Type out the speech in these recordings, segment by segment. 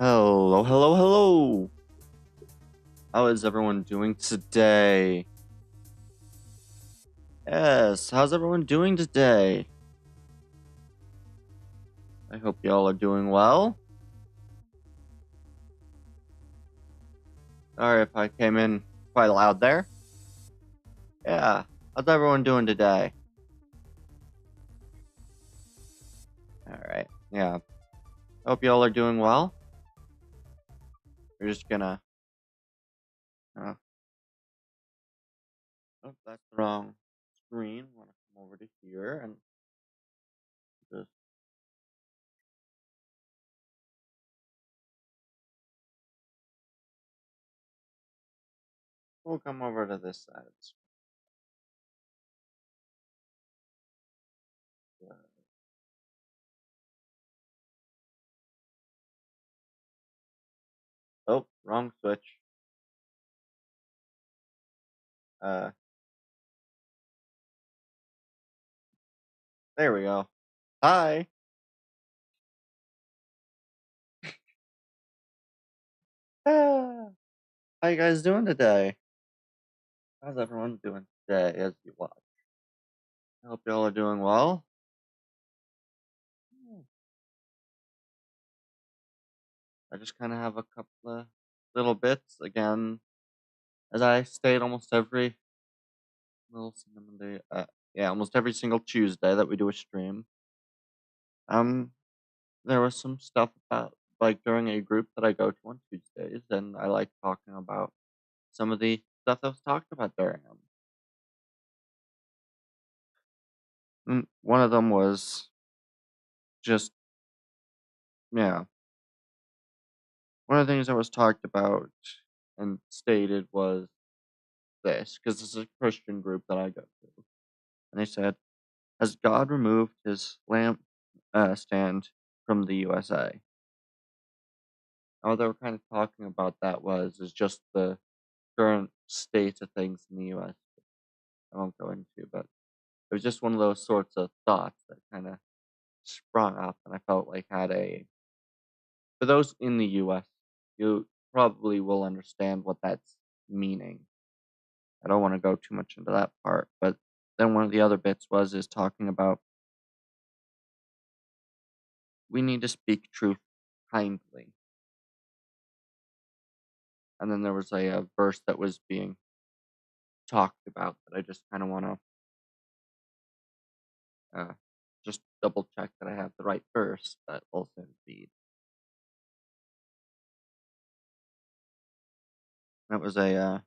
Hello, hello, hello! How is everyone doing today? Yes, how's everyone doing today? I hope y'all are doing well. Sorry if I came in quite loud there. Yeah, how's everyone doing today? Alright, yeah. Hope y'all are doing well. We're just gonna... oh, that's the wrong screen. I wanna come over to here and just... we'll come over to this side of the screen. Oh, wrong switch. Uh, there we go. Hi! Ah, how you guys doing today? How's everyone doing today as you watch? I hope y'all are doing well. Hmm. I just kind of have a couple of little bits again, as I state almost every little cinnamon day. Yeah, almost every single Tuesday that we do a stream. Um, there was some stuff about like during a group that I go to on Tuesdays, and I like talking about some of the stuff that was talked about during them. One of them was just yeah. One of the things that was talked about and stated was this, because this is a Christian group that I go to. And they said, has God removed his lamp stand from the USA? All they were kind of talking about that is just the current state of things in the US. I won't go into, but it was just one of those sorts of thoughts that kind of sprung up, and I felt like had a for those in the US, you probably will understand what that's meaning. I don't want to go too much into that part, but then one of the other bits is talking about we need to speak truth kindly. And then there was a verse that was being talked about that I just kind of want to just double check that I have the right verse, but also indeed. That was a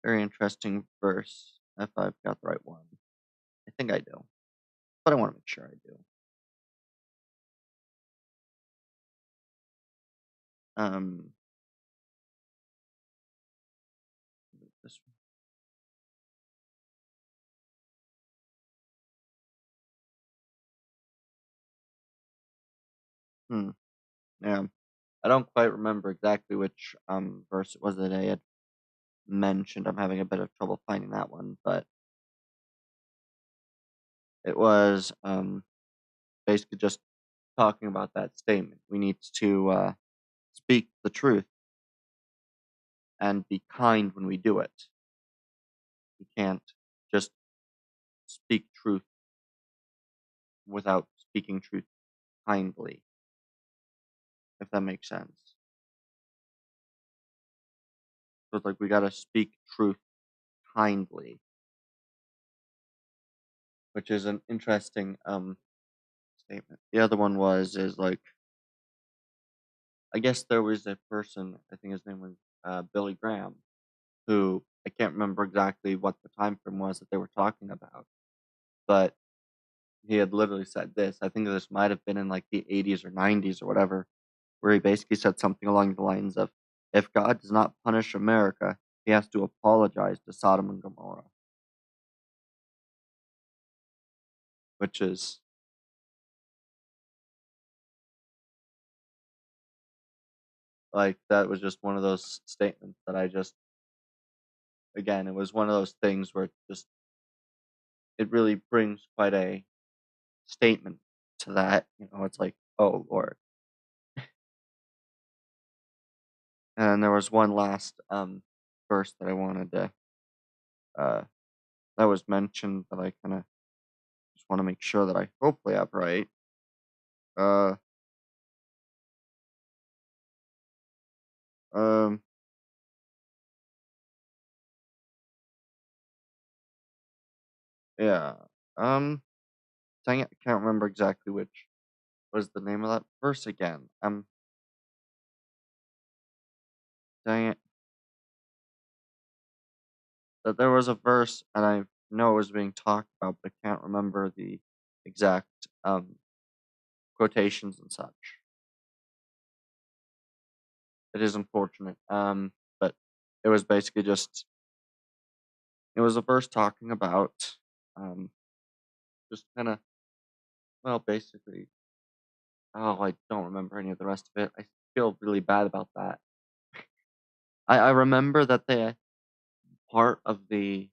very interesting verse, if I've got the right one. I think I do, but I want to make sure I do. Um, this hmm, yeah, I don't quite remember exactly which verse it was that I had mentioned. I'm having a bit of trouble finding that one, but it was basically just talking about that statement. We need to speak the truth and be kind when we do it. We can't just speak truth without speaking truth kindly, if that makes sense. So it's like we gotta speak truth kindly, which is an interesting statement. The other one is like I guess there was a person, I think his name was Billy Graham, who I can't remember exactly what the time frame was that they were talking about, but he had literally said this. I think this might have been in like the 80s or 90s or whatever, where he basically said something along the lines of, if God does not punish America, he has to apologize to Sodom and Gomorrah, which is like, that was just one of those statements that I just, again, it was one of those things where it really brings quite a statement to that. It's like, oh Lord. And there was one last verse that I wanted to uh that was mentioned that I kind of just want to make sure that I hopefully have right. Uh, um, yeah. Um, Dang it, I can't remember exactly which was the name of that verse again. Dang it, that there was a verse, and I know it was being talked about, but I can't remember the exact quotations and such. It is unfortunate. But it was basically just it was a verse talking about um just kind of well basically oh I don't remember any of the rest of it. I feel really bad about that. I remember that the part of the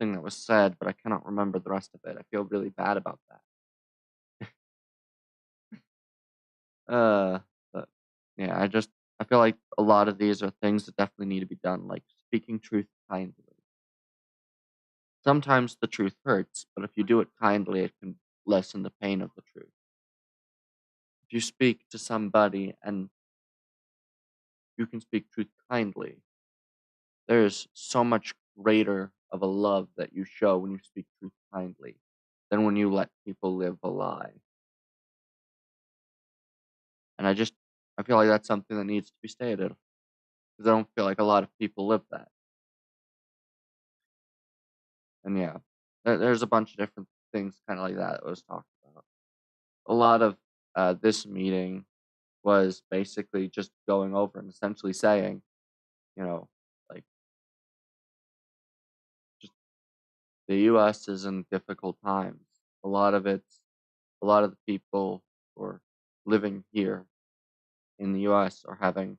thing that was said, but I cannot remember the rest of it. I feel really bad about that. Uh, but yeah, I feel like a lot of these are things that definitely need to be done, like speaking truth kindly. Sometimes the truth hurts, but if you do it kindly, it can lessen the pain of the truth. If you speak to somebody and you can speak truth kindly, there is so much greater of a love that you show when you speak truth kindly than when you let people live a lie. And I feel like that's something that needs to be stated because I don't feel like a lot of people live that. And yeah, there's a bunch of different things kind of like that was talked about. A lot of this meeting was basically just going over and essentially saying, you know, like just the U.S. is in difficult times. A lot of a lot of the people who are living here in the U.S. are having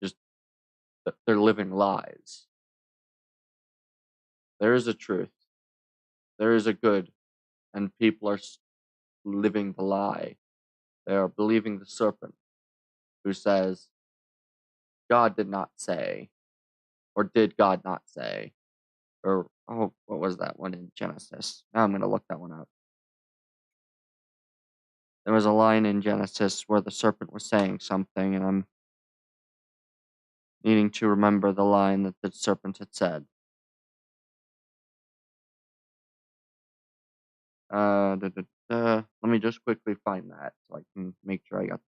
just they're living lies. There is a truth. There is a good, and people are living the lie. They are believing the serpent who says, God did not say, or did God not say, or, oh, what was that one in Genesis? Now I'm going to look that one up. There was a line in Genesis where the serpent was saying something, and I'm needing to remember the line that the serpent had said. Let me just quickly find that so I can make sure I got.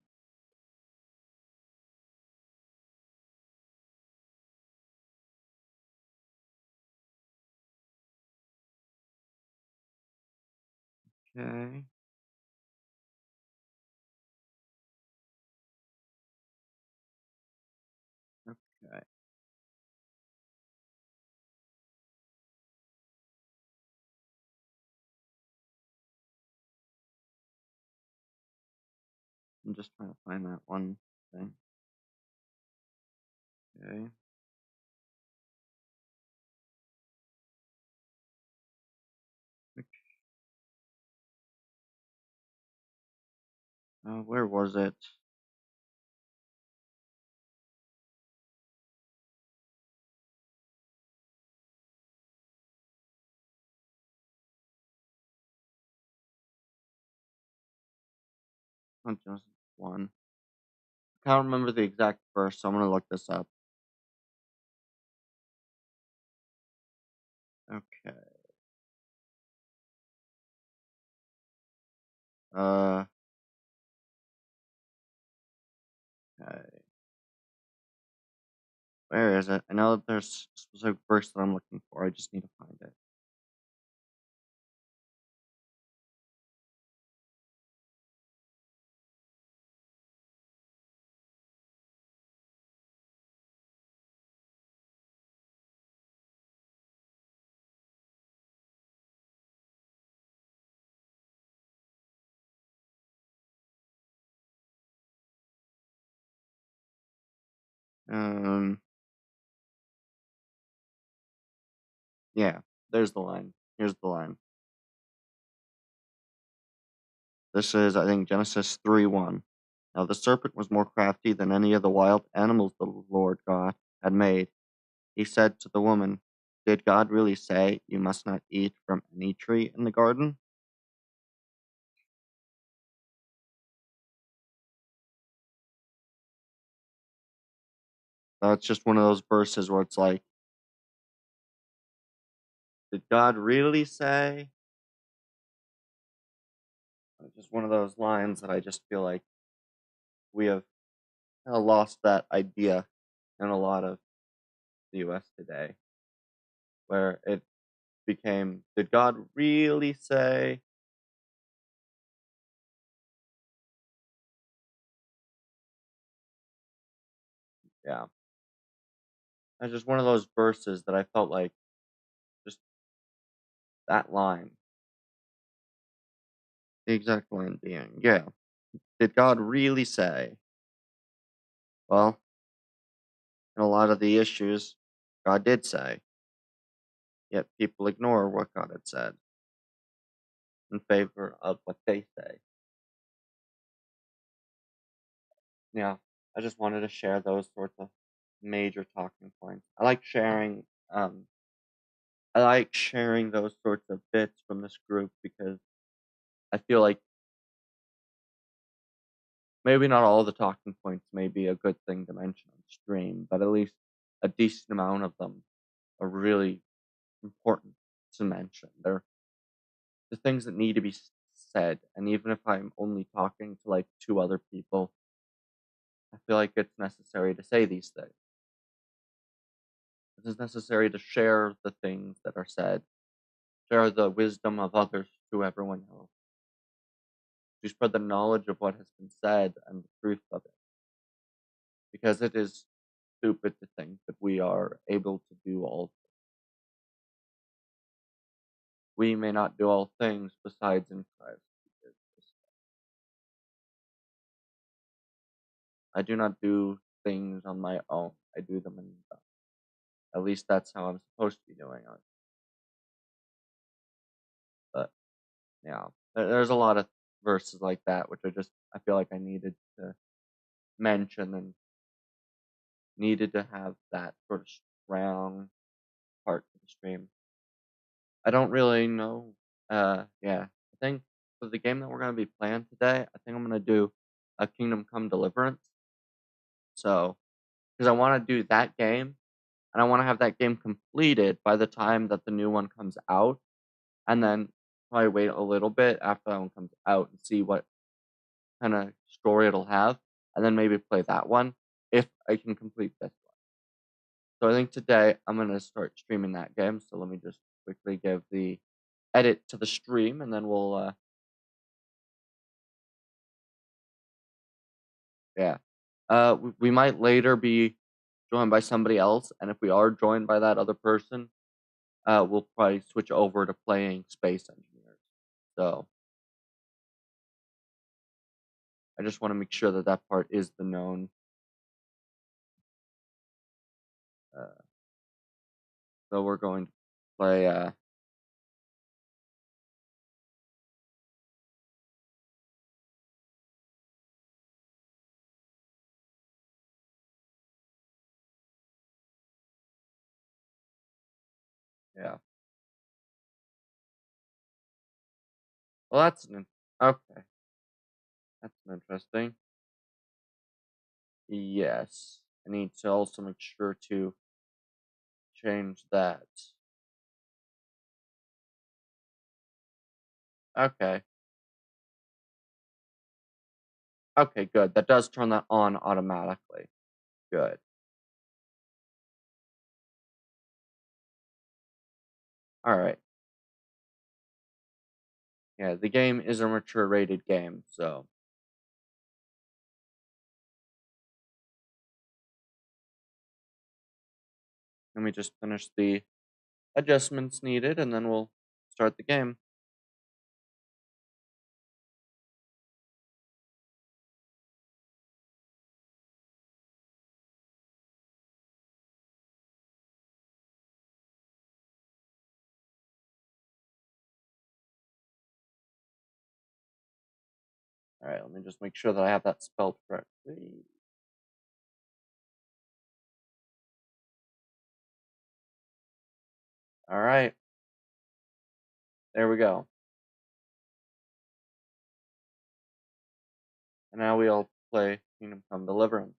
Okay. Okay. I'm just trying to find that one thing. Okay. Where was it? Oh, Genesis 1. I can't remember the exact verse, so I'm gonna look this up. Okay. Uh, okay. Where is it? I know that there's a specific verse that I'm looking for. I just need to find it. Um, yeah, there's the line. Here's the line. This is, I think, Genesis 3:1. Now the serpent was more crafty than any of the wild animals the Lord God had made. He said to the woman, "Did God really say you must not eat from any tree in the garden?" That's just one of those verses where it's like, did God really say? It's just one of those lines that I just feel like we have kinda lost that idea in a lot of the US today, where it became, did God really say? Yeah. It's just one of those verses that I felt like just that line, the exact line being, yeah. Did God really say? Well, in a lot of the issues, God did say, yet people ignore what God had said in favor of what they say. Yeah, I just wanted to share those sorts of major talking points. Um, I like sharing those sorts of bits from this group because I feel like maybe not all the talking points may be a good thing to mention on stream, but at least a decent amount of them are really important to mention. They're the things that need to be said, and even if I'm only talking to like two other people, I feel like it's necessary to say these things. It is necessary to share the things that are said, share the wisdom of others to everyone else, to spread the knowledge of what has been said and the truth of it. Because it is stupid to think that we are able to do all. We may not do all things besides in Christ. I do not do things on my own. I do them in God. At least that's how I'm supposed to be doing it. But yeah, there's a lot of verses like that which I feel like I needed to mention and needed to have that sort of strong part to the stream. I don't really know. Yeah, I think for the game that we're gonna be playing today, I think I'm gonna do a Kingdom Come Deliverance. So, because I want to do that game, and I want to have that game completed by the time that the new one comes out, and then probably wait a little bit after that one comes out and see what kind of story it'll have, and then maybe play that one if I can complete this one. So I think today I'm gonna start streaming that game. So let me just quickly give the edit to the stream, and then we'll yeah. We might later be joined by somebody else, and if we are joined by that other person, we'll probably switch over to playing Space Engineers. So I just want to make sure that that part is the known. Uh, so we're going to play. Yeah. Well, okay. That's an interesting. Yes, I need to also make sure to change that. Okay. Okay, good. That does turn that on automatically. Good. All right. Yeah, the game is a mature rated game, so let me just finish the adjustments needed and then we'll start the game. Alright, let me just make sure that I have that spelled correctly. Alright, there we go. And now we'll play Kingdom Come Deliverance.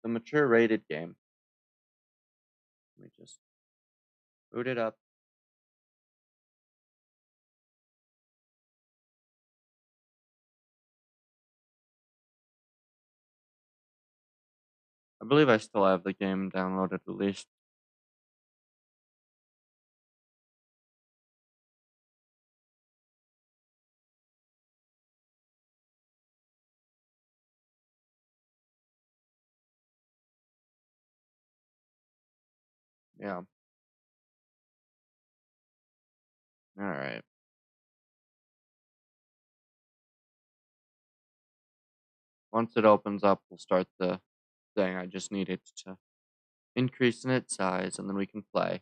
The mature rated game. Let me just boot it up. I believe I still have the game downloaded at least. Yeah. Alright. Once it opens up, we'll start the thing. I just need it to increase in its size, and then we can play.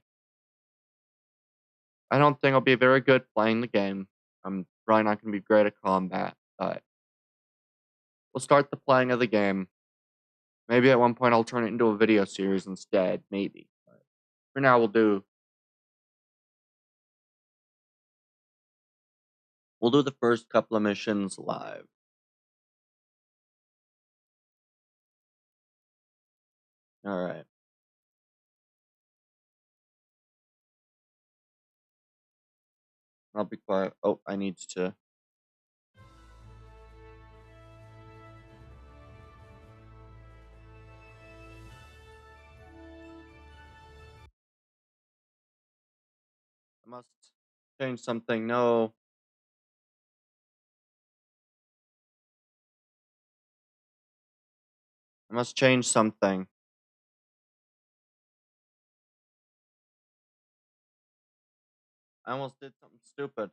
I don't think I'll be very good playing the game. I'm probably not going to be great at combat, but we'll start the playing of the game. Maybe at one point I'll turn it into a video series instead, maybe. But for now, we'll do the first couple of missions live. All right. I'll be quiet. Oh, I need to. I must change something. No. I must change something. I almost did something stupid.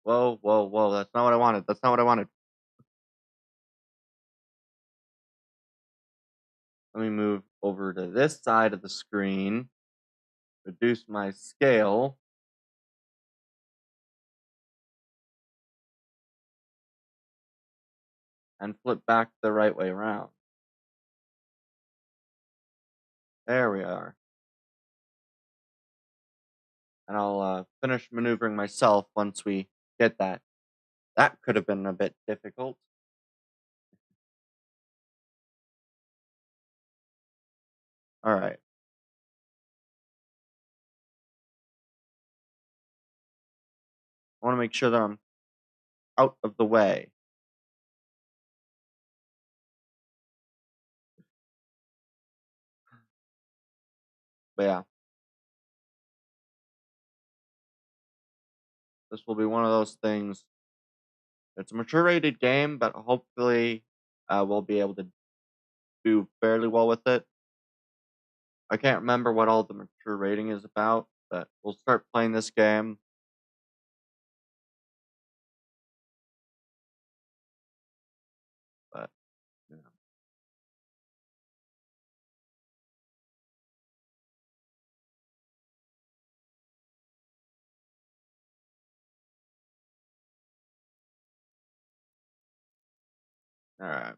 Whoa, whoa, whoa. That's not what I wanted. That's not what I wanted. Let me move over to this side of the screen. Reduce my scale. And flip back the right way around. There we are. And I'll finish maneuvering myself once we get that. That could have been a bit difficult. Alright. I want to make sure that I'm out of the way. But yeah. This will be one of those things. It's a mature rated game, but hopefully we'll be able to do fairly well with it. I can't remember what all the mature rating is about, but we'll start playing this game. But yeah. Alright.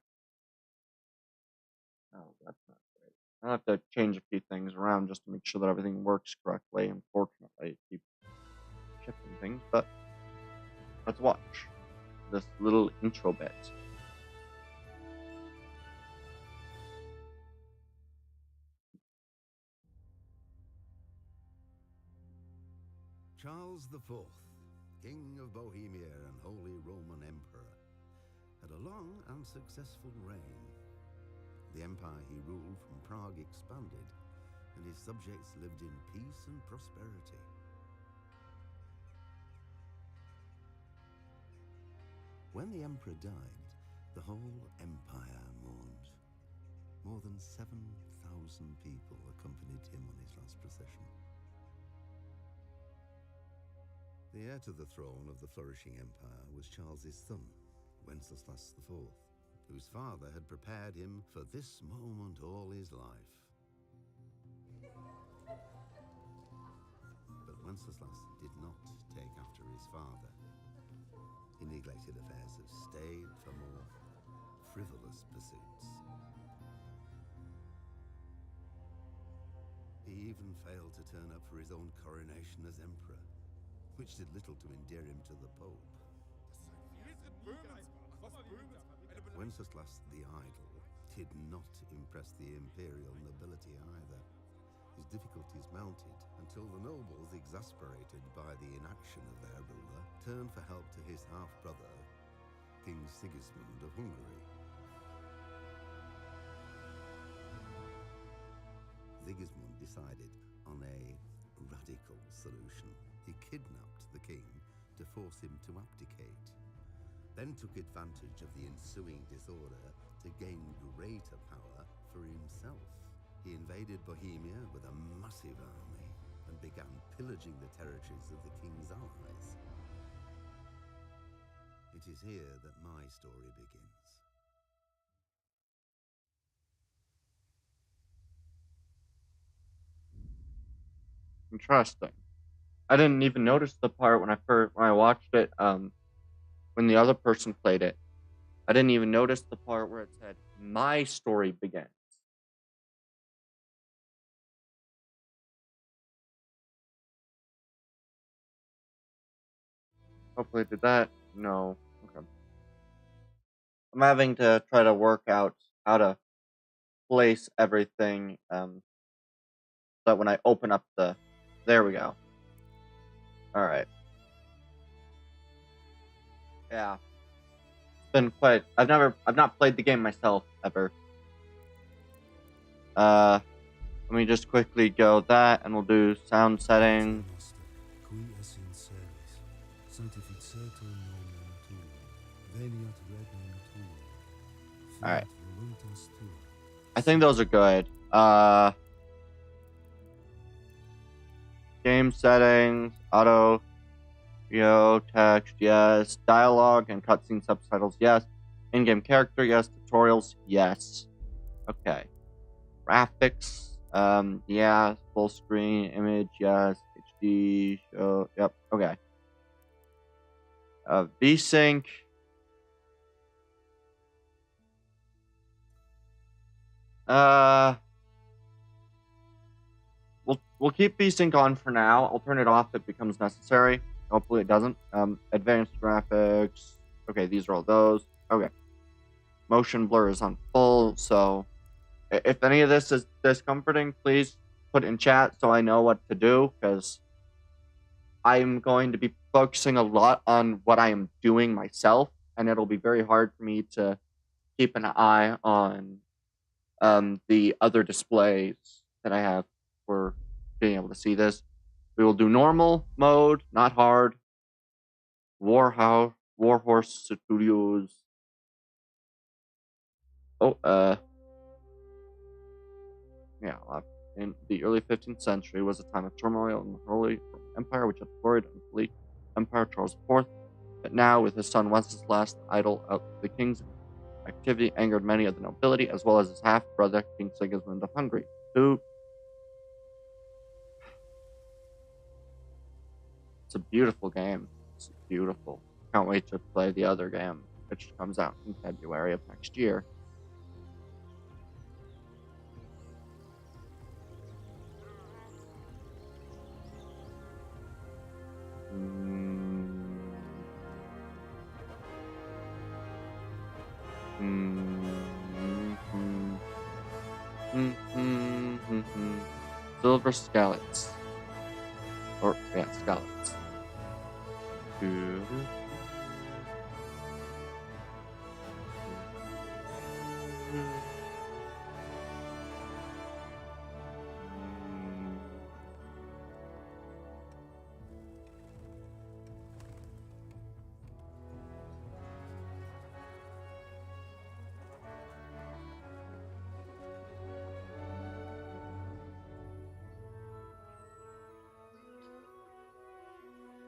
Oh, that's not great. I'll have to change a few things around just to make sure that everything works correctly. Unfortunately, it keeps shifting things, but let's watch this little intro bit. Charles IV, King of Bohemia and Holy Roman Emperor, had a long and successful reign. The empire he ruled from Prague expanded, and his subjects lived in peace and prosperity. When the emperor died, the whole empire mourned. More than 7,000 people accompanied him on his last procession. The heir to the throne of the flourishing empire was Charles's son, Wenceslas IV, whose father had prepared him for this moment all his life. Wenceslas did not take after his father. He neglected affairs of state for more frivolous pursuits. He even failed to turn up for his own coronation as emperor, which did little to endear him to the Pope. Wenceslas the Idle did not impress the imperial nobility either. His difficulties mounted until the nobles, exasperated by the inaction of their ruler, turned for help to his half-brother, King Sigismund of Hungary. Sigismund decided on a radical solution. He kidnapped the king to force him to abdicate, then took advantage of the ensuing disorder to gain greater power for himself. He invaded Bohemia with a massive army and began pillaging the territories of the king's allies. It is here that my story begins. Interesting. I didn't even notice the part when I watched it, when the other person played it. I didn't even notice the part where it said, "My story begins." Hopefully it did that. No. Okay. I'm having to try to work out how to place everything, so that when I open up the... There we go. Alright. Yeah. It's been quite... I've not played the game myself, ever. Let me just quickly go that, and we'll do sound settings. Alright. I think those are good. Game settings, auto, text, yes. Dialogue and cutscene subtitles, yes. In-game character, yes. Tutorials, yes. Okay. Graphics, yeah. Full screen, image, yes. HD, show, yep, okay. VSync. We'll keep VSync on for now. I'll turn it off if it becomes necessary. Hopefully it doesn't. Advanced graphics. Okay, these are all those. Okay. Motion blur is on full, so if any of this is discomforting, please put in chat so I know what to do, because I'm going to be focusing a lot on what I am doing myself, and it'll be very hard for me to keep an eye on the other displays that I have for being able to see this. We will do normal mode, not hard. Warhorse Studios. In the early 15th century was a time of turmoil in the Holy Roman Empire, which had gloried and complete Emperor Charles IV. But now, with his son Wenceslas, the idol of the king's activity angered many of the nobility, as well as his half-brother, King Sigismund of Hungary, who... It's a beautiful game. It's beautiful. Can't wait to play the other game, which comes out in February of next year. Silver scallops. Or, yeah, scallops.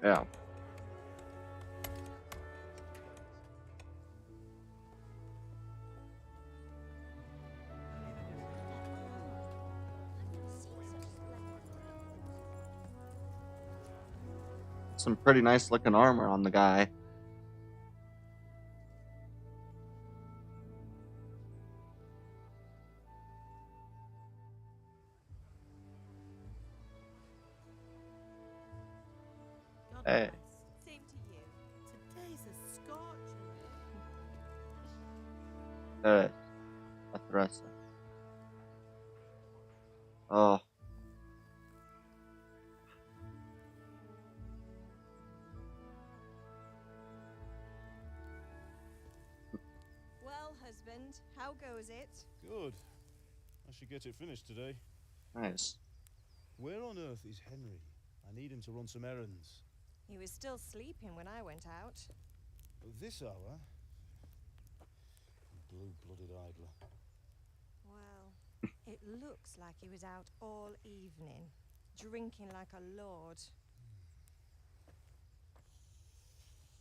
Yeah. some pretty nice looking armor on the guy. God Hey, bless. Same to you. Today's a scorcher. hey, a thresher. Oh, Well, husband, how goes it? Good. I should get it finished today. nice. Where on earth is Henry? I need him to run some errands. He was still sleeping when I went out. At this hour? Blue-blooded idler. Well, it looks like he was out all evening, drinking like a lord.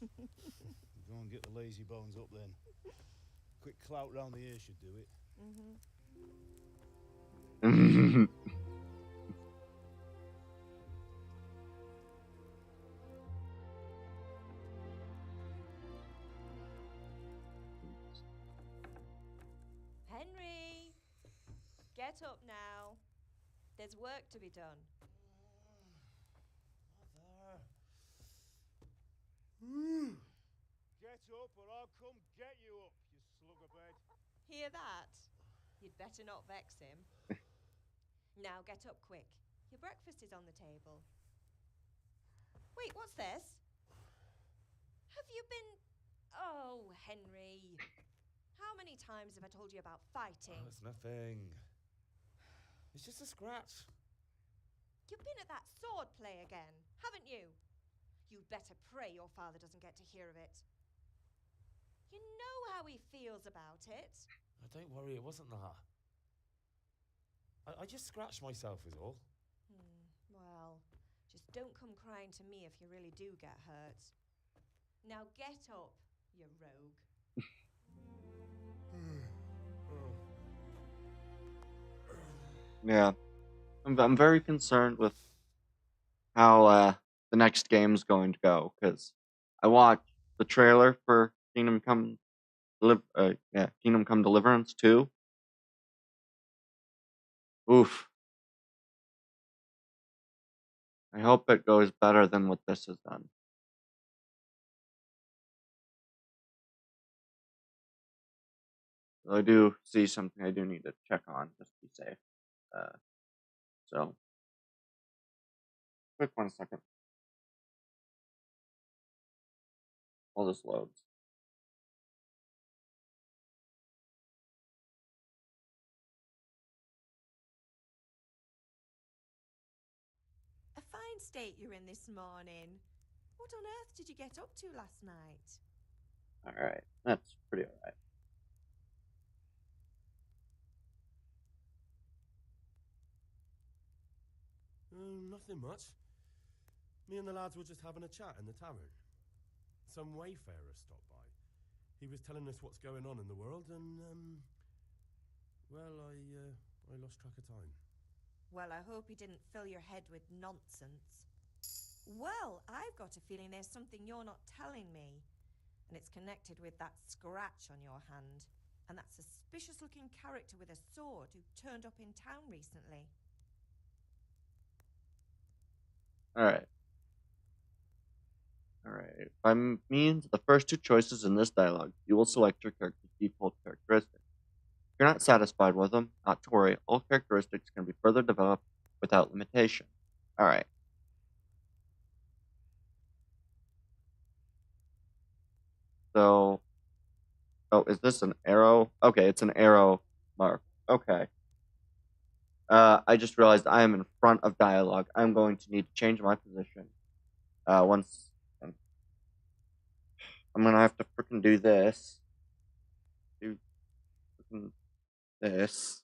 Go and get the lazy bones up then. Quick clout round the ear should do it. Henry! Get up now. There's work to be done. Get up or I'll come get you up, you slug of bed. Hear that? You'd better not vex him. Now get up quick. Your breakfast is on the table. Wait, what's this? Have you been... Oh, Henry. How many times have I told you about fighting? Oh, it's nothing. It's just a scratch. You've been at that sword play again, haven't you? You'd better pray your father doesn't get to hear of it. You know how he feels about it. Oh, don't worry, it wasn't that. I just scratched myself is all. Well, just don't come crying to me if you really do get hurt. Now get up, you rogue. Yeah, I'm very concerned with how the next game's going to go, because I watched the trailer for Kingdom Come Deliverance 2. Oof. I hope it goes better than what this has done. I do see something I do need to check on just to be safe. So, quick 1 second. While this loads. A fine state you're in this morning. What on earth did you get up to last night? Alright, that's pretty alright. Nothing much. Me and the lads were just having a chat in the tavern. Some wayfarer stopped by. He was telling us what's going on in the world, and well, I lost track of time. Well, I hope he didn't fill your head with nonsense. Well, I've got a feeling there's something you're not telling me, and it's connected with that scratch on your hand and that suspicious-looking character with a sword who turned up in town recently. Alright. Alright. By means of the first two choices in this dialogue, you will select your character's default characteristics. If you're not satisfied with them, not to worry, all characteristics can be further developed without limitation. Alright. So, oh, is this an arrow? Okay, it's an arrow mark. Okay. I just realized I am in front of dialogue. I'm going to need to change my position. Once I'm gonna have to freaking do this. Do freaking this.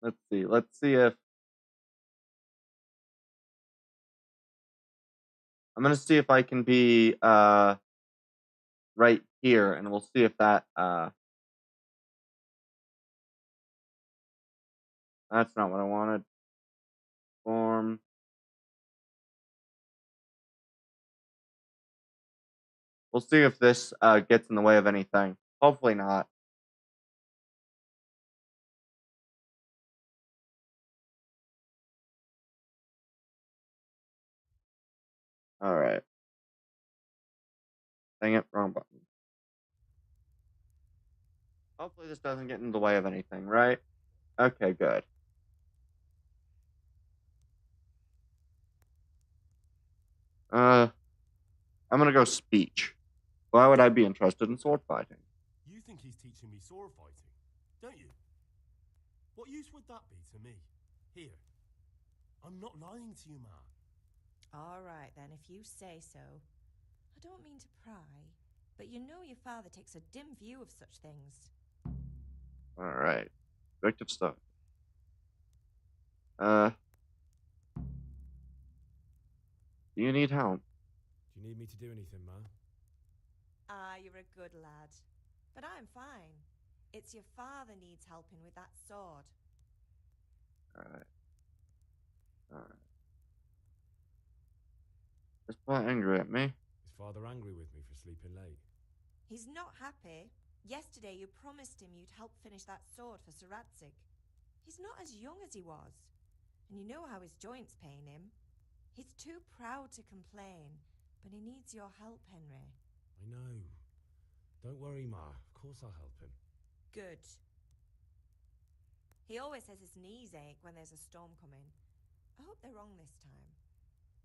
Let's see. Let's see if I'm gonna see if I can be right here, and we'll see if that That's not what I wanted. Form. We'll see if this gets in the way of anything. Hopefully not. Alright. Dang it, wrong button. Hopefully this doesn't get in the way of anything, right? Okay, good. I'm gonna go speech. Why would I be interested in sword fighting? You think he's teaching me sword fighting, don't you? What use would that be to me? Here. I'm not lying to you, Ma. All right, then, if you say so. I don't mean to pry, but you know your father takes a dim view of such things. Alright. Objective stuff. Do you need help? Do you need me to do anything, Ma? Ah, you're a good lad. But I'm fine. It's your father needs helping with that sword. Alright. Is Pa angry at me? Is Father angry with me for sleeping late? He's not happy. Yesterday you promised him you'd help finish that sword for Sir Radzig. He's not as young as he was, and you know how his joints pain him. He's too proud to complain, but he needs your help, Henry. I know. Don't worry, Ma. Of course I'll help him. Good. He always says his knees ache when there's a storm coming. I hope they're wrong this time.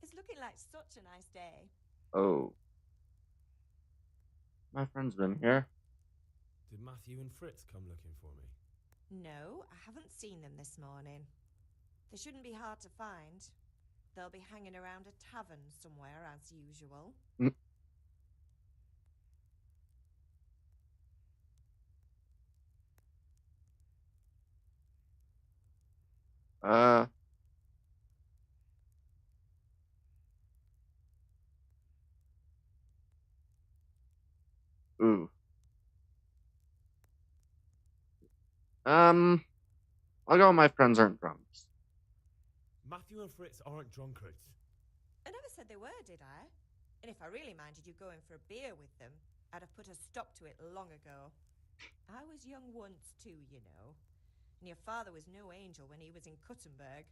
It's looking like such a nice day. Oh. My friend's been here. Did Matthew and Fritz come looking for me? No, I haven't seen them this morning. They shouldn't be hard to find. They'll be hanging around a tavern somewhere as usual. Ooh. I'll go with my friends aren't drunks. Matthew and Fritz aren't drunkards. I never said they were, did I? And if I really minded you going for a beer with them, I'd have put a stop to it long ago. I was young once too, you know. And your father was no angel when he was in Kuttenberg.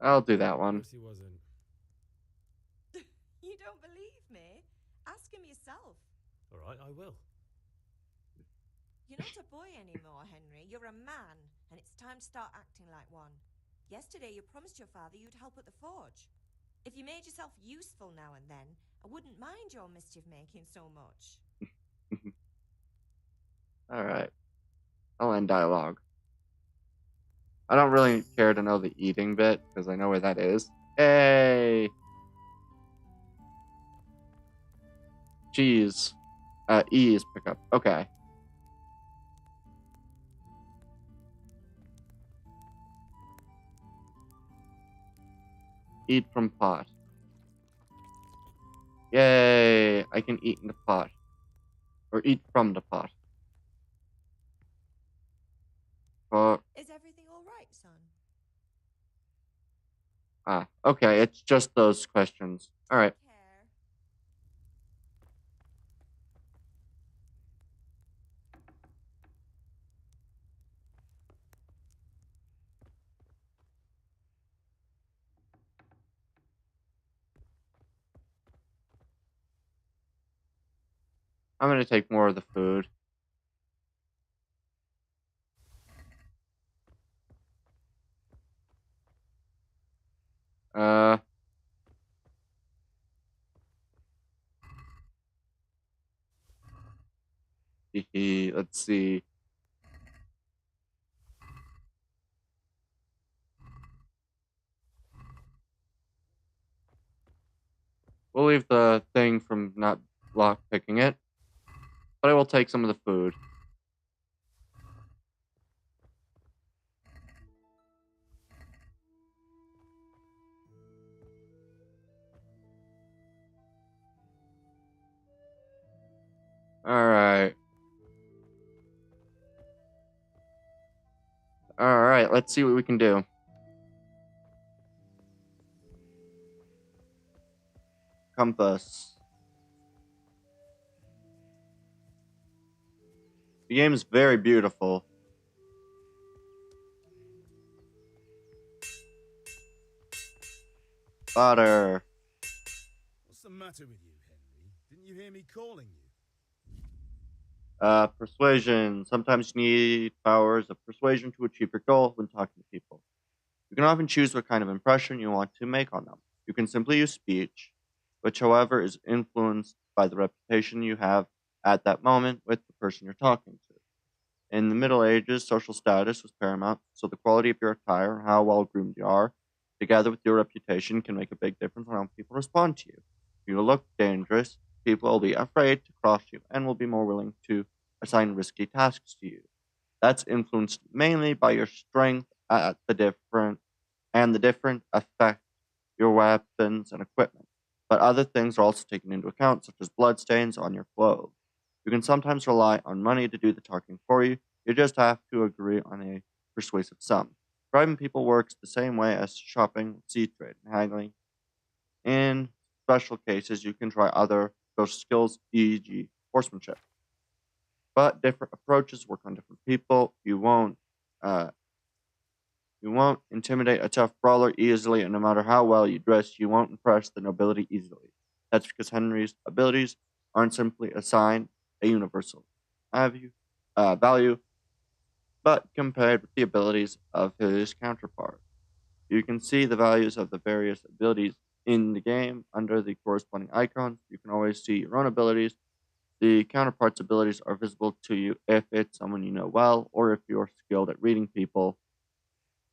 I'll do that one. Of course he wasn't. You don't believe me? Ask him yourself. All right, I will. You're not a boy anymore, Henry. You're a man, and it's time to start acting like one. Yesterday you promised your father you'd help at the forge. If you made yourself useful now and then, I wouldn't mind your mischief-making so much. Alright. I'll end dialogue. I don't really care to know the eating bit, because I know where that is. Hey! Cheese. E is pick up. Okay. Eat from pot. Yay! I can eat in the pot. Or eat from the pot. Is everything all right, son? Okay, it's just those questions. Alright. Take care. I'm gonna take more of the food. Let's see. We'll leave the thing from not lock picking it, but I will take some of the food. Alright. Alright, let's see what we can do. Compass. The game is very beautiful. Butter. What's the matter with you, Henry? Didn't you hear me calling you? Persuasion. Sometimes you need powers of persuasion to achieve your goal when talking to people. You can often choose what kind of impression you want to make on them. You can simply use speech, which, however, is influenced by the reputation you have at that moment with the person you're talking to. In the Middle Ages, social status was paramount, so the quality of your attire and how well groomed you are, together with your reputation, can make a big difference on how people respond to you. If you look dangerous, people will be afraid to cross you and will be more willing to assign risky tasks to you. That's influenced mainly by your strength at the different effect your weapons and equipment. But other things are also taken into account, such as bloodstains on your clothes. You can sometimes rely on money to do the talking for you. You just have to agree on a persuasive sum. Bribing people works the same way as shopping, seed trade, and haggling. In special cases, you can try other social skills, e.g., horsemanship. But different approaches work on different people. You won't intimidate a tough brawler easily, and no matter how well you dress, you won't impress the nobility easily. That's because Henry's abilities aren't simply assigned a universal value, but compared with the abilities of his counterpart. You can see the values of the various abilities in the game under the corresponding icons. You can always see your own abilities. The counterpart's abilities are visible to you if it's someone you know well, or if you're skilled at reading people.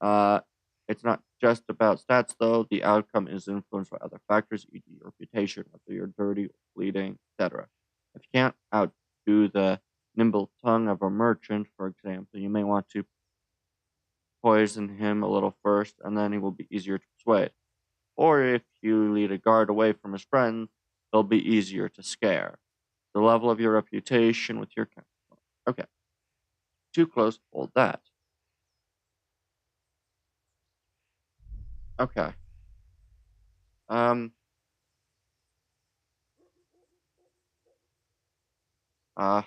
It's not just about stats, though. The outcome is influenced by other factors, e.g., your reputation, whether you're dirty or bleeding, etc. If you can't outdo the nimble tongue of a merchant, for example, you may want to poison him a little first, and then he will be easier to persuade. Or if you lead a guard away from his friends, he'll be easier to scare. The level of your reputation with your counterpart. Okay. Too close, hold that. Okay. Um. Uh.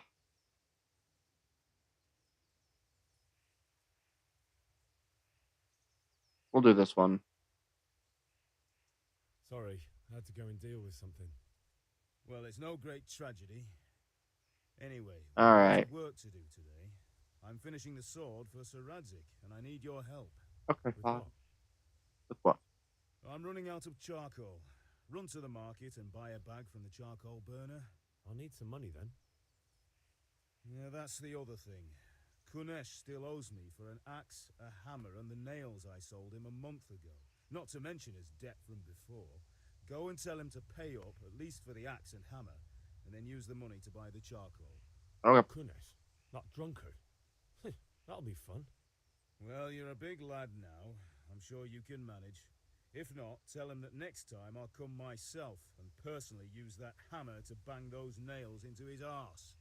We'll do this one. Sorry, I had to go and deal with something. Well, it's no great tragedy. Anyway, All we've got right. some work to do today. I'm finishing the sword for Sir Radzik, and I need your help. Okay, With fine. what? With what? I'm running out of charcoal. Run to the market and buy a bag from the charcoal burner. I'll need some money then. Yeah, that's the other thing. Kunesh still owes me for an axe, a hammer, and the nails I sold him a month ago. Not to mention his debt from before. Go and tell him to pay up, at least for the axe and hammer, and then use the money to buy the charcoal. Okay. Kunesh, not drunkard. That'll be fun. Well, you're a big lad now. I'm sure you can manage. If not, tell him that next time I'll come myself and personally use that hammer to bang those nails into his arse.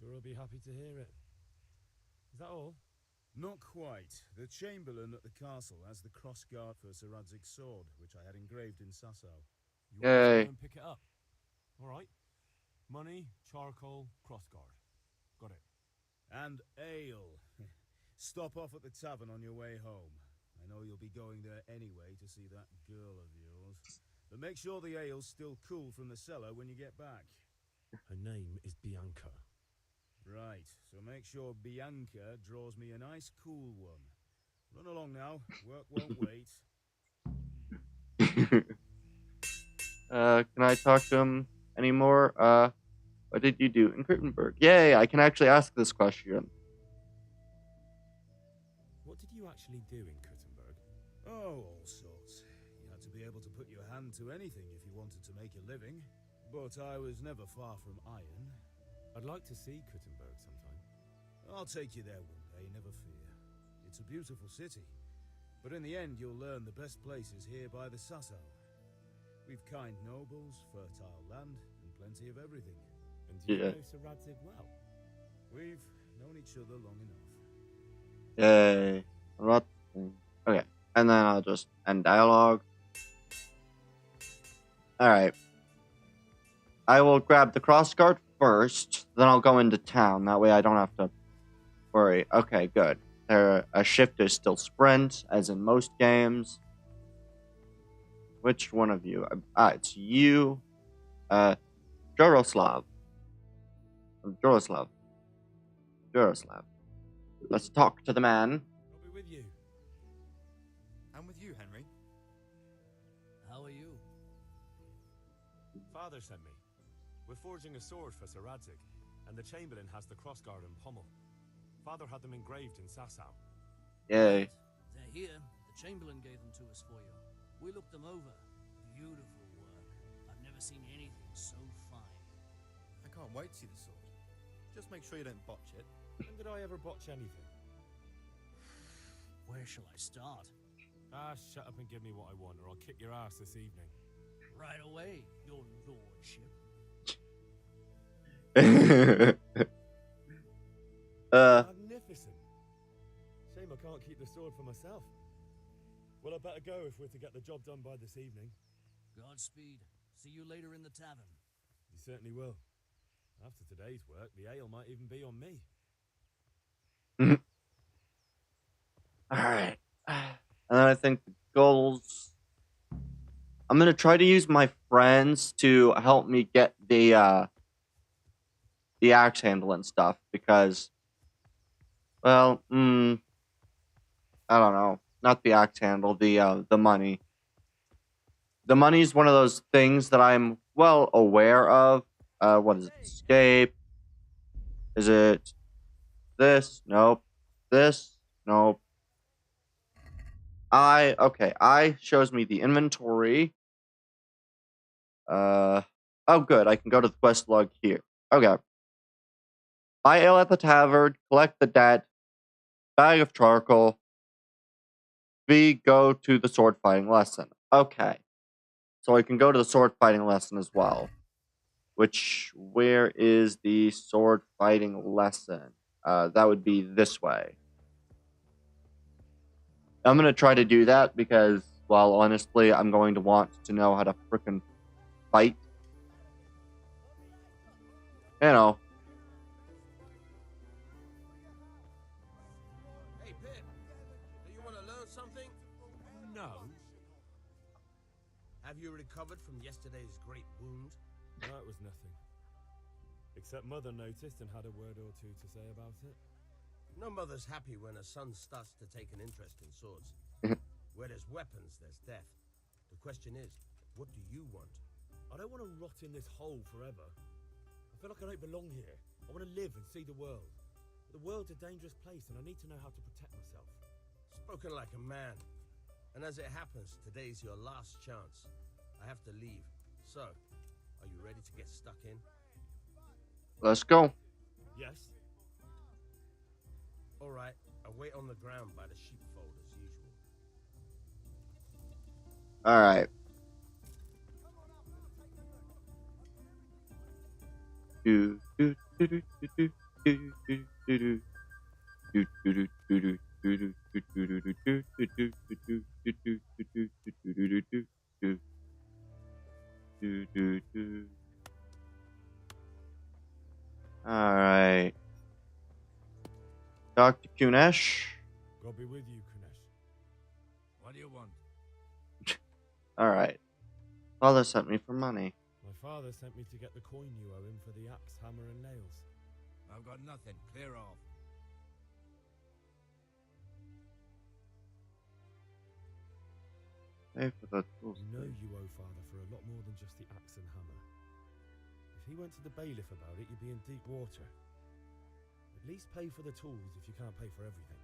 Sure I'll be happy to hear it. Is that all? Not quite. The Chamberlain at the castle has the crossguard for Sir Radzig's sword, which I had engraved in Sasau. You want me to Yay. go and pick it up? All right. Money, charcoal, crossguard. Got it. And ale. Stop off at the tavern on your way home. I know you'll be going there anyway to see that girl of yours. But make sure the ale's still cool from the cellar when you get back. Her name is Bianca. Right, so make sure Bianca draws me a nice cool one. Run along now, work won't wait. Can I talk to him anymore? What did you do in Krittenberg? Yay, I can actually ask this question. What did you actually do in Kuttenberg? Oh, all sorts. You had to be able to put your hand to anything if you wanted to make a living. But I was never far from iron. I'd like to see Kuttenberg sometime. I'll take you there one day, never fear. It's a beautiful city. But in the end, you'll learn the best places here by the Sasau. We've kind nobles, fertile land, and plenty of everything. And do you Yeah. know Sir Radzig well? We've known each other long enough. Yay. What? Okay. And then I'll just end dialogue. Alright. I will grab the crossguard first, then I'll go into town. That way I don't have to worry. Okay, good. A shift is still sprint, as in most games. Which one of you? It's you. Jaroslav. Jaroslav. Jaroslav. Let's talk to the man. I'll be with you. I'm with you, Henry. How are you? Father sent me. We're forging a sword for Sir Radzig, and the Chamberlain has the crossguard and pommel. Father had them engraved in Sasau. Yay. They're here. The Chamberlain gave them to us for you. We looked them over. Beautiful work. I've never seen anything so fine. I can't wait to see the sword. Just make sure you don't botch it. When did I ever botch anything? Where shall I start? Shut up and give me what I want, or I'll kick your ass this evening. Right away, your lordship. Magnificent. Shame I can't keep the sword for myself. Well, I better go if we're to get the job done by this evening. Godspeed. See you later in the tavern. You certainly will. After today's work, the ale might even be on me. Alright. And then I think the goals. I'm gonna try to use my friends to help me get the axe handle and stuff because, well, I don't know. Not the axe handle, the money. The money is one of those things that I'm well aware of. What is it? Escape? Is it this? Nope. This? Nope. Okay. I shows me the inventory. Oh, good. I can go to the quest log here. Okay. Buy ale at the tavern. Collect the debt. Bag of charcoal. B. Go to the sword fighting lesson. Okay. So I can go to the sword fighting lesson as well. Where is the sword fighting lesson? That would be this way. I'm going to try to do that because, well, honestly, I'm going to want to know how to frickin' fight. You know. Hey, Pip, do you want to learn something? No. Have you recovered from yesterday's great wound? That was nothing. Except Mother noticed and had a word or two to say about it. No mother's happy when her son starts to take an interest in swords. Where there's weapons, there's death. The question is, what do you want? I don't want to rot in this hole forever. I feel like I don't belong here. I want to live and see the world. The world's a dangerous place and I need to know how to protect myself. Spoken like a man. And as it happens, today's your last chance. I have to leave. So, are you ready to get stuck in? Let's go. Yes? All right, I'll wait on the ground by the sheepfold as usual. All right. All right. Dr. Kunesh. God be with you, Kunesh. What do you want? All right. Father sent me for money. My father sent me to get the coin you owe him for the axe, hammer, and nails. I've got nothing. Clear off. Pay for the tools. You know you owe father for a lot more than just the axe and hammer. If he went to the bailiff about it, you'd be in deep water. At least pay for the tools if you can't pay for everything.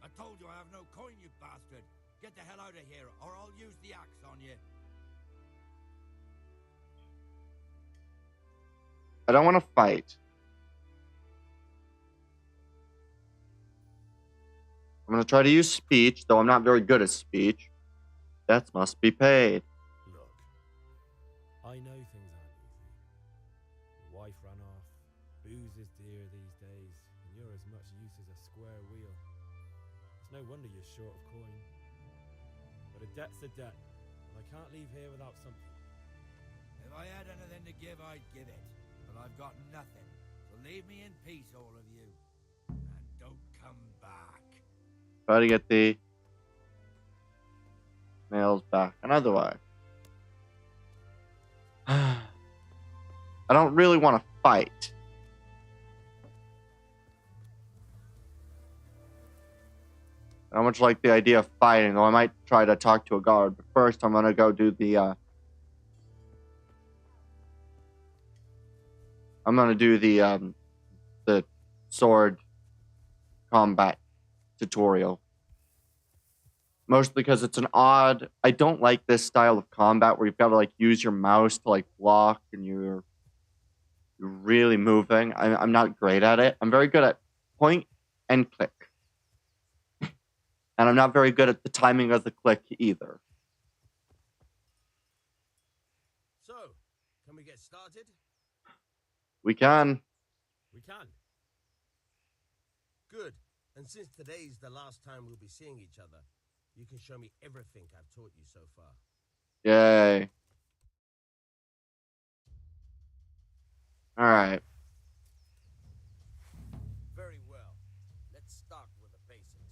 I told you I have no coin, you bastard. Get the hell out of here, or I'll use the axe on you. I don't want to fight. I'm going to try to use speech, though I'm not very good at speech. Debts must be paid. Look, I know things aren't easy. Your wife ran off, booze is dear these days, and you're as much use as a square wheel. It's No wonder you're short of coin. But a debt's a debt, and I can't leave here without something. If I had anything to give, I'd give it. But I've got nothing. So leave me in peace, all of you. And don't come back. Try to get the nails back another way. I don't really want to fight. I don't much like the idea of fighting, though I might try to talk to a guard. But first, I'm gonna go do the. I'm gonna do the sword combat tutorial. Mostly because it's an odd. I don't like this style of combat where you've got to like use your mouse to like block and you're really moving. I'm not great at it. I'm very good at point and click. And I'm not very good at the timing of the click either. So, can we get started? We can. We can. Good. And since today's the last time we'll be seeing each other, you can show me everything I've taught you so far. Yay. Alright. Very well. Let's start with the basics.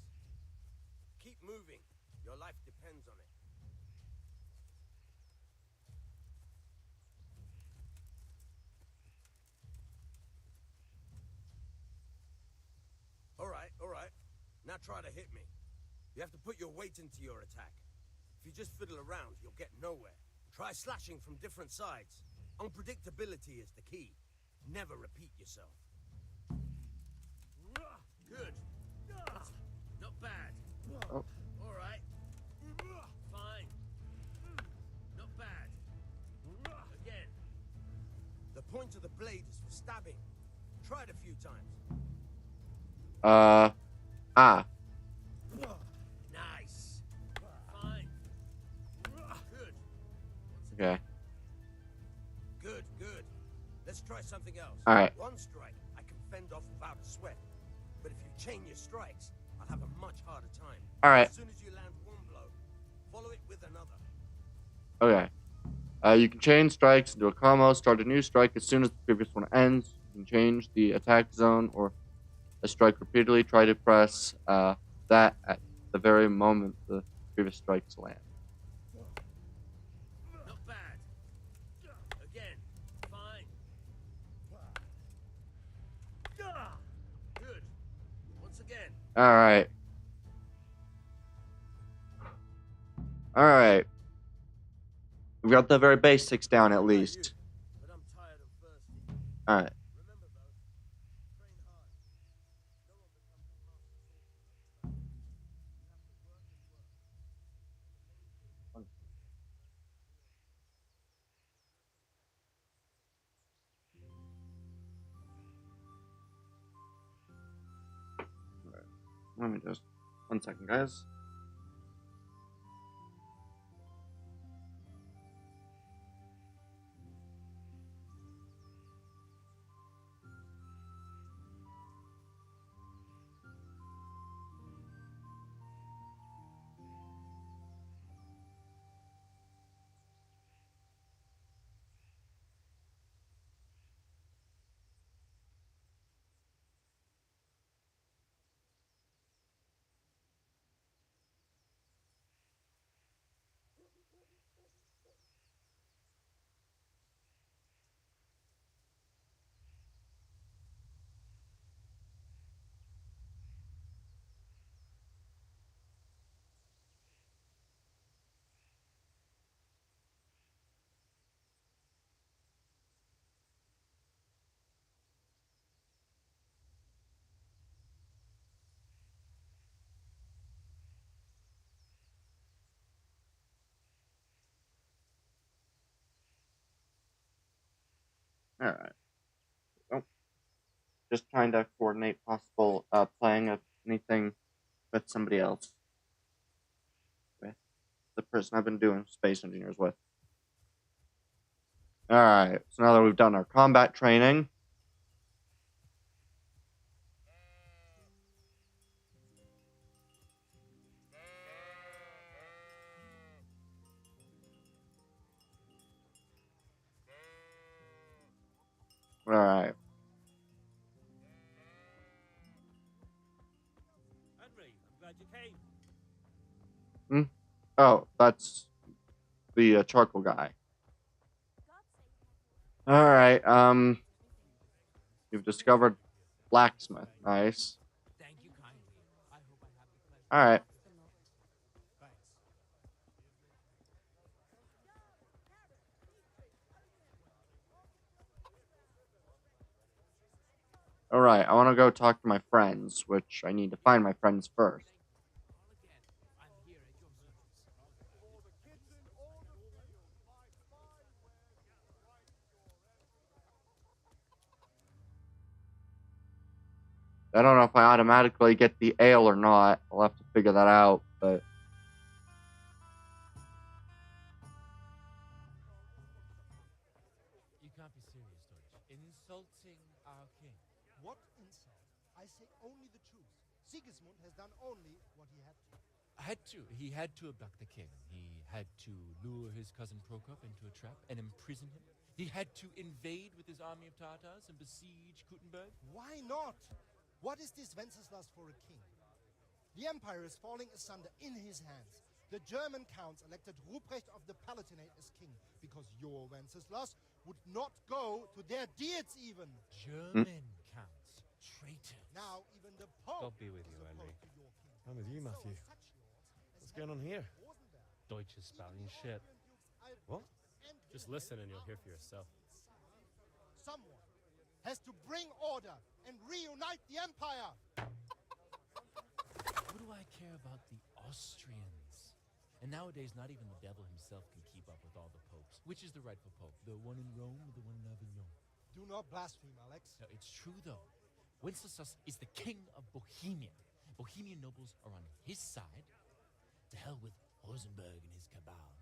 Keep moving. Your life depends on it. All right. Now try to hit me. You have to put your weight into your attack. If you just fiddle around, you'll get nowhere. Try slashing from different sides. Unpredictability is the key. Never repeat yourself. Good. Not bad. Oh. All right. Fine. Not bad. Again. The point of the blade is for stabbing. Try it a few times. Nice. Fine. Good. Okay. Good. Let's try something else. All right. One strike I can fend off without a sweat. But if you chain your strikes, I'll have a much harder time. All right. As soon as you land one blow, follow it with another. Okay. You can chain strikes into a combo, start a new strike as soon as the previous one ends. You can change the attack zone or a strike repeatedly. Try to press that at the very moment the previous strikes land. Not bad. Again. Fine. Good. Once again. Alright. We've got the very basics down at least. But I'm tired and thirsty. Alright. Remember though, train hard. No one becomes a master swordsman overnight. You have to work and work. Let me just 1 second, guys. Alright. Oh. Just trying to coordinate possible playing of anything with somebody else. With the person I've been doing Space Engineers with. Alright, so now that we've done our combat training, free. I'm glad you came. Hmm? Oh, that's the charcoal guy. Alright, you've discovered blacksmith. Nice. Thank you kindly. I hope I have the pleasure. Alright. Alright, I want to go talk to my friends, which I need to find my friends first. I'm here at your service. I don't know if I automatically get the ale or not. I'll have to figure that out, but... You can't be serious, Deutsch. Insulting our king. What insult? I say only the truth. Sigismund has done only what he had to. He had to abduct the king. He had to lure his cousin Prokop into a trap and imprison him. He had to invade with his army of Tartars and besiege Kuttenberg. Why not? What is this Wenceslas for a king? The empire is falling asunder in his hands. The German counts elected Ruprecht of the Palatinate as king because your Wenceslas would not go to their deeds even. German counts. Traitor. Now even the Pope God be with you, is Henry. opposed to your king. I'm with you, Matthew. What's going on here? Deutsch is spouting shit. What? Just listen and you'll hear for yourself. Someone has to bring order and reunite the empire. What do I care about the Austrians? And nowadays, not even the devil himself can keep up with all the popes. Which is the rightful pope? The one in Rome or the one in Avignon? Do not blaspheme, Alex. No, it's true, though. Wenceslas is the king of Bohemia. Bohemian nobles are on his side. To hell with Rosenberg and his cabal.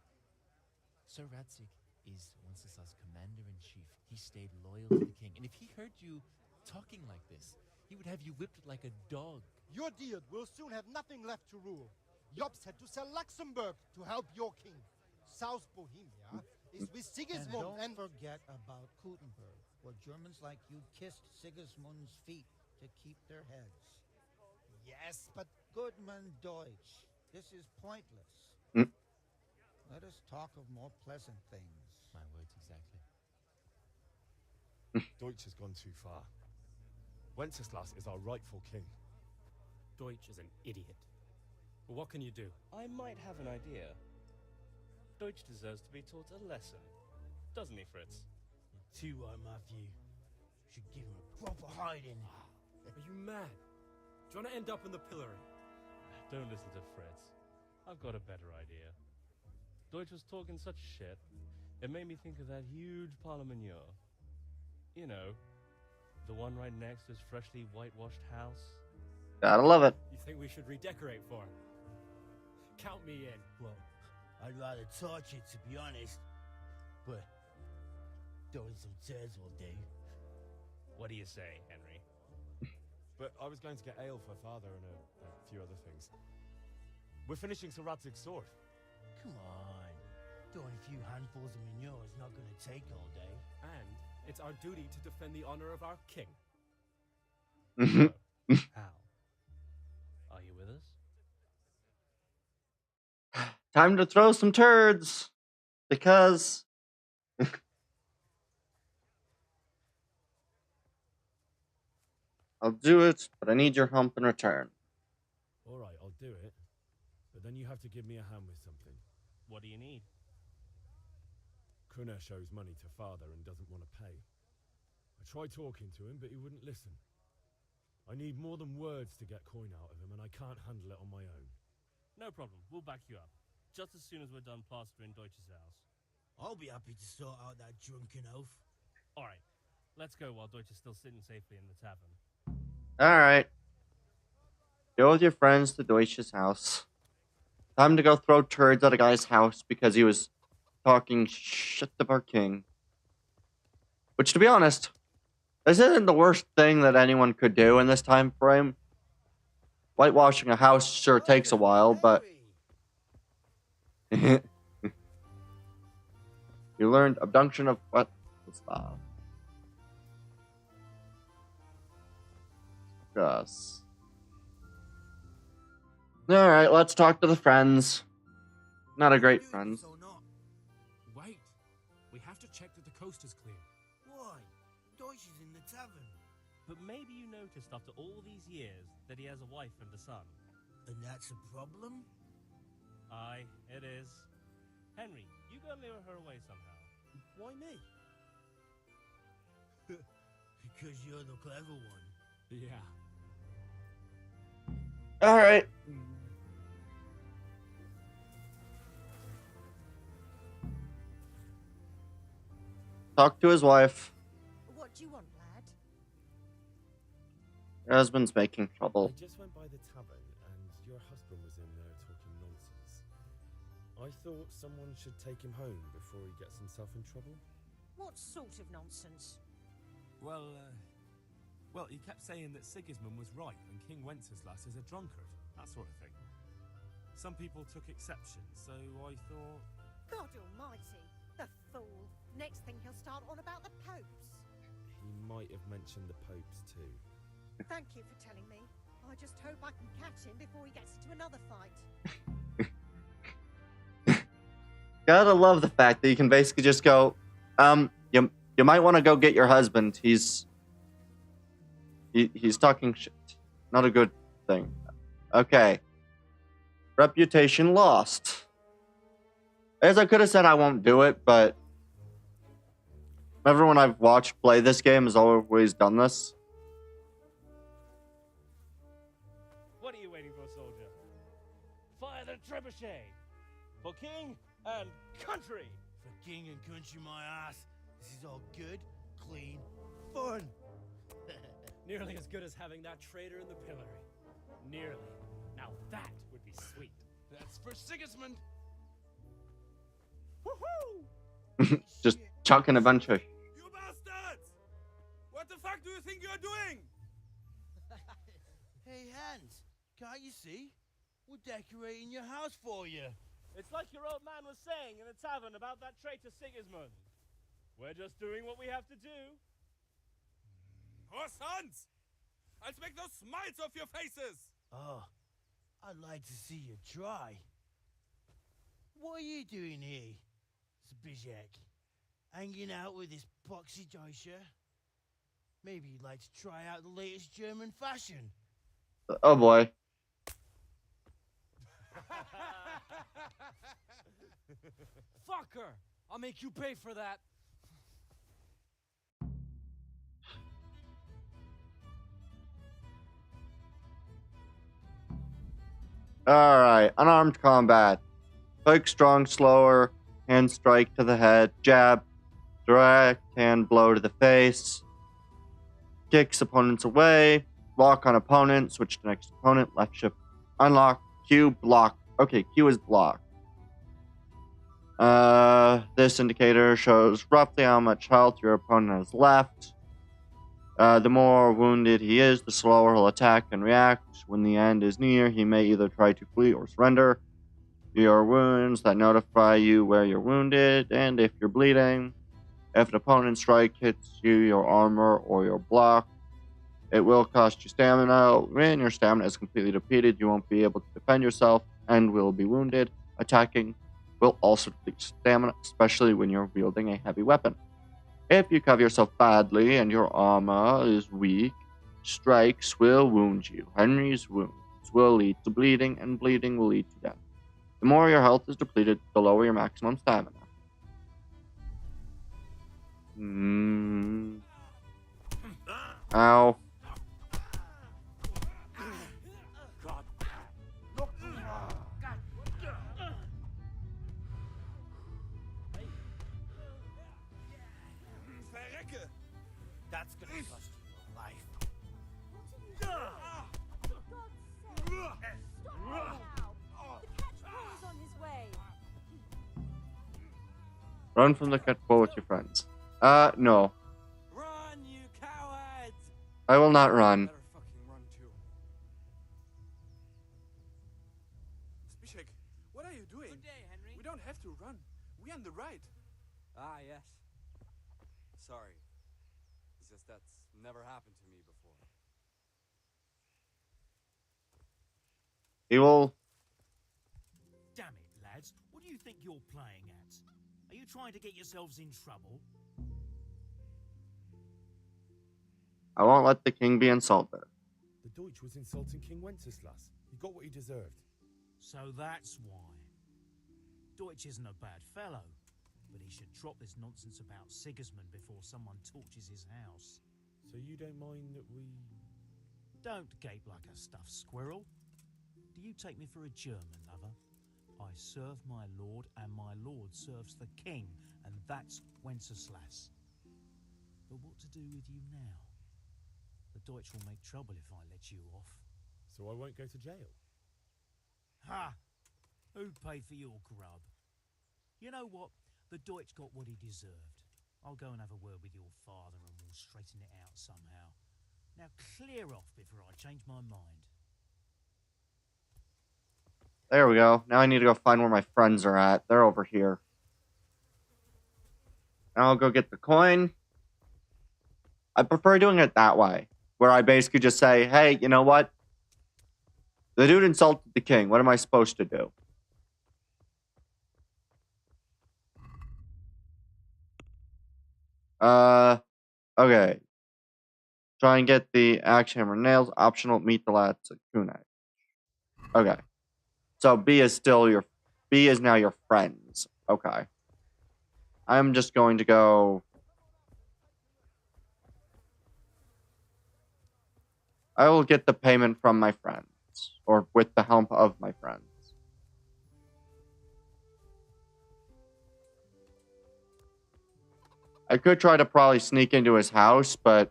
Sir Radzik is Wenceslas' commander-in-chief. He stayed loyal to the king. And if he heard you talking like this, he would have you whipped like a dog. Your deed will soon have nothing left to rule. Jobst had to sell Luxembourg to help your king. South Bohemia is with Sigismund And don't forget about Kuttenberg, where Germans like you kissed Sigismund's feet to keep their heads. Yes, but Goodman Deutsch, this is pointless. Mm. Let us talk of more pleasant things. My words exactly. Deutsch has gone too far. Wenceslas is our rightful king. Deutsch is an idiot. But what can you do? I might have an idea. Deutsch deserves to be taught a lesson. Doesn't he, Fritz? You're too right, Matthew. Should give him a proper hiding. Are you mad? Do you want to end up in the pillory? Don't listen to Fritz. I've got a better idea. Deutsch was talking such shit, it made me think of that huge parliament. You know, the one right next to his freshly whitewashed house. Gotta love it. You think we should redecorate for him? Count me in. Well, I'd rather torch it, to be honest. But throwing some turds will do. What do you say, Henry? But I was going to get ale for father and a few other things. We're finishing Sir Radzig's sword. Come on. Throwing a few handfuls of manure is not going to take all day. And it's our duty to defend the honor of our king. How? Are you with us? Time to throw some turds. Because... I'll do it, but I need your help in return. All right, I'll do it. But then you have to give me a hand with something. What do you need? Kunesh owes money to father and doesn't want to pay. I tried talking to him, but he wouldn't listen. I need more than words to get coin out of him, and I can't handle it on my own. No problem. We'll back you up. Just as soon as we're done plastering Deutsch's house. I'll be happy to sort out that drunken oaf. All right. Let's go while Deutsch is still sitting safely in the tavern. Alright. Go with your friends to Deutsch's house. Time to go throw turds at a guy's house because he was talking shit to our king. Which, to be honest, this isn't the worst thing that anyone could do in this time frame. Whitewashing a house sure takes a while, but... You learned abduction of what? Yes. Alright, let's talk to the friends. Not a great friends. Wait. We have to check that the coast is clear. Why? Deutsch is in the tavern. But maybe you noticed after all these years that he has a wife and a son. And that's a problem? Aye, it is. Henry, you go lure her away somehow. Why me? Because you're the clever one. Yeah. Alright. Talk to his wife. What do you want, lad? Your husband's making trouble. I just went by the tavern and your husband was in there talking nonsense. I thought someone should take him home before he gets himself in trouble. What sort of nonsense? Well, he kept saying that Sigismund was right and King Wenceslas is a drunkard, that sort of thing. Some people took exception, so I thought... God almighty, the fool. Next thing he'll start on about the popes. He might have mentioned the popes too. Thank you for telling me. I just hope I can catch him before he gets into another fight. Gotta love the fact that you can basically just go, you might want to go get your husband. He's talking shit. Not a good thing. Okay. Reputation lost. As I could have said I won't do it, but everyone I've watched play this game has always done this. What are you waiting for, soldier? Fire the trebuchet! For king and country! For king and country, my ass. This is all good, clean, fun. Nearly as good as having that traitor in the pillory. Nearly. Now that would be sweet. That's for Sigismund! Woohoo! Just chucking a bunch of... You bastards! What the fuck do you think you're doing? Hey, Hans, can't you see? We're decorating your house for you. It's like your old man was saying in the tavern about that traitor Sigismund. We're just doing what we have to do. Oh, sons! I'll make those smiles off your faces! Oh, I'd like to see you try. What are you doing here, Zbigniew? Hanging out with this poxy Deutscher? Maybe you'd like to try out the latest German fashion. Oh boy. Fuck her! I'll make you pay for that. Alright, unarmed combat. Quick, strong, slower, hand strike to the head, jab, direct hand blow to the face, kicks opponents away, lock on opponent, switch to next opponent, left shift, unlock, Q, block. Okay, Q is block. This indicator shows roughly how much health your opponent has left. The more wounded he is, the slower he'll attack and react. When the end is near, he may either try to flee or surrender. Your wounds that notify you where you're wounded, and if you're bleeding. If an opponent's strike hits you, your armor, or your block, it will cost you stamina. When your stamina is completely depleted, you won't be able to defend yourself and will be wounded. Attacking will also deplete stamina, especially when you're wielding a heavy weapon. If you cover yourself badly and your armor is weak, strikes will wound you. Henry's wounds will lead to bleeding, and bleeding will lead to death. The more your health is depleted, the lower your maximum stamina. Ow. That's gonna cost you your life. Run from the catwalk with your friends. No. Run, you cowards! I will not run. Better fucking run too. Zbigniew, what are you doing? Good day, Henry. We don't have to run. We're on the right. Ah, yes. Sorry. It's just that's never happened to me before. He will you're playing at? Are you trying to get yourselves in trouble? I won't let the king be insulted. The Deutsch was insulting King Wenceslas. He got what he deserved. So that's why. Deutsch isn't a bad fellow, but he should drop this nonsense about Sigismund before someone torches his house. So you don't mind that we... Don't gape like a stuffed squirrel. Do you take me for a German, lover? I serve my lord, and my lord serves the king, and that's Wenceslas. But what to do with you now? The Deutsch will make trouble if I let you off. So I won't go to jail? Ha! Who paid for your grub? You know what? The Deutsch got what he deserved. I'll go and have a word with your father and we'll straighten it out somehow. Now clear off before I change my mind. There we go. Now I need to go find where my friends are at. They're over here. Now I'll go get the coin. I prefer doing it that way, where I basically just say, hey, you know what? The dude insulted the king. What am I supposed to do? Okay. Try and get the axe hammer nails. Optional, meet the lads at kunai. Okay. So B is now your friends. Okay. I'm just going to go. I will get the payment from my friends, or with the help of my friends. I could try to probably sneak into his house, but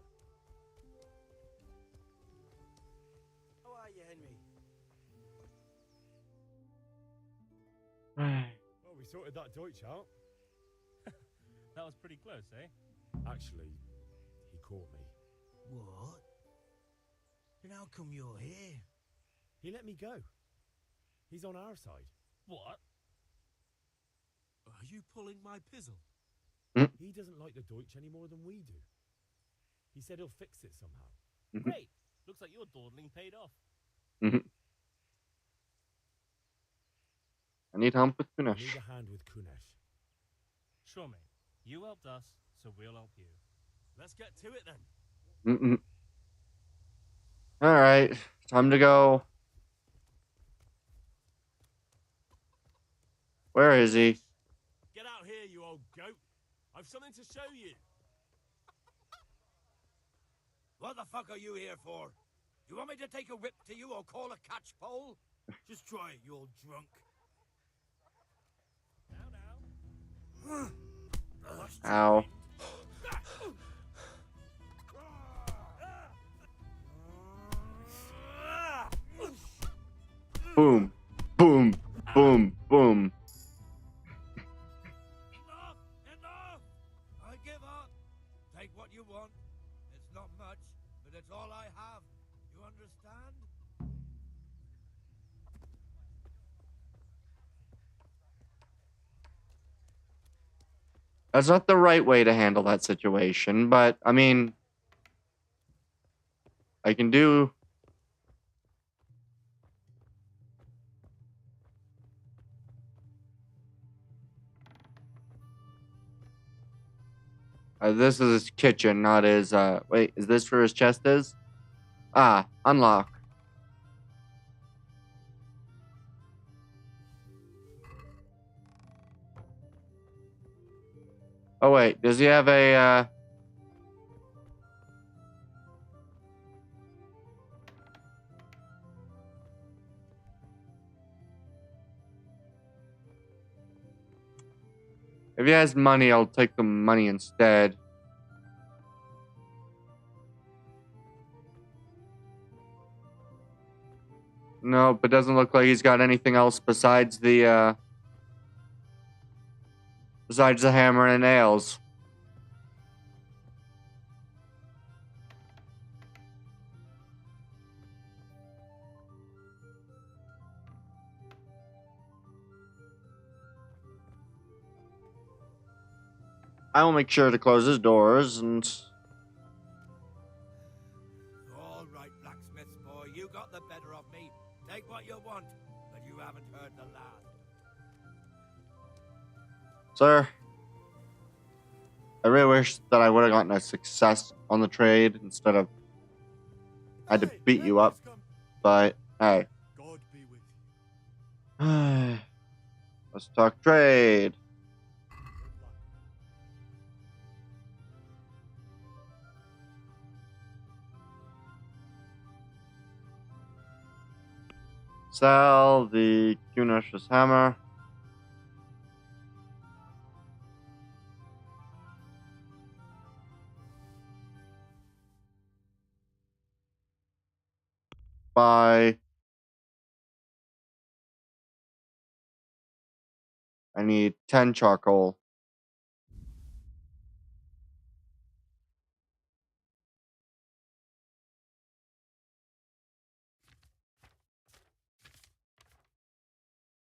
How are you, Henry? Well, we sorted that Deutsch out. That was pretty close, eh? Actually, he caught me. What? Then how come you're here? He let me go. He's on our side. What? Are you pulling my pizzle? He doesn't like the Deutsch any more than we do. He said he'll fix it somehow. Great. Looks like your dawdling paid off. I need help with I Kunesh. need a hand with Kunesh. Sure, mate. You helped us, so we'll help you. Let's get to it then. Alright, time to go. Where is he? Get out here, you old goat. I've something to show you. What the fuck are you here for? You want me to take a whip to you or call a catch pole? Just try it, you old drunk. Ow. Boom. Boom. Boom. Boom. Enough! I give up. Take what you want. It's not much, but it's all I have. You understand? That's not the right way to handle that situation, but, I mean, I can do... this is his kitchen, not his, wait, is this where his chest is? Ah, unlock. Oh, wait, does he have a, If he has money, I'll take the money instead. Nope, it doesn't look like he's got anything else besides the hammer and nails. I will make sure to close his doors and... All right, blacksmith boy, you got the better of me. Take what you want, but you haven't heard the last. Sir, I really wish that I would have gotten a success on the trade instead of I had to beat you up. But hey. God be with you. Let's talk trade. Sell the Kunash's hammer. Buy. I need 10 charcoal.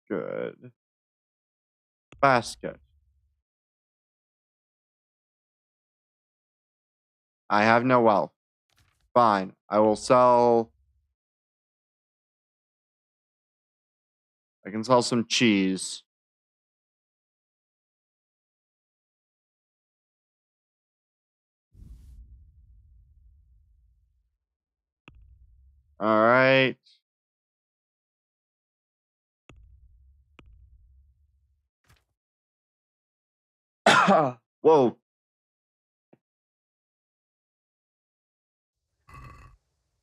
Good. Basket. I have no wealth. Fine. I will sell. I can sell some cheese. All right. Whoa.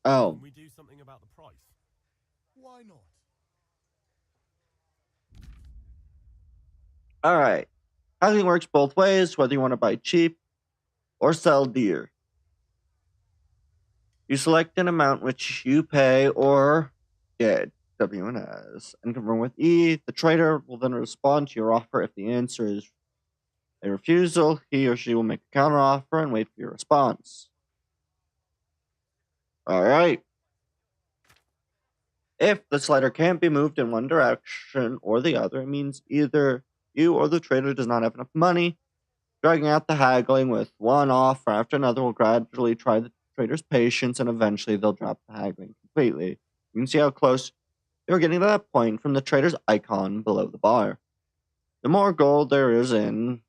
Oh. Can we do something about the price? Why not? All right. Housing works both ways, whether you want to buy cheap or sell dear. You select an amount which you pay or get WNS and confirm with E. The trader will then respond to your offer. If the answer is a refusal, he or she will make a counteroffer and wait for your response. All right. If the slider can't be moved in one direction or the other, it means either you or the trader does not have enough money. Dragging out the haggling with one offer after another will gradually try the trader's patience, and eventually they'll drop the haggling completely. You can see how close you're getting to that point from the trader's icon below the bar. The more gold there is in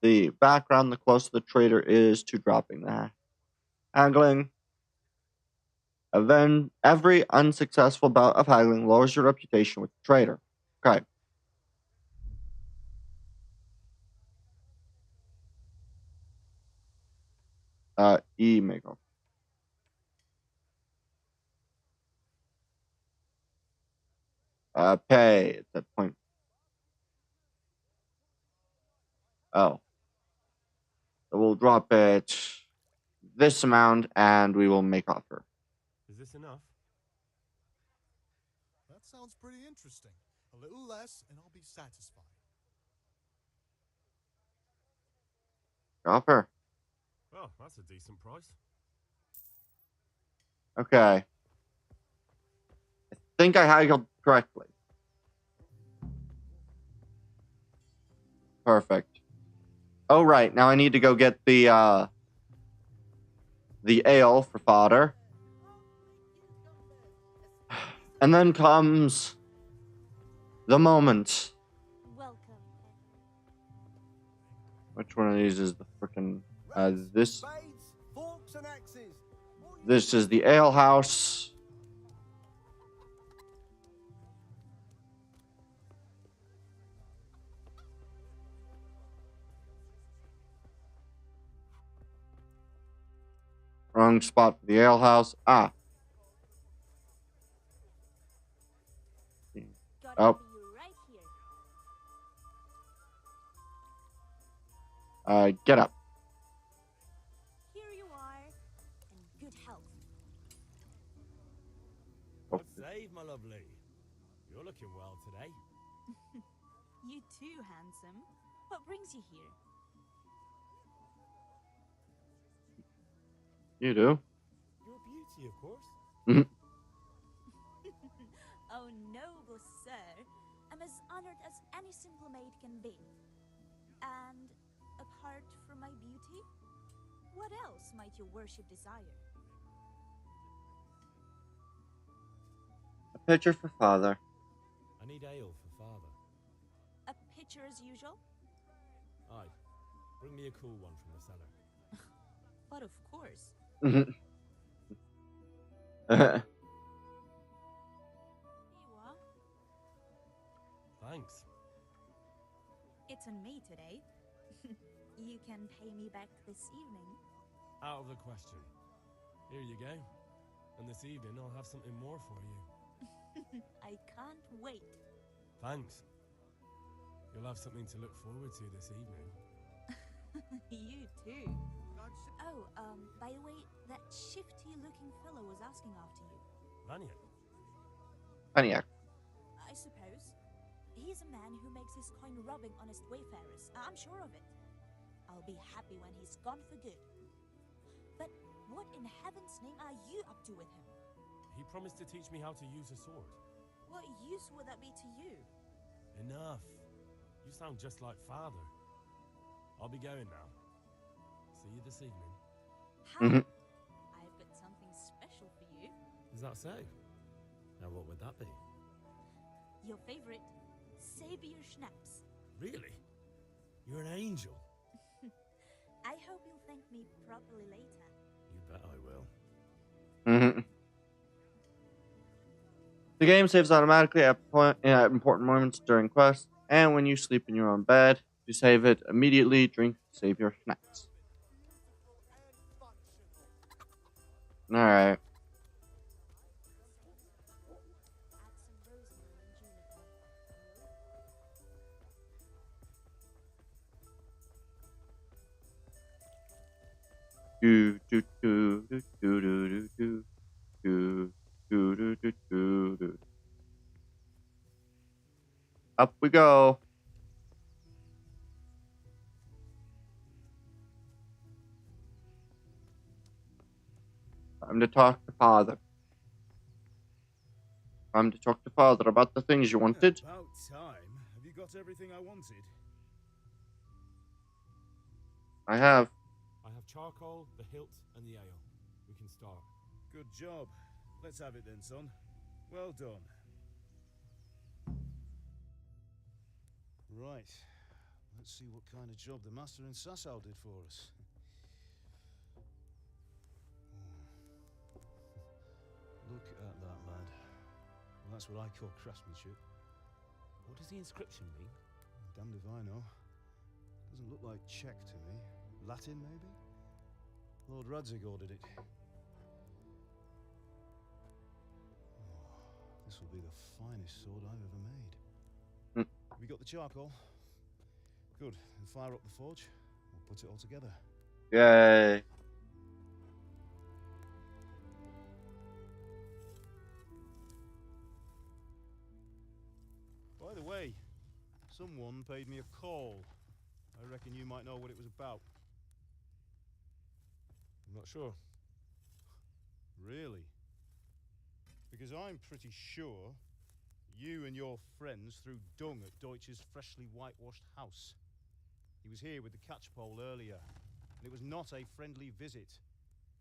the background, the closer the trader is to dropping the haggling. Every unsuccessful bout of haggling lowers your reputation with the trader. Okay. E-Mago. Pay at that point. Oh. So we'll drop it this amount and we will make offer. Is this enough? That sounds pretty interesting. A little less and I'll be satisfied. Offer. Well, that's a decent price. Okay. I think I haggled correctly. Perfect. Oh, right. Now I need to go get the ale for fodder. And then comes the moment. Welcome. Which one of these is the frickin' this? This is the ale house. Wrong spot for the ale house. Ah. Oh. Get up. Here you are, in good health. Oh. Save, my lovely. You're looking well today. You too, handsome. What brings you here? You do. Your beauty, of course. Oh, noble sir. I'm as honored as any simple maid can be. And apart from my beauty, what else might your worship desire? A pitcher for father. I need ale for father. A pitcher as usual? Aye. Bring me a cool one from the cellar. But of course. Mhm. Here you are. Thanks. It's on me today. You can pay me back this evening. Out of the question. Here you go. And this evening I'll have something more for you. I can't wait. Thanks. You'll have something to look forward to this evening. You too. Oh, by the way, that shifty-looking fellow was asking after you. Vanya? Funny. I suppose. He's a man who makes his coin robbing honest wayfarers. I'm sure of it. I'll be happy when he's gone for good. But what in heaven's name are you up to with him? He promised to teach me how to use a sword. What use would that be to you? Enough. You sound just like father. I'll be going now. See you this evening. Mhm. I've got something special for you. Is that so? Now what would that be? Your favorite, Savior Schnapps. Really? You're an angel. I hope you'll thank me properly later. You bet I will. Mhm. The game saves automatically at important moments during quests, and when you sleep in your own bed, to save it immediately, drink Savior Schnapps. Alright. Do do do do do do do do do do do do do. Up we go. Time to talk to father. Time to talk to father about the things you wanted. About time. Have you got everything I wanted? I have. I have charcoal, the hilt, and the ale. We can start. Good job. Let's have it then, son. Well done. Right. Let's see what kind of job the master in Sasau did for us. Look at that, lad. Well, that's what I call craftsmanship. What does the inscription mean? Damned if I know. Doesn't look like Czech to me. Latin, maybe? Lord Radzig ordered it. This will be the finest sword I've ever made. Have you got the charcoal? Good. Then fire up the forge. We'll put it all together. Yay. By the way, someone paid me a call. I reckon you might know what it was about. I'm not sure. Really? Because I'm pretty sure you and your friends threw dung at Deutsch's freshly whitewashed house. He was here with the catchpole earlier, and it was not a friendly visit.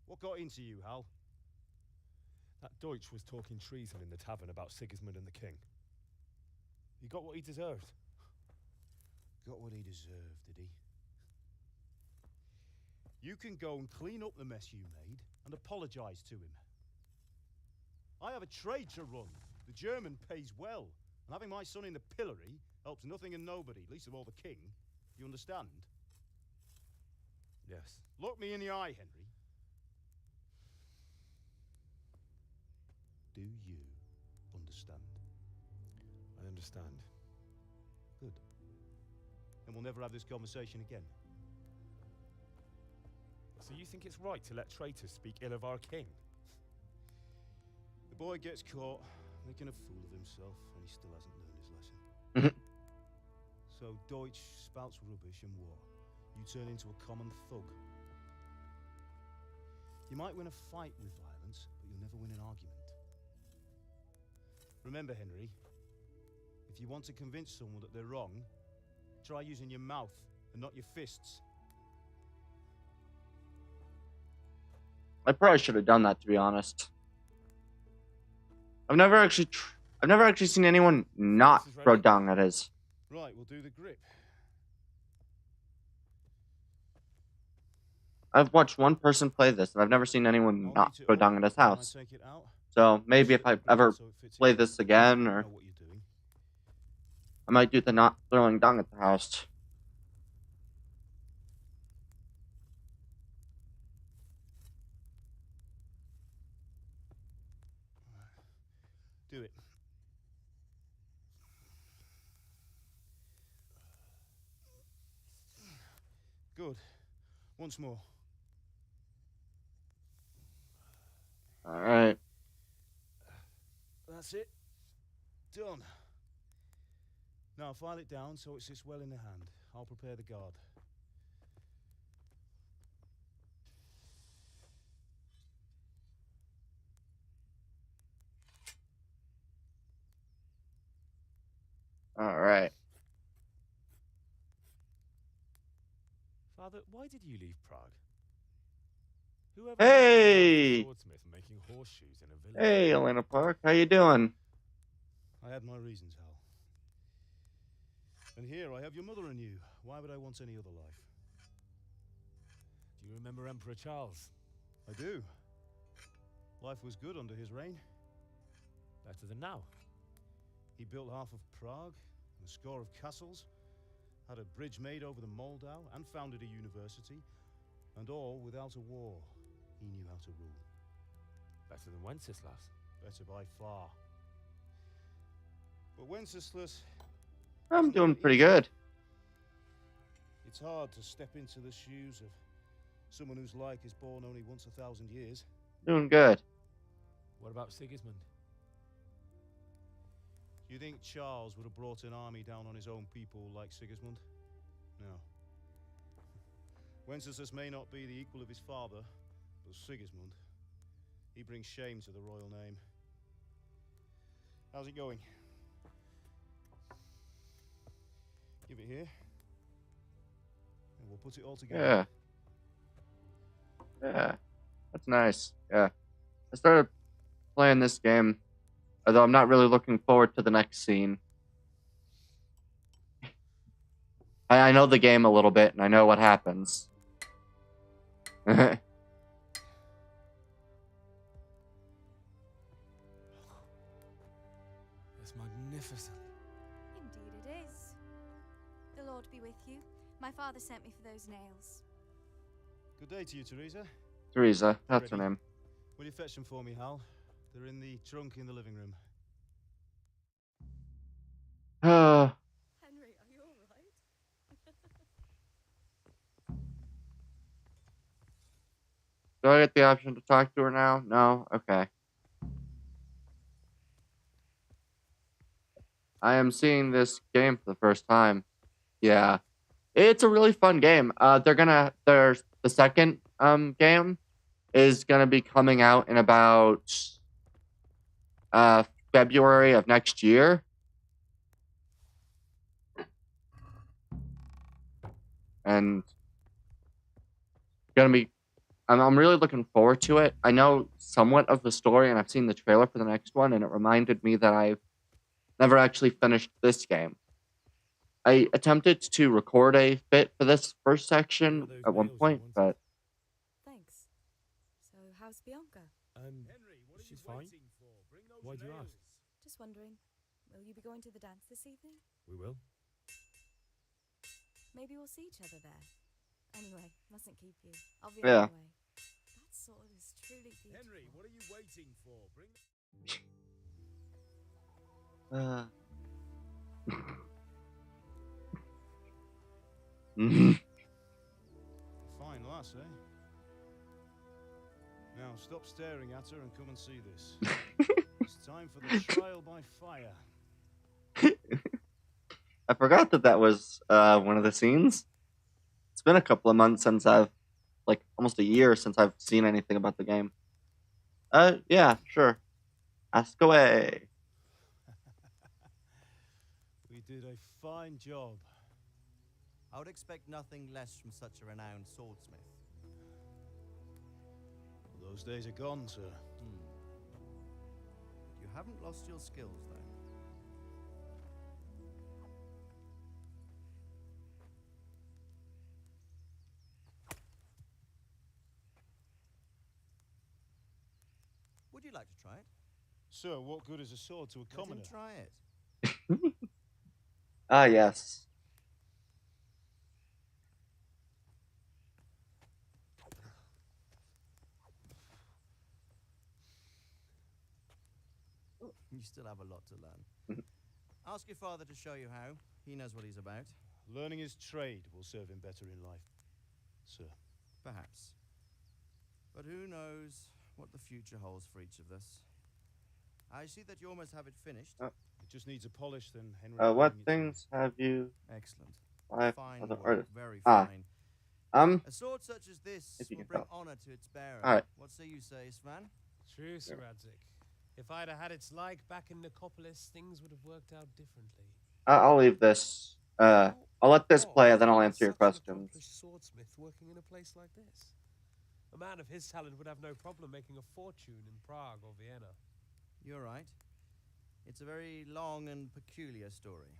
What got into you, Hal? That Deutsch was talking treason in the tavern about Sigismund and the king. He got what he deserved. Got what he deserved, did he? You can go and clean up the mess you made and apologize to him. I have a trade to run. The German pays well, and having my son in the pillory helps nothing and nobody, least of all the king. You understand? Yes. Look me in the eye, Henry. Do you understand? I understand. Good. Then we'll never have this conversation again. So you think it's right to let traitors speak ill of our king? The boy gets caught making a fool of himself, and he still hasn't learned his lesson. So Deutsch spouts rubbish and war. You turn into a common thug. You might win a fight with violence, but you'll never win an argument. Remember, Henry, if you want to convince someone that they're wrong, try using your mouth and not your fists. I probably should have done that, to be honest. I've never actually seen anyone not throw dung at his. Right, we'll do the grip. I've watched one person play this, and I've never seen anyone not beat it go up down at his when I house. take it out. So maybe if Slip I the blade ever so it fits play exactly. this again, You or know what you're doing. I might do the not throwing dung at the house. Do it. Good. Once more. All right. That's it. Done. Now file it down so it sits well in the hand. I'll prepare the guard. All right. Father, why did you leave Prague? Whoever Hey! swordsmith making horseshoes in a village. Hey, Elena Park, how you doing? I had my reasons, Hal. And here I have your mother and you. Why would I want any other life? Do you remember Emperor Charles? I do. Life was good under his reign. Better than now. He built half of Prague, and a score of castles, had a bridge made over the Moldau, and founded a university, and all without a war. He knew how to rule. Better than Wenceslas. Better by far. But Wenceslas... I'm doing pretty good. It's hard to step into the shoes of someone whose like is born only once 1,000 years. Doing good. What about Sigismund? Do you think Charles would have brought an army down on his own people like Sigismund? No. Wenceslas may not be the equal of his father, but Sigismund, he brings shame to the royal name. How's it going? Give it here, and we'll put it all together. Yeah. Yeah. That's nice. Yeah. I started playing this game, although I'm not really looking forward to the next scene. I know the game a little bit, and I know what happens. It's magnificent. Indeed it is. The Lord be with you. My father sent me for those nails. Good day to you, Teresa. Teresa, that's her Ready? name. Will you fetch them for me, Hal? They're in the trunk in the living room. Henry, are you all right? Do I get the option to talk to her now? No? Okay. I am seeing this game for the first time. Yeah. It's a really fun game. There's the second game is gonna be coming out in about February of next year. And I'm really looking forward to it. I know somewhat of the story, and I've seen the trailer for the next one, and it reminded me that I've never actually finished this game. I attempted to record a bit for this first section at one point, but Thanks. So, how's Bianca? Henry, what are She's you fine. waiting for? Bring those Why do you nails. ask? Just wondering, will you be going to the dance this evening? We will. Maybe we'll see each other there. Anyway, mustn't keep you. I'll be Yeah. on my way. That sword is truly beautiful. Henry, what are you waiting for? Bring. Fine lass, eh? Now stop staring at her and come and see this. It's time for the trial by fire. I forgot that was one of the scenes. It's been a couple of months since almost a year since I've seen anything about the game. Yeah, sure. Ask away. We did a fine job. I would expect nothing less from such a renowned swordsmith. Those days are gone, sir. You haven't lost your skills, though. you like to try it? Sir, what good is a sword to a Let commoner? him try it. Ah, yes. You still have a lot to learn. Ask your father to show you how. He knows what he's about. Learning his trade will serve him better in life, sir. Perhaps. But who knows what the future holds for each of us. I see that you almost have it finished. It just needs a polish, then Henry will What bring it to things have you? Excellent. Five Fine other work, artists. very Ah. fine. A sword such as this If you will can bring tell. honor to its bearer. All right. What say you, Svan? True, Sir Radzik. If I'd have had its like back in Nicopolis, things would have worked out differently. I'll leave this. I'll let this play, and then I'll answer your Such an questions. accomplished swordsmith working in a place like this. A man of his talent would have no problem making a fortune in Prague or Vienna. You're right. It's a very long and peculiar story.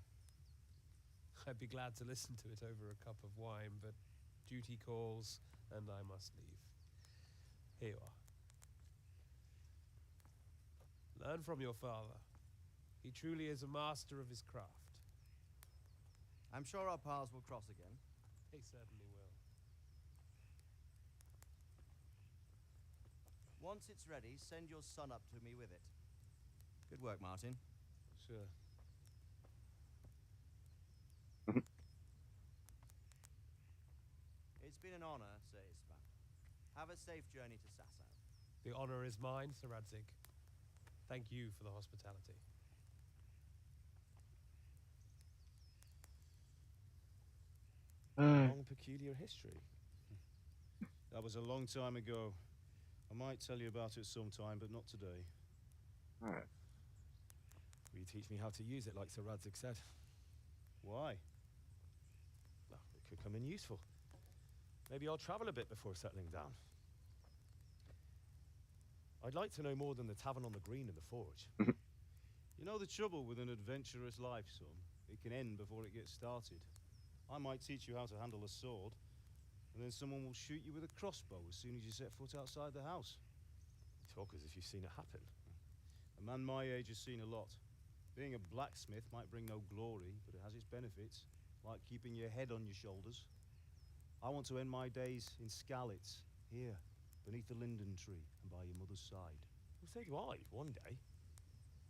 I'd be glad to listen to it over a cup of wine, but duty calls, and I must leave. Here you are. Learn from your father. He truly is a master of his craft. I'm sure our paths will cross again. They certainly will. Once it's ready, send your son up to me with it. Good work, Martin. Sure. It's been an honor, Sir Isvan. Have a safe journey to Sasau. The honor is mine, Sir Radzik. Thank you for the hospitality. Long, peculiar history. That was a long time ago. I might tell you about it sometime, but not today. Alright. Will you teach me how to use it like Sir Radzik said? Why? Well, it could come in useful. Maybe I'll travel a bit before settling down. I'd like to know more than the tavern on the green and the forge. You know the trouble with an adventurous life, son? It can end before it gets started. I might teach you how to handle a sword, and then someone will shoot you with a crossbow as soon as you set foot outside the house. You talk as if you've seen it happen. A man my age has seen a lot. Being a blacksmith might bring no glory, but it has its benefits, like keeping your head on your shoulders. I want to end my days in Skalitz, here, beneath the linden tree and by your mother's side. Well, so do I, one day.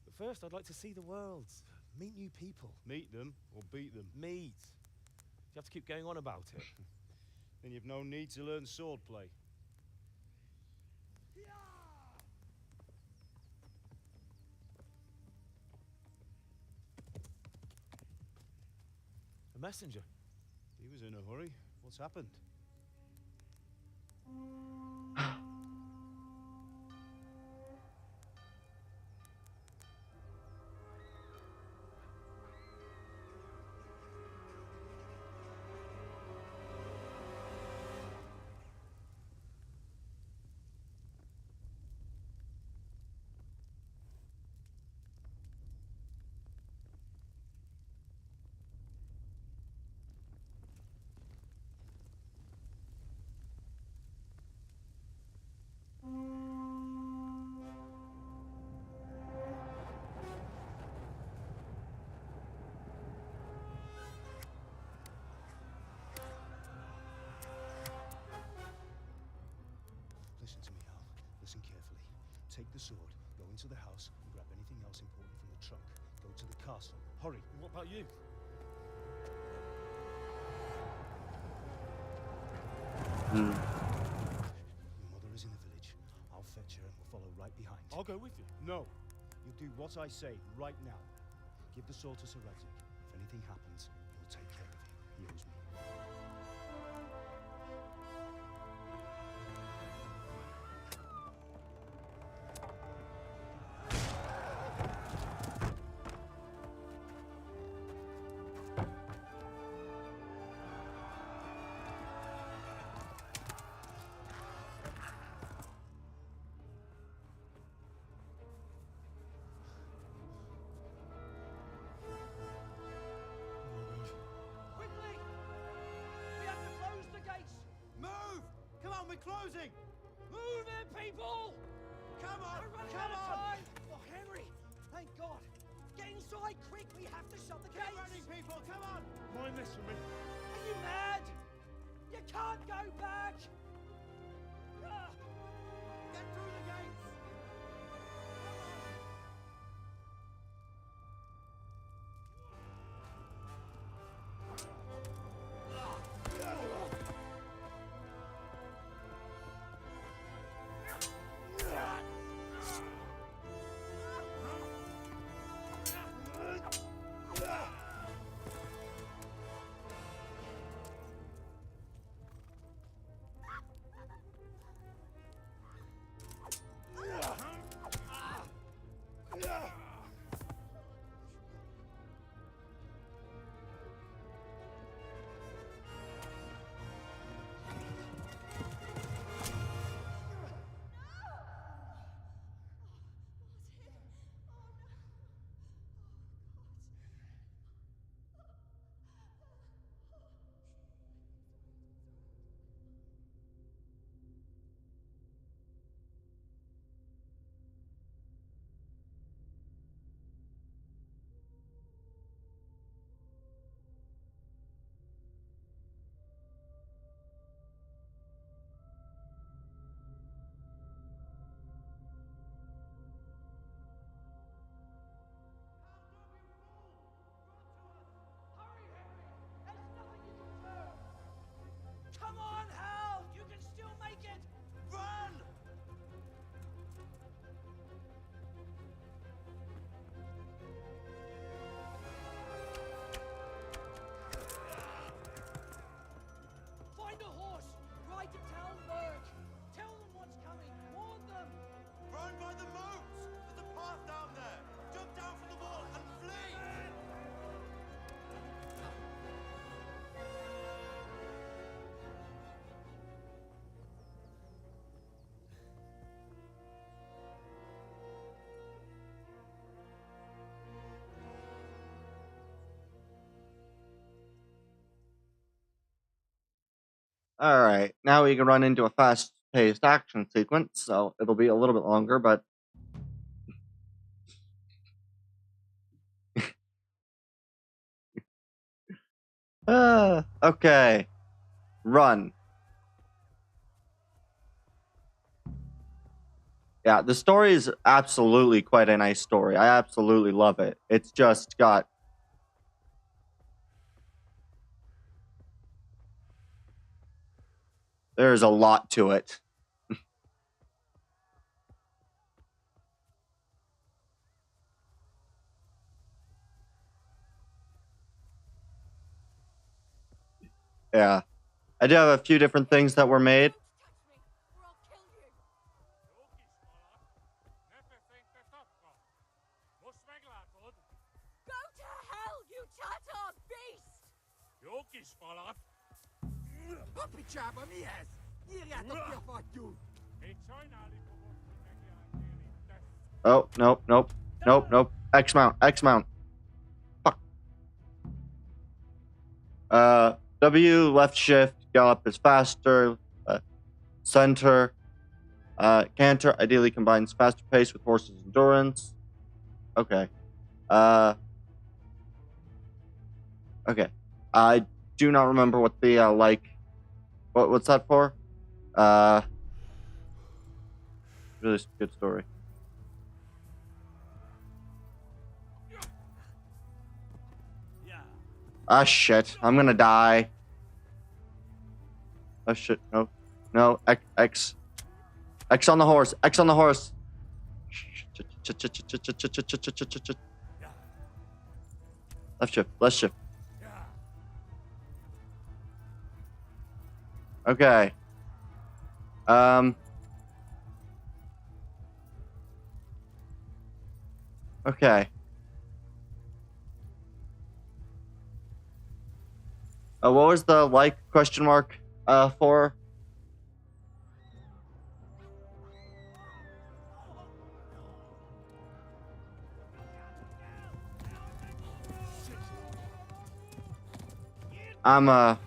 But first, I'd like to see the world, meet new people. Meet them or beat them? Meet. You have to keep going on about it. Then you've no need to learn swordplay. A messenger. He was in a hurry. What's happened? Listen to me, Hal. Listen carefully. Take the sword, go into the house, and grab anything else important from the trunk. Go to the castle. Hurry. What about you? Your mother is in the village. I'll fetch her and we'll follow right behind. I'll go with you. No. You'll do what I say right now. Give the sword to Sir Radzik. If anything happens, he'll take care of you. He owes me. Quickly! We have to close the gates! Move! Come on, we're closing! Move it, people! Come on! We're running Come out of on! time! Oh, Henry! Thank God! Get inside quick! We have to shut the Get gates! running, people! Come on! Mind this for me. Are you mad? You can't go back! Ah! Get through the gates! Come on, Hal! You can still make it! Run! Find a horse! Ride to Talberg! Tell them what's coming! Warn them! Run by the moats! There's a path down there! Jump down from the wall and flee! Alright, now we can run into a fast-paced action sequence, so it'll be a little bit longer, but... Okay. Run. Yeah, the story is absolutely quite a nice story. I absolutely love it. It's just got... There's a lot to it. Yeah. I do have a few different things that were made. Go to hell, you Tatar beast! Puppy chap on me ass! Hier gaat op je vat toe! Oh, nope, nope, nope, nope. X mount, X mount. Fuck. W, left shift, gallop is faster. Center. Canter ideally combines faster pace with horse's endurance. Okay. Okay. I do not remember what the, what's that for? Really good story. Ah, shit. I'm gonna die. Oh, shit. No. No. X. X on the horse. X on the horse. Left shift. Left shift. Okay. Okay. What was the question mark for? I'm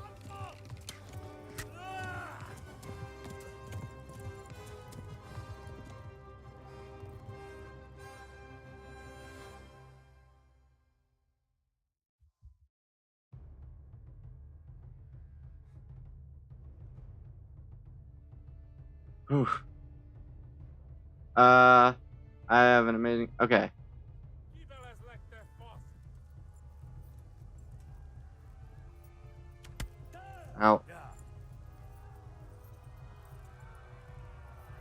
Whew. I have an amazing. Okay. Ow.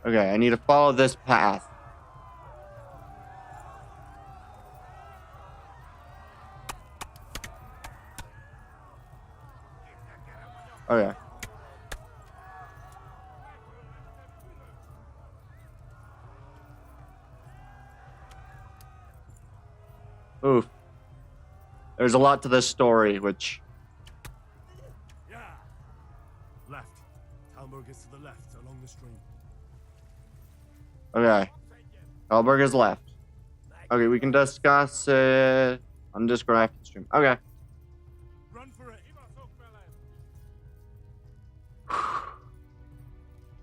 Okay, I need to follow this path. Okay. Oof. There's a lot to this story, which... Left. Talmberg is to the left, along the stream. Okay. Talberg is left. Okay, we can discuss it on Discord after the stream. Okay. Run for it.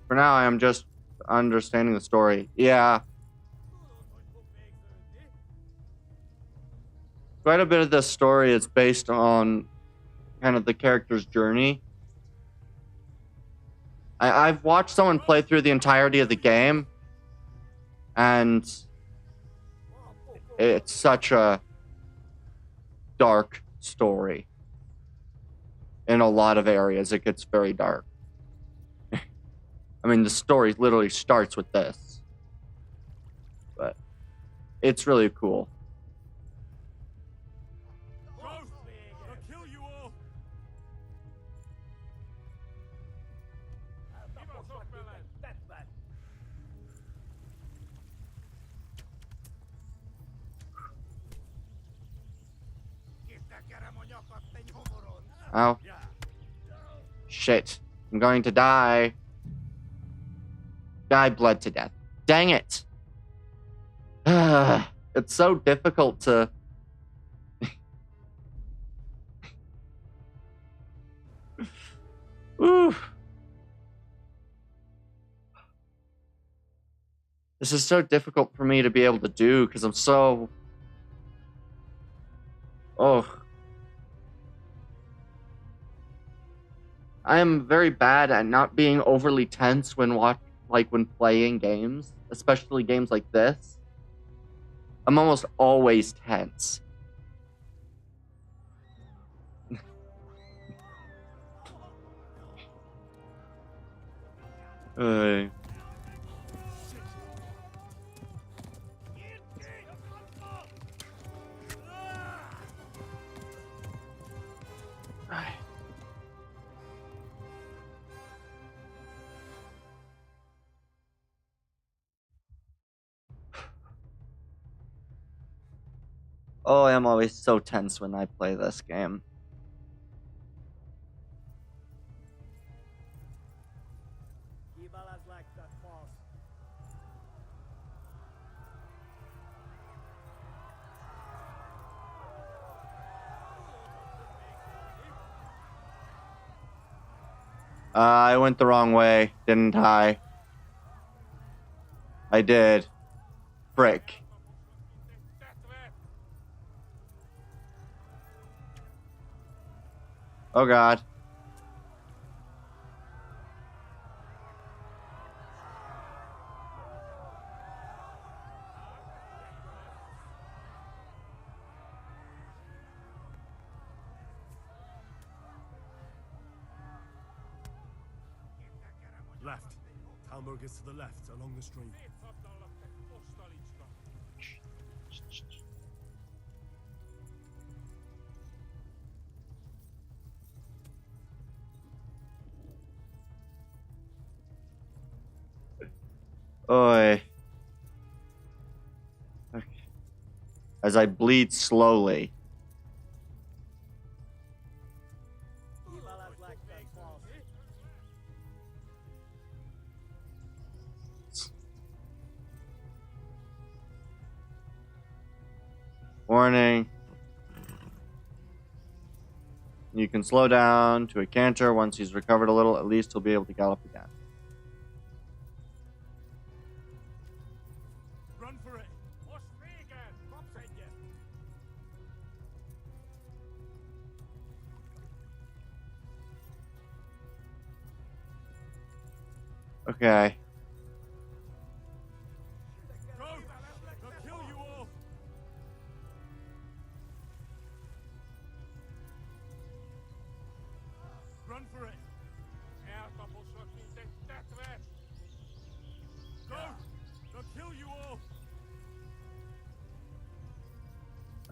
For now, I am just understanding the story. Yeah. Quite a bit of this story is based on kind of the character's journey. I've watched someone play through the entirety of the game, and it's such a dark story. In a lot of areas, it gets very dark. I mean, the story literally starts with this. But it's really cool. I'll kill you all. Ow. Shit. I'm going to die. Guy bled to death. Dang it. It's so difficult to... Oof. This is so difficult for me to be able to do because I'm so... Oh. I am very bad at not being overly tense when when playing games, especially games like this. I'm almost always tense. Oh, I'm always so tense when I play this game. I went the wrong way, didn't I? I did. Frick. Oh god. Left. Talmberg is to the left, along the stream. Oi. Okay. As I bleed slowly. Warning. You can slow down to a canter. Once he's recovered a little, at least he'll be able to gallop again. Run for it. Okay.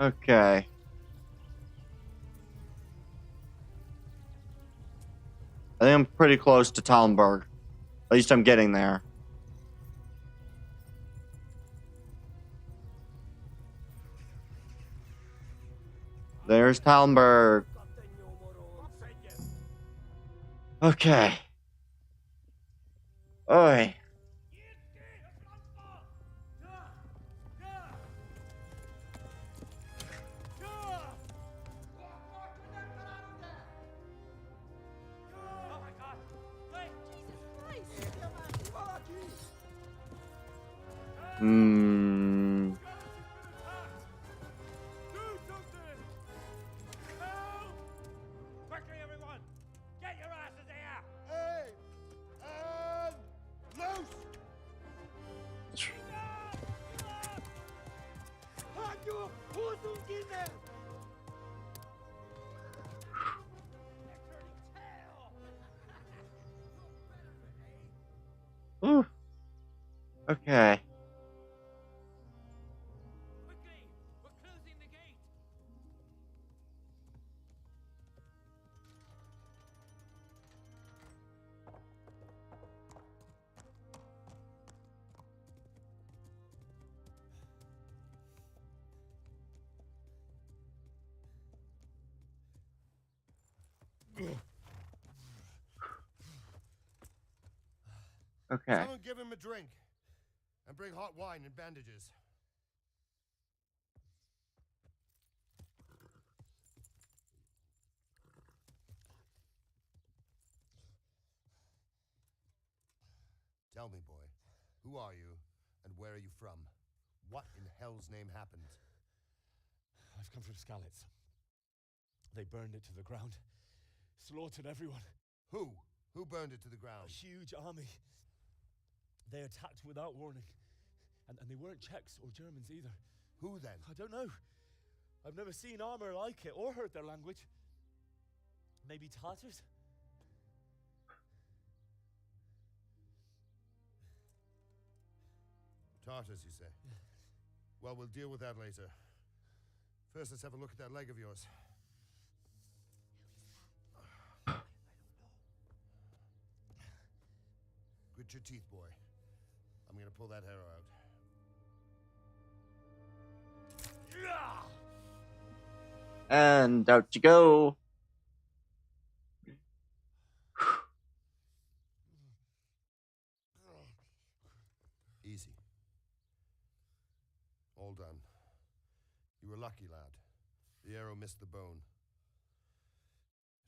Okay. I think I'm pretty close to Talmberg. At least I'm getting there. There's Talmberg. Okay. Oi. Hmm. Quickly, everyone! Get your asses here! Hey! Loose! Ooh. Okay. Quickly! We're closing the gate! Okay. Someone give him a drink. And bring hot wine and bandages. Tell me, boy, who are you and where are you from? What in hell's name happened? I've come from Skalitz. They burned it to the ground. Slaughtered everyone. Who? Who burned it to the ground? A huge army. They attacked without warning. And they weren't Czechs or Germans either. Who then? I don't know. I've never seen armor like it or heard their language. Maybe Tatars? Tartars, you say? Well, we'll deal with that later. First, let's have a look at that leg of yours. Grit your teeth, boy. I'm gonna pull that hair out. And out you go. Easy. All done. You were lucky, lad. The arrow missed the bone.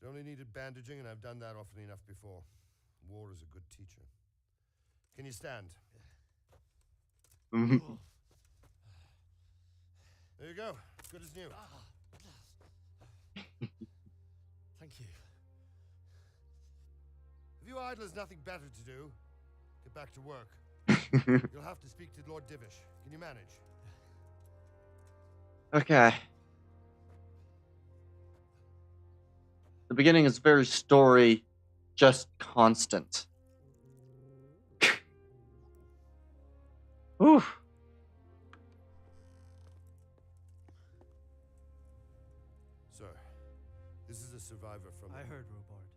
It only needed bandaging, and I've done that often enough before. War is a good teacher. Can you stand? There you go. Good as new. Thank you. Have you idlers nothing better to do? Get back to work. You'll have to speak to Lord Divish. Can you manage? Okay. The beginning is very story, just constant. Whew. Sir, this is a survivor from... I heard, Robard.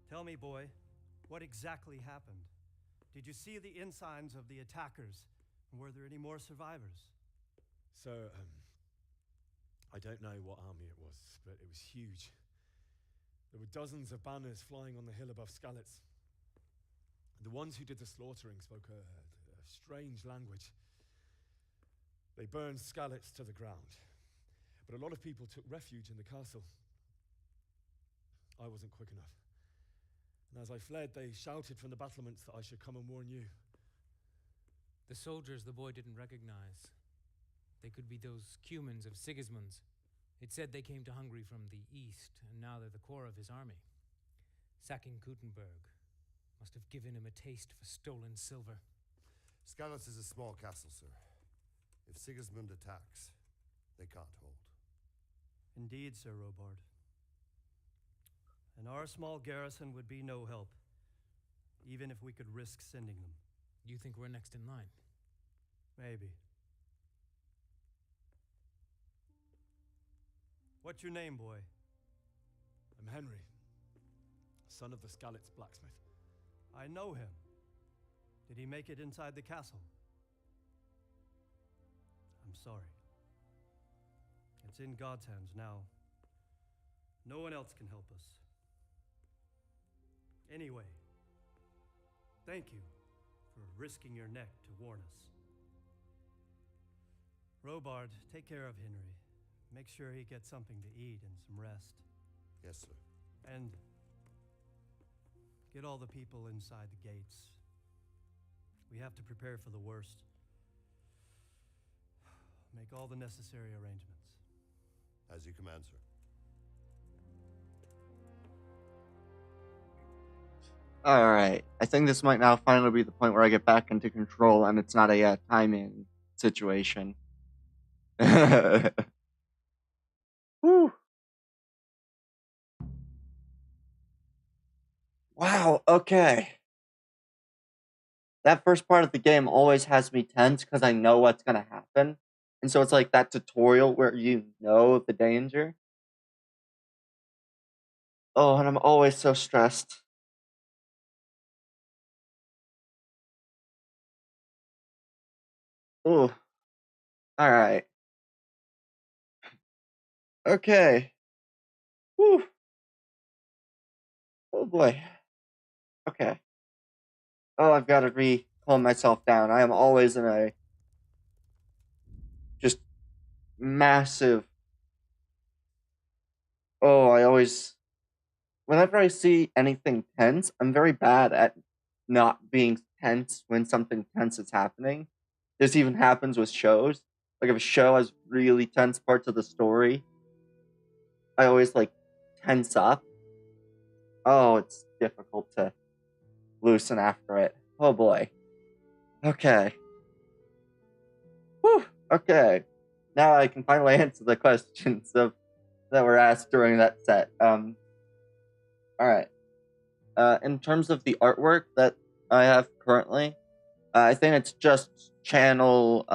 Tell me, boy, what exactly happened? Did you see the ensigns of the attackers? And were there any more survivors? So, I don't know what army it was, but it was huge. There were dozens of banners flying on the hill above Skalitz. The ones who did the slaughtering spoke a strange language. They burned Skalitz to the ground, but a lot of people took refuge in the castle. I wasn't quick enough. And as I fled, they shouted from the battlements that I should come and warn you. The soldiers the boy didn't recognize. They could be those Cumans of Sigismund's. It said they came to Hungary from the east, and now they're the core of his army. Sacking Gutenberg must have given him a taste for stolen silver. Skalitz is a small castle, sir. If Sigismund attacks, they can't hold. Indeed, Sir Robard. And our small garrison would be no help, even if we could risk sending them. You think we're next in line? Maybe. What's your name, boy? I'm Henry, son of the Skalitz blacksmith. I know him. Did he make it inside the castle? I'm sorry. It's in God's hands now. No one else can help us. Anyway, thank you for risking your neck to warn us. Robard, take care of Henry. Make sure he gets something to eat and some rest. Yes, sir. And get all the people inside the gates. We have to prepare for the worst. Make all the necessary arrangements. As you command, sir. Alright, I think this might now finally be the point where I get back into control and it's not a time-in situation. Whew. Wow, okay. That first part of the game always has me tense because I know what's gonna happen. And so it's like that tutorial where you know the danger. Oh, and I'm always so stressed. Ooh. Alright. Okay. Whew. Oh boy. Okay. Oh, I've got to calm myself down. I am always in a just massive. Oh, whenever I see anything tense, I'm very bad at not being tense when something tense is happening. This even happens with shows. Like if a show has really tense parts of the story, I always tense up. Oh, it's difficult to loosen after it. Oh boy. Okay. Whew. Okay. Now I can finally answer the questions that were asked during that set. Alright. In terms of the artwork that I have currently, I think it's just channel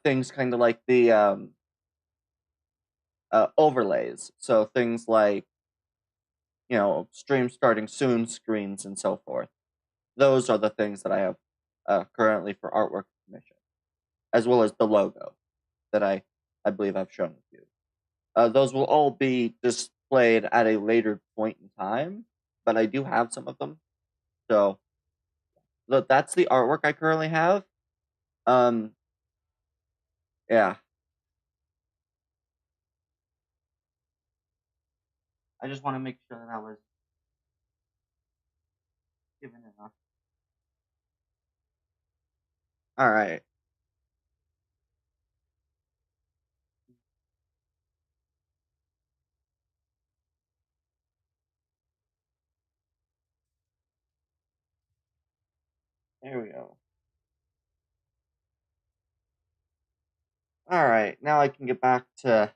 things kind of like the overlays. So things like, stream starting soon screens and so forth. Those are the things that I have currently for artwork commission, as well as the logo that I believe I've shown with you. Those will all be displayed at a later point in time, but I do have some of them. So that's the artwork I currently have. Yeah. I just want to make sure that I was given enough. All right. There we go. All right. Now I can get back to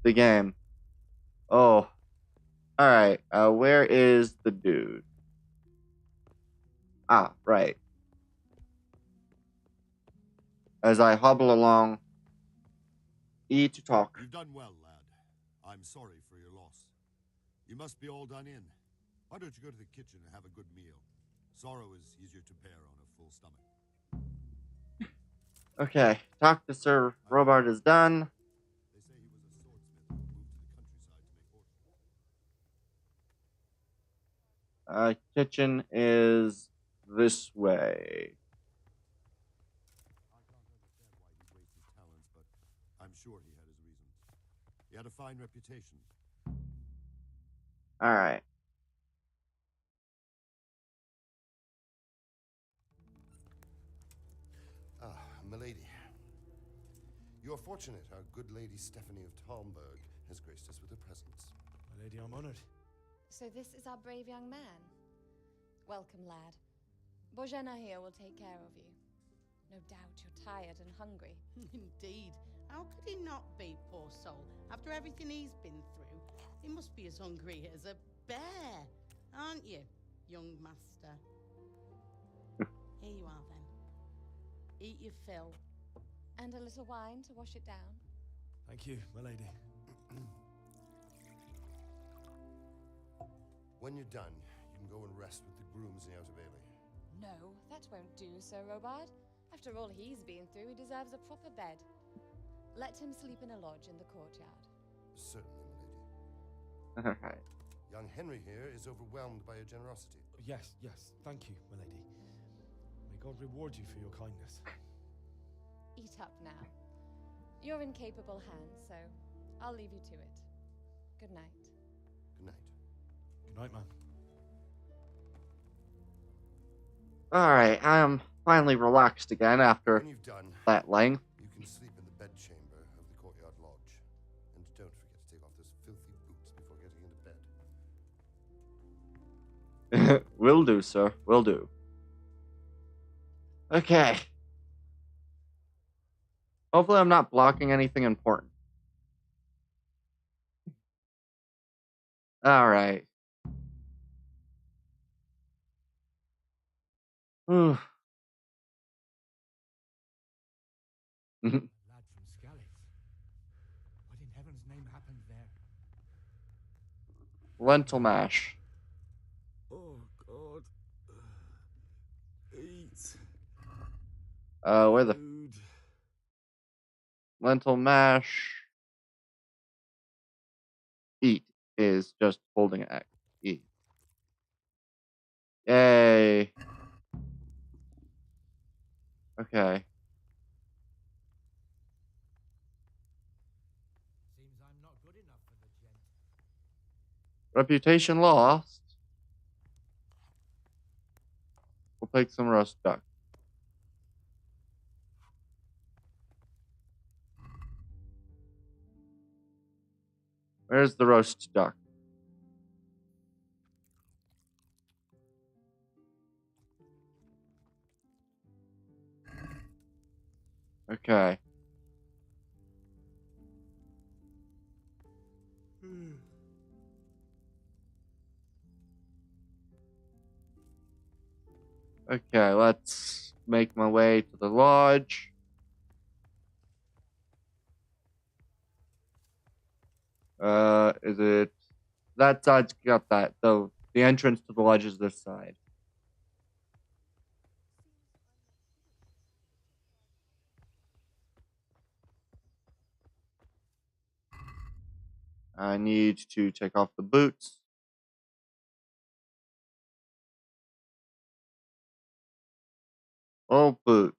the game. Oh. All right. Where is the dude? Ah, right. As I hobble along, E to talk. You've done well, lad. I'm sorry for your loss. You must be all done in. Why don't you go to the kitchen and have a good meal? Sorrow is easier to bear on a full stomach. Okay, talk to Sir Robard is done. They say he was a swordsmith who moved to the countryside to make horses. Kitchen is this way. I can't understand why he wasted his talents, but I'm sure he had his reasons. He had a fine reputation. All right. Milady. You're fortunate our good lady Stephanie of Talmberg has graced us with her presence. My lady, I'm honored. So this is our brave young man. Welcome, lad. Bojana here will take care of you. No doubt you're tired and hungry. Indeed. How could he not be, poor soul? After everything he's been through, he must be as hungry as a bear, aren't you, young master? Here you are, then. Eat your fill, And a little wine to wash it down. Thank you, my lady. When you're done, you can go and rest with the grooms in the Outer Bailey. No, that won't do, Sir Robard. After all he's been through, he deserves a proper bed. Let him sleep in a lodge in the courtyard. Certainly, my lady. Alright. Young Henry here is overwhelmed by your generosity. Yes, yes, thank you, my lady. May God reward you for your kindness. Eat up now. You're in capable hands, so I'll leave you to it. Good night. Good night. Good night, man. Alright, I am finally relaxed again after When you've done, that length. you can sleep in the bedchamber of the courtyard lodge. And don't forget to take off those filthy boots before getting into bed. Will do, sir. Will do. Okay. Hopefully I'm not blocking anything important. Alright. Lad from Skalitz. What in heaven's name happened there? Lentil mash. Oh, God. Eat. Where the Food. lentil mash? Eat is just holding an X. Eat. Yay. Okay. Seems I'm not good enough for the gent. Reputation lost. We'll take some roast duck. Where's the roast duck? Okay. Okay, let's make my way to the lodge. Is it... That side's got that, though. The entrance to the lodge is this side. I need to take off the boots. Oh, boots.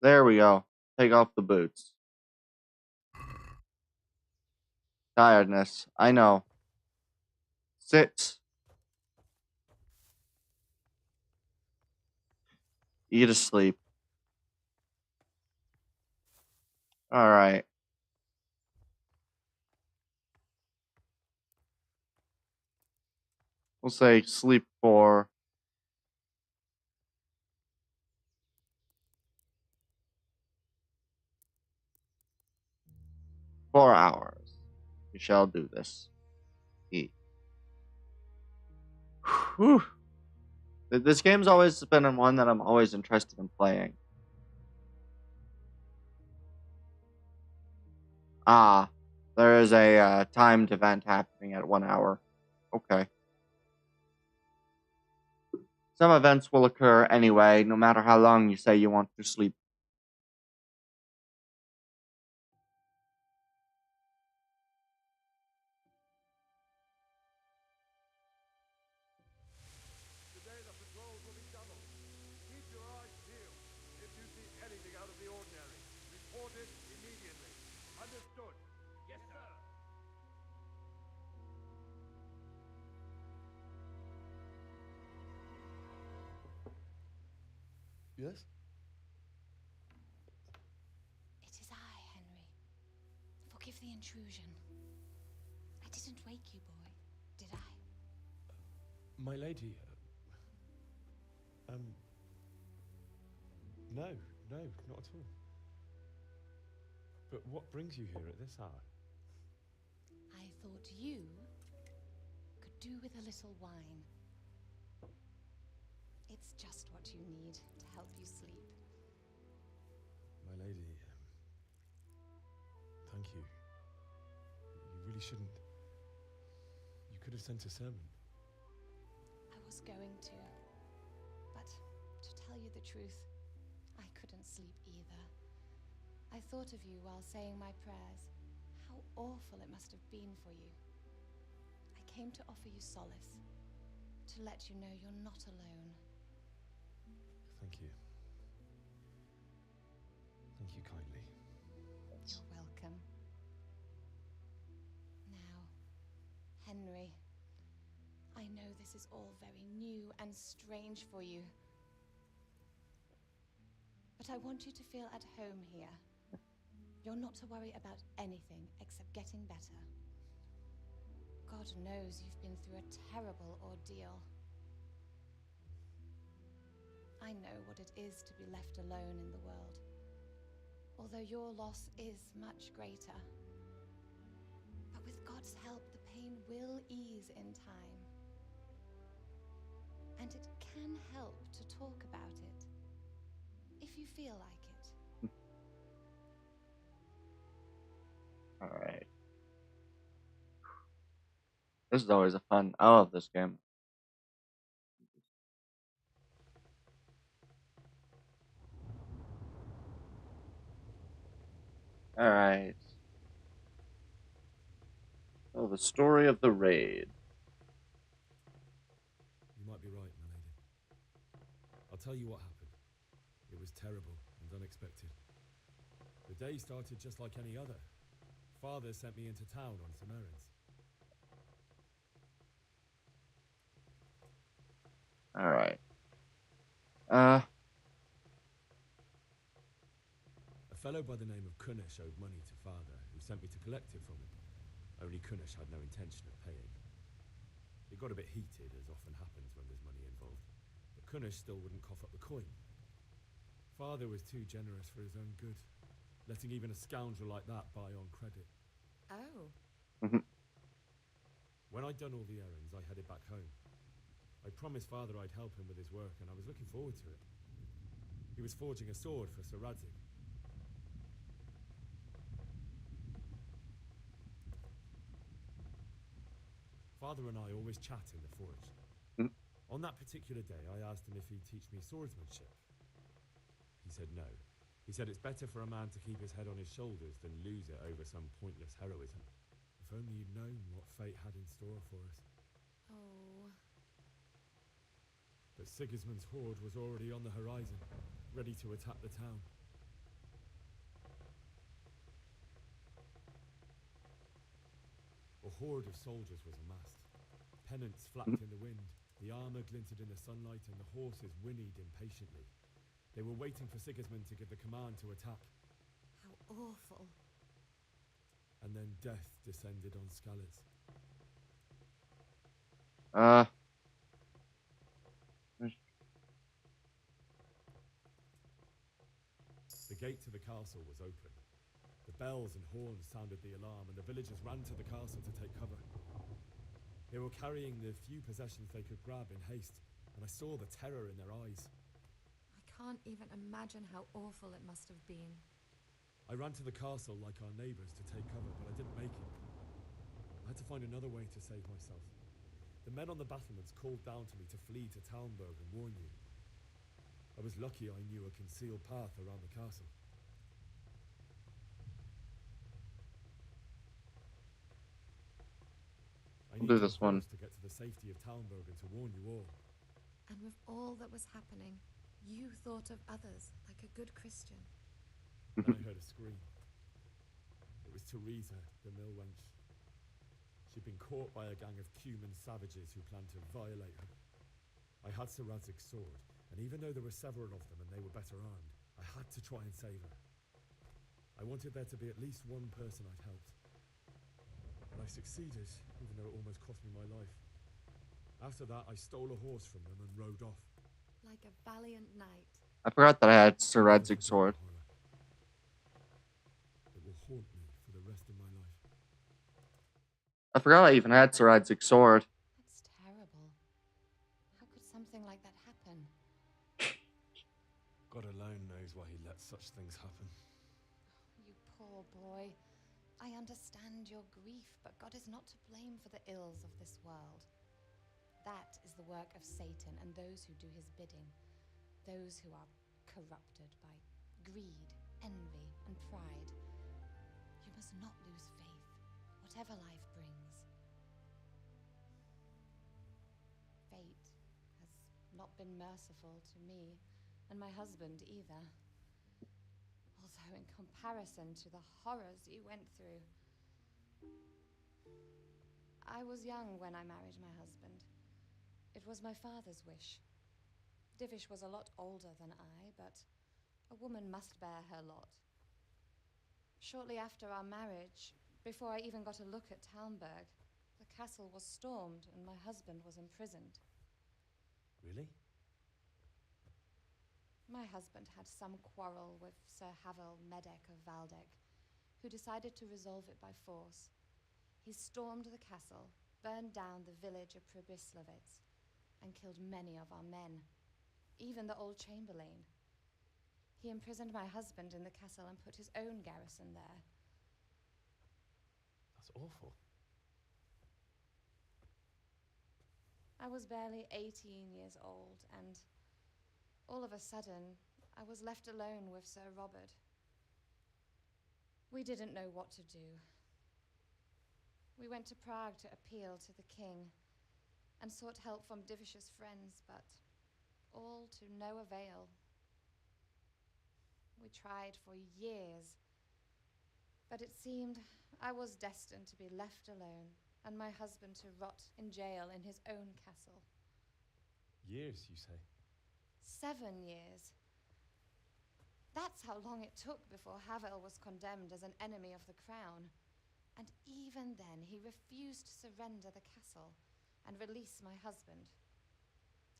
There we go. Take off the boots. Tiredness. I know. Sit. Eat a sleep. Alright. We'll say sleep for 4 hours. We shall do this. Eat. Whew. This game's always been one that I'm always interested in playing. Ah, there is a timed event happening at 1 hour. Okay. Some events will occur anyway, no matter how long you say you want to sleep. Today the patrols will be doubled. Keep your eyes peeled. If you see anything out of the ordinary, report it immediately. Understood? Yes, sir. Yes? It is I, Henry. Forgive the intrusion. I didn't wake you, boy, did I? My lady, no, not at all. But what brings you here at this hour? I thought you could do with a little wine. It's just what you need to help you sleep. My lady, thank you. You really shouldn't. You could have sent a servant. I was going to. But to tell you the truth, I couldn't sleep either. I thought of you while saying my prayers. How awful it must have been for you. I came to offer you solace, to let you know you're not alone. Thank you. Thank you kindly. You're welcome. Now, Henry, I know this is all very new and strange for you. But I want you to feel at home here. You're not to worry about anything except getting better. God knows you've been through a terrible ordeal. I know what it is to be left alone in the world, although your loss is much greater. But with God's help, the pain will ease in time. And it can help to talk about it, if you feel like it. Alright. This is always a fun. I love this game. Alright. Oh, the story of the raid. You might be right, my lady. I'll tell you what happened. It was terrible and unexpected. The day started just like any other. Father sent me into town on some errands. Alright. A fellow by the name of Kunish owed money to Father, who sent me to collect it from him. Only Kunish had no intention of paying. It got a bit heated, as often happens when there's money involved, but Kunish still wouldn't cough up the coin. Father was too generous for his own good, letting even a scoundrel like that buy on credit. Oh. When I'd done all the errands, I headed back home. I promised Father I'd help him with his work, and I was looking forward to it. He was forging a sword for Sir Radzig. Father and I always chat in the forge. On that particular day, I asked him if he'd teach me swordsmanship. He said no. He said it's better for a man to keep his head on his shoulders than lose it over some pointless heroism. If only you'd known what fate had in store for us. Oh. But Sigismund's horde was already on the horizon, ready to attack the town. A horde of soldiers was amassed. Pennants flapped in the wind, the armor glinted in the sunlight, and the horses whinnied impatiently. They were waiting for Sigismund to give the command to attack. How awful. And then death descended on Skalitz. The gate to the castle was open. The bells and horns sounded the alarm, and the villagers ran to the castle to take cover. They were carrying the few possessions they could grab in haste, and I saw the terror in their eyes. I can't even imagine how awful it must have been. I ran to the castle like our neighbours to take cover, but I didn't make it. I had to find another way to save myself. The men on the battlements called down to me to flee to Talmberg and warn you. I was lucky I knew a concealed path around the castle. I We'll need do this one. to get to the safety of Talmberg and to warn you all. And with all that was happening, you thought of others like a good Christian. Then I heard a scream. It was Teresa, the mill wench. She'd been caught by a gang of Cuman savages who planned to violate her. I had Sir Radzig's sword, and even though there were several of them and they were better armed, I had to try and save her. I wanted there to be at least one person I'd helped. And I succeeded, even though it almost cost me my life. After that, I stole a horse from them and rode off. Like a valiant knight. I forgot that I had Sir Radzig's sword. It will haunt me for the rest of my life. I forgot I even had Sir Radzig's sword. That's terrible. How could something like that happen? God alone knows why he lets such things happen. You poor boy. I understand your grief, but God is not to blame for the ills of this world. That is the work of Satan and those who do his bidding. Those who are corrupted by greed, envy, and pride. You must not lose faith, whatever life brings. Fate has not been merciful to me, and my husband either. Although in comparison to the horrors you went through. I was young when I married my husband. It was my father's wish. Divish was a lot older than I, but a woman must bear her lot. Shortly after our marriage, before I even got a look at Talmberg, the castle was stormed and my husband was imprisoned. Really? My husband had some quarrel with Sir Havel Medek of Valdek, who decided to resolve it by force. He stormed the castle, burned down the village of Pribyslavitz, and killed many of our men, even the old chamberlain. He imprisoned my husband in the castle and put his own garrison there. That's awful. I was barely 18 years old, and all of a sudden, I was left alone with Sir Robert. We didn't know what to do. We went to Prague to appeal to the king and sought help from Divish's friends, but all to no avail. We tried for years, but it seemed I was destined to be left alone and my husband to rot in jail in his own castle. Years, you say? 7 years. That's how long it took before Havel was condemned as an enemy of the crown. And even then, he refused to surrender the castle and release my husband.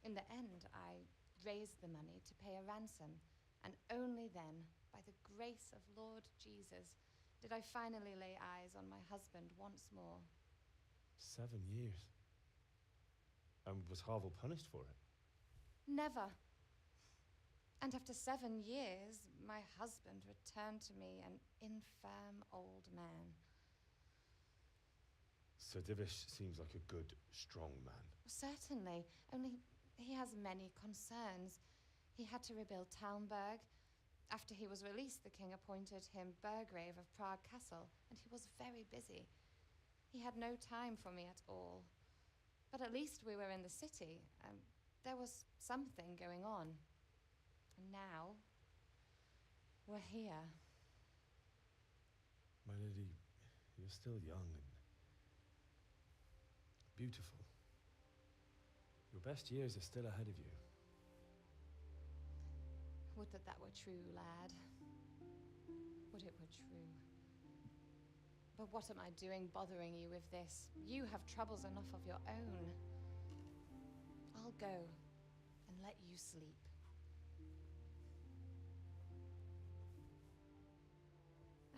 In the end, I raised the money to pay a ransom, and only then, by the grace of Lord Jesus, did I finally lay eyes on my husband once more. 7 years? And was Havel punished for it? Never. And after 7 years, my husband returned to me an infirm old man. Sir Divish seems like a good, strong man. Certainly, only he has many concerns. He had to rebuild Talmberg. After he was released, the king appointed him Burgrave of Prague Castle, and he was very busy. He had no time for me at all. But at least we were in the city. There was something going on. And now, we're here. My lady, you're still young and beautiful. Your best years are still ahead of you. Would that that were true, lad. Would it were true. But what am I doing bothering you with this? You have troubles enough of your own. I'll go and let you sleep.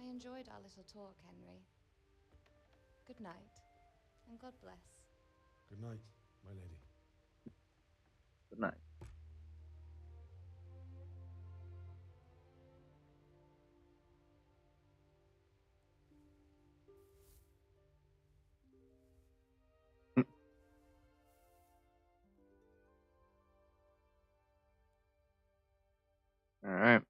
I enjoyed our little talk, Henry. Good night, and God bless. Good night, my lady. Good night. All right.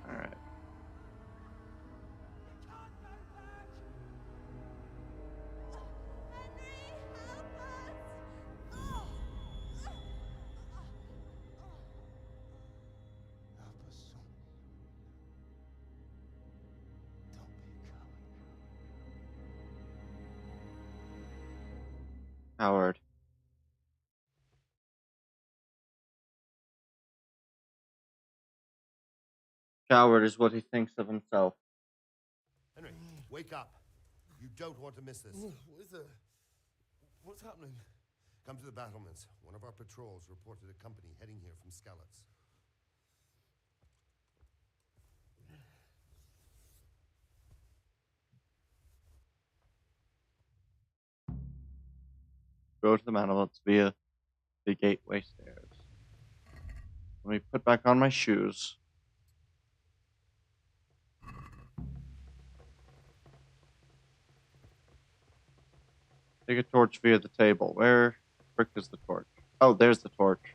All right. Help us soon. Don't be a coward. Howard. Coward is what he thinks of himself. Henry, wake up. You don't want to miss this. What is it? What's happening? Come to the battlements. One of our patrols reported a company heading here from Skalitz. Go to the battlements via the gateway stairs. Let me put back on my shoes. Take a torch via the table. Where the frick is the torch? Oh, there's the torch.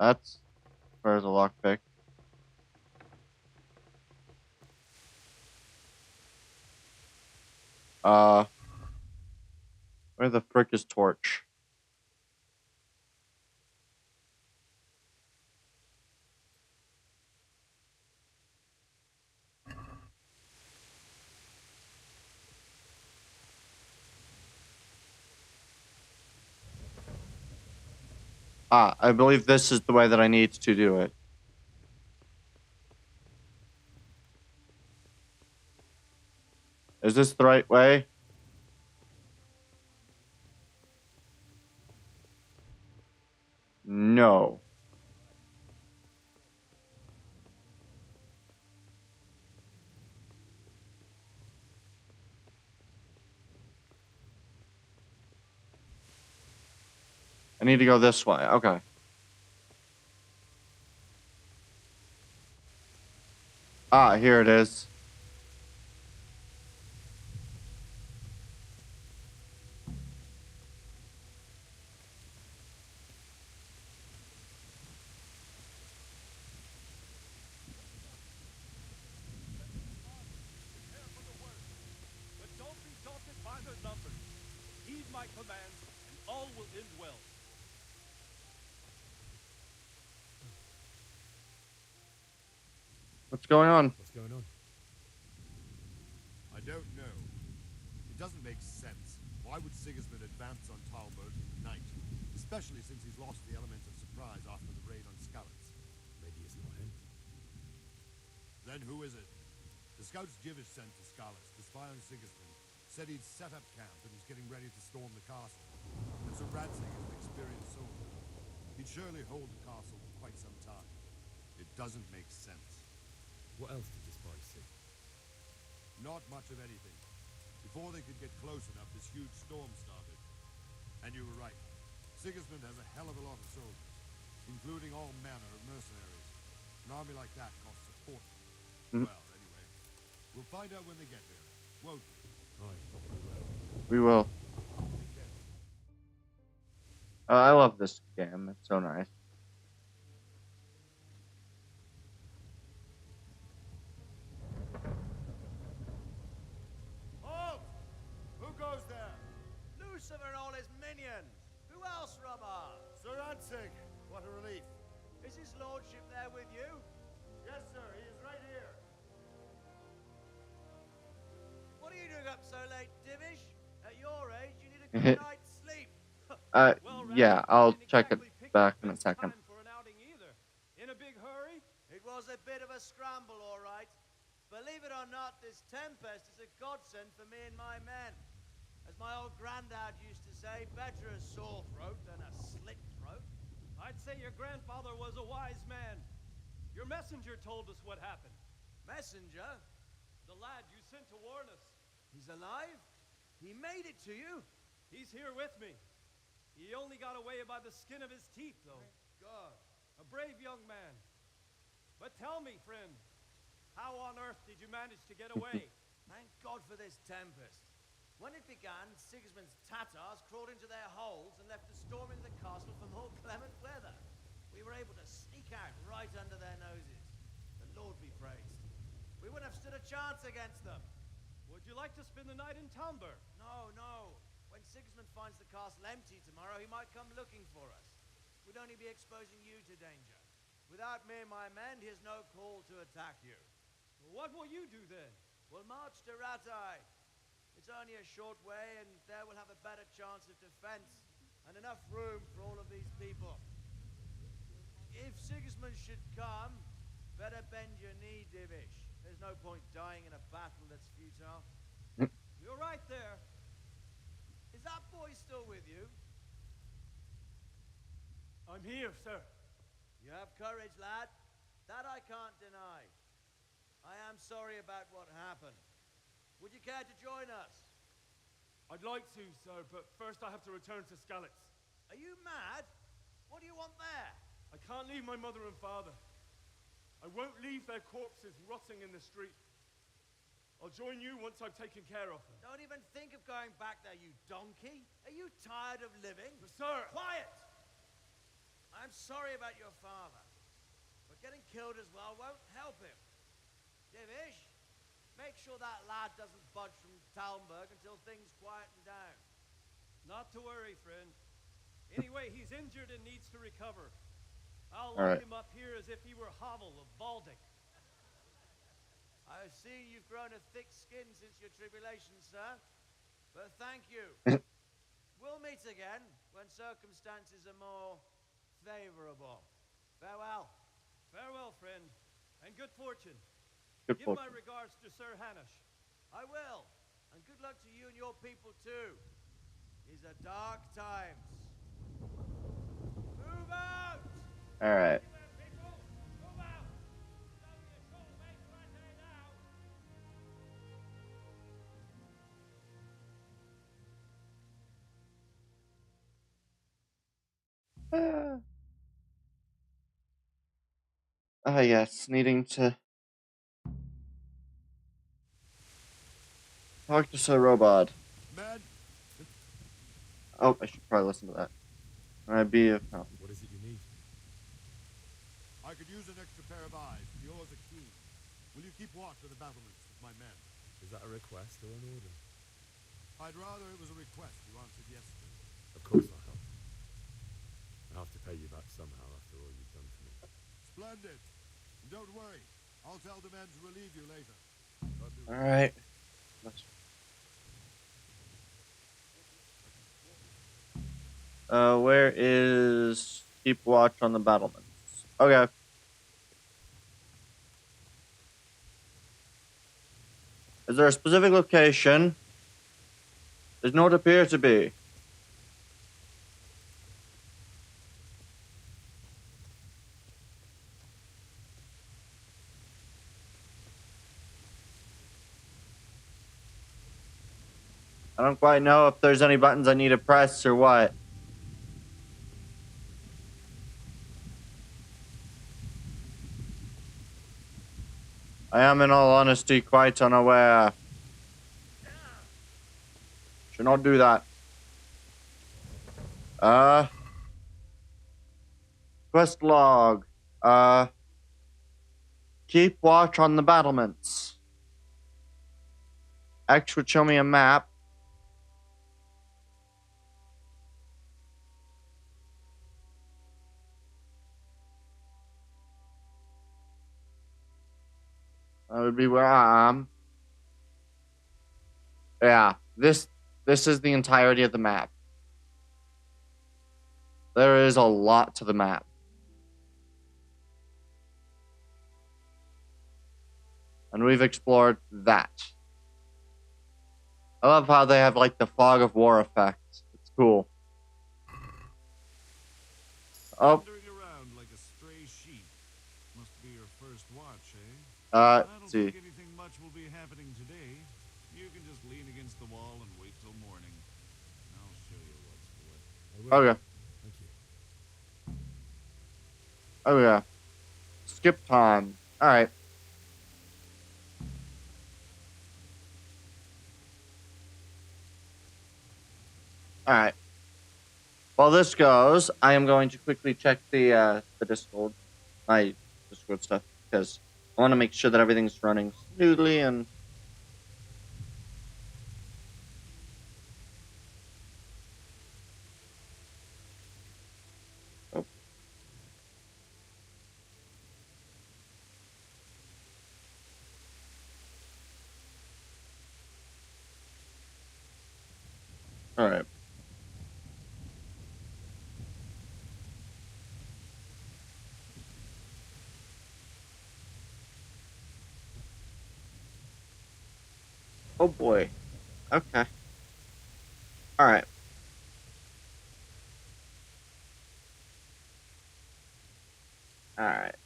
That's where's the lockpick. Where the frick is torch? I believe this is the way that I need to do it. Is this the right way? No. I need to go this way. Okay. Here it is. But don't be daunted by their numbers. Heed my commands, and all will end well. What's going on? What's going on? I don't know. It doesn't make sense. Why would Sigismund advance on Talberg in the night? Especially since he's lost the element of surprise after the raid on Skalitz. Maybe it's not him. Then who is it? The scouts Jivish sent to Skalitz to spy on Sigismund said he'd set up camp and was getting ready to storm the castle. And so Radzig is an experienced soldier. He'd surely hold the castle for quite some time. It doesn't make sense. What else did the spies see? Not much of anything. Before they could get close enough, this huge storm started. And you were right. Sigismund has a hell of a lot of soldiers, including all manner of mercenaries. An army like that costs a fortune. Well, anyway, we'll find out when they get there, won't we? We will. I love this game. It's so nice. Halt! Who goes there? Lucifer and all his minions. Who else, Rubber? Sir Radzig, what a relief. Is his lordship there with you? Yes, sir, he is right here. What are you doing up so late, Divish? At your age, you need a good night's sleep. Yeah, I'll check it back in a second. In a big hurry? It was a bit of a scramble, all right. Believe it or not, this tempest is a godsend for me and my men. As my old granddad used to say, better a sore throat than a slit throat. I'd say your grandfather was a wise man. Your messenger told us what happened. Messenger? The lad you sent to warn us. He's alive? He made it to you? He's here with me. He only got away by the skin of his teeth, though. Thank God. A brave young man. But tell me, friend, how on earth did you manage to get away? Thank God for this tempest. When it began, Sigismund's Tatars crawled into their holes and left us storming the castle for more clement weather. We were able to sneak out right under their noses. The Lord be praised. We wouldn't have stood a chance against them. Would you like to spend the night in Talberg? No, no. When Sigismund finds the castle empty tomorrow, he might come looking for us. We'd only be exposing you to danger. Without me and my men, he has no call to attack you. Well, what will you do then? We'll march to Ratai. It's only a short way, and there we'll have a better chance of defense and enough room for all of these people. If Sigismund should come, better bend your knee, Divish. There's no point dying in a battle that's futile. You're right there. Is that boy still with you? I'm here, sir. You have courage, lad. That I can't deny. I am sorry about what happened. Would you care to join us? I'd like to, sir, but first I have to return to Skalitz. Are you mad? What do you want there? I can't leave my mother and father. I won't leave their corpses rotting in the street. I'll join you once I've taken care of them. Don't even think of going back there, you donkey. Are you tired of living? Sir! Quiet! I'm sorry about your father, but getting killed as well won't help him. Divish, make sure that lad doesn't budge from Talmberg until things quieten down. Not to worry, friend. Anyway, he's injured and needs to recover. I'll All right. lock him up here as if he were Havel of Baldic. I see you've grown a thick skin since your tribulation, sir. But thank you. We'll meet again when circumstances are more favorable. Farewell. Farewell, friend, and good fortune. Good Give fortune. my regards to Sir Hanish. I will. And good luck to you and your people, too. These are dark times. Move out! All right. Yes, needing to talk to Sir Robot. Man, Oh, I should probably listen to that. I'd be a what is it you need? I could use an extra pair of eyes. Yours are keen. Will you keep watch of the battlements with my men? Is that a request or an order? I'd rather it was a request you answered yes to. Of course I'll help. I have to pay you back somehow after all you've done for me. Splendid. And don't worry. I'll tell the men to relieve you later. All right. Where is keep watch on the battlements? Okay. Is there a specific location? There's not appear to be. I don't quite know if there's any buttons I need to press or what. I am, in all honesty, quite unaware. Should not do that. Quest log. Keep watch on the battlements. X would show me a map. That would be where I am. Yeah, this is the entirety of the map. There is a lot to the map. And we've explored that. I love how they have like the fog of war effect. It's cool. Oh. Wandering around like a stray sheep. Must be your first watch, eh? I don't Let's see. think anything much will be happening today. You can just lean against the wall and wait till morning. I'll show you what's what. Okay. Thank you. Oh yeah. Skip time. Alright. Alright. While this goes, I am going to quickly check the Discord. My Discord stuff. Because I want to make sure that everything's running smoothly and... Oh. Alright. Oh boy. Okay. Alright. Alright.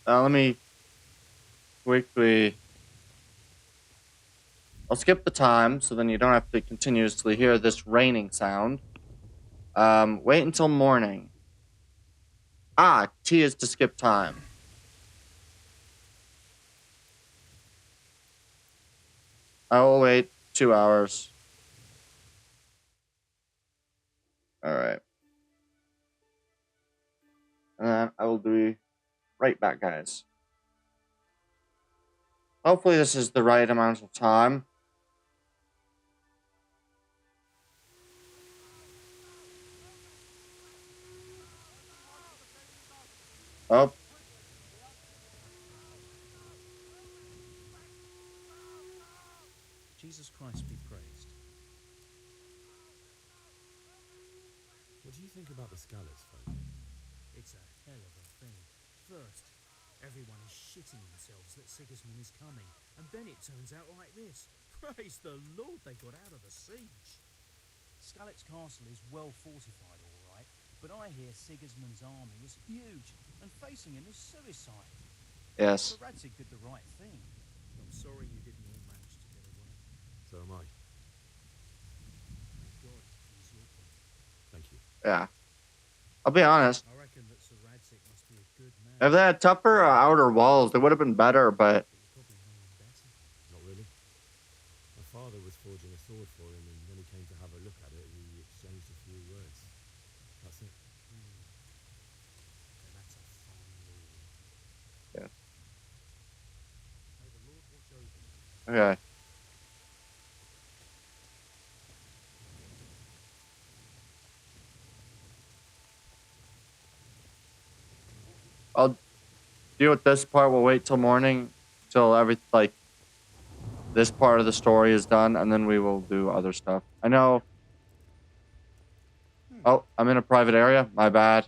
Let me quickly... I'll skip the time, so then you don't have to continuously hear this raining sound. Wait until morning. Ah, T is to skip time. I will wait 2 hours. Alright. And then I will be right back, guys. Hopefully this is the right amount of time. Oh. Jesus Christ be praised. What do you think about the Scallops folk? It's a hell of a thing. First, everyone is shitting themselves that Sigismund is coming, and then it turns out like this. Praise the Lord they got out of the siege. Scallops Castle is well fortified, all right, but I hear Sigismund's army is huge, and facing him is suicide. Yes. Sir Radzig did the right thing. I'm sorry you didn't all manage to get away. So am I. May God ease your pain. Thank you. Yeah. I'll be honest. I reckon that Sir Radzig must be a good man. If they had tougher outer walls, they would have been better, but... Not really. My father was forging a sword for him, and when he came to have a look at it, we exchanged a few words. That's it. And that's a fine lord. Yeah. May the Lord watch over you. Okay. I'll deal with this part. We'll wait till morning, till this part of the story is done, and then we will do other stuff. I know. Oh, I'm in a private area. My bad.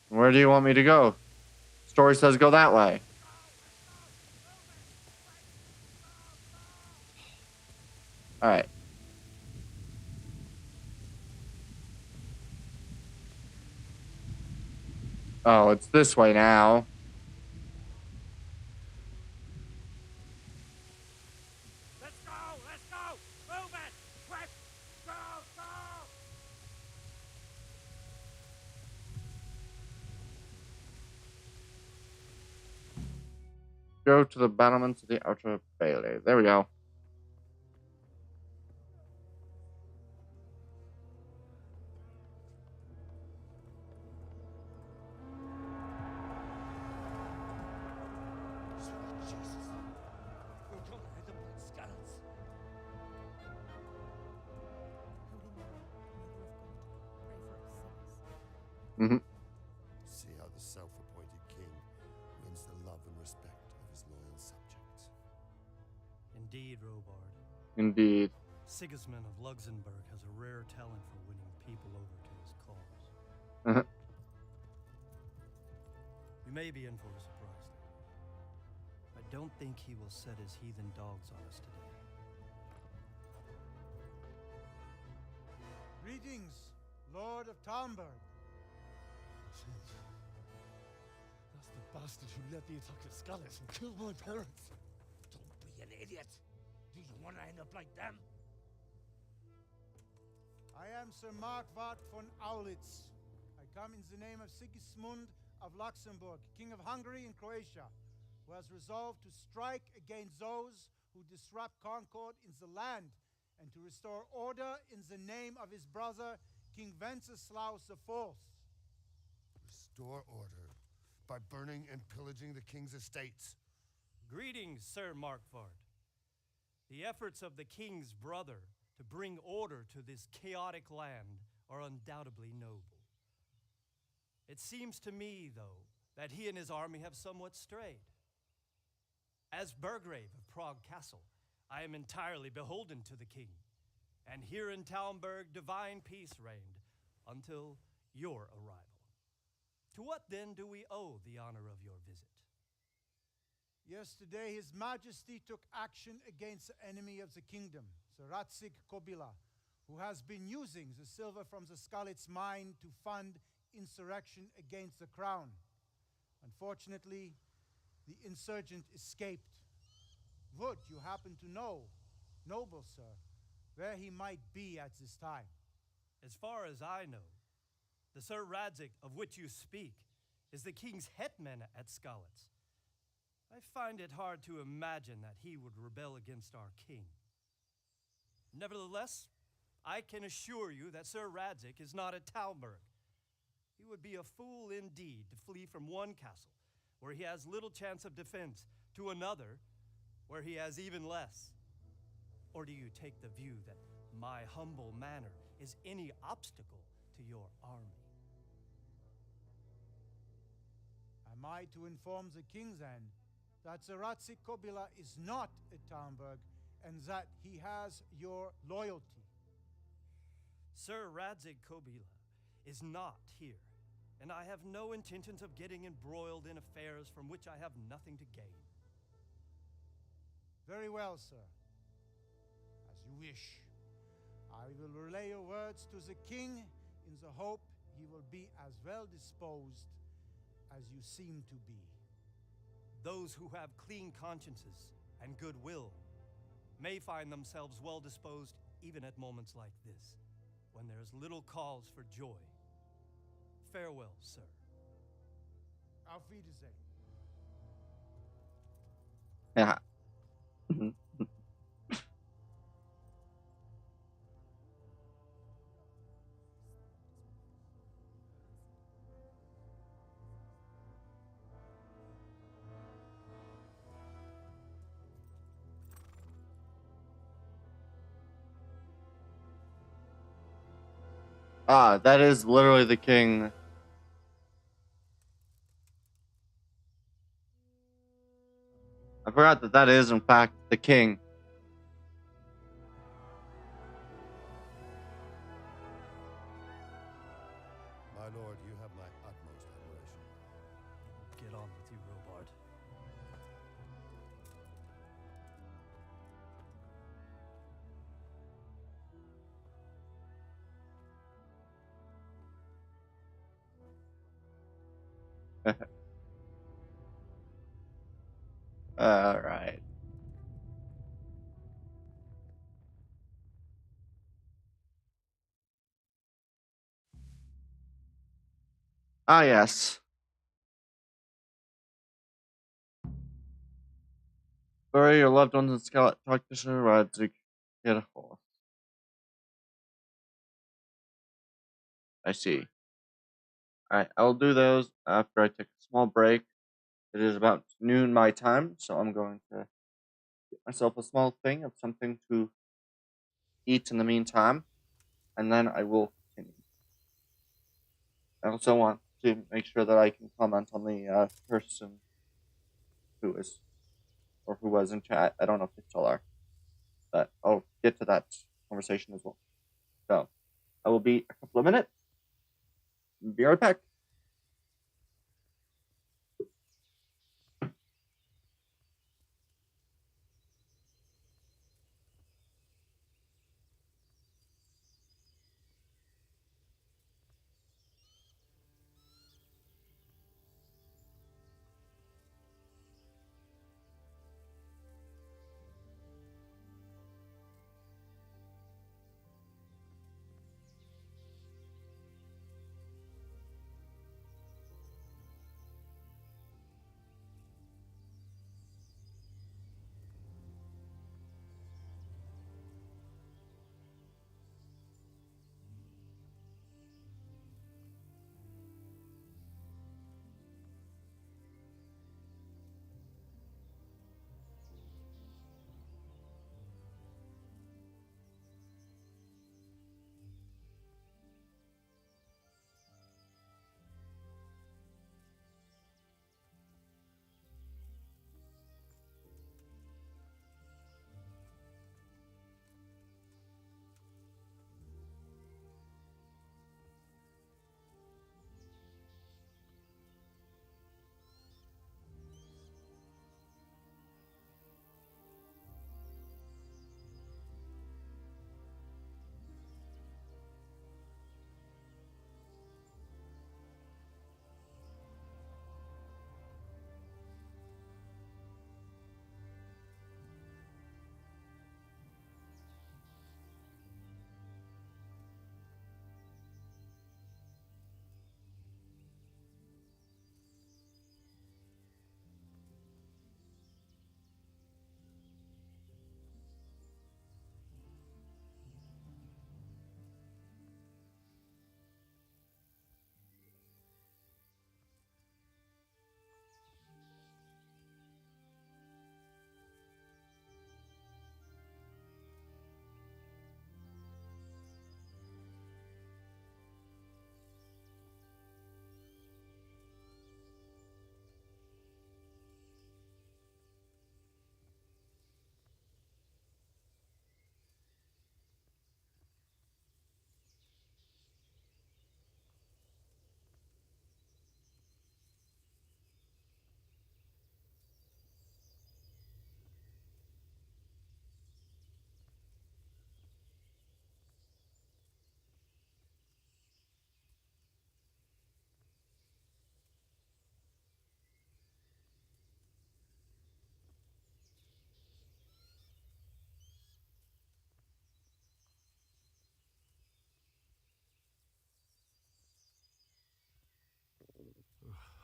Where do you want me to go? Story says go that way. All right. Oh, it's this way now. Let's go! Let's go! Move it! Quick! Go! Go! Go to the battlements of the Outer Bailey. There we go. Mm-hmm. See how the self-appointed king wins the love and respect of his loyal subjects. Indeed, Robard. Indeed. Sigismund of Luxembourg has a rare talent for winning people over to his cause. Uh-huh. We may be in for a surprise. I don't think he will set his heathen dogs on us today. Greetings, Lord of Talmberg. That's the bastard who led the attack at Scallops and killed my parents. Don't be an idiot. Do you want to end up like them? I am Sir Markwart von Aulitz. I come in the name of Sigismund of Luxembourg, King of Hungary and Croatia, who has resolved to strike against those who disrupt concord in the land and to restore order in the name of his brother, King Wenceslaus IV. Restore order by burning and pillaging the king's estates. Greetings, Sir Markwart. The efforts of the king's brother to bring order to this chaotic land are undoubtedly noble. It seems to me, though, that he and his army have somewhat strayed. As Burgrave of Prague Castle, I am entirely beholden to the king. And here in Talmberg, divine peace reigned until your arrival. To what then do we owe the honor of your visit? Yesterday, His Majesty took action against the enemy of the kingdom, the Ratzik Kobila, who has been using the silver from the Skalitz mine to fund insurrection against the crown. Unfortunately, the insurgent escaped. Would you happen to know, noble sir, where he might be at this time? As far as I know, the Sir Radzik of which you speak is the king's hetman at Skalitz. I find it hard to imagine that he would rebel against our king. Nevertheless, I can assure you that Sir Radzik is not at Talmberg. He would be a fool indeed to flee from one castle, where he has little chance of defense, to another, where he has even less. Or do you take the view that my humble manner is any obstacle to your army? Am I to inform the king then that the Ratzik Kobila is not at Talmberg and that he has your loyalty? Sir Radzik Kobila is not here, and I have no intentions of getting embroiled in affairs from which I have nothing to gain. Very well, sir. As you wish. I will relay your words to the king in the hope he will be as well disposed as you seem to be. Those who have clean consciences and goodwill may find themselves well disposed even at moments like this, when there is little cause for joy. Farewell, sir. Auf Wiedersehen. Yeah. Ah, that is literally the king. I forgot that that is, in fact, the king. My lord, you have my utmost admiration. Get on with you, Robard. Alright. Ah, yes. Bury your loved ones in Scarlet. Talk to Sir Radzik. Get a horse. I see. Alright, I'll do those after I take a small break. It is about noon my time, so I'm going to get myself a small thing of something to eat in the meantime, and then I will continue. I also want to make sure that I can comment on the person who is, or who was in chat. I don't know if they still are, but I'll get to that conversation as well. So, I will be a couple of minutes. Be right back.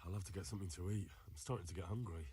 I'll have to get something to eat. I'm starting to get hungry.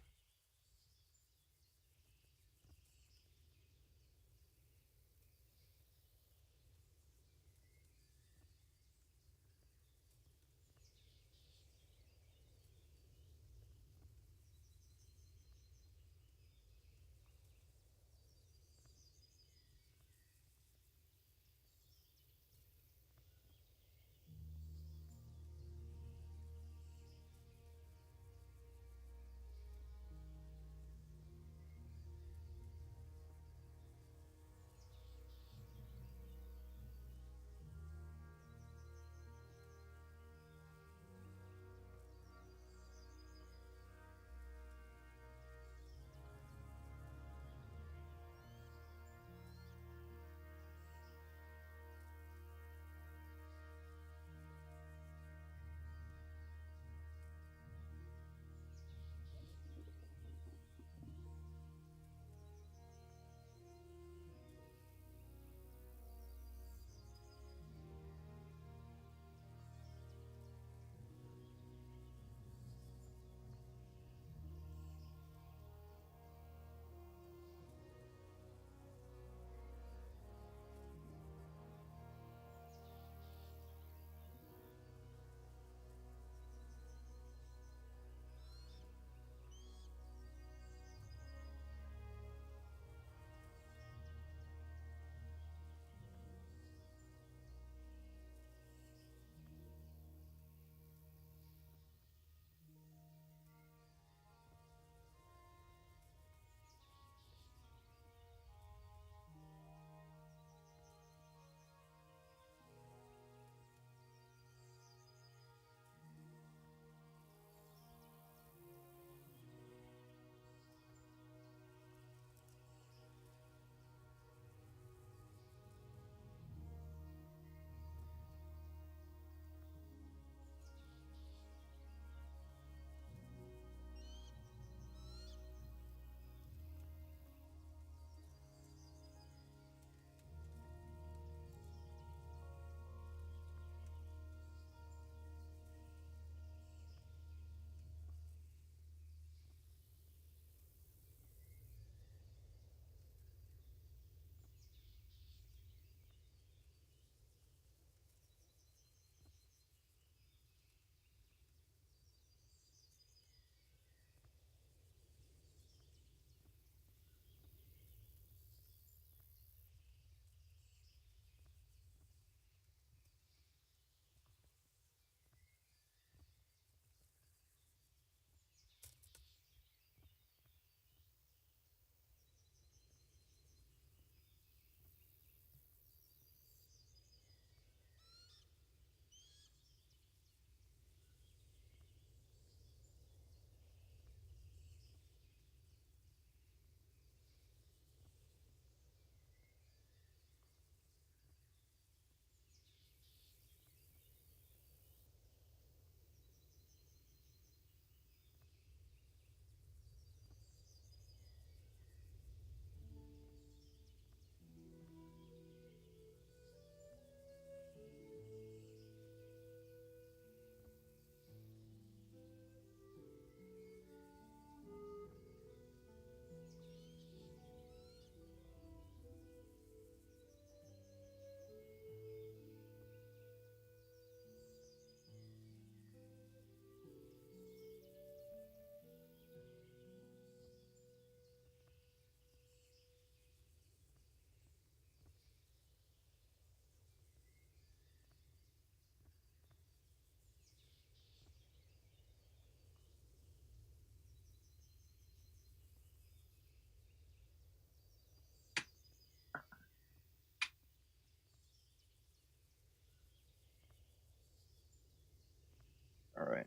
All right.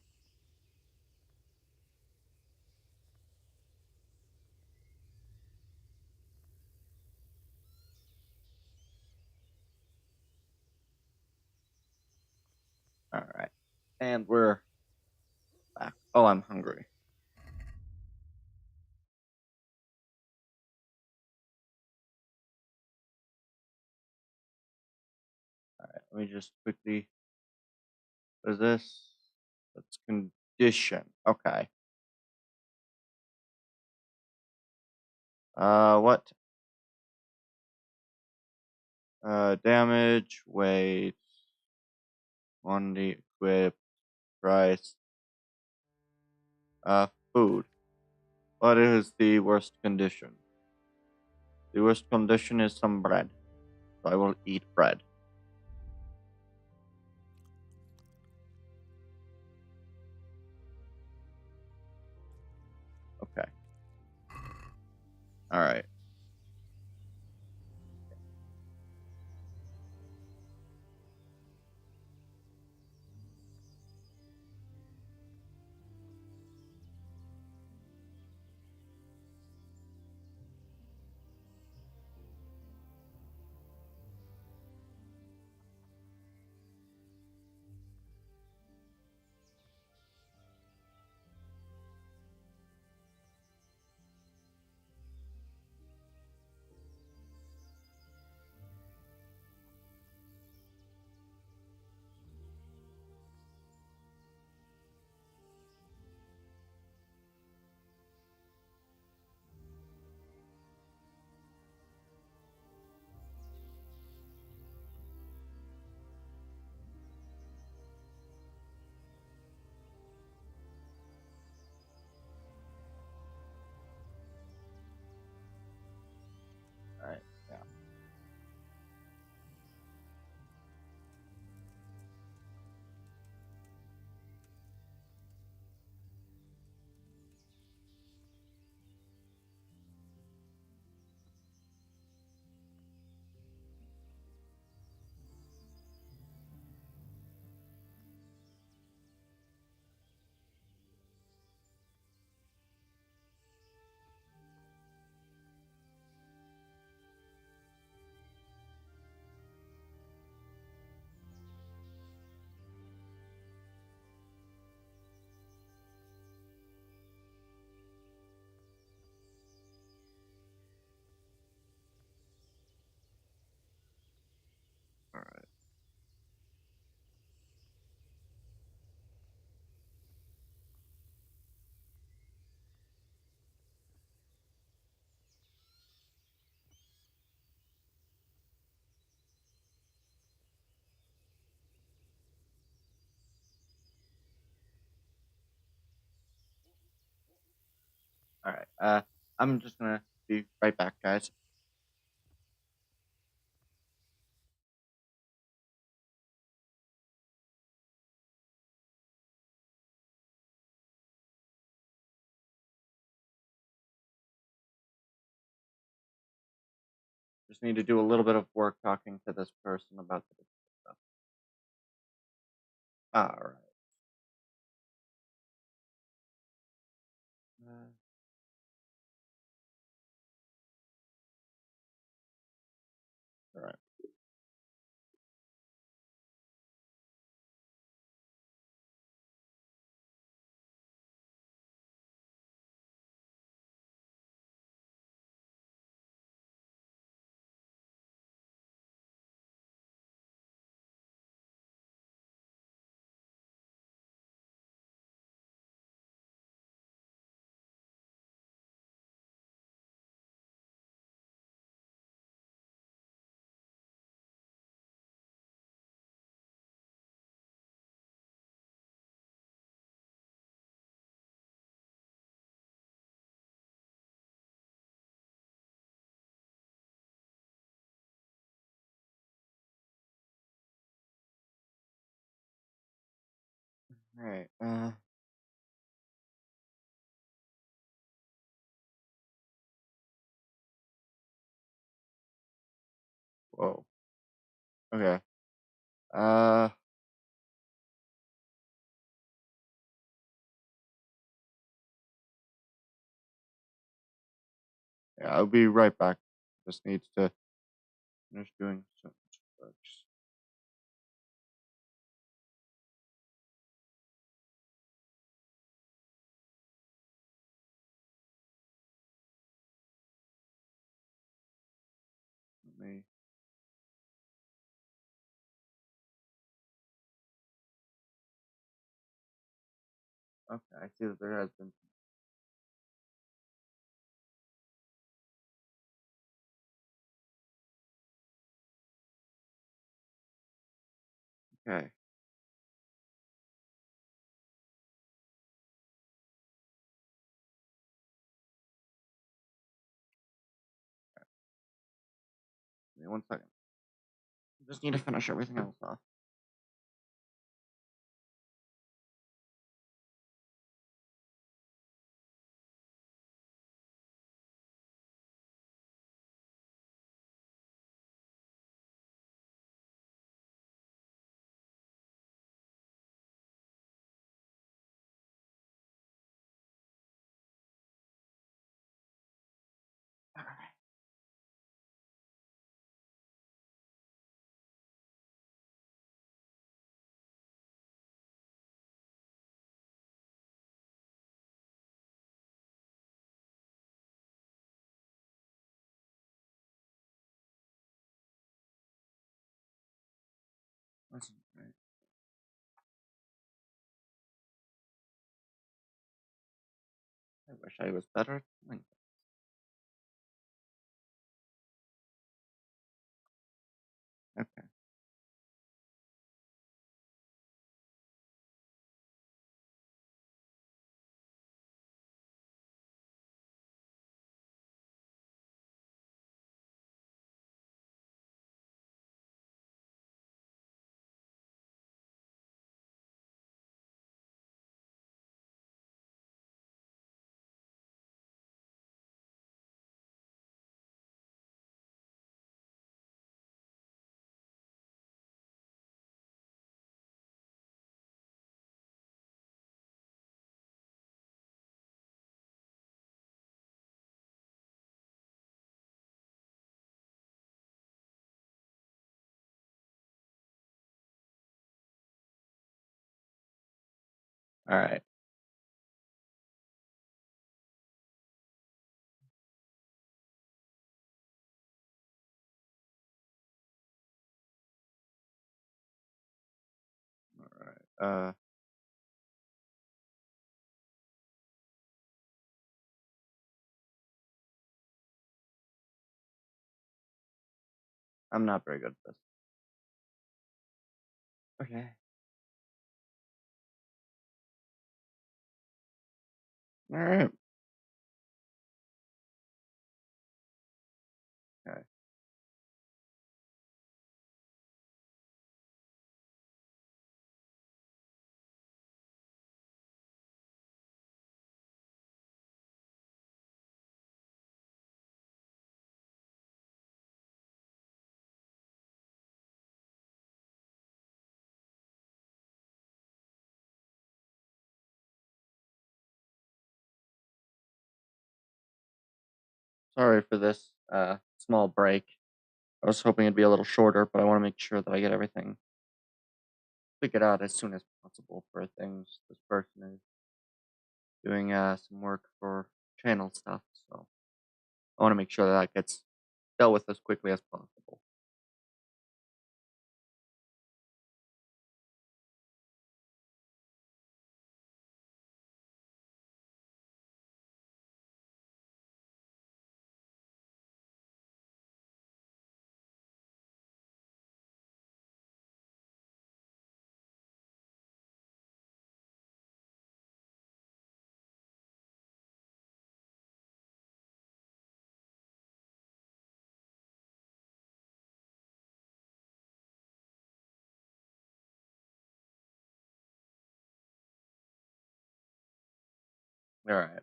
All right. And we're back. Oh, I'm hungry. All right. Let me just quickly. What is this? Let's condition. Okay. What? Damage, weight, quantity, equipped, price. Food. What is the worst condition? The worst condition is some bread. So I will eat bread. Okay. Alright. Alright, yeah. Alright. Alright. I'm just gonna be right back, guys. Just need to do a little bit of work talking to this person about the stuff. Alright. Alright. Alright, whoa. Okay. Uh, yeah, I'll be right back. Just needs to finish doing some work. Let me Okay, I see that there has been. Okay. Give me 1 second. Just need to finish everything else off. That's right. I wish I was better at doing that. Okay. All right. All right. I'm not very good at this. Okay. All right. Okay. Sorry for this small break. I was hoping it'd be a little shorter, but I want to make sure that I get everything figured out as soon as possible for things. This person is doing some work for channel stuff, so I want to make sure that that gets dealt with as quickly as possible. All right.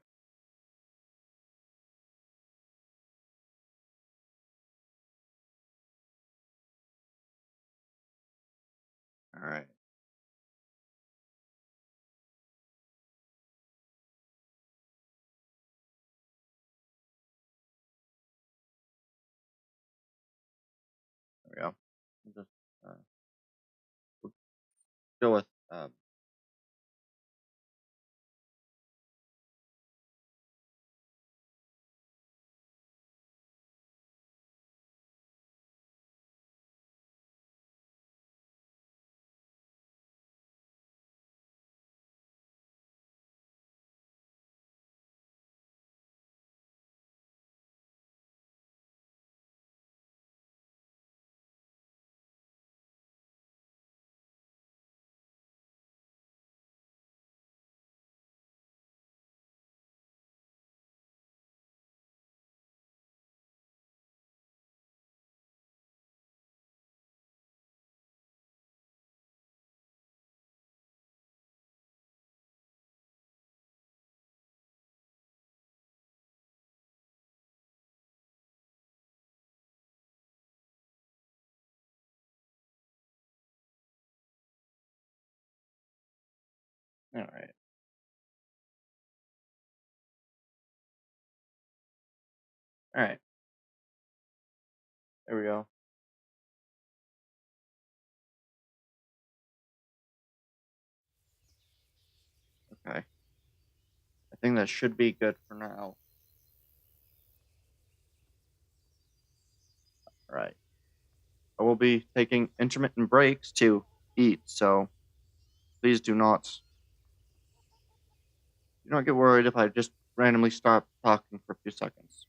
All right. There we go. Just uh, deal with Alright. Alright. There we go. Okay. I think that should be good for now. Alright. I will be taking intermittent breaks to eat, so please do not get worried if I just randomly stop talking for a few seconds.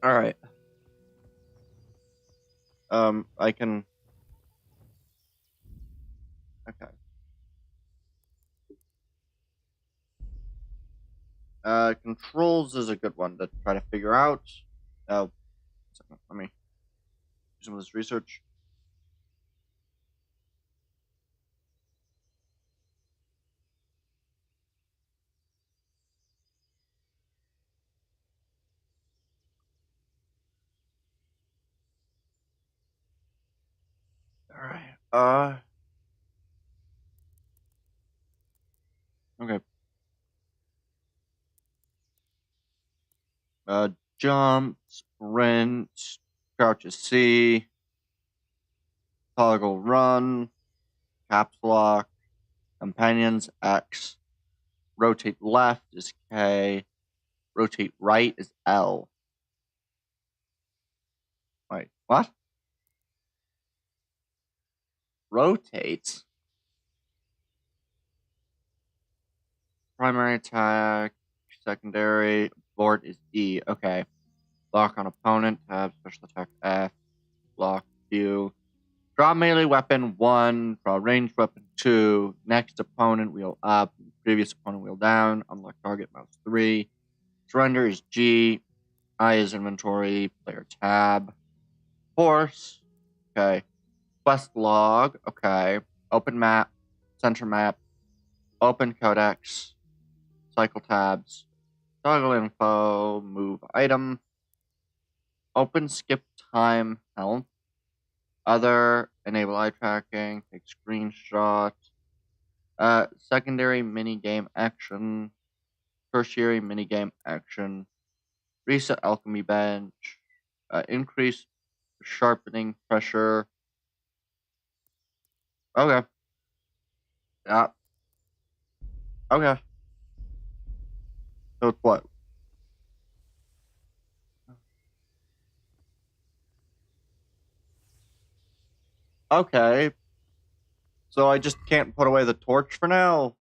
Alright. I can... Okay. Controls is a good one to try to figure out. Let me do some of this research. Alright. Okay. Jump, sprint, crouch is C, toggle run, caps lock, companions X, rotate left is K, rotate right is L. Wait, what? Rotate? Primary attack, secondary, board is E. Okay. Lock on opponent, tab, special attack F, block Q. Draw melee weapon 1, draw ranged weapon 2, next opponent wheel up, previous opponent wheel down, unlock target mouse 3. Surrender is G, I is inventory, player tab. Horse, okay. Quest log, okay. Open map, center map, open codex, cycle tabs, toggle info, move item, open skip time health, other, enable eye tracking, take screenshot, secondary minigame action, tertiary minigame action, reset alchemy bench, increase sharpening pressure. Okay. Yeah. Okay. So it's what? Okay. So I just can't put away the torch for now?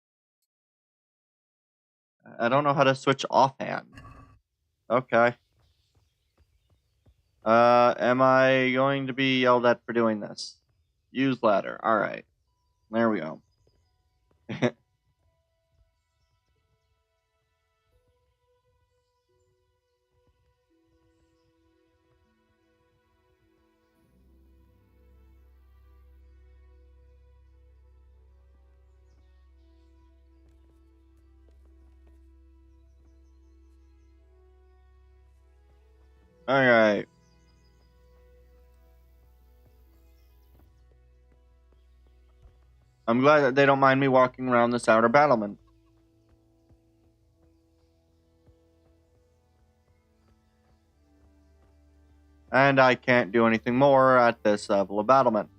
I don't know how to switch offhand. Okay. Am I going to be yelled at for doing this? Use ladder. Alright. There we go. Alright. I'm glad that they don't mind me walking around this outer battlement. And I can't do anything more at this level of battlement.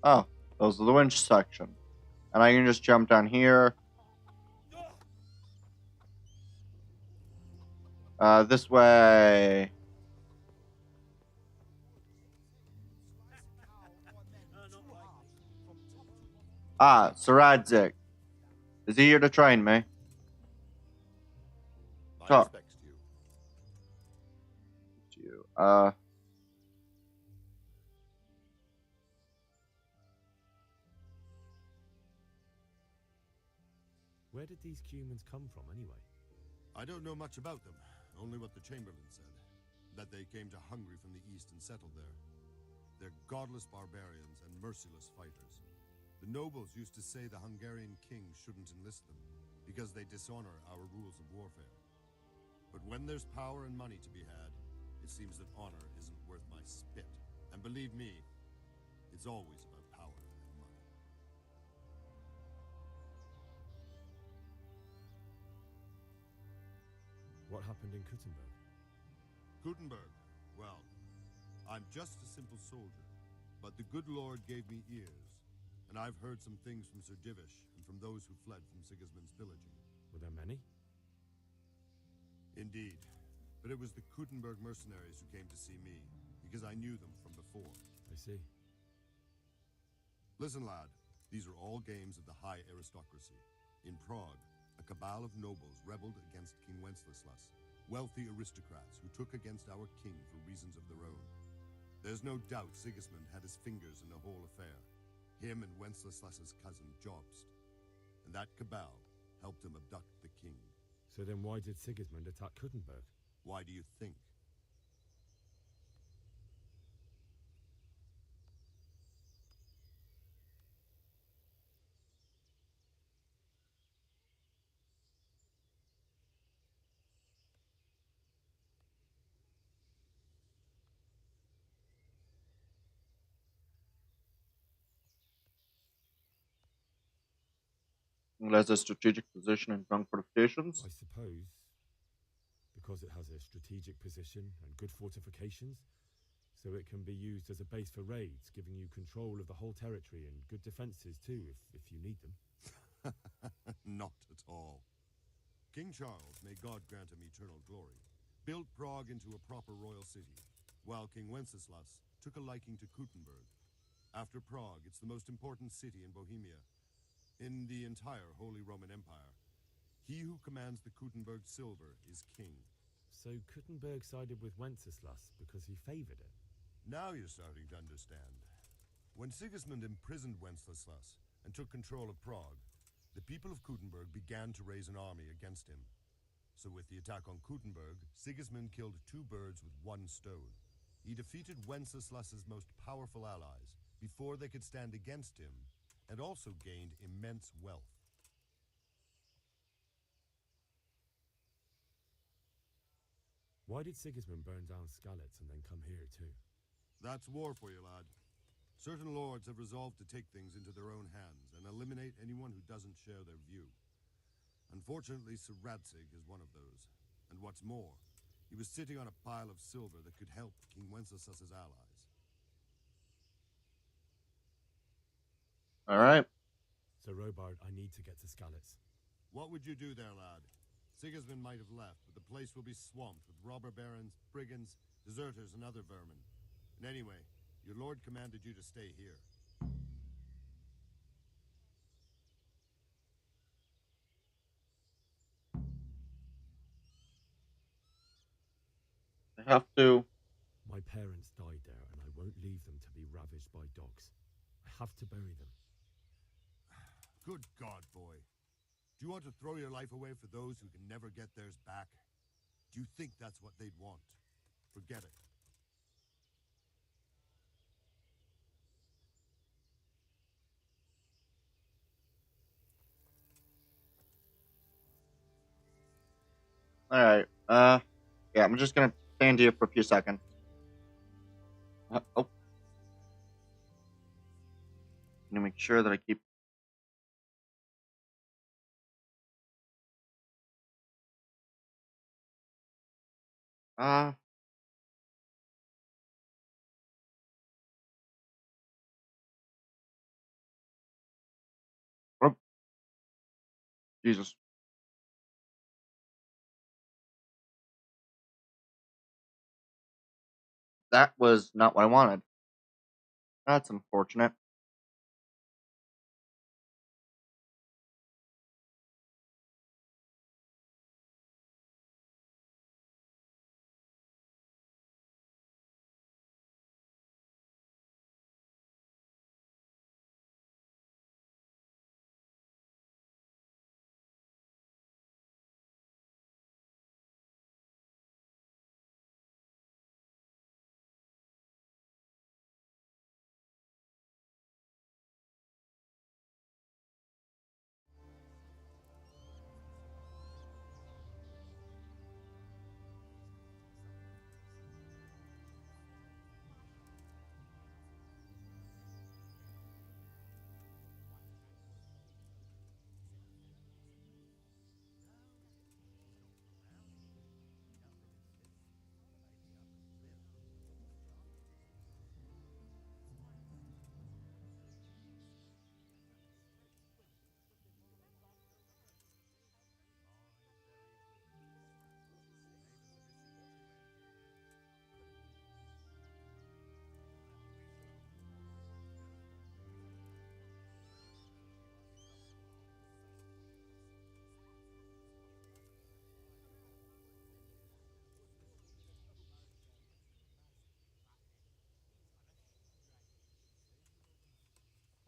Oh, those are the winch section. And I can just jump down here. This way. Ah, Saradzik. Is he here to train me? I expect you. Where did these humans come from, anyway? I don't know much about them, only what the Chamberlain said. That they came to Hungary from the east and settled there. They're godless barbarians and merciless fighters. The nobles used to say the Hungarian king shouldn't enlist them, because they dishonor our rules of warfare. But when there's power and money to be had, it seems that honor isn't worth my spit. And believe me, it's always about power and money. What happened in Kuttenberg? Gutenberg, well, I'm just a simple soldier, but the good Lord gave me ears, and I've heard some things from Sir Divish and from those who fled from Sigismund's pillaging. Were there many? Indeed, but it was the Kuttenberg mercenaries who came to see me, because I knew them from before. I see. Listen, lad, these are all games of the high aristocracy. In Prague, a cabal of nobles rebelled against King Wenceslas, wealthy aristocrats who took against our king for reasons of their own. There's no doubt Sigismund had his fingers in the whole affair. Him and Wenceslas's cousin Jobst. And that cabal helped him abduct the king. So then why did Sigismund attack Kuttenberg? Why do you think? As a strategic position in drunk fortifications. I suppose because it has a strategic position and good fortifications, so it can be used as a base for raids, giving you control of the whole territory and good defenses too, if you need them. Not at all. King Charles, may God grant him eternal glory, built Prague into a proper royal city, while King Wenceslas took a liking to Kuttenberg. After Prague, it's the most important city in Bohemia, in the entire Holy Roman Empire. He who commands the Kuttenberg silver is king. So Kuttenberg sided with Wenceslas because he favored it? Now you're starting to understand. When Sigismund imprisoned Wenceslas and took control of Prague, the people of Kuttenberg began to raise an army against him. So with the attack on Kuttenberg, Sigismund killed two birds with one stone. He defeated Wenceslas's most powerful allies before they could stand against him, and also gained immense wealth. Why did Sigismund burn down Skalitz and then come here too? That's war for you, lad. Certain lords have resolved to take things into their own hands and eliminate anyone who doesn't share their view. Unfortunately, Sir Radzig is one of those. And what's more, he was sitting on a pile of silver that could help King Wenceslas's allies. All right. So, Robard, I need to get to Skalitz. What would you do there, lad? Sigismund might have left, but the place will be swamped with robber barons, brigands, deserters, and other vermin. And anyway, your lord commanded you to stay here. I have to. My parents died there, and I won't leave them to be ravaged by dogs. I have to bury them. Good God, boy. Do you want to throw your life away for those who can never get theirs back? Do you think that's what they'd want? Forget it. All right. Yeah, I'm just gonna stand here for a few seconds. Oh. I'm gonna make sure that I keep. Oh, Jesus. That was not what I wanted. That's unfortunate.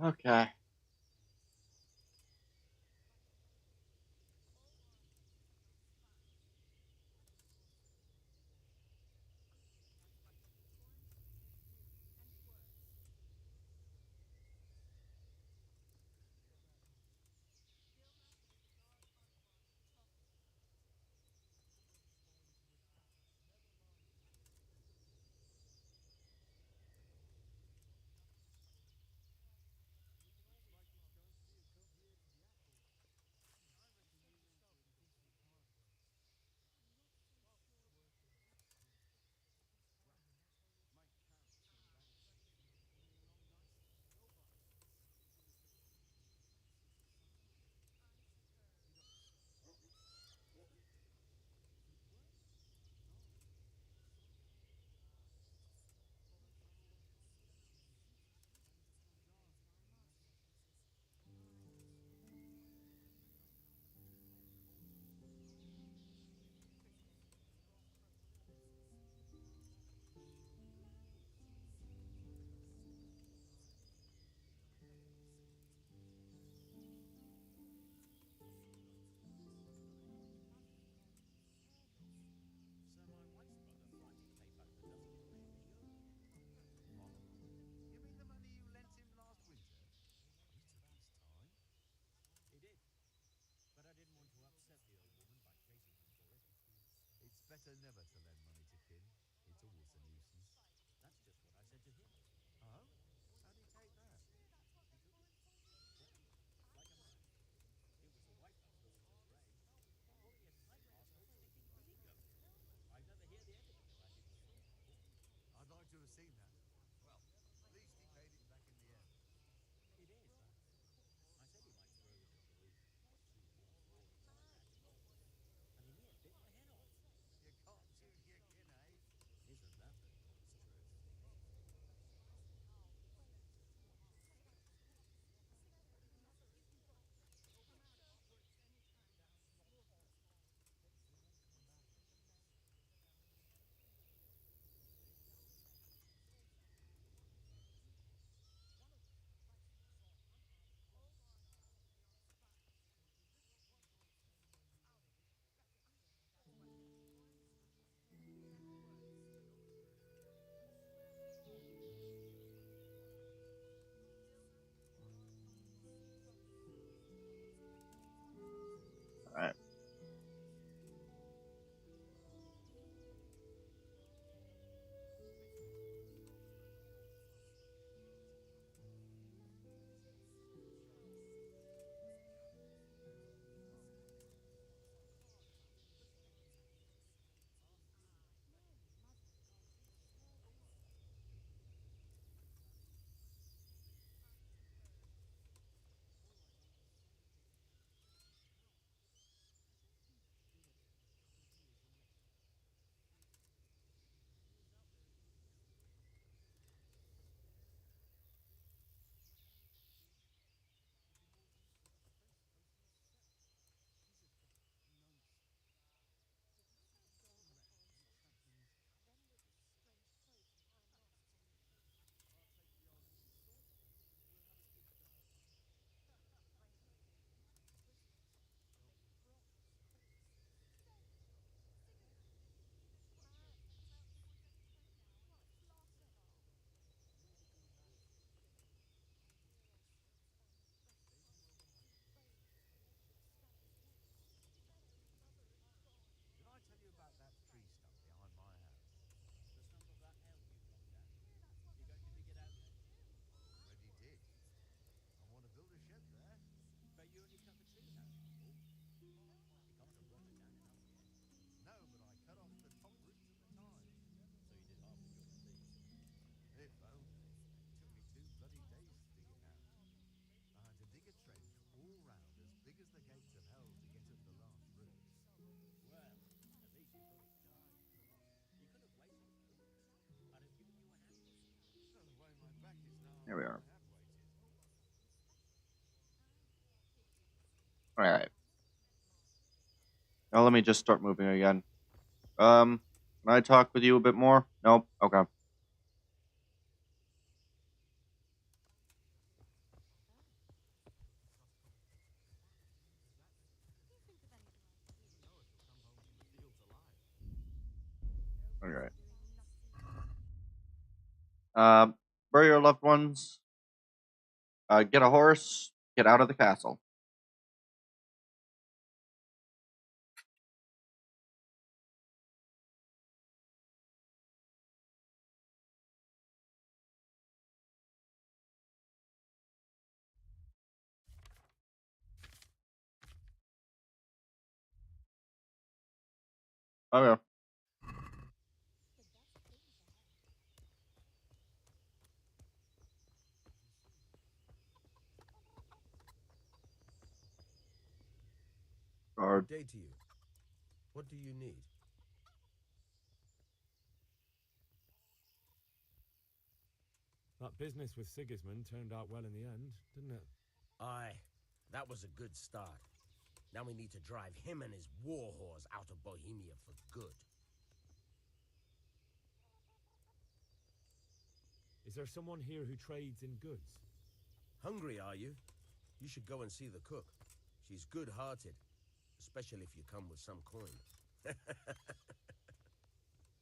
Okay. It's better never to lend money to kin. It's always a nuisance. That's just what I said to him. Oh? How'd he take that? I'd like to have seen that. Well, at least he paid it back in the end. He did, but I said he might throw it at the roof. And he near bit my head off. You can't choose your kin, eh? Isn't that the God's truth? Alright. Did I tell you about that tree stump behind my house? The stump of that elm you cut down? You're going to dig it out then? Already did. I want to build a shed there. But you only cut the tree down, Uncle. You can't have run it down enough yet. No, but I cut off the top roots at the time. So you did half the job at least. If only. It took me 2 bloody days to dig it out. I had to dig a trench all round as big as the gates of hell to get at the last roots. Well, at least you got it done. You could have waited, though. I'd have given you a hand. Well, the way my back is now, There we are. I have waited. Alright. Now let me just start moving again. Can I talk with you a bit more? Nope. Okay. Bury your loved ones. Get a horse. Get out of the castle. Okay. Good day to you. What do you need? That business with Sigismund turned out well in the end, didn't it? Aye, that was a good start. Now we need to drive him and his war whores out of Bohemia for good. Is there someone here who trades in goods? Hungry, are you? You should go and see the cook. She's good-hearted, especially if you come with some coin.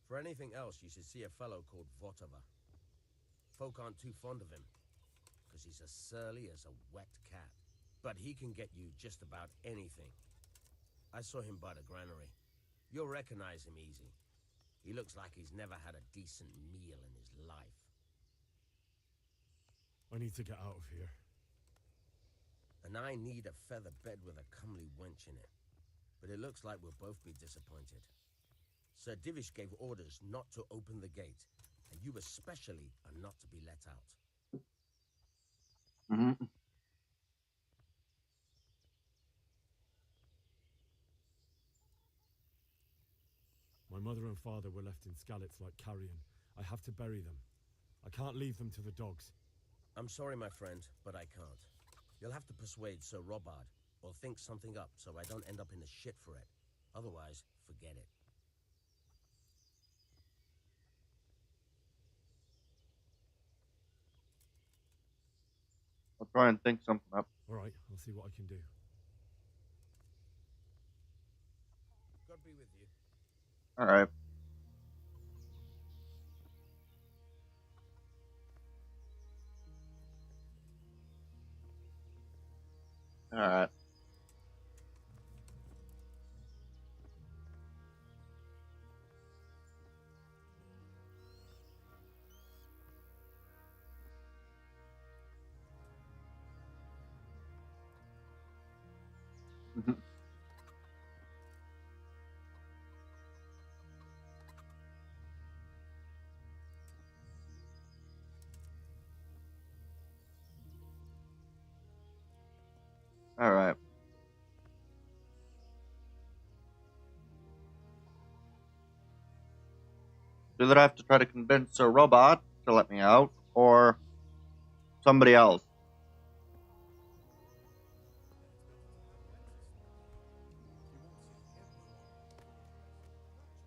For anything else, you should see a fellow called Votava. Folk aren't too fond of him, because he's as surly as a wet cat. But he can get you just about anything. I saw him by the granary. You'll recognize him easy. He looks like he's never had a decent meal in his life. I need to get out of here. And I need a feather bed with a comely wench in it. But it looks like we'll both be disappointed. Sir Divish gave orders not to open the gate, and you especially are not to be let out. Mm-hmm. My mother and father were left in Skalitz like carrion. I have to bury them. I can't leave them to the dogs. I'm sorry, my friend, but I can't. You'll have to persuade Sir Robard, or think something up so I don't end up in the shit for it. Otherwise, forget it. I'll try and think something up. All right, I'll see what I can do. God be with you. All right. All right. All right. Either I have to try to convince a robot to let me out, or somebody else.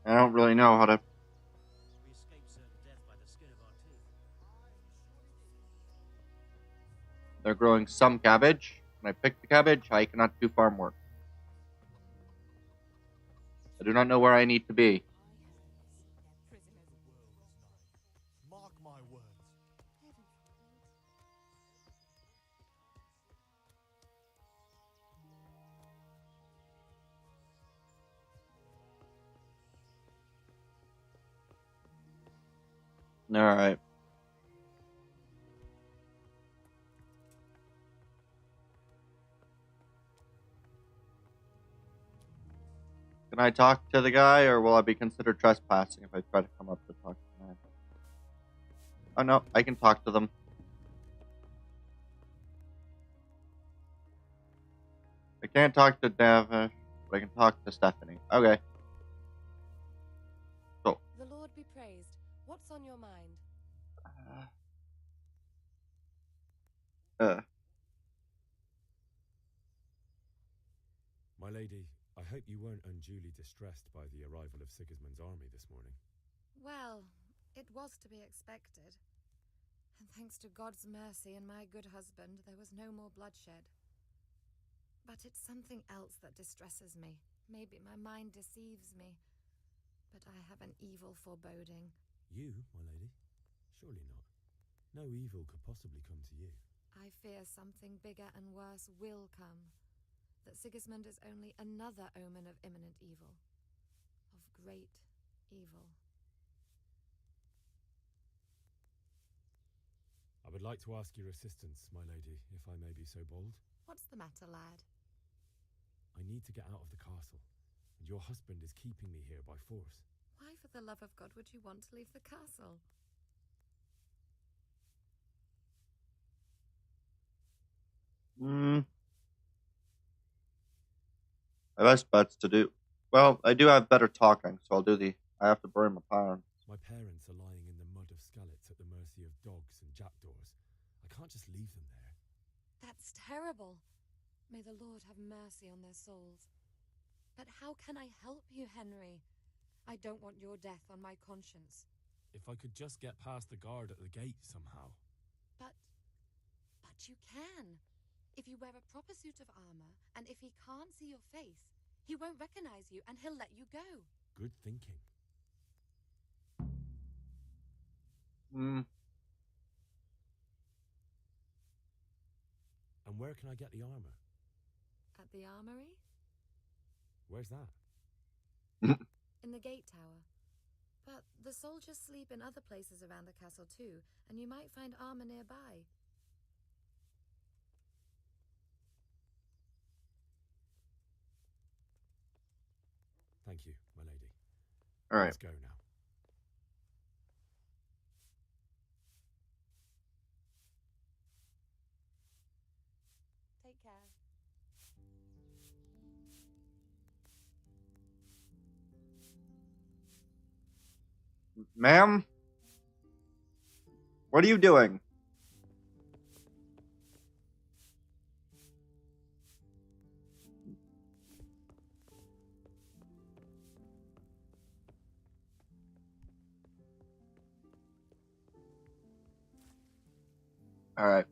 I don't really know how to. We escaped certain death by the skin of our teeth. They're growing some cabbage. When I pick the cabbage, I cannot do farm work. I do not know where I need to be. Mark my words. All right. Can I talk to the guy, or will I be considered trespassing if I try to come up to talk to him? Oh no, I can talk to them. I can't talk to Davish, but I can talk to Stephanie. Okay. So. The Lord be praised. What's on your mind? My lady, I hope you weren't unduly distressed by the arrival of Sigismund's army this morning. Well, it was to be expected. And thanks to God's mercy and my good husband, there was no more bloodshed. But it's something else that distresses me. Maybe my mind deceives me. But I have an evil foreboding. You, my lady? Surely not. no evil could possibly come to you. I fear something bigger and worse will come. That Sigismund is only another omen of imminent evil. Of great evil. I would like to ask your assistance, my lady, if I may be so bold. What's the matter, lad? I need to get out of the castle, and your husband is keeping me here by force. Why, for the love of God, would you want to leave the castle? My best bet's to do. Well, I do have better talking, so I'll do the. I have to burn my parents. My parents are lying in the mud of Skalitz at the mercy of dogs and jackdaws. I can't just leave them there. That's terrible. May the Lord have mercy on their souls. But how can I help you, Henry? I don't want your death on my conscience. If I could just get past the guard at the gate somehow. But you can. If you wear a proper suit of armor, and if he can't see your face, he won't recognize you and he'll let you go. Good thinking. Hmm. And where can I get the armor? At the armory? Where's that? In the gate tower. But the soldiers sleep in other places around the castle too, and you might find armor nearby. Thank you, my lady. All right. Let's go now. Take care. Ma'am? What are you doing? Alright.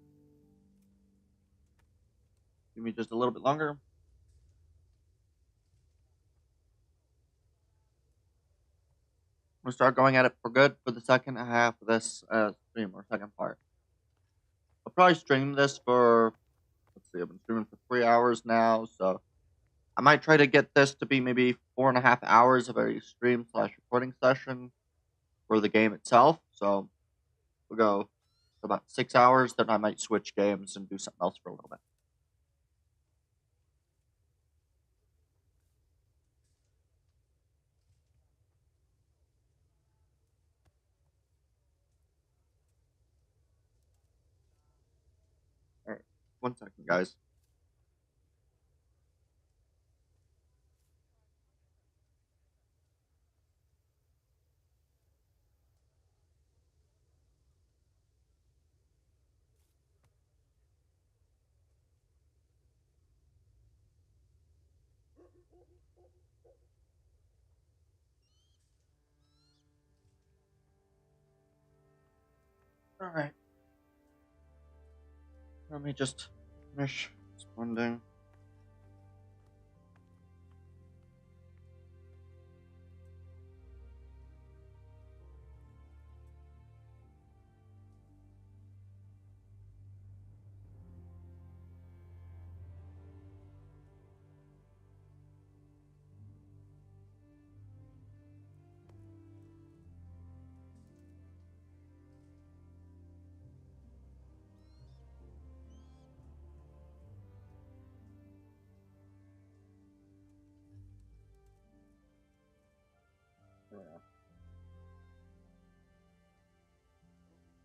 Give me just a little bit longer. We'll start going at it for good for the second half of this stream, or second part. I'll probably stream this for, let's see, I've been streaming for 3 hours now, so I might try to get this to be maybe 4.5 hours of a stream / recording session for the game itself. So we'll go about 6 hours, then I might switch games and do something else for a little bit. Alright, 1 second, guys. Alright. Let me just finish responding.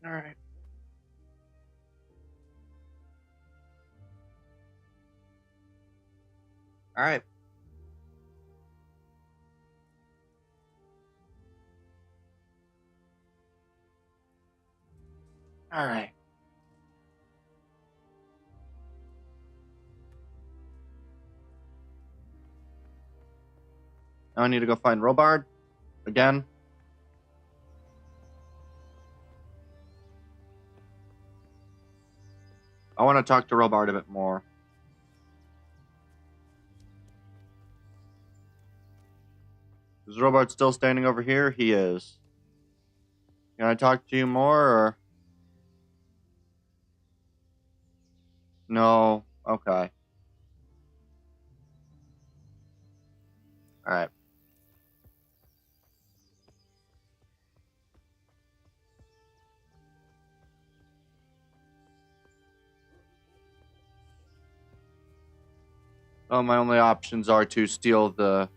Alright. Alright. Alright. Now I need to go find Robard again. I want to talk to Robard a bit more. Is Robard still standing over here? He is. Can I talk to you more, or? No. Okay. Alright. Oh, my only options are to steal the...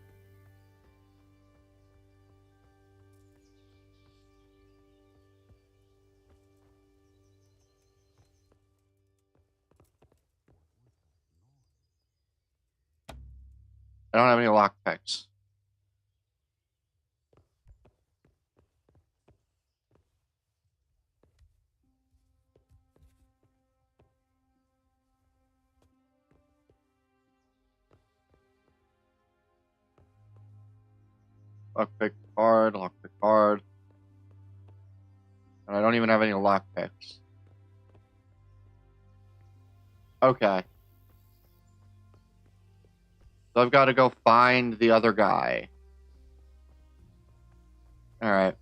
I don't have any lockpicks. Lockpick card, lockpick card. And I don't even have any lockpicks. Okay. So I've got to go find the other guy. Alright.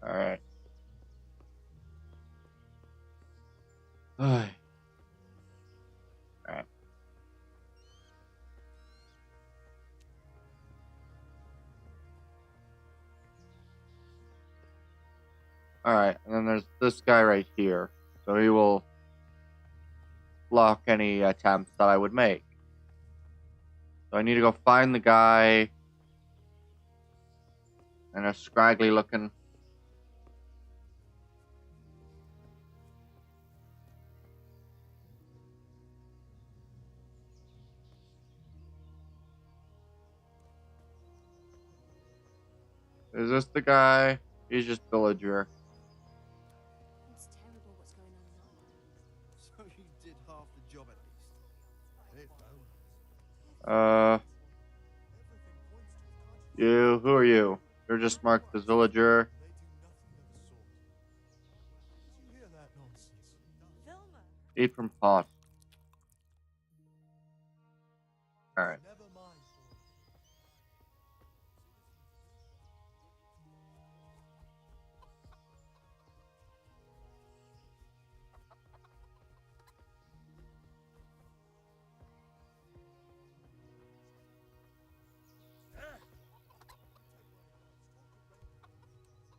Alright. Alright. Alright, and then there's this guy right here. So he will block any attempts that I would make. So I need to go find the guy. And a scraggly looking... Is this the guy? He's just villager. It's terrible what's going on now. So you did half the job at least. Hey, Bo. You, who are you? You're just marked as villager. You hear that nonsense? Vilma. Eat from pot. Alright. Never mind.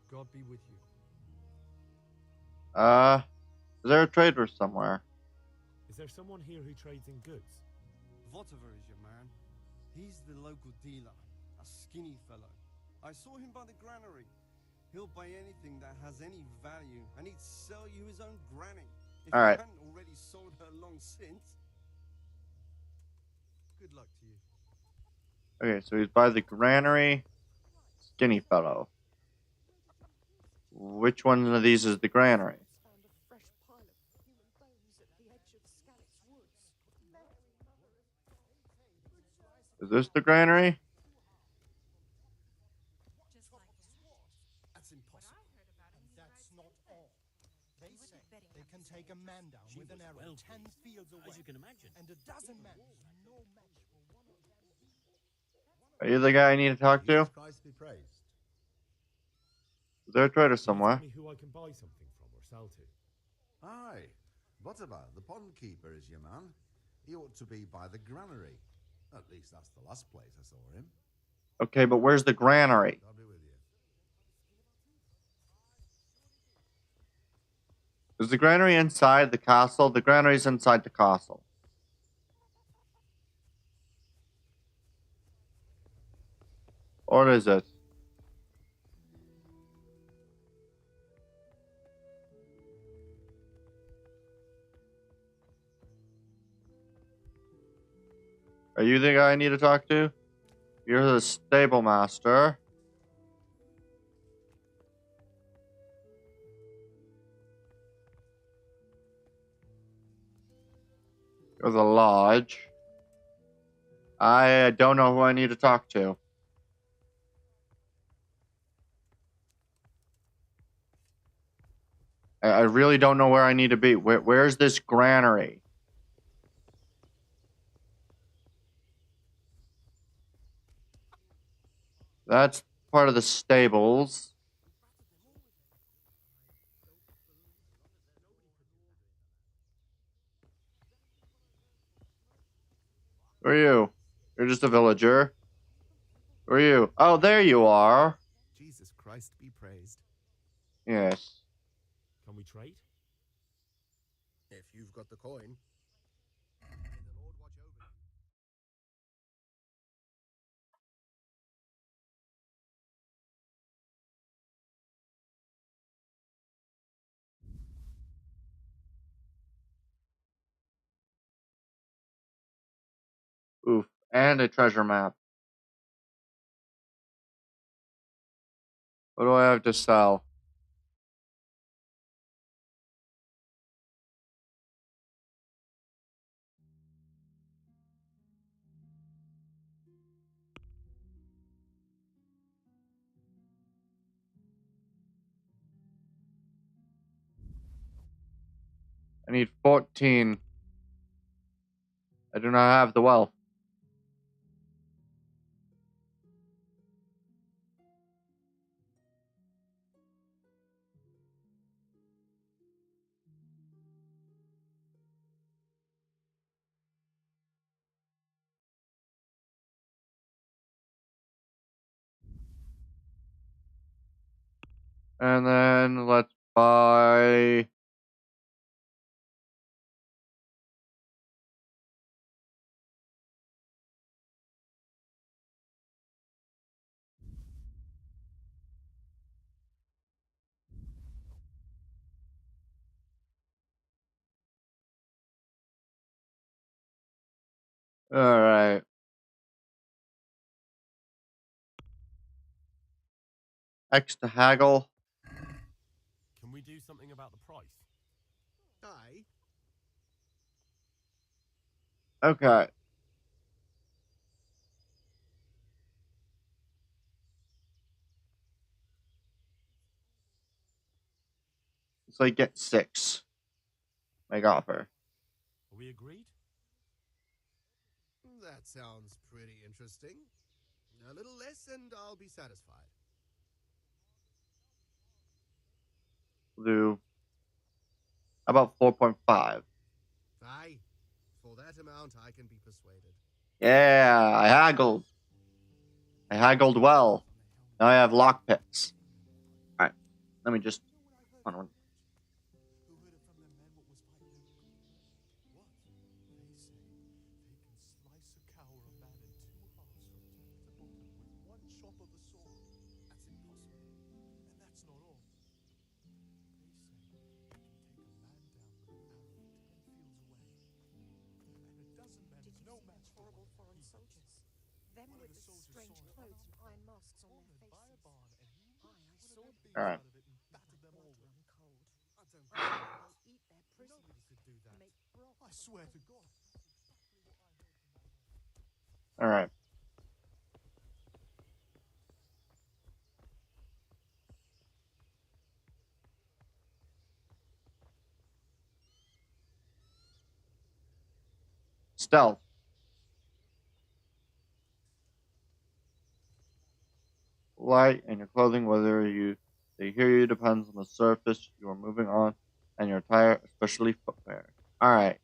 God be with you. Is there a trader somewhere? Is there someone here who trades in goods? Votiver is your man. He's the local dealer, a skinny fellow. I saw him by the granary. He'll buy anything that has any value, and he'd sell you his own granny. If All he right. hadn't already sold her long since. Good luck to you. Okay, so he's by the granary. Skinny fellow. Which one of these is the granary? Found a fresh pile of human bones at the edge of Scalit's woods. Is this the granary? That's impossible. And that's not all. They say they can take a man down with an arrow 10 fields away. As you can imagine. And a dozen men is no match for one of them. Are you the guy I need to talk to? Christ be praised. Is there a trader Can you somewhere? tell me who I can buy something from or sell to? Aye, Butterbur, the pond keeper, is your man. He ought to be by the granary. At least that's the last place I saw him. Okay, but where's the granary? I'll be with you. Is the granary inside the castle? The granary's inside the castle. Or is it? Are you the guy I need to talk to? You're the stable master. You're the lodge. I don't know who I need to talk to. I really don't know where I need to be. Where's this granary? That's part of the stables. Who are you? You're just a villager. Who are you? Oh, there you are. Jesus Christ be praised. Yes. Can we trade? If you've got the coin. Oof. And a treasure map. What do I have to sell? I need 14. I do not have the wealth. And then let's buy... Alright. X to haggle. Can we do something about the price? Aye. Okay. So I get 6. Make offer. Are we agreed? That sounds pretty interesting. A little less and I'll be satisfied. We'll do... How about 4.5? Aye. For that amount, I can be persuaded. Yeah, I haggled. I haggled well. Now I have lockpicks. Alright. Let me just... Hold on. Horrible foreign soldiers. Them with the strange clothes and iron masks on their faces. I saw them. Alright. Blood run cold. I know they'll eat their prisoners. Make broth. I swear to God. Alright. Stealth. Light and your clothing, whether they hear you, depends on the surface you are moving on and your attire, especially footwear. Alright.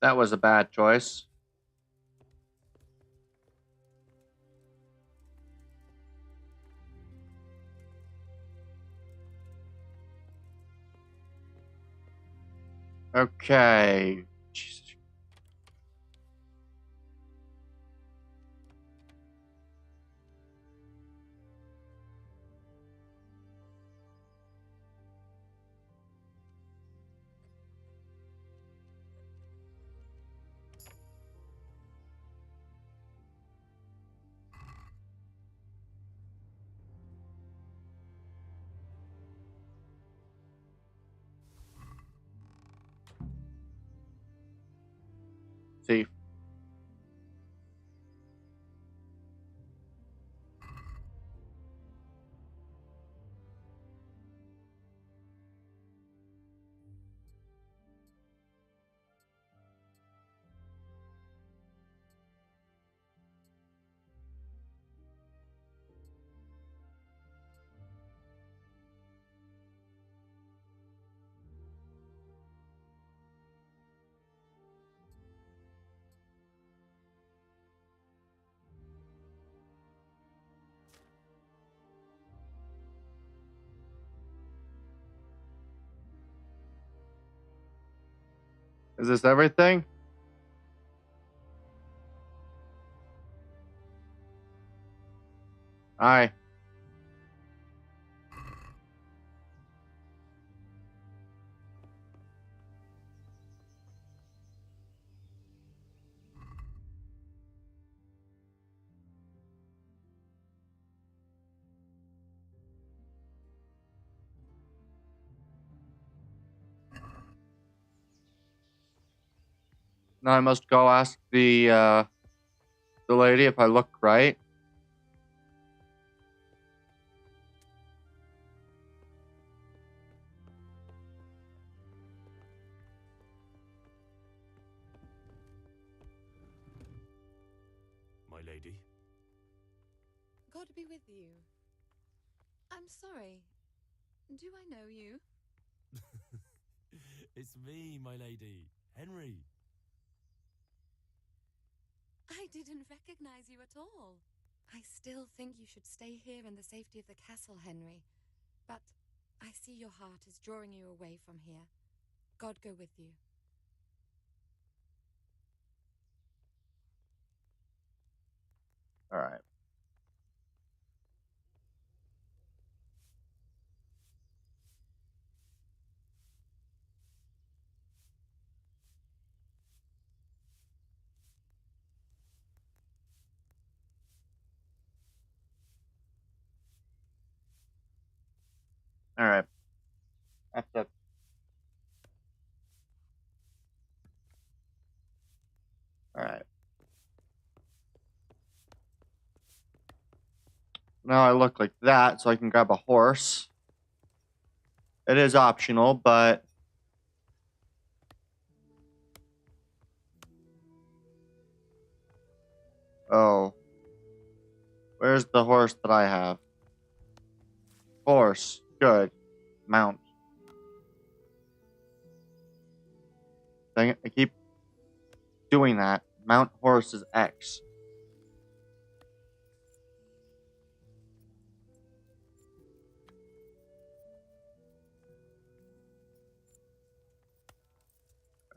That was a bad choice. Okay. Jesus. Thief. Is this everything? Aye. Now I must go ask the lady if I look right. My lady. God be with you. I'm sorry. Do I know you? It's me, my lady. Henry. I didn't recognize you at all. I still think you should stay here in the safety of the castle, Henry. But I see your heart is drawing you away from here. God go with you. All right. All right. That's it. All right. Now I look like that, so I can grab a horse. It is optional, but oh, where's the horse that I have? Horse, good. Mount. Dang it, I keep doing that. Mount horse is X.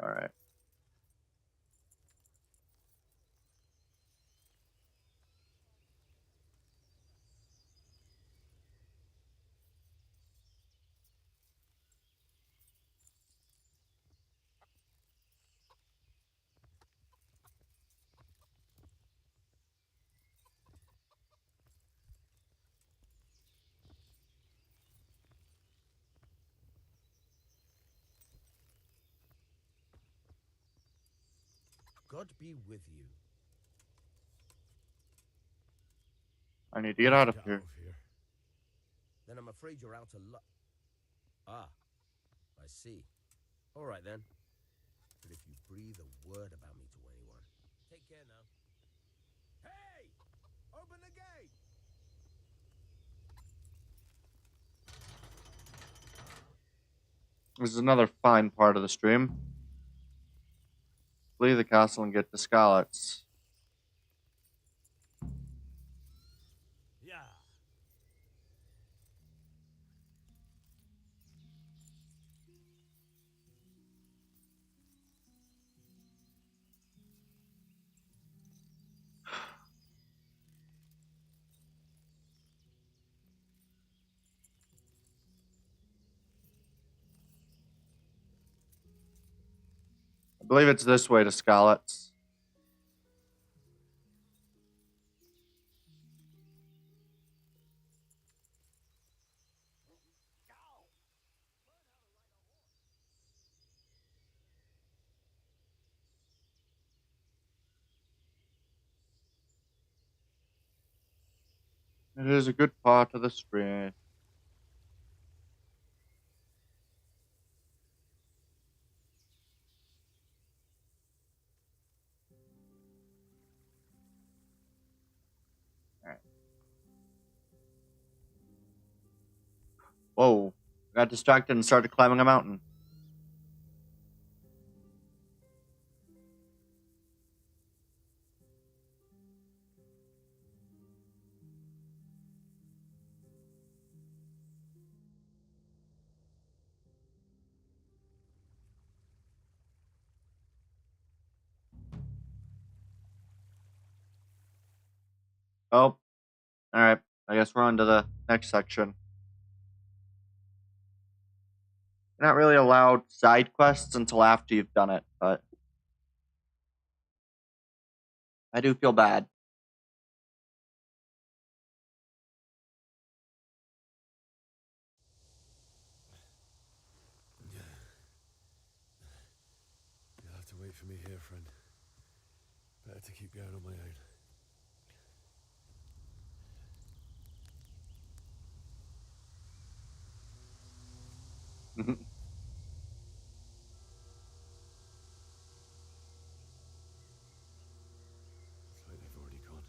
All right. God be with you. I need to get out of here. Then I'm afraid you're out of luck. Ah, I see. All right then. But if you breathe a word about me to anyone, take care now. Hey! Open the gate! This is another fine part of the stream. Flee the castle and get the Scarlets. Yeah. I believe it's this way to Scarlets. It is a good part of the stream. Alright. Whoa. Got distracted and started climbing a mountain. Oh, alright. I guess we're on to the next section. You're not really allowed side quests until after you've done it, but I do feel bad. You'll have to wait for me here, friend. Better to keep going on my own. Looks like they've already gone.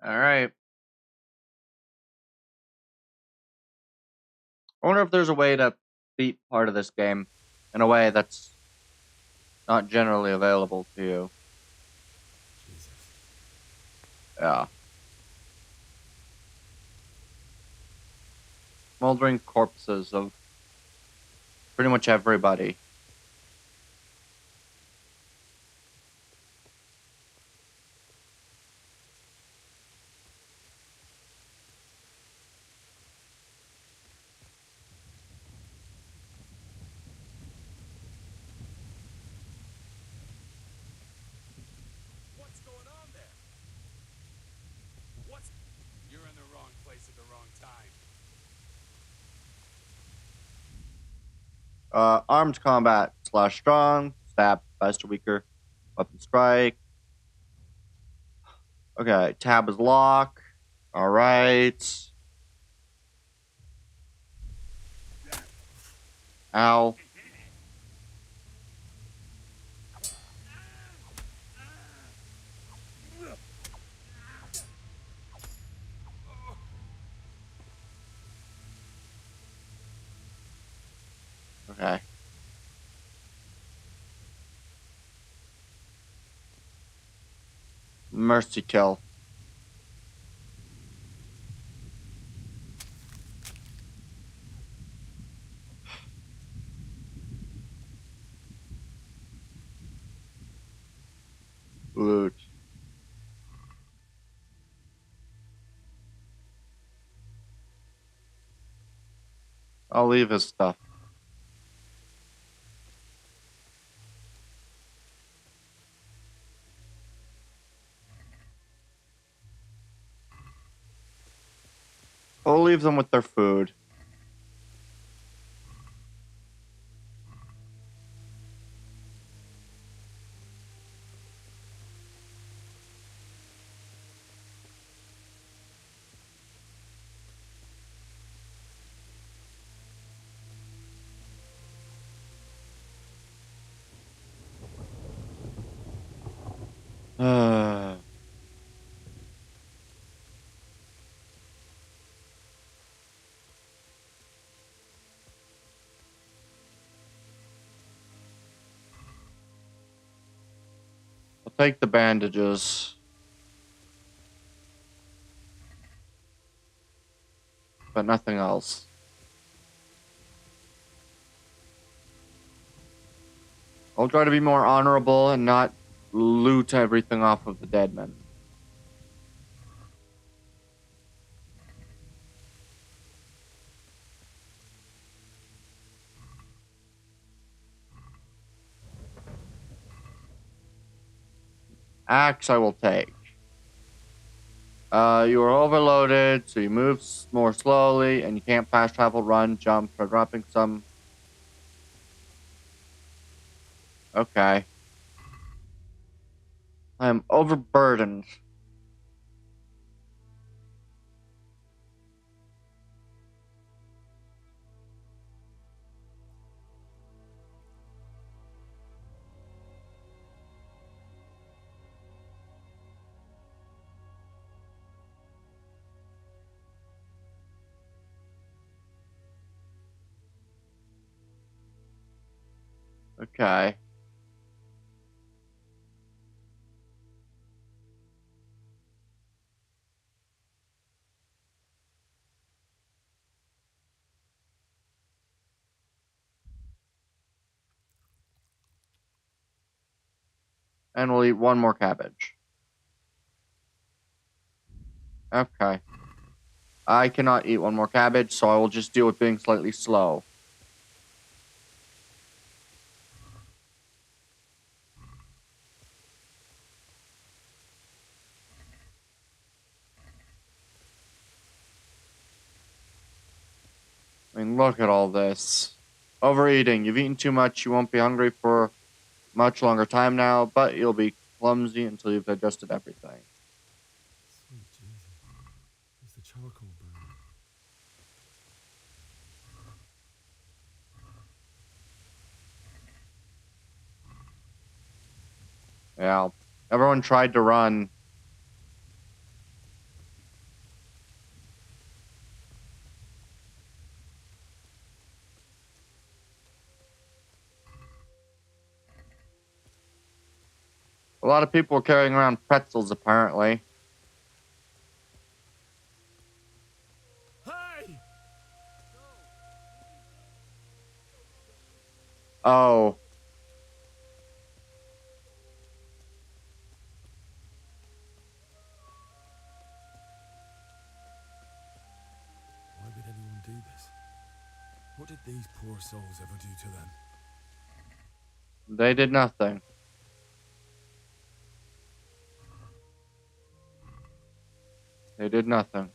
Alright. I wonder if there's a way to beat part of this game in a way that's not generally available to you. Yeah. Smoldering corpses of pretty much everybody. What's going on there? What's... You're in the wrong place at the wrong time. Armed combat / strong, stab, faster, weaker, weapon strike. Okay, tab is lock. Alright. Ow. Okay. Mercy kill. Loot. I'll leave his stuff. I'll leave them with their food. I'll take the bandages. But nothing else. I'll try to be more honorable and not loot everything off of the dead men. Axe I will take. You are overloaded, so you move more slowly, and you can't fast travel, run, jump, try dropping some. Okay. I am overburdened. Okay. And we'll eat one more cabbage. Okay. I cannot eat one more cabbage, so I will just deal with being slightly slow. I mean, look at all this. Overeating. You've eaten too much. You won't be hungry for much longer time now, but you'll be clumsy until you've digested everything. Sweet Jesus. It's the charcoal burn. Yeah. Everyone tried to run. A lot of people were carrying around pretzels, apparently. Hey! Oh. Why would anyone do this? What did these poor souls ever do to them? They did nothing. They did nothing.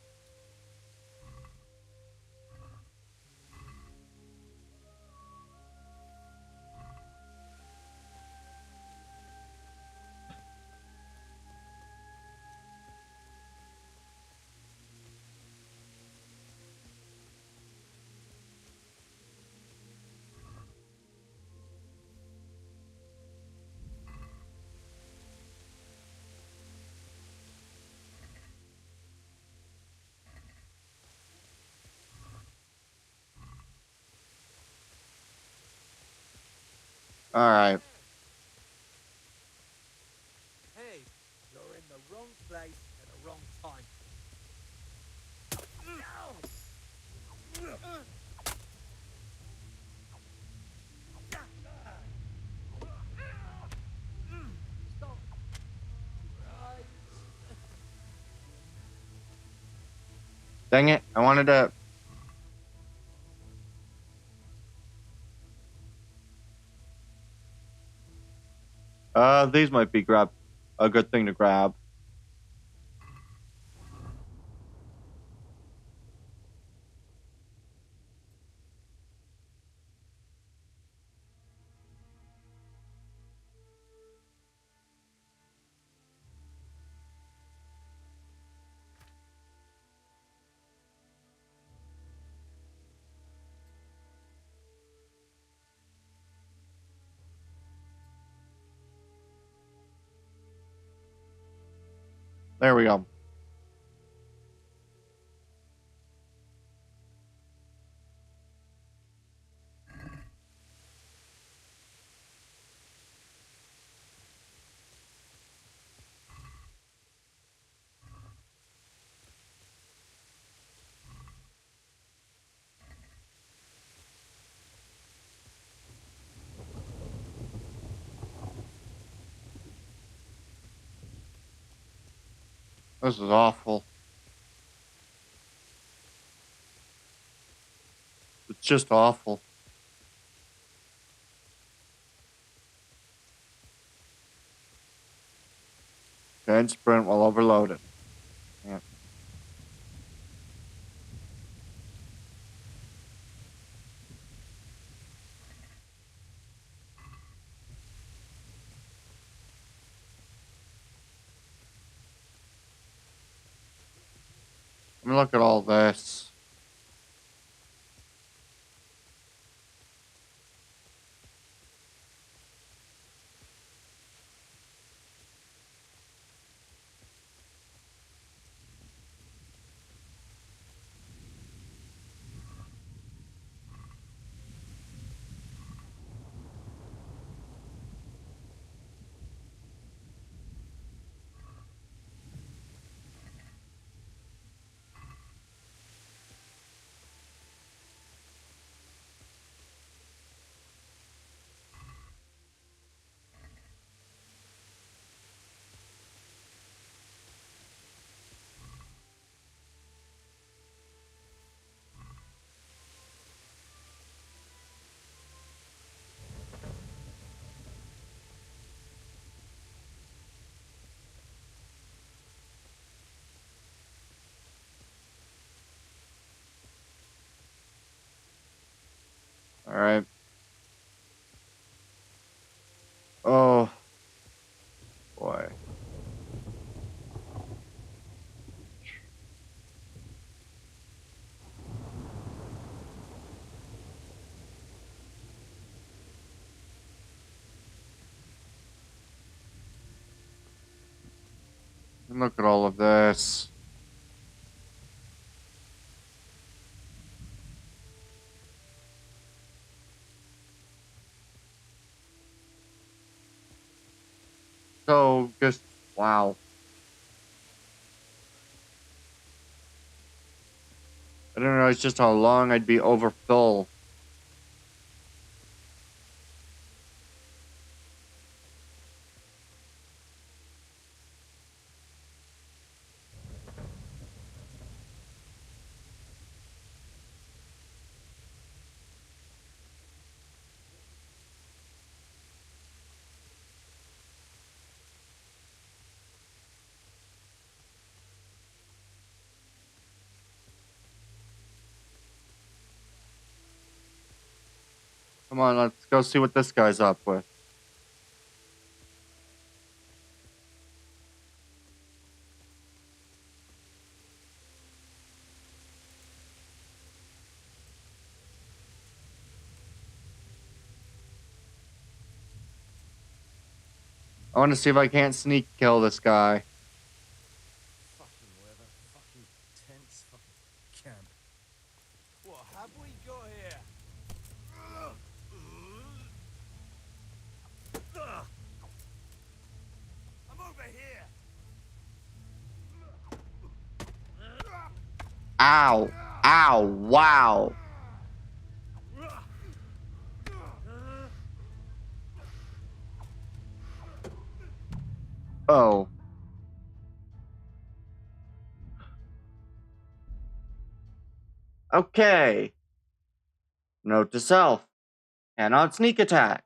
Alright. Hey, you're in the wrong place at the wrong time. Stop. Right. Dang it. I wanted to... These might be a good thing to grab. There we go. This is awful. It's just awful. giant sprint while overloaded. Yeah. I mean, look at all this. All right. Oh, boy. And look at all of this. So, just, wow. I didn't realize just how long I'd be overfull. Come on, let's go see what this guy's up with. I want to see if I can't sneak kill this guy. Fucking weather, fucking tense, fucking camp. What have we got here? I'm over here. Ow. Ow. Wow. Oh. Okay. Note to self. Cannot sneak attack.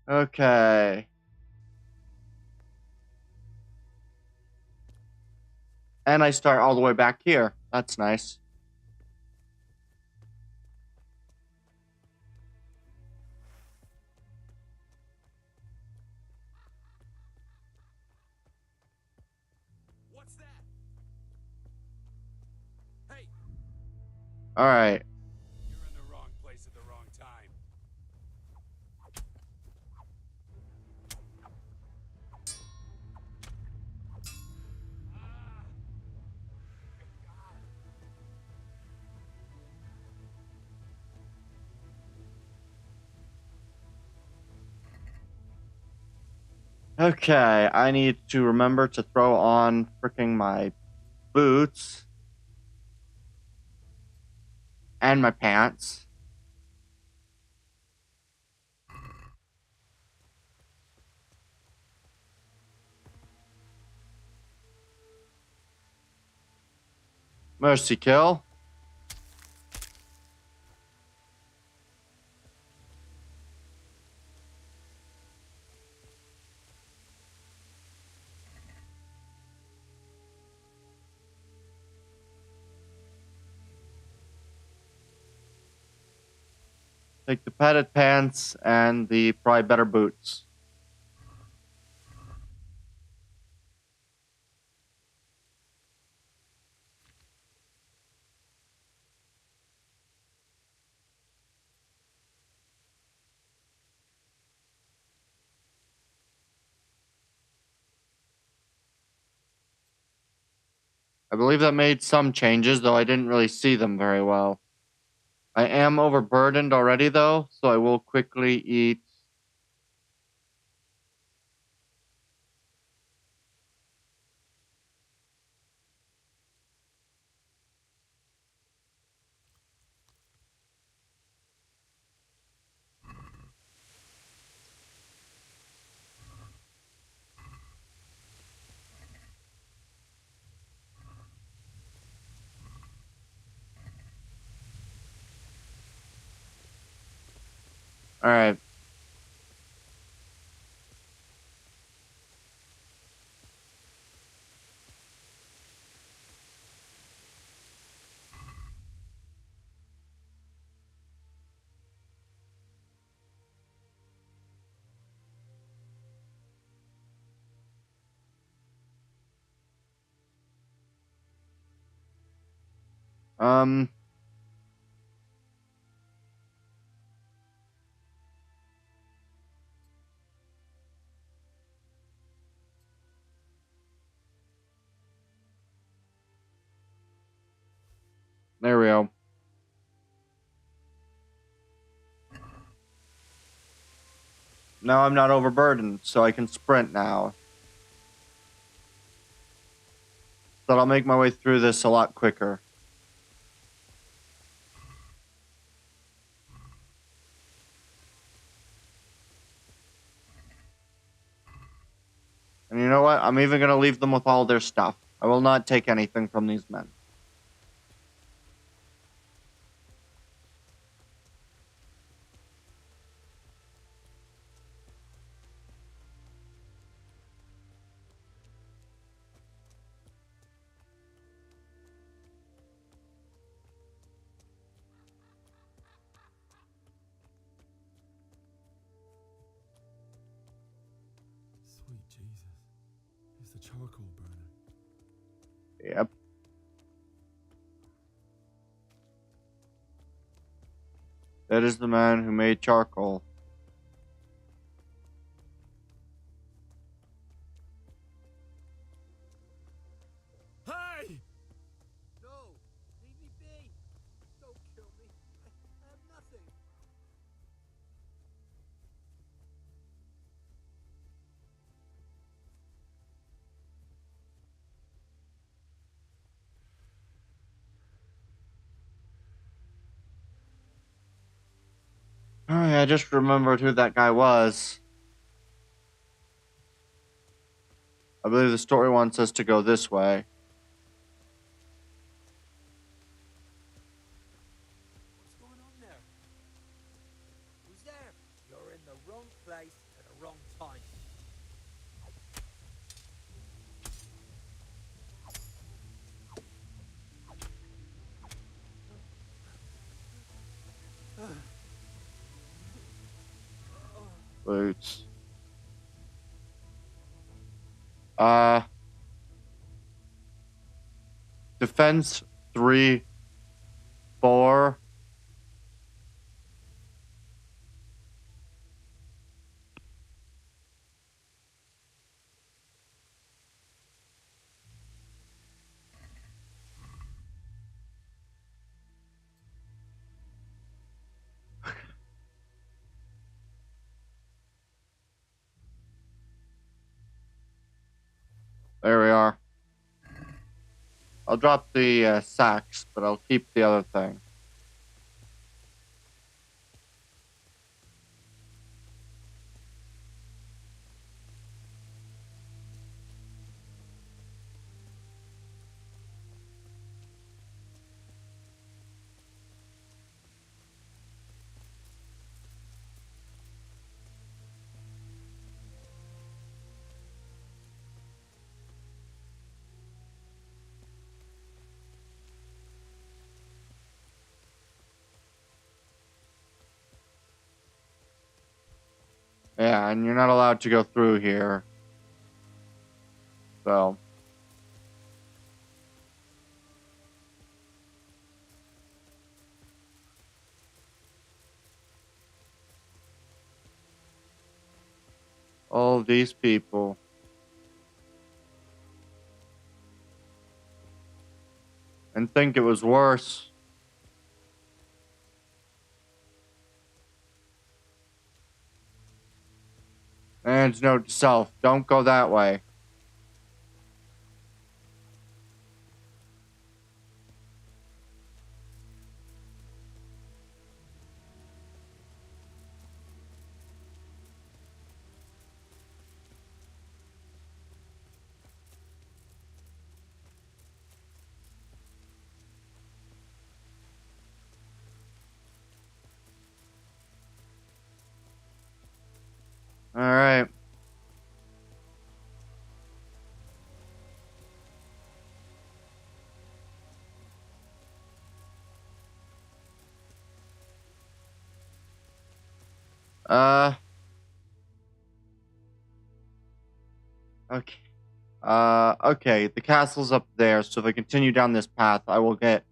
Okay. And I start all the way back here. That's nice. What's that? Hey, All right. You're in the wrong place at the wrong time. Okay, I need to remember to throw on freaking my boots and my pants. Mercy kill. Take the padded pants and the probably better boots. I believe that made some changes, though I didn't really see them very well. I am overburdened already, though, so I will quickly eat. Alright. There we go. Now I'm not overburdened, so I can sprint now. So I'll make my way through this a lot quicker. And you know what? I'm even going to leave them with all their stuff. I will not take anything from these men. Sweet Jesus. It's the charcoal burner. Yep. That is the man who made charcoal. Hey! No! Leave me be! Don't kill me. I have nothing. Oh, yeah, I just remembered who that guy was. I believe the story wants us to go this way. What's going on there? Who's there? You're in the wrong place at the wrong time. Boots. Defense 3, 4. There we are. I'll drop the sacks, but I'll keep the other thing. Yeah, and you're not allowed to go through here. So. All these people. And think it was worse. And note to self, don't go that way. Alright. Okay. Okay, the castle's up there, so if I continue down this path, I will get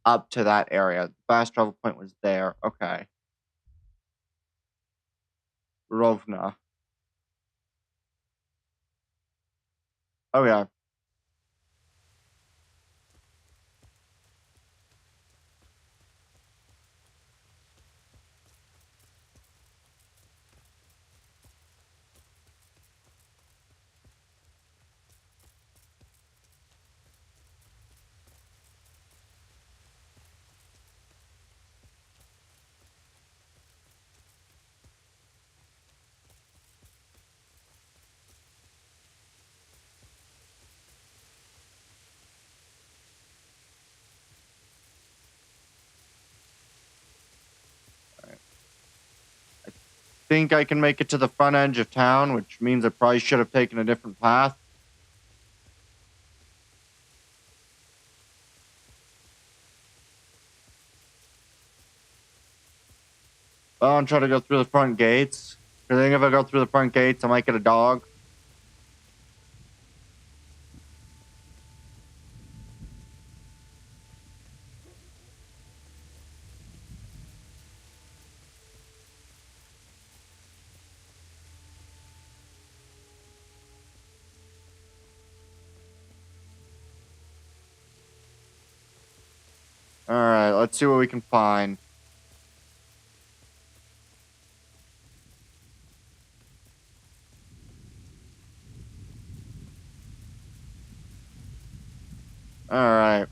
up to that area. The fast travel point was there. Okay. Rovna. Oh, yeah. Think I can make it to the front edge of town, which means I probably should have taken a different path. I'll try to go through the front gates. I think if I go through the front gates, I might get a dog. Alright, let's see what we can find. Alright.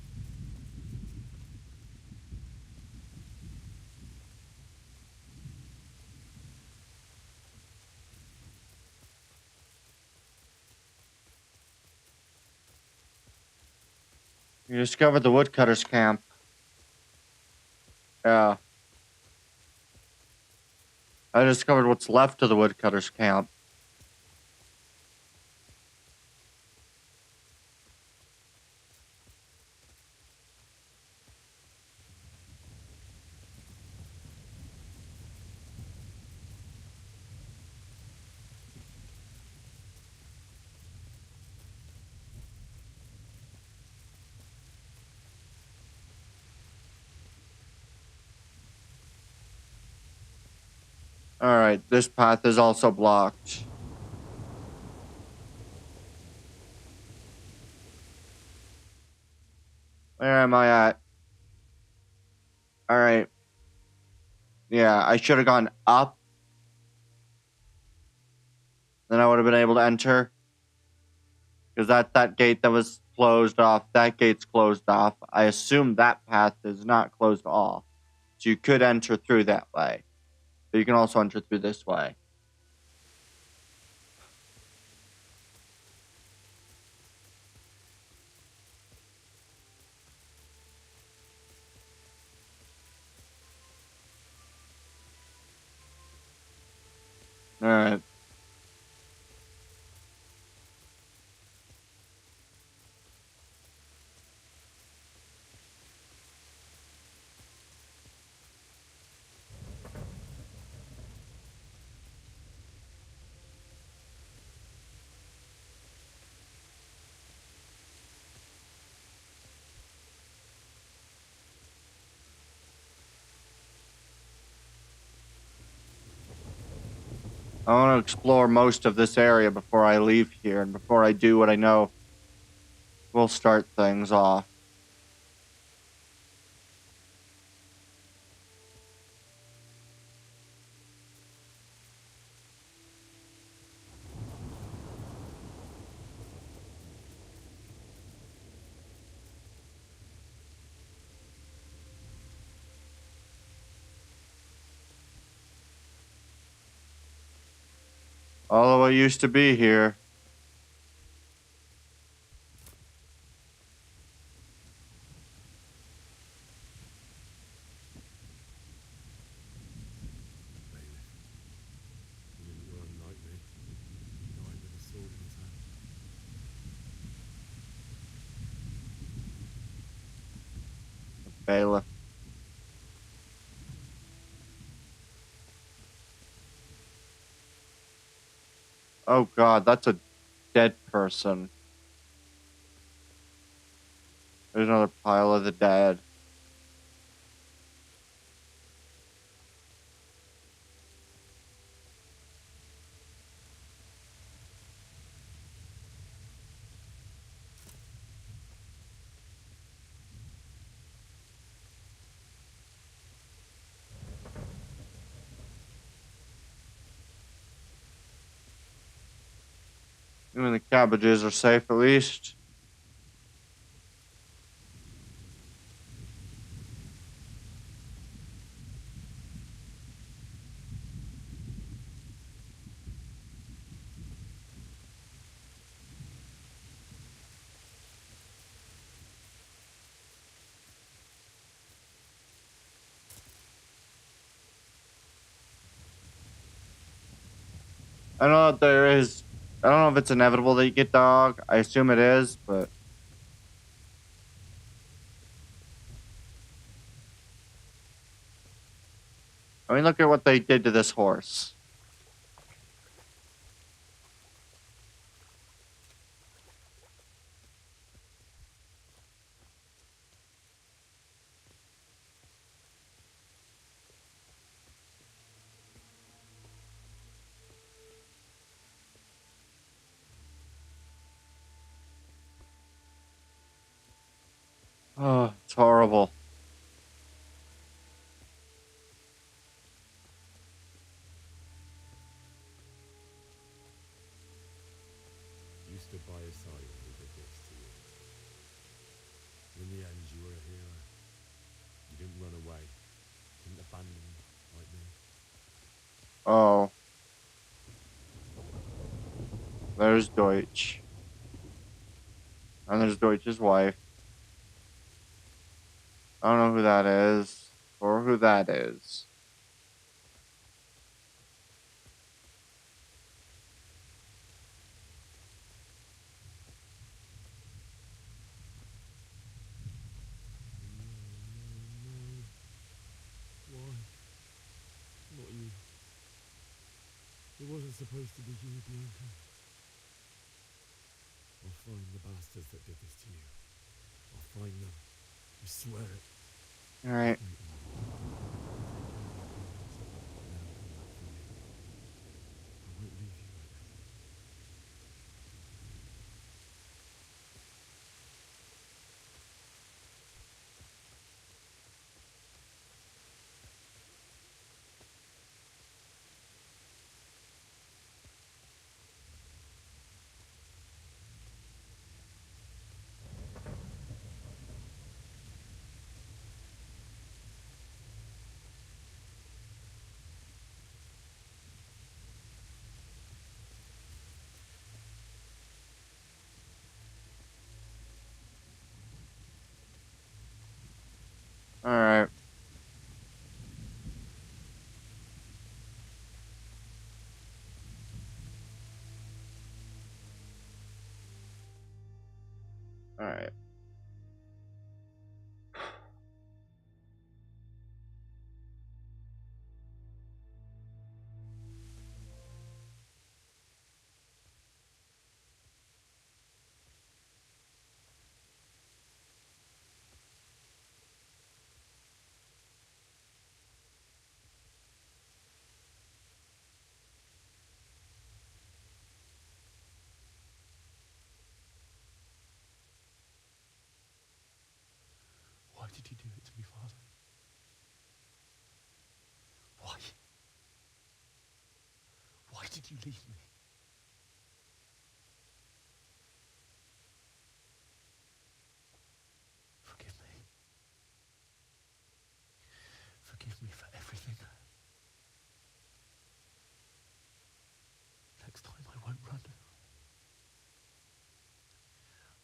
You discovered the woodcutter's camp. Yeah. I discovered what's left of the woodcutter's camp. Alright, this path is also blocked. Where am I at? Alright. Yeah, I should have gone up. Then I would have been able to enter. Because that gate that was closed off, that gate's closed off. I assume that path is not closed off. So you could enter through that way. But you can also enter through this way. Alright. I want to explore most of this area before I leave here, and before I do what I know will start things off. All of what used to be here. He didn't run like me. He died with a sword in his hand. Bailiff. Oh god, that's a dead person. There's another pile of the dead. I mean, the cabbages are safe at least. I don't know if there is. I don't know if it's inevitable that you get dog. I assume it is, but. I mean, look at what they did to this horse. Oh, it's horrible. You stood by his side when he did this to you. In the end, you were a hero. You didn't run away. Didn't abandon him like me. Oh. There's Deutsch. And there's Deutsch's wife. I don't know who that is. Or who that is. Why? Not you. It wasn't supposed to be you, Bianca. I'll find the bastards that did this to you. I'll find them. I swear it. Alright. Alright. Alright. Why did you do it to me, Father? Why? Why did you leave me? Forgive me. Forgive me for everything. Next time I won't run.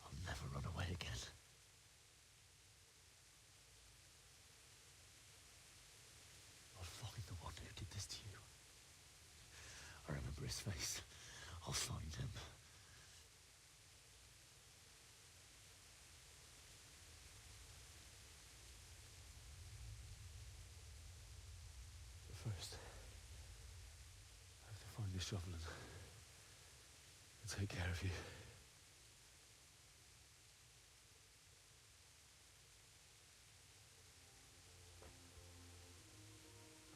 I'll never run away again. I'll find the one who did this to you. I remember his face. I'll find him. But first, I have to find this shovel and take care of you.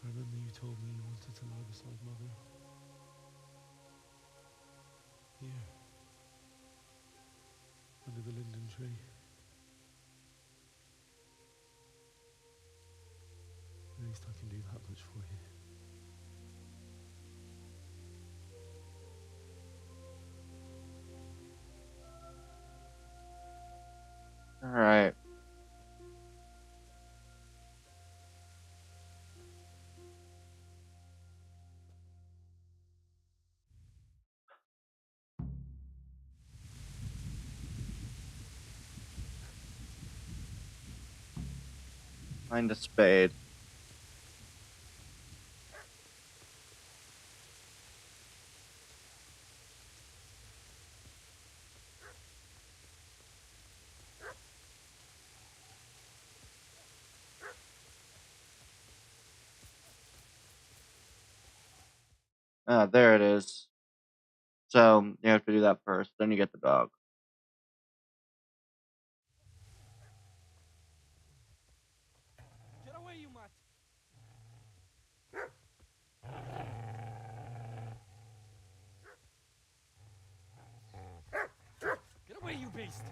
I remember you told me you wanted to lie beside Mother. Here. Under the linden tree. At least I can do that much for you. Alright. Find a spade. Ah, there it is. So, you have to do that first, then you get the dog. Get away, you mutt! Get away, you beast!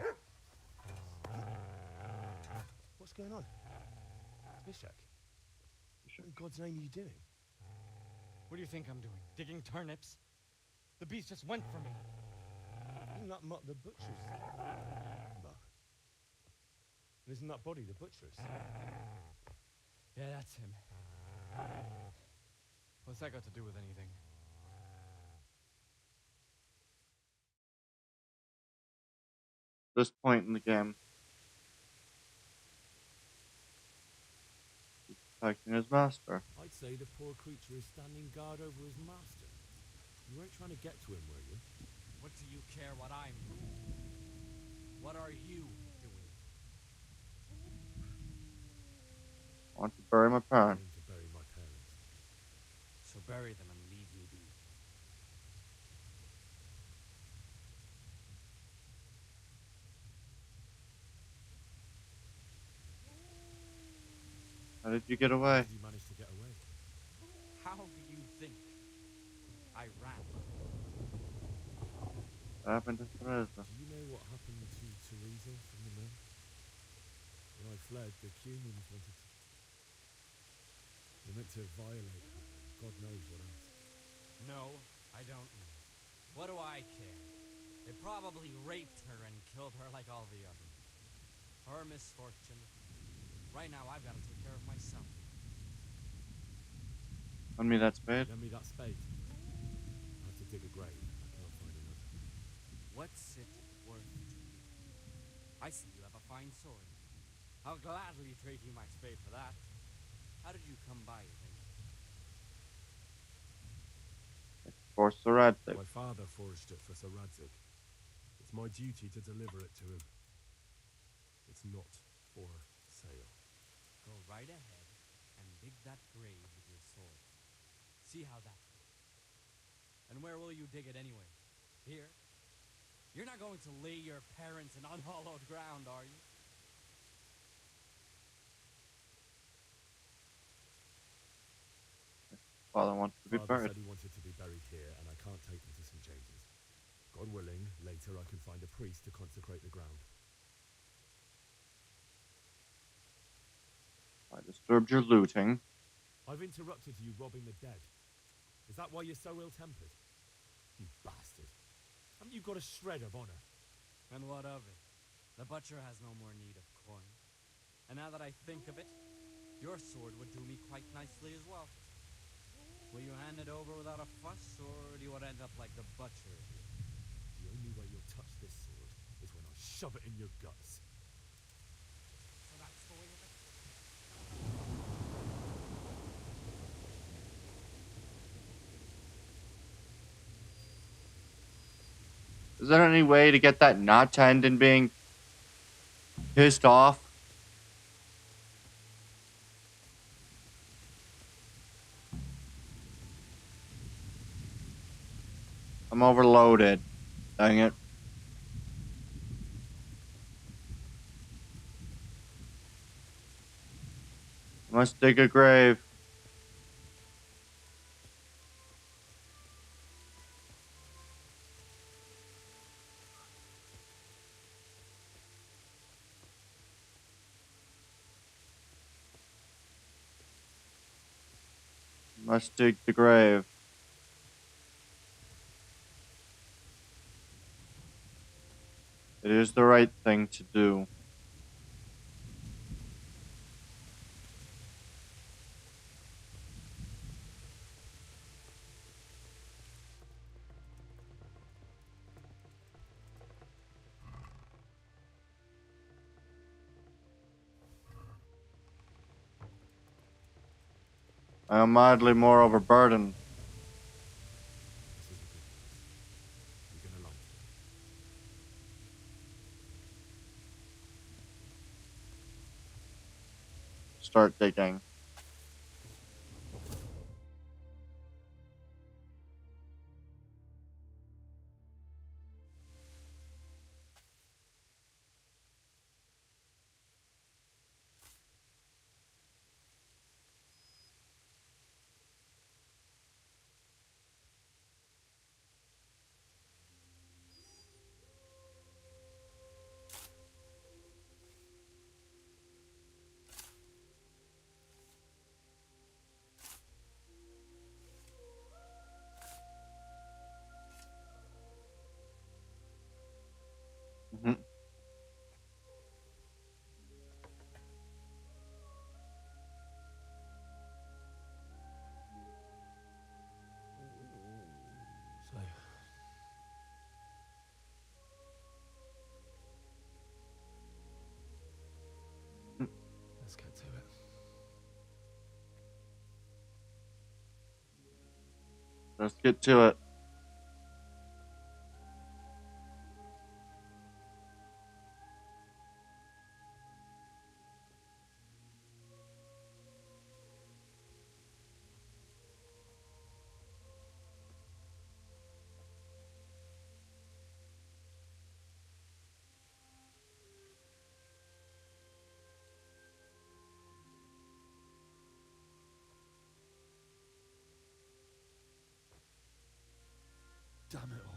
What's going on? Bishak? What in God's name are you doing? What do you think I'm doing? Digging turnips? The beast just went for me. Isn't that Mutt the butcher's? Mutt. And isn't that body the butcher's? Yeah, that's him. What's that got to do with anything? This point in the game, he's protecting his master. I'd say the poor creature is standing guard over his master. You weren't trying to get to him, were you? What do you care what I'm doing? What are you doing? I want to bury my parents. To bury my parents. So bury them and leave me be. How did you get away? Did you manage to get away? How do you think I ran? What happened to Teresa? Do you know what happened to Teresa from the men? When I fled, the humans wanted to... They meant to violate her, and God knows what else. No, I don't know. What do I care? They probably raped her and killed her like all the others. Her misfortune. Right now, I've got to take care of myself. Lend me that spade. Lend me that spade. I have to dig a grave. I can't find another. What's it worth to you? I see you have a fine sword. I'll gladly trade you my spade for that. How did you come by it, anyway? For Sir Radzik. My father forged it for Sir Radzik. It's my duty to deliver it to him. It's not for sale. Go right ahead and dig that grave with your sword. See how that goes. And where will you dig it anyway? Here? You're not going to lay your parents in unhallowed ground, are you? Father wants to be Father buried. said he wanted to be buried here, and I can't take them to St. James's. God willing, later I can find a priest to consecrate the ground. Disturbed your looting. I've interrupted you robbing the dead. Is that why you're so ill-tempered? You bastard. Haven't you got a shred of honor? And what of it? The butcher has no more need of coin. And now that I think of it, your sword would do me quite nicely as well. Will you hand it over without a fuss, or do you want to end up like the butcher here? The only way you'll touch this sword is when I shove it in your guts. So that's the way of it. Is there any way to get that not to end in being pissed off? I'm overloaded. Dang it. Must dig a grave. Must dig the grave. It is the right thing to do. I am mildly more overburdened. You're gonna like it. Start digging. Mhm. So, let's get to it. Let's get to it. Damn it all.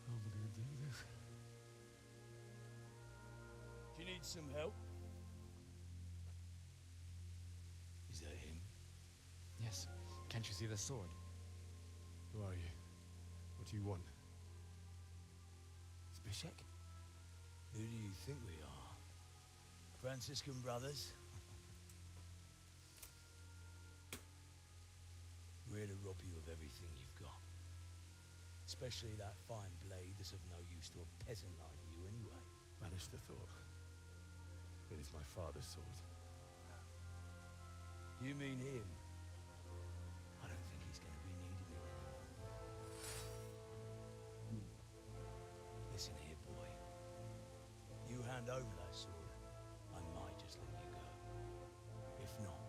How am I gonna do this? Do you need some help? Is that him? Yes. Can't you see the sword? Who are you? What do you want? Zbyszek? Who do you think we are? Franciscan brothers? We're here to rob you of everything you've got. Especially that fine blade that's of no use to a peasant like you anyway. Banish the thought. It is my father's sword. You mean him? I don't think he's going to be needing it anymore. Listen here, boy. You hand over that sword, I might just let you go. If not,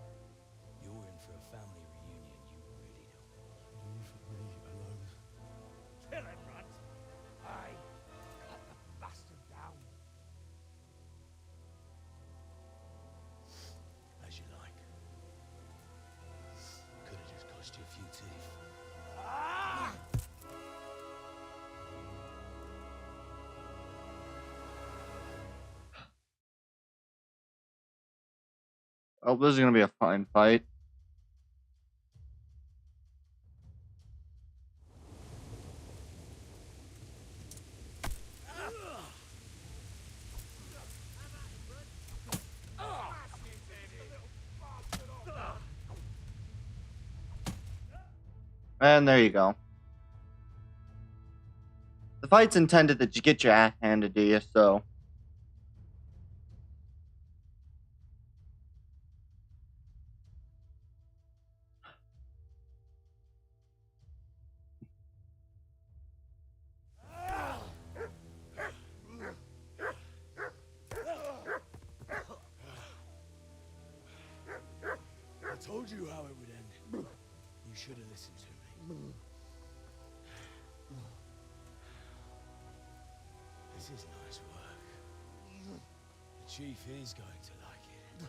you're in for a family reunion you really don't want. Leave me alone. Kill him, Runt! Aye. Cut the bastard down. Oh, this is gonna be a fine fight. And there you go. The fight's intended that you get your ass handed to you, so. I told you how it would end. You should have listened to me. This is nice work. The chief is going to like it.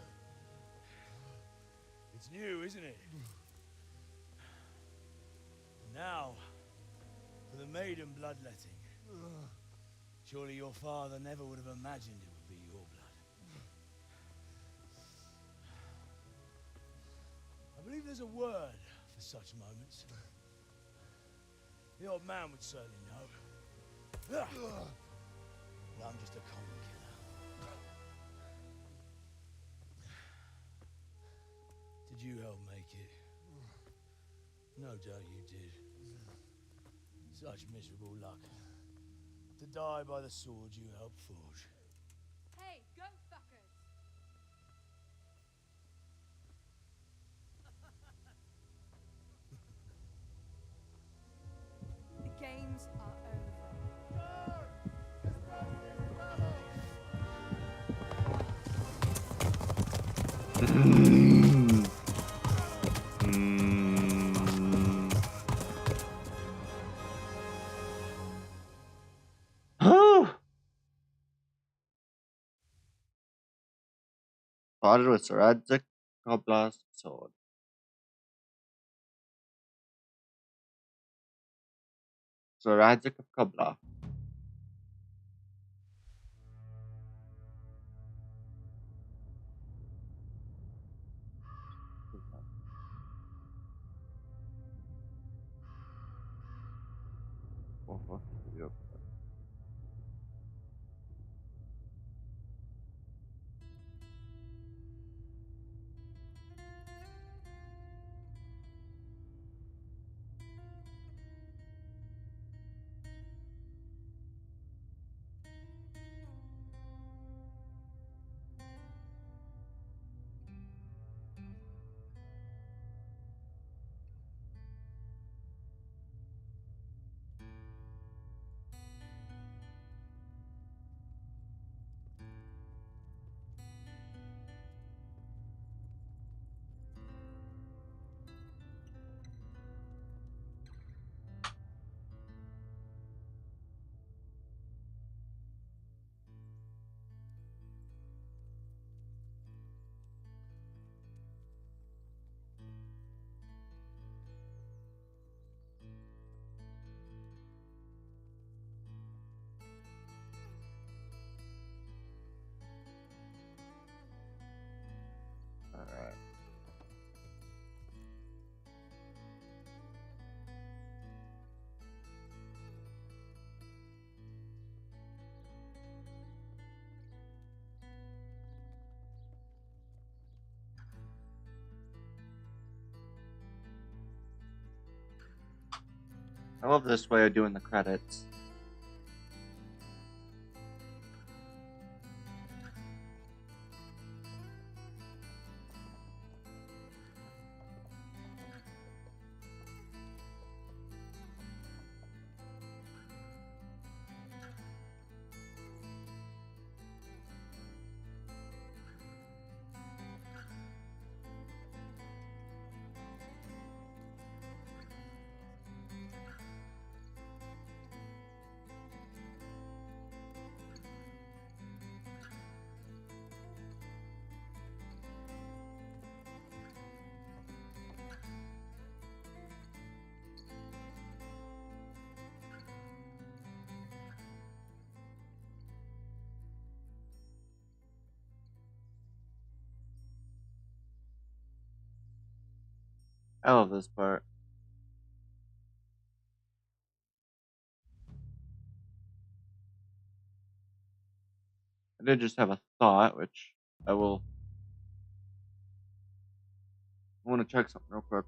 It's new, isn't it? Now, for the maiden bloodletting. Surely your father never would have imagined it would be your blood. I believe there's a word for such moments. The old man would certainly know. But I'm just a common killer. Did you help make it? No doubt you did. Such miserable luck. To die by the sword you helped forge. Hey, go fuckers! The games are Fought with Radzik Kobla's sword. Radzik of Kobla. Alright. I love this way of doing the credits. I love this part. I did just have a thought, which I want to check something real quick.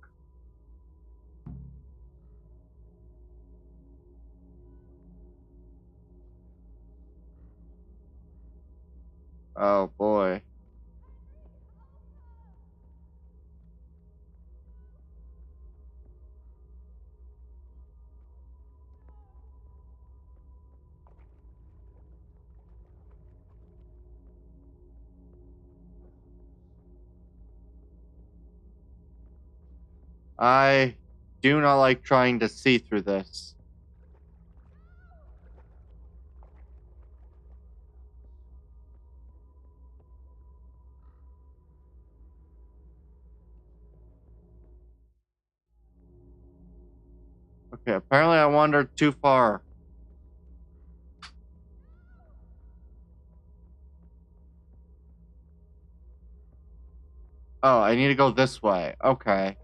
Oh boy. I do not like trying to see through this. Okay, apparently I wandered too far. Oh, I need to go this way. Okay.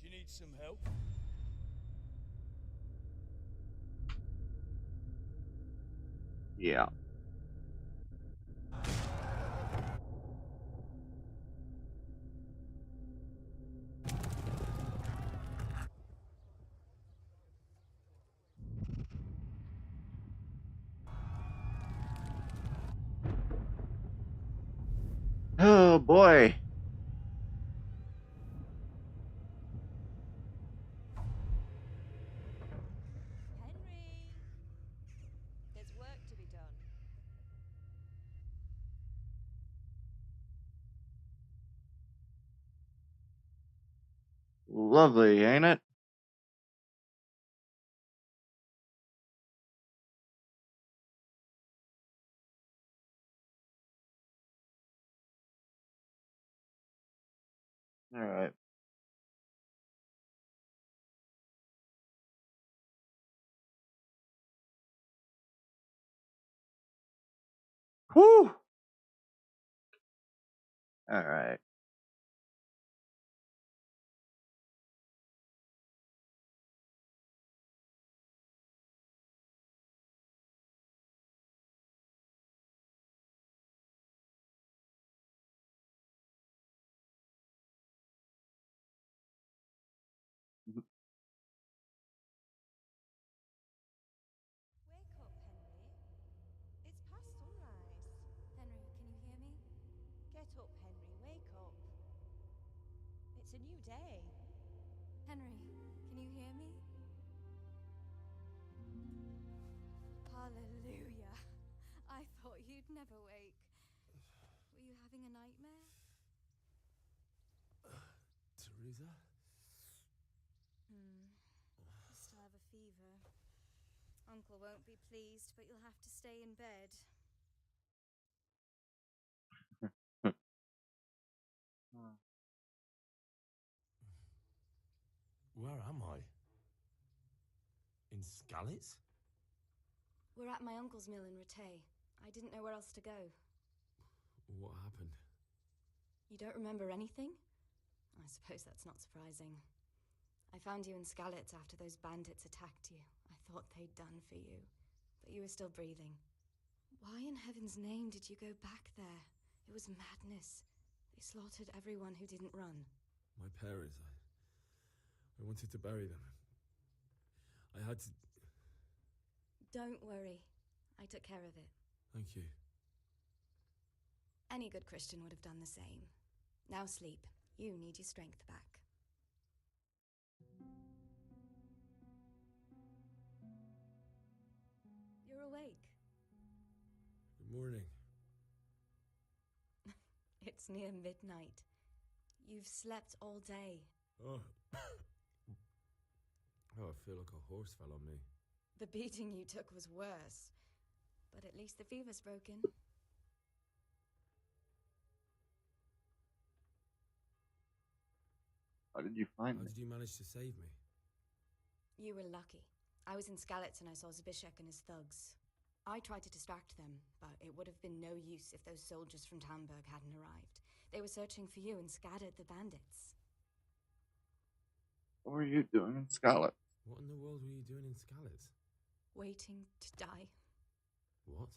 Do you need some help? Yeah. Oh boy. Henry! There's work to be done. Lovely, ain't it? Alright. Whew! Alright. Wake up, Henry. It's past sunrise. Henry, can you hear me? Get up, Henry. Wake up. It's a new day. Henry, can you hear me? Hallelujah. I thought you'd never wake. Were you having a nightmare? Teresa? You still have a fever. Uncle won't be pleased, but you'll have to stay in bed. Where am I? In Skalitz? We're at my uncle's mill in Rattay. I didn't know where else to go. What happened? You don't remember anything? I suppose that's not surprising. I found you in Skalitz after those bandits attacked you. I thought they'd done for you, but you were still breathing. Why in heaven's name did you go back there? It was madness. They slaughtered everyone who didn't run. My parents, I wanted to bury them. I had to... Don't worry. I took care of it. Thank you. Any good Christian would have done the same. Now sleep. You need your strength back. You're awake. Good morning. It's near midnight. You've slept all day. Oh. Oh, I feel like a horse fell on me. The beating you took was worse. But at least the fever's broken. How did you find How me? did you manage to save me? You were lucky. I was in Skalitz and I saw Zbyszek and his thugs. I tried to distract them, but it would have been no use if those soldiers from Tamburg hadn't arrived. They were searching for you and scattered the bandits. What were you doing in Skalitz? What in the world were you doing in Skalitz? Waiting to die. What?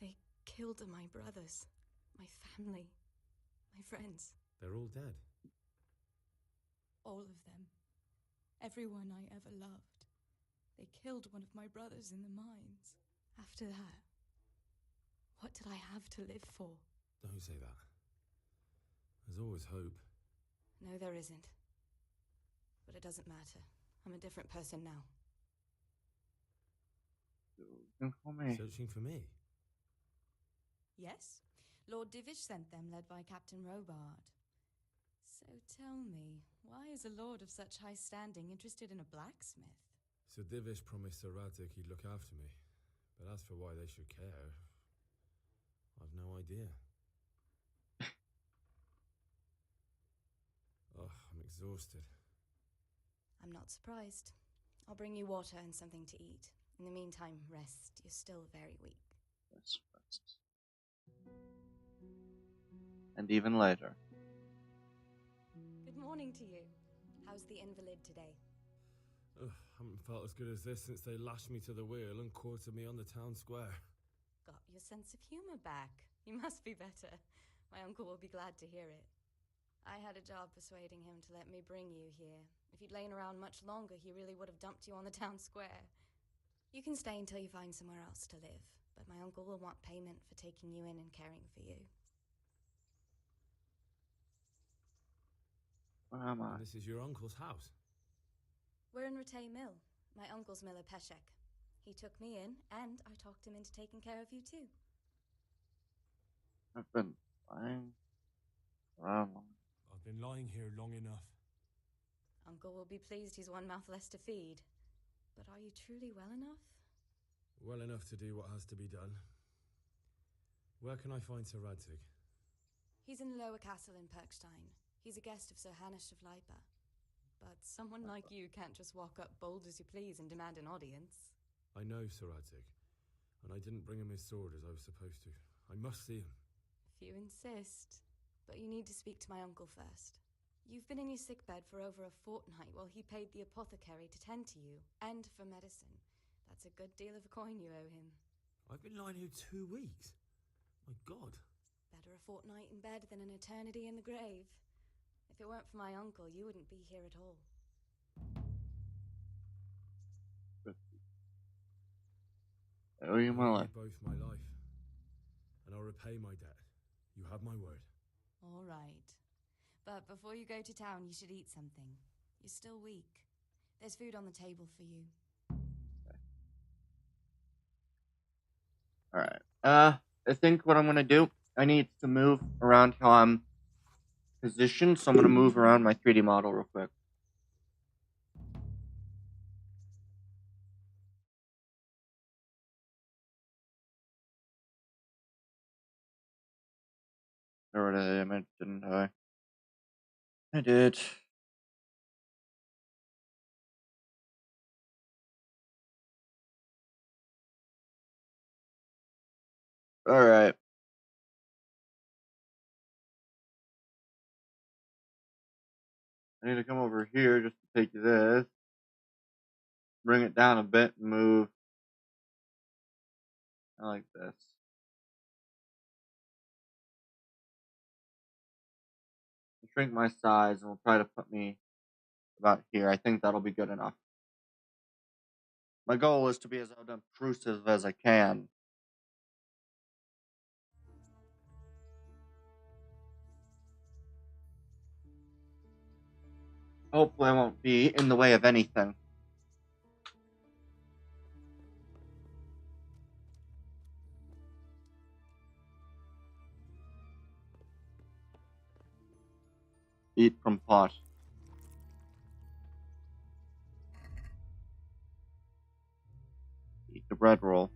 They killed my brothers, my family, my friends. They're all dead. All of them. Everyone I ever loved. They killed one of my brothers in the mines. After that, what did I have to live for? Don't say that. There's always hope. No, there isn't. But it doesn't matter. I'm a different person now. You can call me. Searching for me? Yes. Lord Divish sent them, led by Captain Robard. So tell me, why is a lord of such high standing interested in a blacksmith? So Divish promised Sir Radzik he'd look after me. But as for why they should care, I've no idea. Oh, I'm exhausted. I'm not surprised. I'll bring you water and something to eat. In the meantime, rest. You're still very weak. Yes, rest. And even later. Good morning to you. How's the invalid today? Ugh, haven't felt as good as this since they lashed me to the wheel and quartered me on the town square. Got your sense of humor back. You must be better. My uncle will be glad to hear it. I had a job persuading him to let me bring you here. If you'd lain around much longer, he really would have dumped you on the town square. You can stay until you find somewhere else to live, but my uncle will want payment for taking you in and caring for you. Where am I? And this is your uncle's house? We're in Ratay Mill, my uncle's mill at Peshek. He took me in, and I talked him into taking care of you too. I've been lying around long. I've been lying here long enough. Uncle will be pleased he's one mouth less to feed. But are you truly well enough? Well enough to do what has to be done. Where can I find Sir Radzik? He's in the lower castle in Perkstein. He's a guest of Sir Hanush of Leipa. But someone like you can't just walk up bold as you please and demand an audience. I know Sir Radzik, and I didn't bring him his sword as I was supposed to. I must see him. If you insist. But you need to speak to my uncle first. You've been in your sickbed for over a fortnight while he paid the apothecary to tend to you, and for medicine. That's a good deal of coin you owe him. I've been lying here 2 weeks. My God. Better a fortnight in bed than an eternity in the grave. If it weren't for my uncle, you wouldn't be here at all. I owe you my I'll life. give both my life, and I'll repay my debt. You have my word. All right. But before you go to town, you should eat something. You're still weak. There's food on the table for you. Alright. I think what I'm gonna do, I need to move around how I'm positioned, so I'm gonna move around my 3D model real quick. I already did, didn't I? I did. Alright. I need to come over here just to take this, bring it down a bit, and move. I like this. Shrink my size and we'll try to put me about here. I think that'll be good enough. My goal is to be as unobtrusive as I can. Hopefully I won't be in the way of anything. Eat from pot. Eat the bread roll.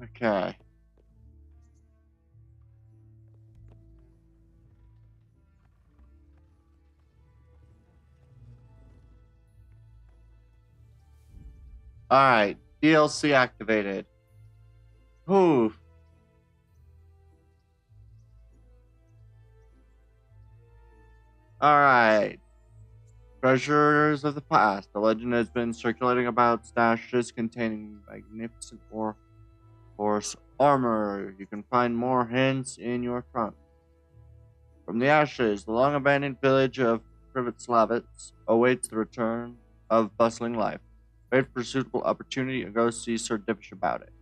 Okay. Alright. DLC activated. Whew. Alright. Treasures of the past. The legend has been circulating about stashes containing magnificent horse armor. You can find more hints in your trunk. From the ashes, the long-abandoned village of Privetslavets awaits the return of bustling life. Wait for a suitable opportunity and go see Sir Divish about it.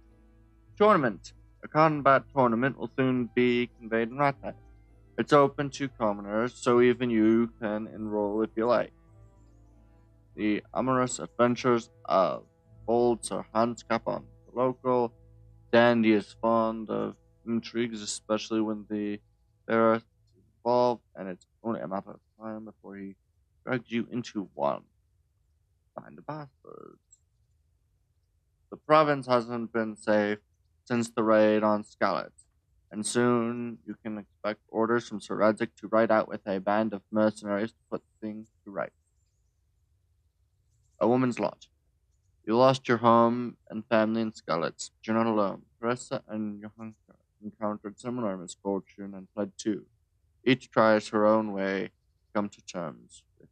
Tournament. A combat tournament will soon be conveyed in Ratnet. It's open to commoners, so even you can enroll if you like. The amorous adventures of old Sir Hans Capon. The local dandy is fond of intrigues, especially when there are involved, and it's only a matter of time before he drags you into one. Find the bastards. The province hasn't been safe since the raid on Skalitz, and soon you can expect orders from Sir Radzik to ride out with a band of mercenaries to put things to rights. A woman's lot. You lost your home and family in Skalitz, but you're not alone. Teresa and Johanka encountered similar misfortune and fled too. Each tries her own way to come to terms with.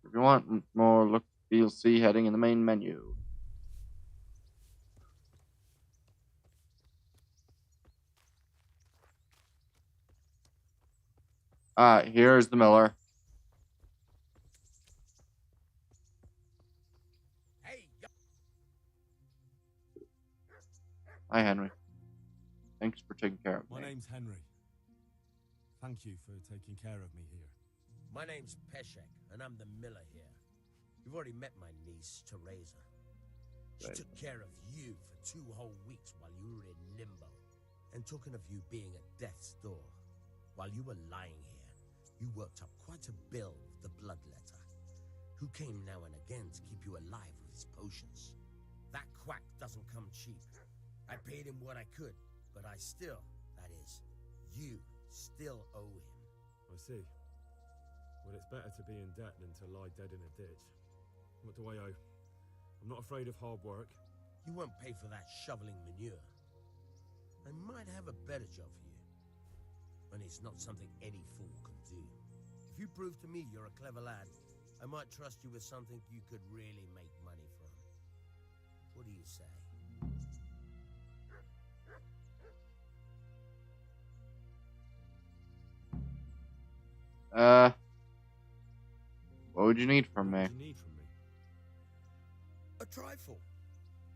If you want more, look DLC heading in the main menu. Here's the miller. Hi, Henry. Thanks for taking care of me. My name's Henry. Thank you for taking care of me here. My name's Peshek, and I'm the miller here. You've already met my niece, Teresa. She took care of you for 2 whole weeks while you were in limbo. And talking of you being at death's door, while you were lying here, you worked up quite a bill with the bloodletter, who came now and again to keep you alive with his potions. That quack doesn't come cheap. I paid him what I could, but I still, that is, you still owe him. I see. Well, it's better to be in debt than to lie dead in a ditch. What do I owe? I'm not afraid of hard work. You won't pay for that shoveling manure. I might have a better job for you. And it's not something any fool can do. If you prove to me you're a clever lad, I might trust you with something you could really make money from. What do you say? What would you need from me? What do you need from me? A trifle.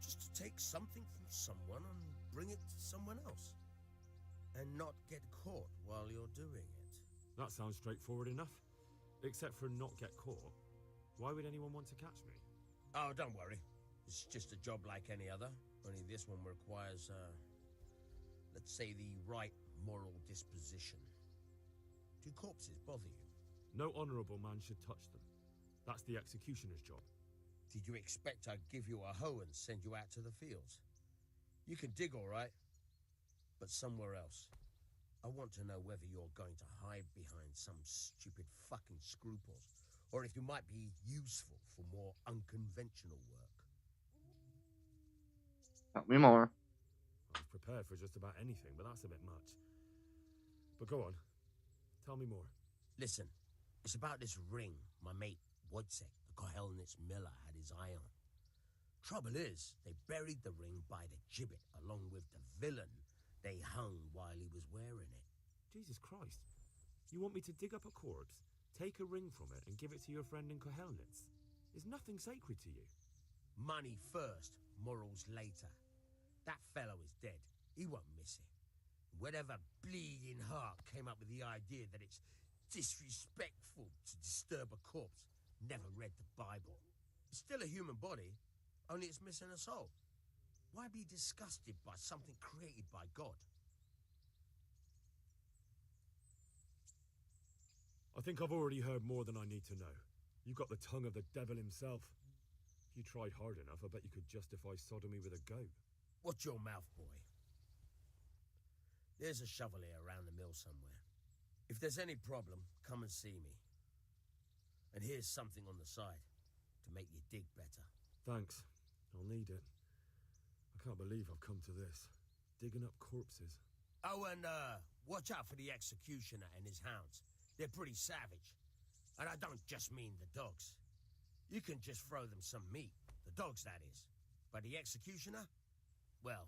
Just to take something from someone and bring it to someone else. And not get caught while you're doing it. That sounds straightforward enough. Except for not get caught. Why would anyone want to catch me? Oh, don't worry. It's just a job like any other. Only this one requires, let's say, the right moral disposition. Do corpses bother you? No honourable man should touch them. That's the executioner's job. Did you expect I'd give you a hoe and send you out to the fields? You can dig all right, but somewhere else. I want to know whether you're going to hide behind some stupid fucking scruples, or if you might be useful for more unconventional work. Tell me more. I was prepared for just about anything, but that's a bit much. But go on. Tell me more. Listen, it's about this ring my mate Wojciech, the Kohelnitz miller, had his eye on. Trouble is, they buried the ring by the gibbet along with the villain they hung while he was wearing it. Jesus Christ. You want me to dig up a corpse, take a ring from it, and give it to your friend in Kohelnitz? Is nothing sacred to you? Money first, morals later. That fellow is dead. He won't miss it. Whatever bleeding heart came up with the idea that it's disrespectful to disturb a corpse never read the Bible. It's still a human body, only it's missing a soul. Why be disgusted by something created by God? I think I've already heard more than I need to know. You've got the tongue of the devil himself. If you tried hard enough, I bet you could justify sodomy with a goat. Watch your mouth, boy. There's a shovel here around the mill somewhere. If there's any problem, come and see me. And here's something on the side to make you dig better. Thanks. I'll need it. I can't believe I've come to this. Digging up corpses. Oh, and watch out for the executioner and his hounds. They're pretty savage. And I don't just mean the dogs. You can just throw them some meat. The dogs, that is. But the executioner? Well,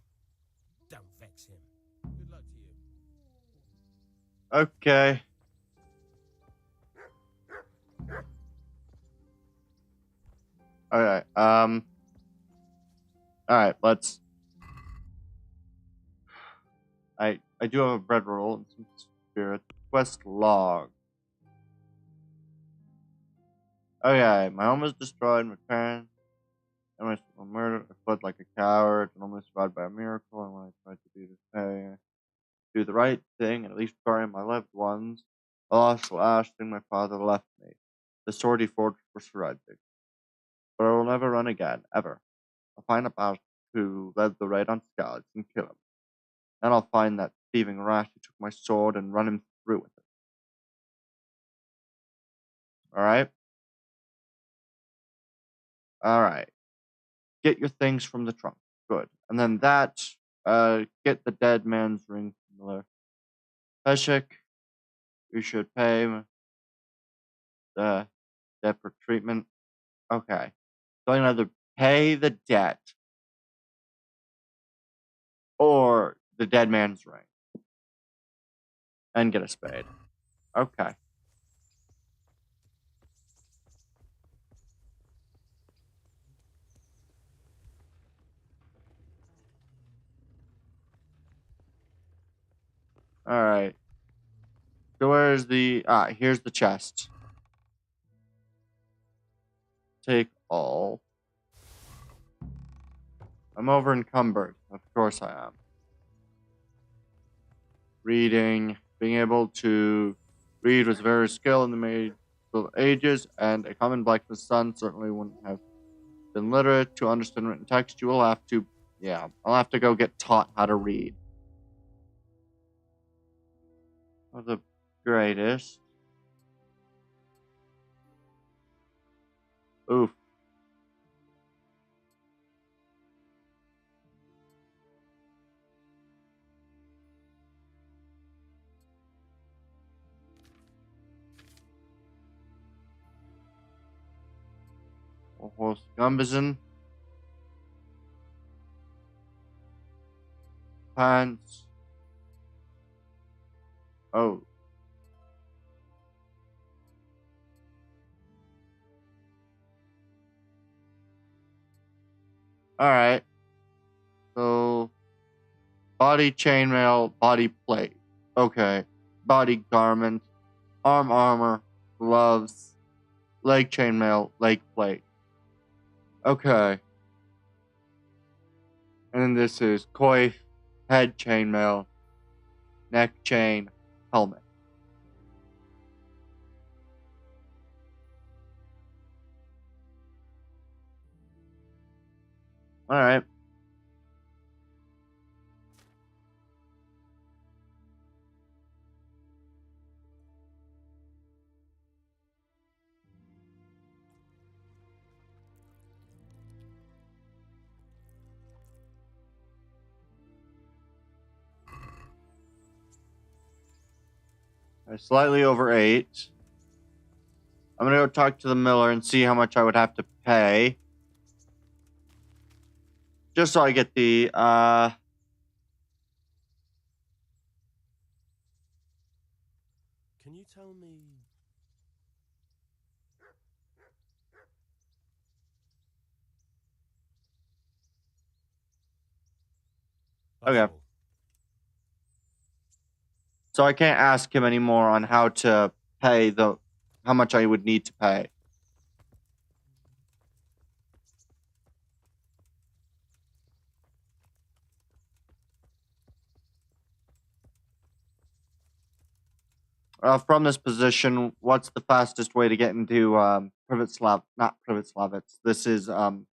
don't vex him. Good luck to you. Okay. Okay. Alright, let's... I do have a bread roll and some spirit. Quest log. Okay, my home was destroyed, my parents and my were murdered. I fled like a coward and almost survived by a miracle. And when I tried to do the right thing and at least bury my loved ones, I lost the last thing my father left me. The sword he forged for Sir Edric. But I will never run again, ever. I'll find a bastard who led the raid on Skalitz and kill him. Then I'll find that thieving rat who took my sword and run him through with it. Alright? Alright. Get your things from the trunk. Good. And then that, get the dead man's ring from Miller. Peshek, you should pay the debt for treatment. Okay. So I can either pay the debt or the dead man's ring. And get a spade. Okay. Alright. So where's the... here's the chest. Take all. I'm over encumbered. Of course I am. Reading. Being able to read was a very skill in the Middle Ages, and a common blacksmith's son certainly wouldn't have been literate to understand written text. You will have to... Yeah, I'll have to go get taught how to read. Of the greatest. Oof. Horse Gumbison. Pants. Oh. Alright. So, body chainmail, body plate. Okay. Body garment, arm armor, gloves, leg chainmail, leg plate. Okay. And then this is coif, head chainmail, neck chain, helmet. Alright. Slightly over 8. I'm gonna go talk to the miller and see how much I would have to pay. Just so I get the, Can you tell me... That's okay. all. So I can't ask him anymore on how to pay how much I would need to pay. From this position, what's the fastest way to get into not Privetslavets. This is so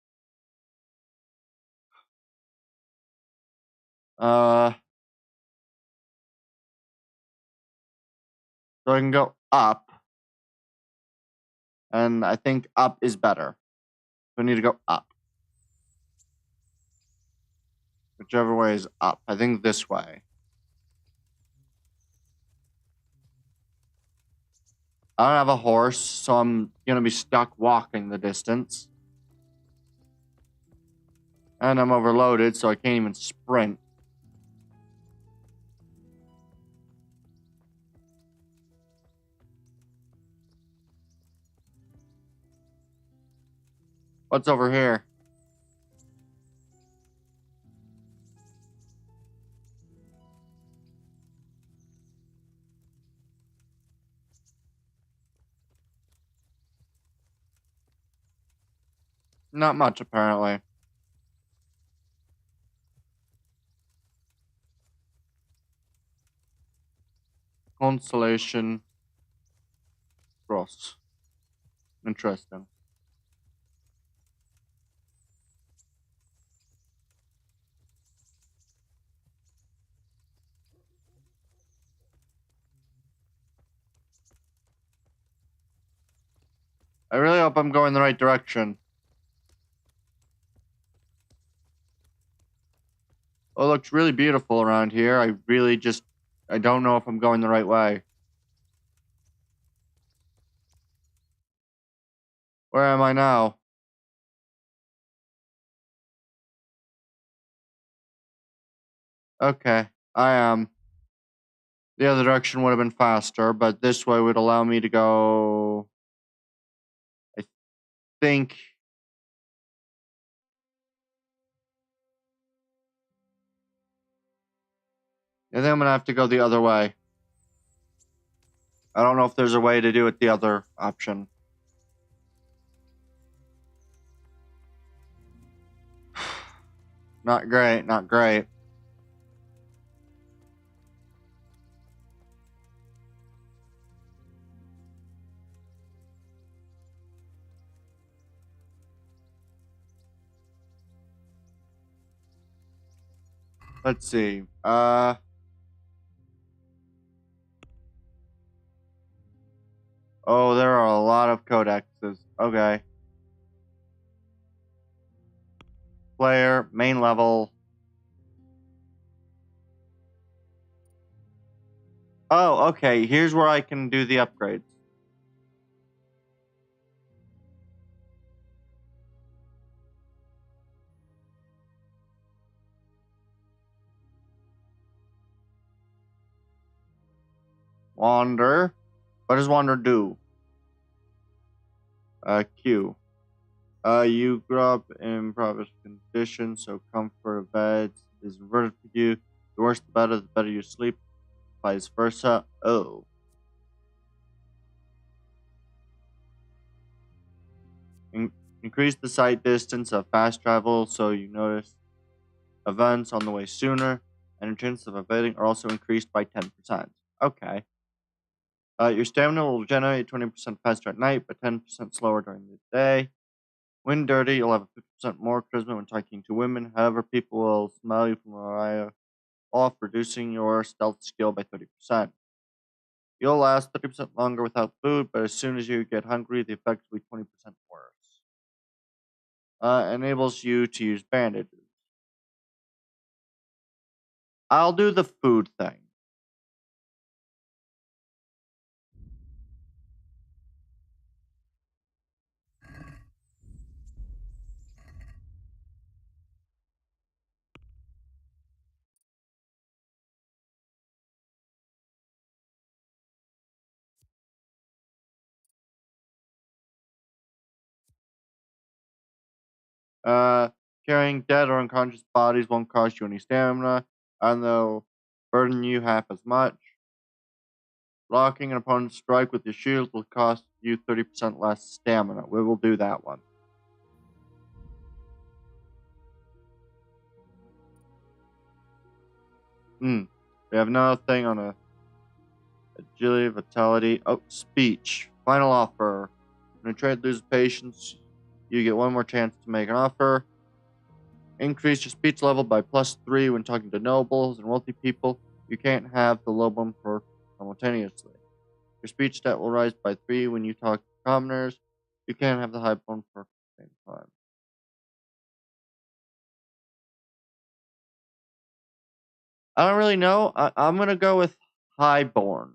I can go up, and I think up is better. So I need to go up. Whichever way is up. I think this way. I don't have a horse, so I'm gonna be stuck walking the distance. And I'm overloaded, so I can't even sprint. What's over here? Not much, apparently. Constellation Cross. Interesting. I really hope I'm going the right direction. Oh, it looks really beautiful around here. I don't know if I'm going the right way. Where am I now? Okay, I am. The other direction would have been faster, but this way would allow me to go. I think. I think I'm gonna have to go the other way. I don't know if there's a way to do it the other option. Not great, not great. Let's see. Oh, there are a lot of codexes. Okay. Player, main level. Oh, okay. Here's where I can do the upgrades. Wander. What does Wander do? Q. You grow up in impoverished conditions, so comfort of beds is inverted for you. The worse the better you sleep. Vice versa. Oh. Increase the sight distance of fast travel so you notice events on the way sooner, and your chances of evading are also increased by 10%. Okay. Your stamina will regenerate 20% faster at night, but 10% slower during the day. When dirty, you'll have 50% more charisma when talking to women. However, people will smell you from a while off, reducing your stealth skill by 30%. You'll last 30% longer without food, but as soon as you get hungry, the effects will be 20% worse. Enables you to use bandages. I'll do the food thing. Carrying dead or unconscious bodies won't cost you any stamina, and they'll burden you half as much. Blocking an opponent's strike with your shield will cost you 30% less stamina. We will do that one. We have another thing on agility, vitality. Oh, speech. Final offer. When a trade loses patience, you get one more chance to make an offer. Increase your speech level by +3 when talking to nobles and wealthy people. You can't have the low one for simultaneously. Your speech stat will rise by 3 when you talk to commoners. You can't have the high one for the same time. I don't really know. I'm going to go with highborn.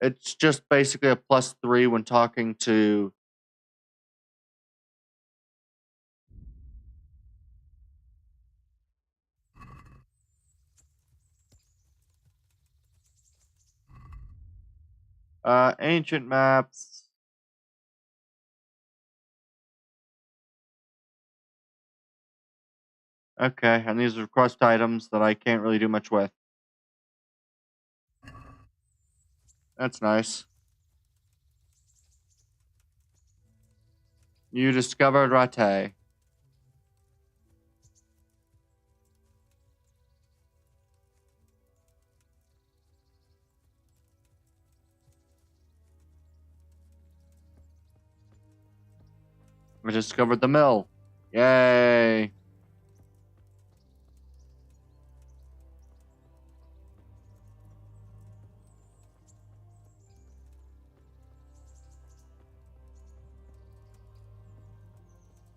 It's just basically a +3 when talking to ancient maps. Okay, and these are quest items that I can't really do much with. That's nice. You discovered Rattay. I discovered the mill. Yay.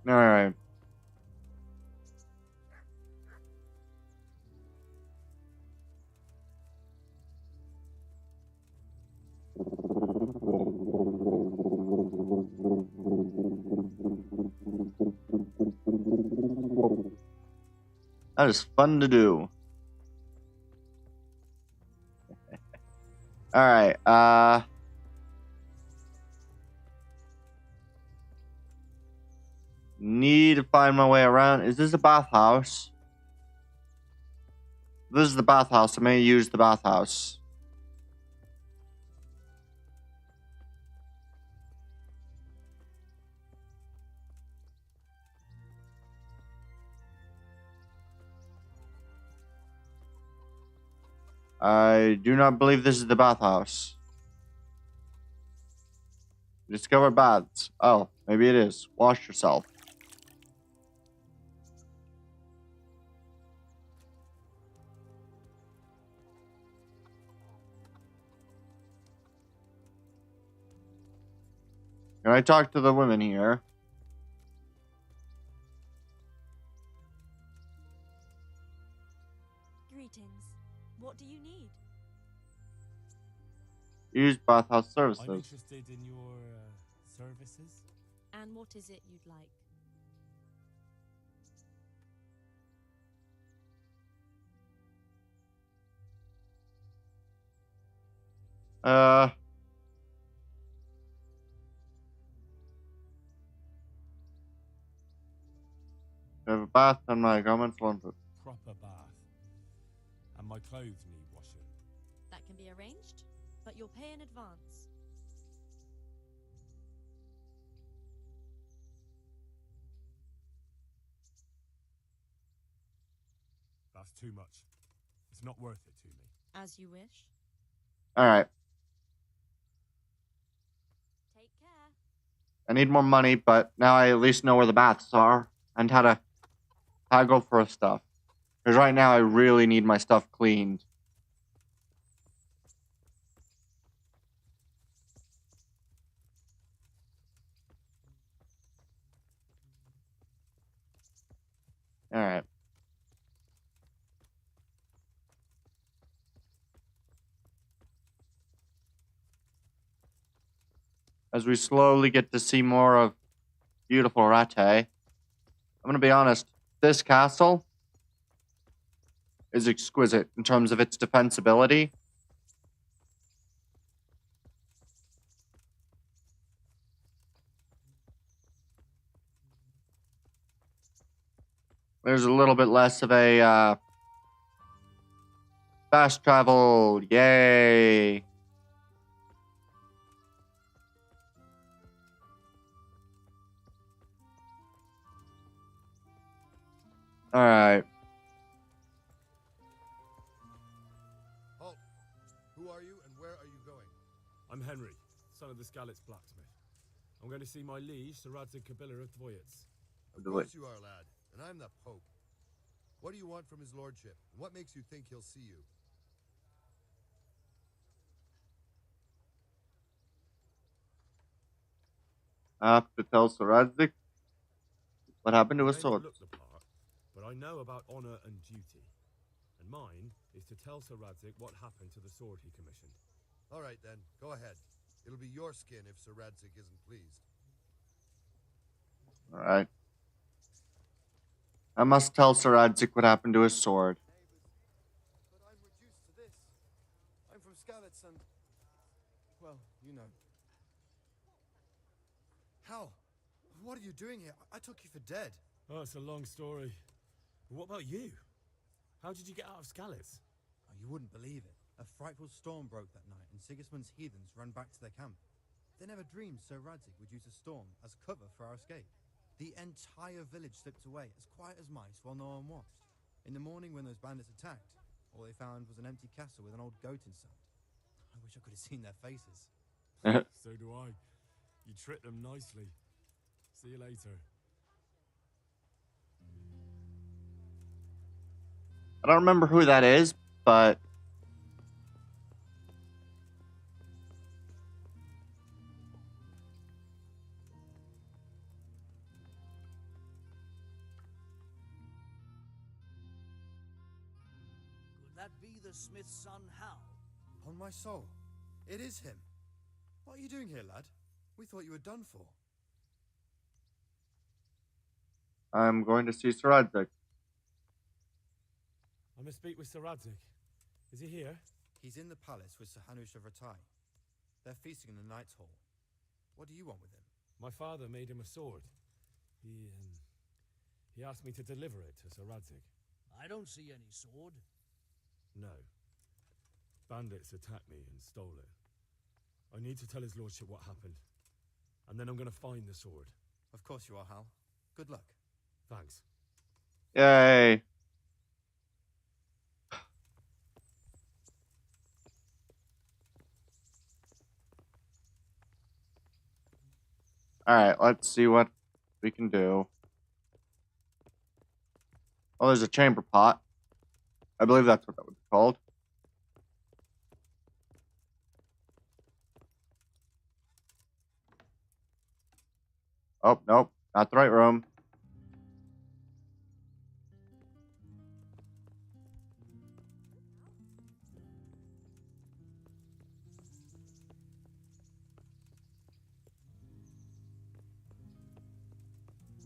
Alright. That is fun to do. Alright, need to find my way around. Is this a bathhouse? This is the bathhouse. I may use the bathhouse. I do not believe this is the bathhouse. Discover baths. Oh, maybe it is. Wash yourself. Can I talk to the women here? Greetings. What do you need? Use bathhouse I'm services. interested in your services. And what is it you'd like? I have a bath and my garments wanted. Proper bath. And my clothes need washing. That can be arranged, but you'll pay in advance. That's too much. It's not worth it to me. As you wish. Alright. Take care. I need more money, but now I at least know where the baths are and how to go for stuff. Because right now I really need my stuff cleaned. Alright. As we slowly get to see more of beautiful Rattay, I'm going to be honest, this castle is exquisite in terms of its defensibility. There's a little bit less of a fast travel. Yay! All right. Halt! Who are you and where are you going? I'm Henry, son of the Skalitz blacksmith. I'm going to see my liege, Sir Radzig Kobyla of Dvoyets. Of course you are, lad, and I'm the Pope. What do you want from his lordship, and what makes you think he'll see you? I have to tell Sir Radzig what happened to I his may sword. not look the part, but I know about honor and duty. And mine is to tell Sir Radzig what happened to the sword he commissioned. All right, then. Go ahead. It'll be your skin if Sir Radzig isn't pleased. All right. I must tell Sir Radzig what happened to his sword. But I'm reduced to this. I'm from Skalitz and... well, you know. Hal, what are you doing here? I took you for dead. Oh, it's a long story. But what about you? How did you get out of Skalitz? Oh, you wouldn't believe it. A frightful storm broke that night, and Sigismund's heathens ran back to their camp. They never dreamed Sir Radzig would use a storm as cover for our escape. The entire village slipped away, as quiet as mice, while no one watched. In the morning, when those bandits attacked, all they found was an empty castle with an old goat inside. I wish I could have seen their faces. So do I. You tricked them nicely. See you later. I don't remember who that is, but Could that be the smith's son, Hal? On my soul, it is him. What are you doing here, lad? We thought you were done for. I'm going to see Sir Radzig. I must speak with Sir Radzig. Is he here? He's in the palace with Sir Hanush of Ratai. They're feasting in the Knight's Hall. What do you want with him? My father made him a sword. He asked me to deliver it to Sir Radzig. I don't see any sword. No. Bandits attacked me and stole it. I need to tell his lordship what happened. And then I'm going to find the sword. Of course you are, Hal. Good luck. Thanks. Yay. Alright, let's see what we can do. Oh, there's a chamber pot. I believe that's what that would be called. Oh, nope. Not the right room.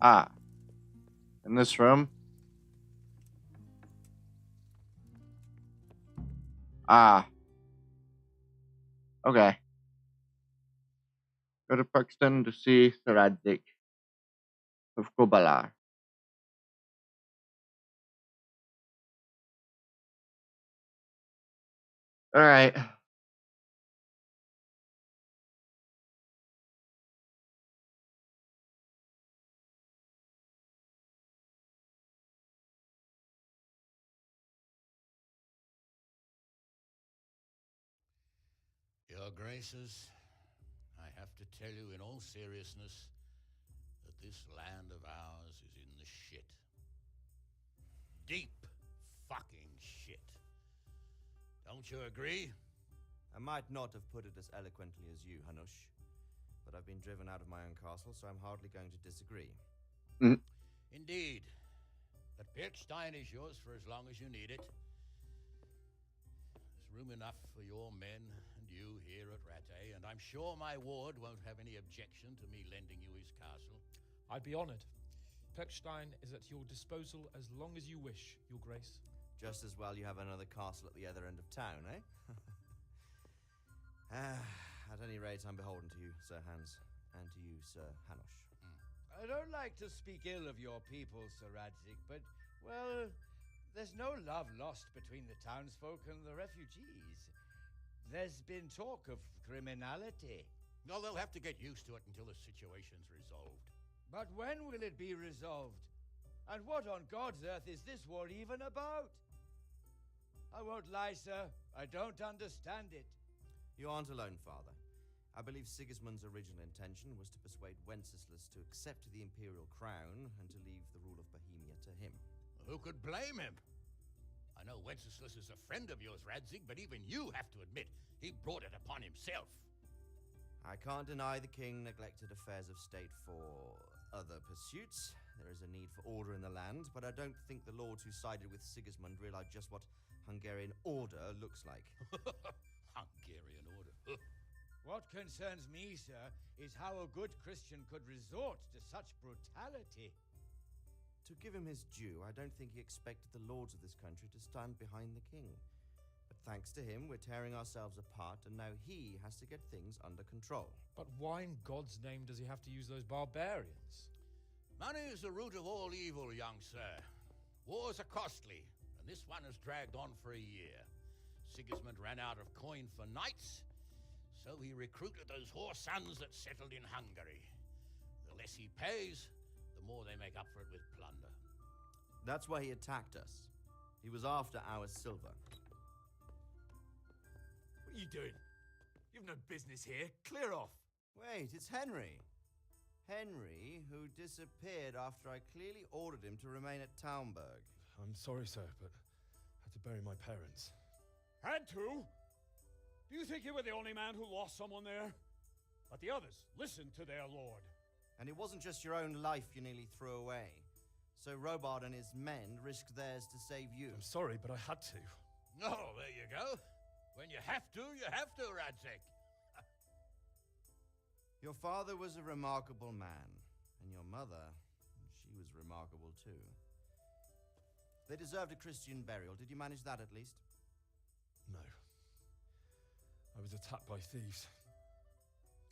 Ah. In this room. Ah. Okay. Go to Parkston to see Sir Radzig of Kobyla. Alright. Your Graces, I have to tell you in all seriousness that this land of ours is in the shit. Deep fucking shit. Don't you agree? I might not have put it as eloquently as you, Hanush, but I've been driven out of my own castle, so I'm hardly going to disagree. Indeed. But Pirkstein is yours for as long as you need it. There's room enough for your men and you here at Rattay, and I'm sure my ward won't have any objection to me lending you his castle. I'd be honored. Pirkstein is at your disposal as long as you wish, Your Grace. Just as well you have another castle at the other end of town, eh? At any rate, I'm beholden to you, Sir Hans, and to you, Sir Hanush. I don't like to speak ill of your people, Sir Radzig, but Well, there's no love lost between the townsfolk and the refugees. There's been talk of criminality. No, they'll have to get used to it until the situation's resolved. But when will it be resolved? And what on God's earth is this war even about? I won't lie, sir. I don't understand it. You aren't alone, Father. I believe Sigismund's original intention was to persuade Wenceslas to accept the imperial crown and to leave the rule of Bohemia to him. Who could blame him? I know Wenceslas is a friend of yours, Radzig, but even you have to admit he brought it upon himself. I can't deny the king neglected affairs of state for other pursuits. There is a need for order in the land, but I don't think the lords who sided with Sigismund realized just what Hungarian order looks like. Hungarian order. What concerns me, sir, is how a good Christian could resort to such brutality. To give him his due, I don't think he expected the lords of this country to stand behind the king. But thanks to him, we're tearing ourselves apart, and now he has to get things under control. But why in God's name does he have to use those barbarians? Money is the root of all evil, young sir. Wars are costly, and this one has dragged on for a year. Sigismund ran out of coin for knights, so he recruited those whore sons that settled in Hungary. The less he pays, the more they make up for it with plunder. That's why he attacked us. He was after our silver. What are you doing? You've no business here. Clear off. Wait, it's Henry. Henry, who disappeared after I clearly ordered him to remain at Taumberg. I'm sorry, sir, but I had to bury my parents. Had to? Do you think you were the only man who lost someone there? But the others listened to their lord. And it wasn't just your own life you nearly threw away. So Robard and his men risked theirs to save you. I'm sorry, but I had to. Oh, there you go. When you have to, Radzig. Your father was a remarkable man, and your mother, she was remarkable too. They deserved a Christian burial. Did you manage that at least? No. I was attacked by thieves.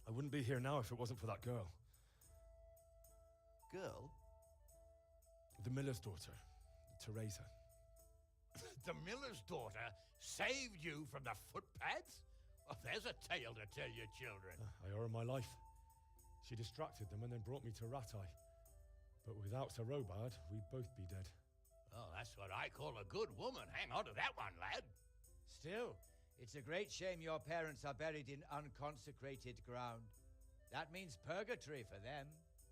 I wouldn't be here now if it wasn't for that girl. Girl? The miller's daughter, Teresa. The miller's daughter saved you from the footpads? Well, there's a tale to tell your children. I owe her my life. She distracted them and then brought me to Ratai. But without Sir Robard, we'd both be dead. Oh, that's what I call a good woman. Hang on to that one, lad. Still, it's a great shame your parents are buried in unconsecrated ground. That means purgatory for them.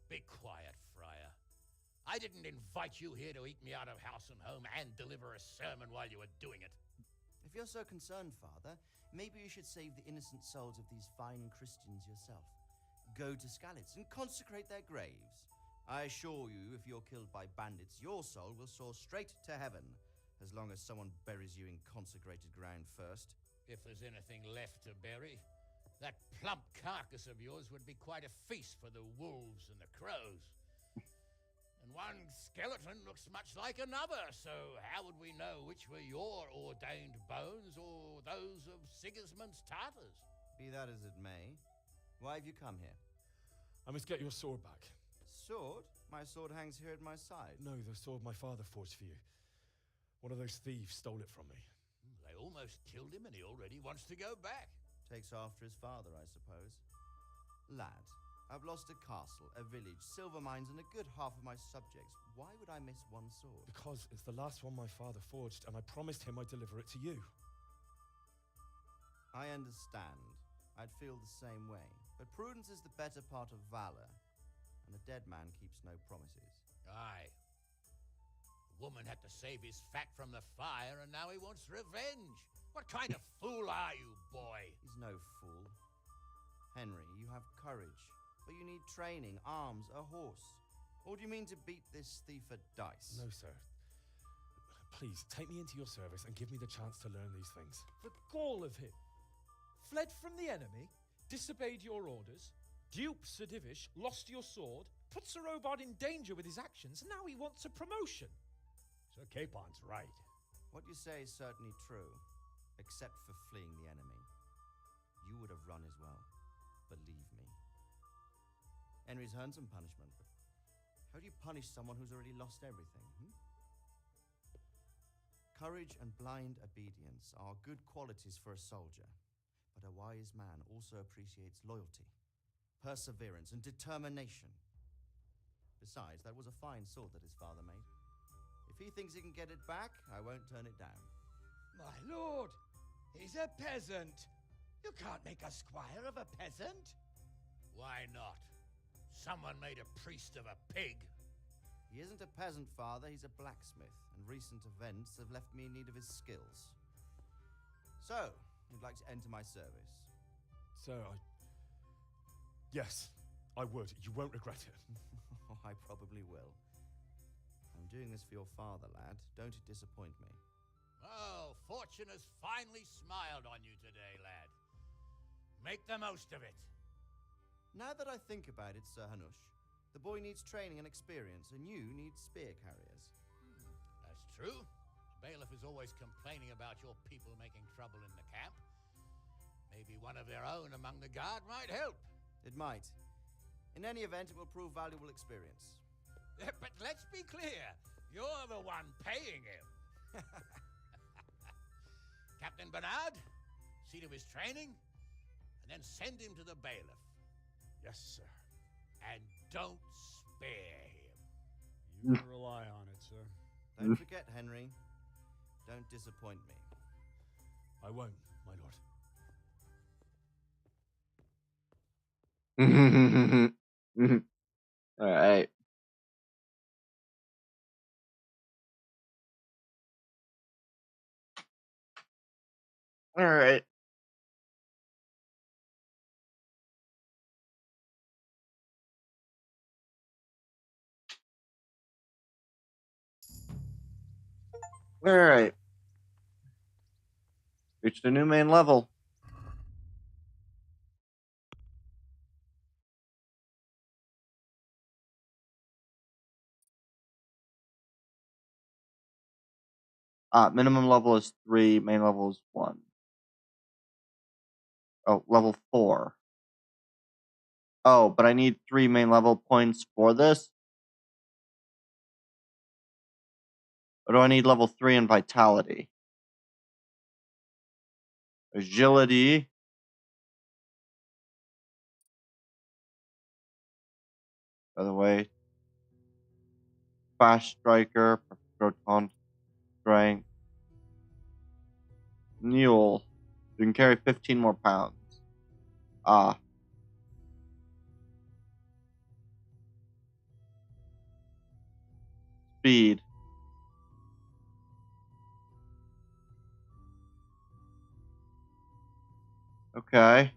Be quiet, Friar. I didn't invite you here to eat me out of house and home and deliver a sermon while you were doing it. If you're so concerned, Father, maybe you should save the innocent souls of these fine Christians yourself. Go to Skalitz and consecrate their graves. I assure you, if you're killed by bandits, your soul will soar straight to heaven, as long as someone buries you in consecrated ground first. If there's anything left to bury, that plump carcass of yours would be quite a feast for the wolves and the crows. And one skeleton looks much like another, so how would we know which were your ordained bones or those of Sigismund's Tartars? Be that as it may, why have you come here? I must get your sword back. Sword? My sword hangs here at my side. No, the sword my father forged for you. One of those thieves stole it from me. They almost killed him and he already wants to go back. Takes after his father, I suppose. Lad, I've lost a castle, a village, silver mines, and a good half of my subjects. Why would I miss one sword? Because it's the last one my father forged, and I promised him I'd deliver it to you. I understand. I'd feel the same way. But prudence is the better part of valor, and a dead man keeps no promises. Aye. The woman had to save his fat from the fire, and now he wants revenge. What kind of fool are you, boy? He's no fool. Henry, you have courage, but you need training, arms, a horse. Or do you mean to beat this thief at dice? No, sir. Please, take me into your service and give me the chance to learn these things. The gall of him. Fled from the enemy, disobeyed your orders, duped Sir Divish, lost your sword, put Sir Robard in danger with his actions, and now he wants a promotion. Sir Capon's right. What you say is certainly true, except for fleeing the enemy. You would have run as well, believe me. Henry's earned some punishment, but how do you punish someone who's already lost everything? Courage and blind obedience are good qualities for a soldier, but a wise man also appreciates loyalty, perseverance, and determination. Besides, that was a fine sword that his father made. If he thinks he can get it back, I won't turn it down. My lord, he's a peasant. You can't make a squire of a peasant. Why not? Someone made a priest of a pig. He isn't a peasant, father. He's a blacksmith, and recent events have left me in need of his skills. So, you'd like to enter my service? Sir, Yes, I would. You won't regret it. Oh, I probably will. I'm doing this for your father, lad. Don't it disappoint me. Oh, fortune has finally smiled on you today, lad. Make the most of it. Now that I think about it, Sir Hanush, the boy needs training and experience, and you need spear carriers. That's true. The bailiff is always complaining about your people making trouble in the camp. Maybe one of their own among the guard might help. It might. In any event, it will prove valuable experience. But let's be clear, you're the one paying him. Captain Bernard, see to his training, and then send him to the bailiff. Yes, sir. And don't spare him. You can rely on it, sir. Don't forget, Henry. Don't disappoint me. I won't, my lord. All right. All right. All right. Reached a new main level. Minimum level is 3, main level is 1. Oh, level 4. Oh, but I need 3 main level points for this? Or do I need level 3 in vitality? Agility. By the way. Fast striker, proton strength. Mule. You can carry 15 more pounds. Speed. Okay.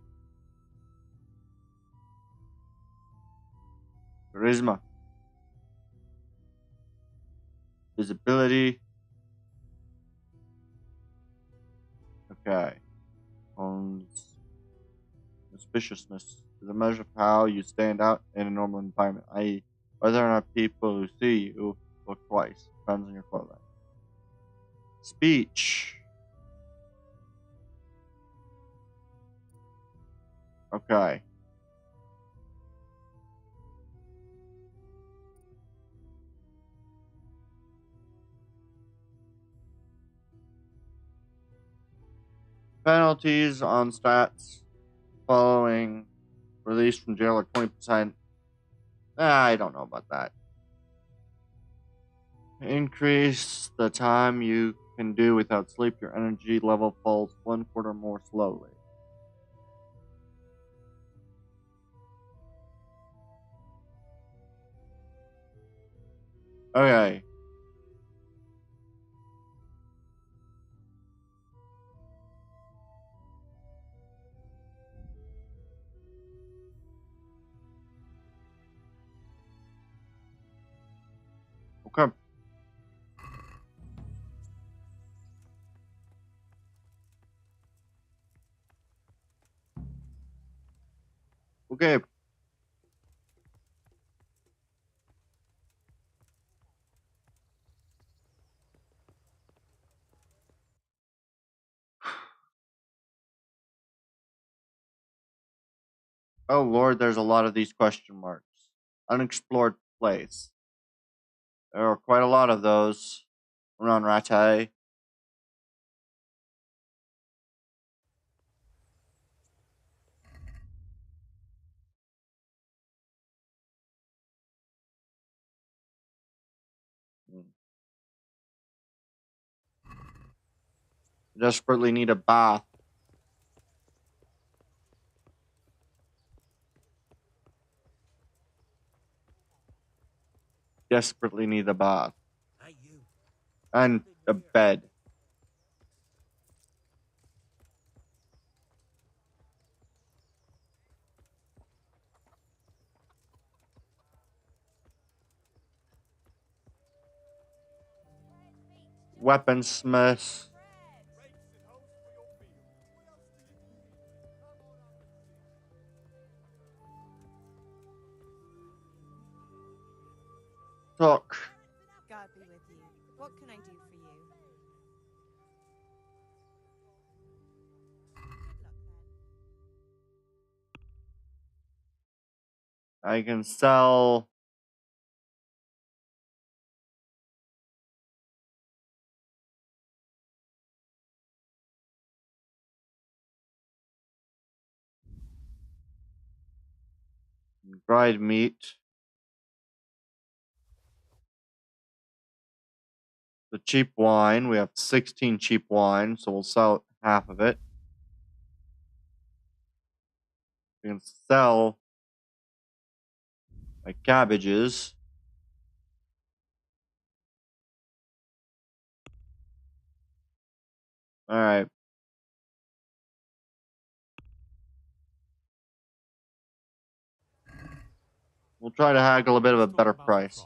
Charisma. Visibility. Okay. Suspiciousness is a measure of how you stand out in a normal environment, i.e., whether or not people who see you look twice. Depends on your clothing. Speech. Okay. Penalties on stats following release from jail are 20%. I don't know about that. Increase the time you can do without sleep. Your energy level falls 1/4 more slowly. Okay. Okay. Okay. Oh lord, there's a lot of these question marks. Unexplored place. There are quite a lot of those around Rattay. Desperately need a bath. Desperately need a bath. Hey, you. And a bed. Weaponsmith. Talk. God be with you. What can I do for you? I can sell dried meat. The cheap wine. We have 16 cheap wine, so we'll sell half of it. We can sell my cabbages. Alright. We'll try to haggle a bit of a better price.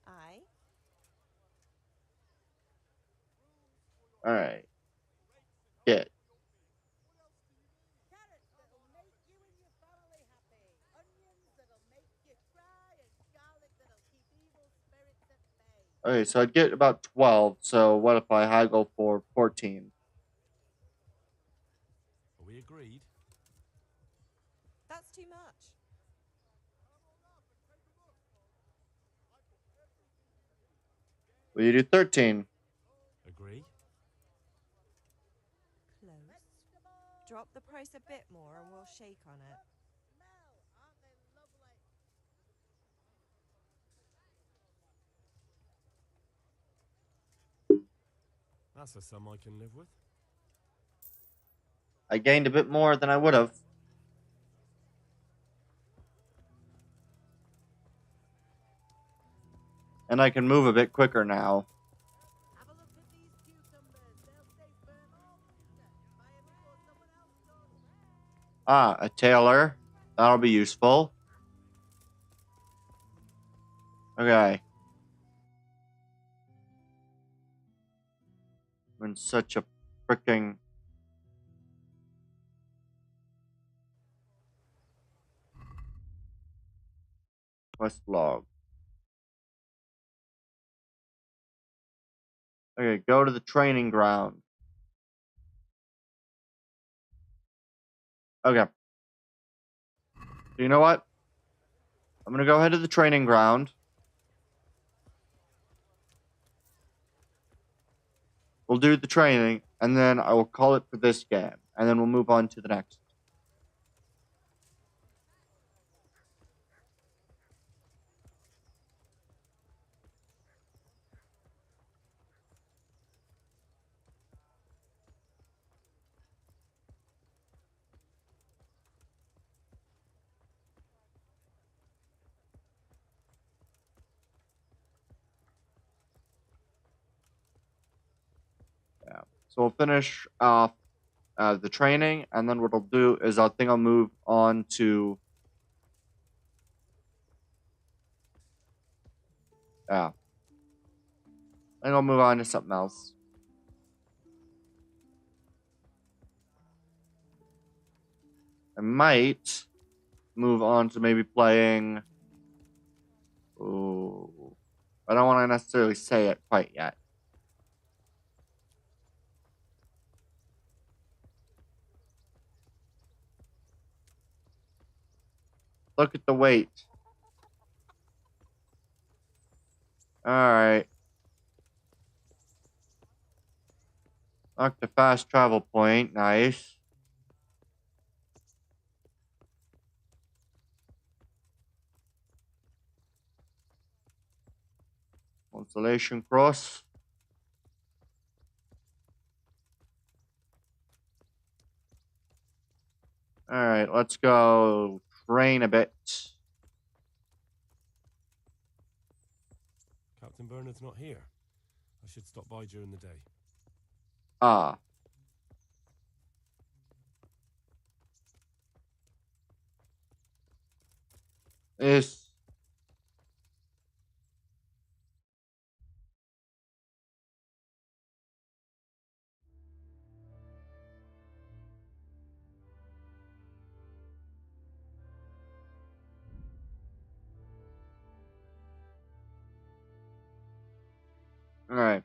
Aye. Alright. Get. Okay, so I'd get about 12, so what if I haggle for 14? Are we agreed? That's too much. Will you do 13? Agree? Close. Drop the price a bit more and we'll shake on it. That's a sum I can live with. I gained a bit more than I would have. And I can move a bit quicker now. Ah, a tailor. That'll be useful. Okay. I'm in such a freaking... quest log. Okay, go to the training ground. Okay. So you know what? I'm gonna go ahead to the training ground. We'll do the training, and then I will call it for this game. And then we'll move on to the next. Yeah. So we'll finish off the training, and then what I'll do is I think I'll move on to... Yeah. I think I'll move on to something else. I might move on to maybe playing... Ooh. I don't want to necessarily say it quite yet. Look at the weight. Alright. Lock the fast travel point. Nice. Constellation cross. Alright, let's go train a bit. Captain Bernard's not here. I should stop by during the day. Ah. This. Alright.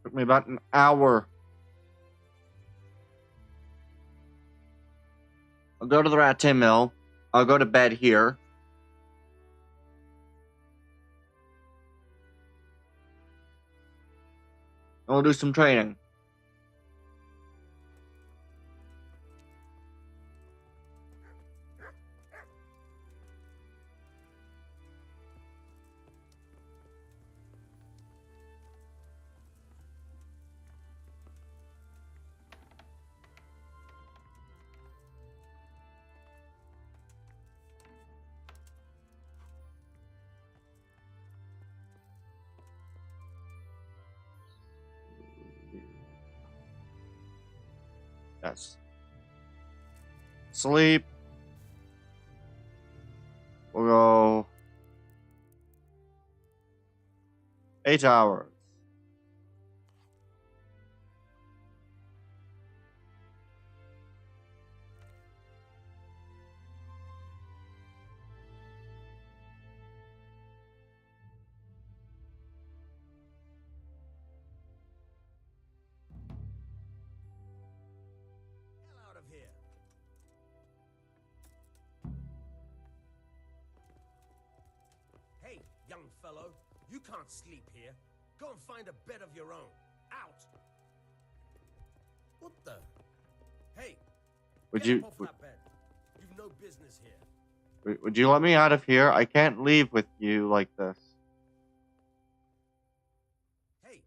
Took me about an hour. I'll go to the rat tin mill. I'll go to bed here. And we'll do some training. Yes. Sleep. We'll go 8 hours. Out of here. Hey, young fellow, you can't sleep here. Go and find a bed of your own. Out. What the? Hey, Would get you up off that bed. You've no business here. would you let me out of here? I can't leave with you like this. Hey,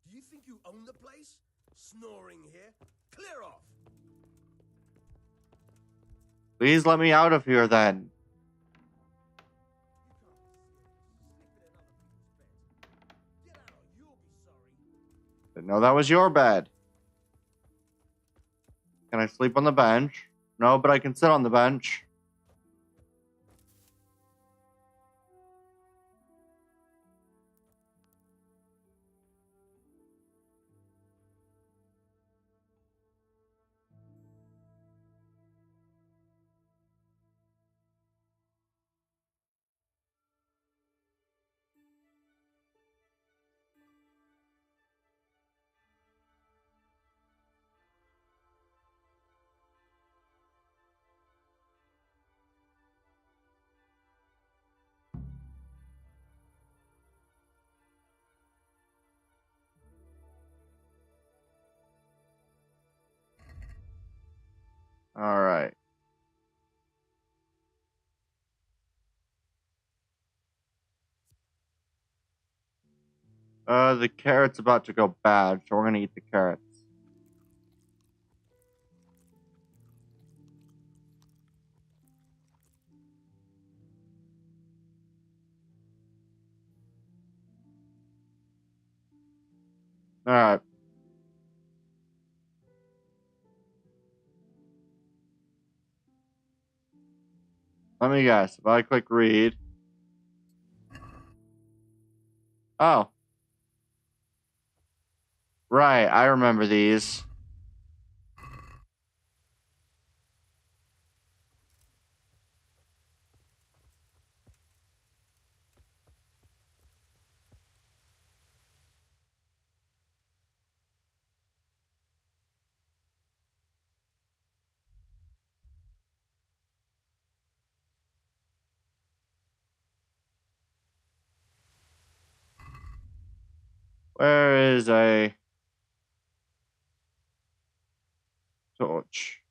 do you think you own the place? Snoring here? Clear off. Please let me out of here then. No, that was your bed. Can I sleep on the bench? No, but I can sit on the bench. All right. The carrot's about to go bad, so we're gonna eat the carrots. All right. Let me guess. If I click read. Oh. Right, I remember these. Where is a torch?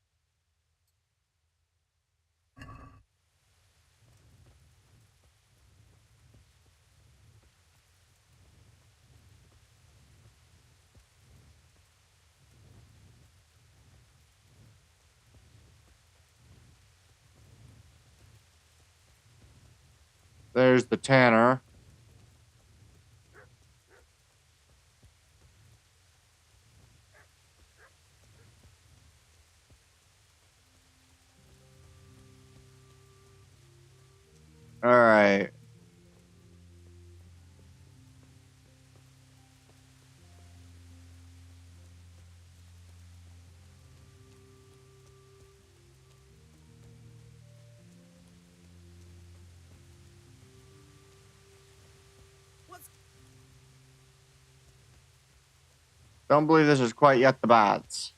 There's the tanner. All right. Don't believe this is quite yet the baths.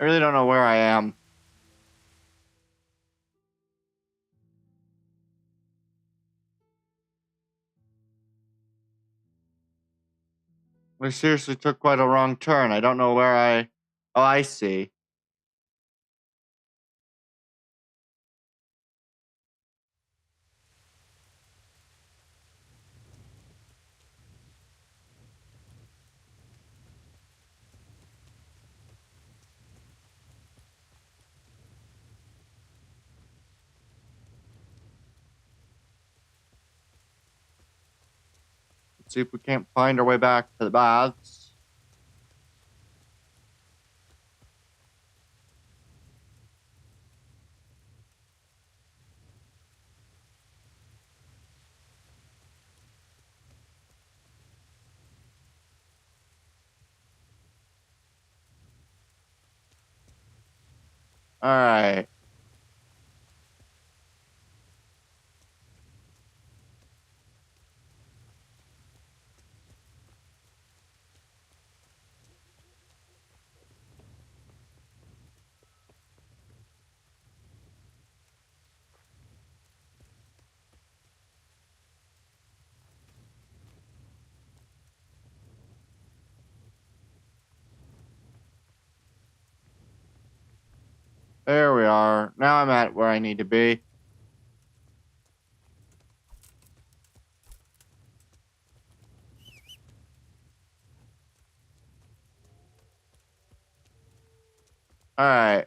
I really don't know where I am. We seriously took quite a wrong turn. I don't know where I... Oh, I see. Let's see if we can't find our way back to the baths. All right. There we are. Now I'm at where I need to be. All right.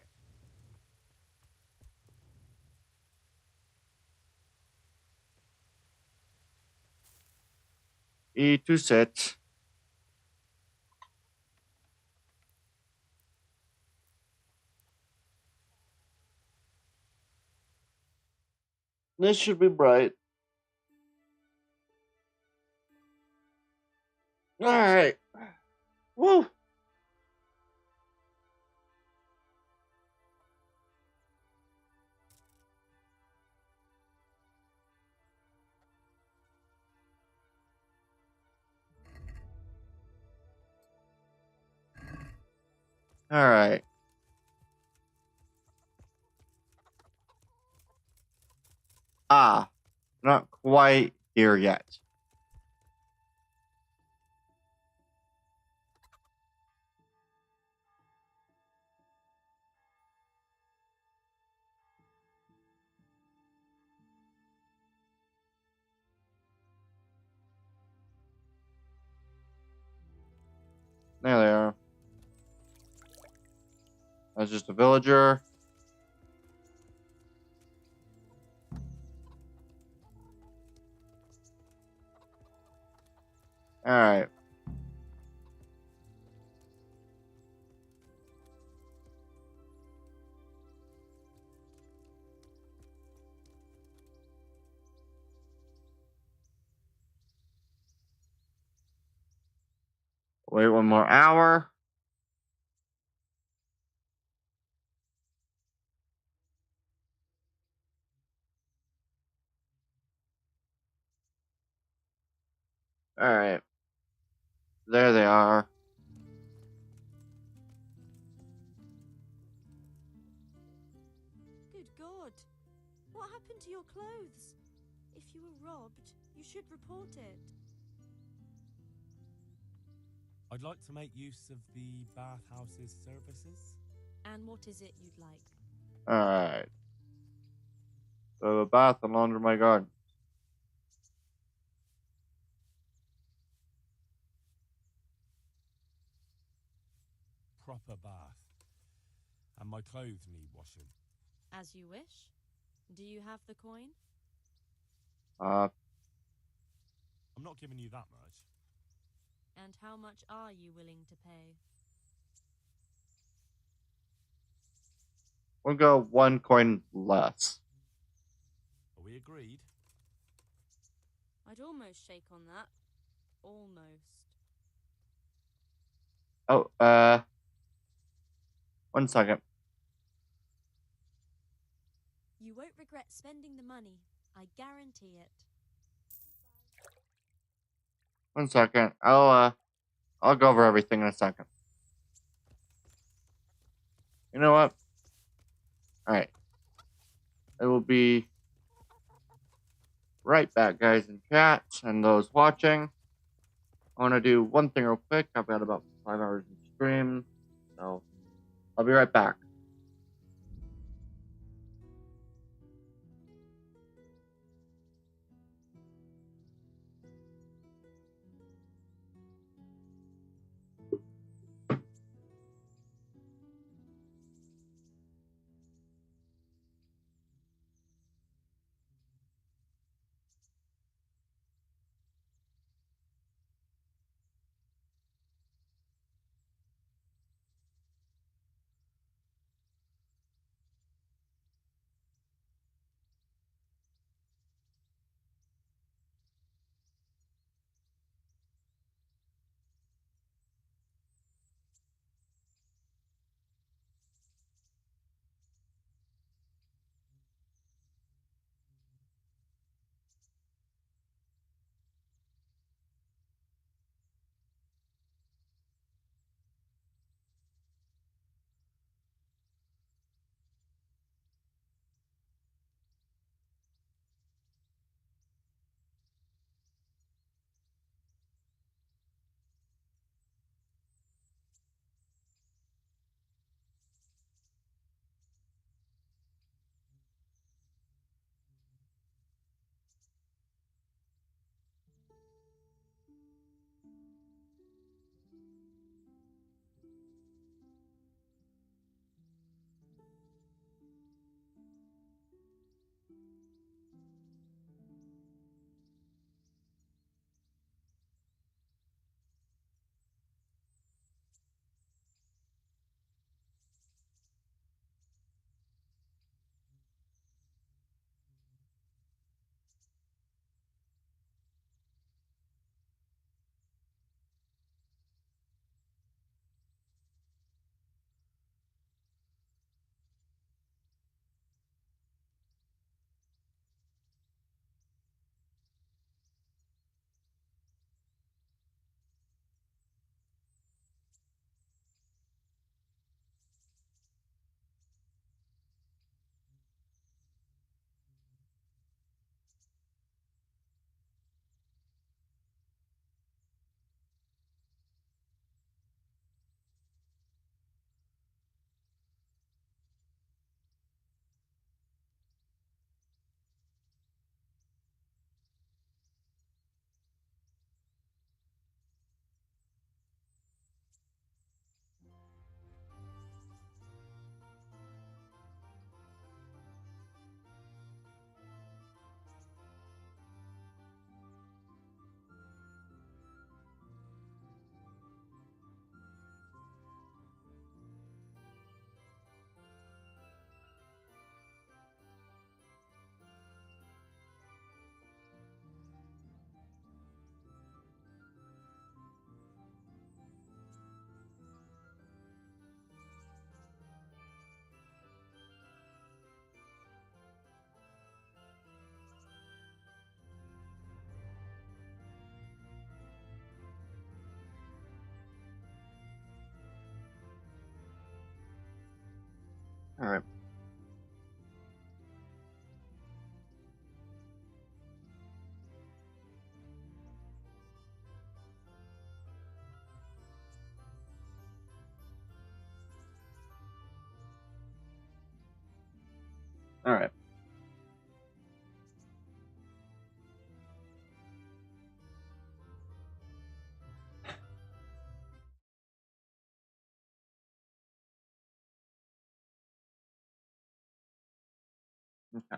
E to sit. This should be bright. All right. Woo. All right. Ah, not quite here yet. There they are. That's just a villager. All right. Wait one more hour. Alright. There they are. Good God. What happened to your clothes? If you were robbed, you should report it. I'd like to make use of the bathhouse's services. And what is it you'd like? Alright. So the bath and laundry my garden. Proper bath. And my clothes need washing. As you wish. Do you have the coin? Uh, I'm not giving you that much. And how much are you willing to pay? we'll go 1 coin less. Are we agreed? I'd almost shake on that. Almost. Oh, 1 second. You won't regret spending the money. I guarantee it. 1 second. I'll go over everything in a second. You know what? Alright. I will be right back, guys in chat and those watching. I want to do one thing real quick. I've got about 5 hours in stream, so I'll be right back. Alright. Alright. Okay.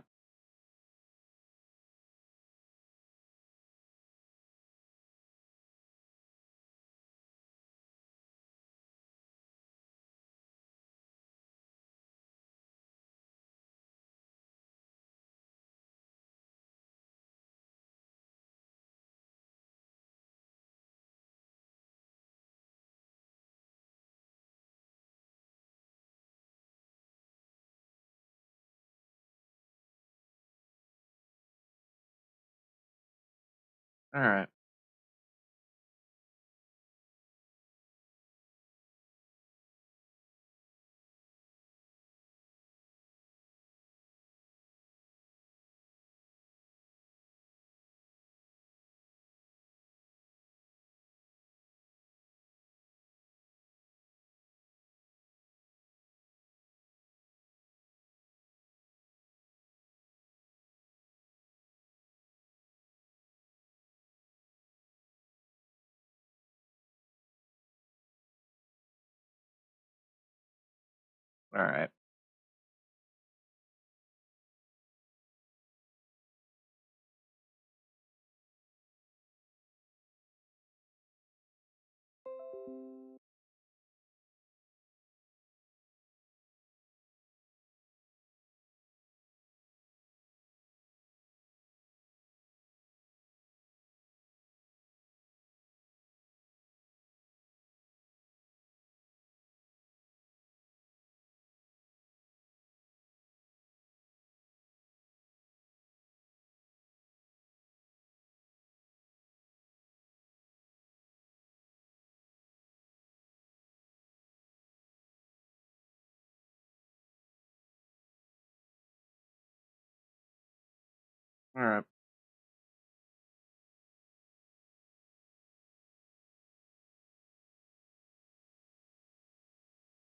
Alright. Alright. Alright.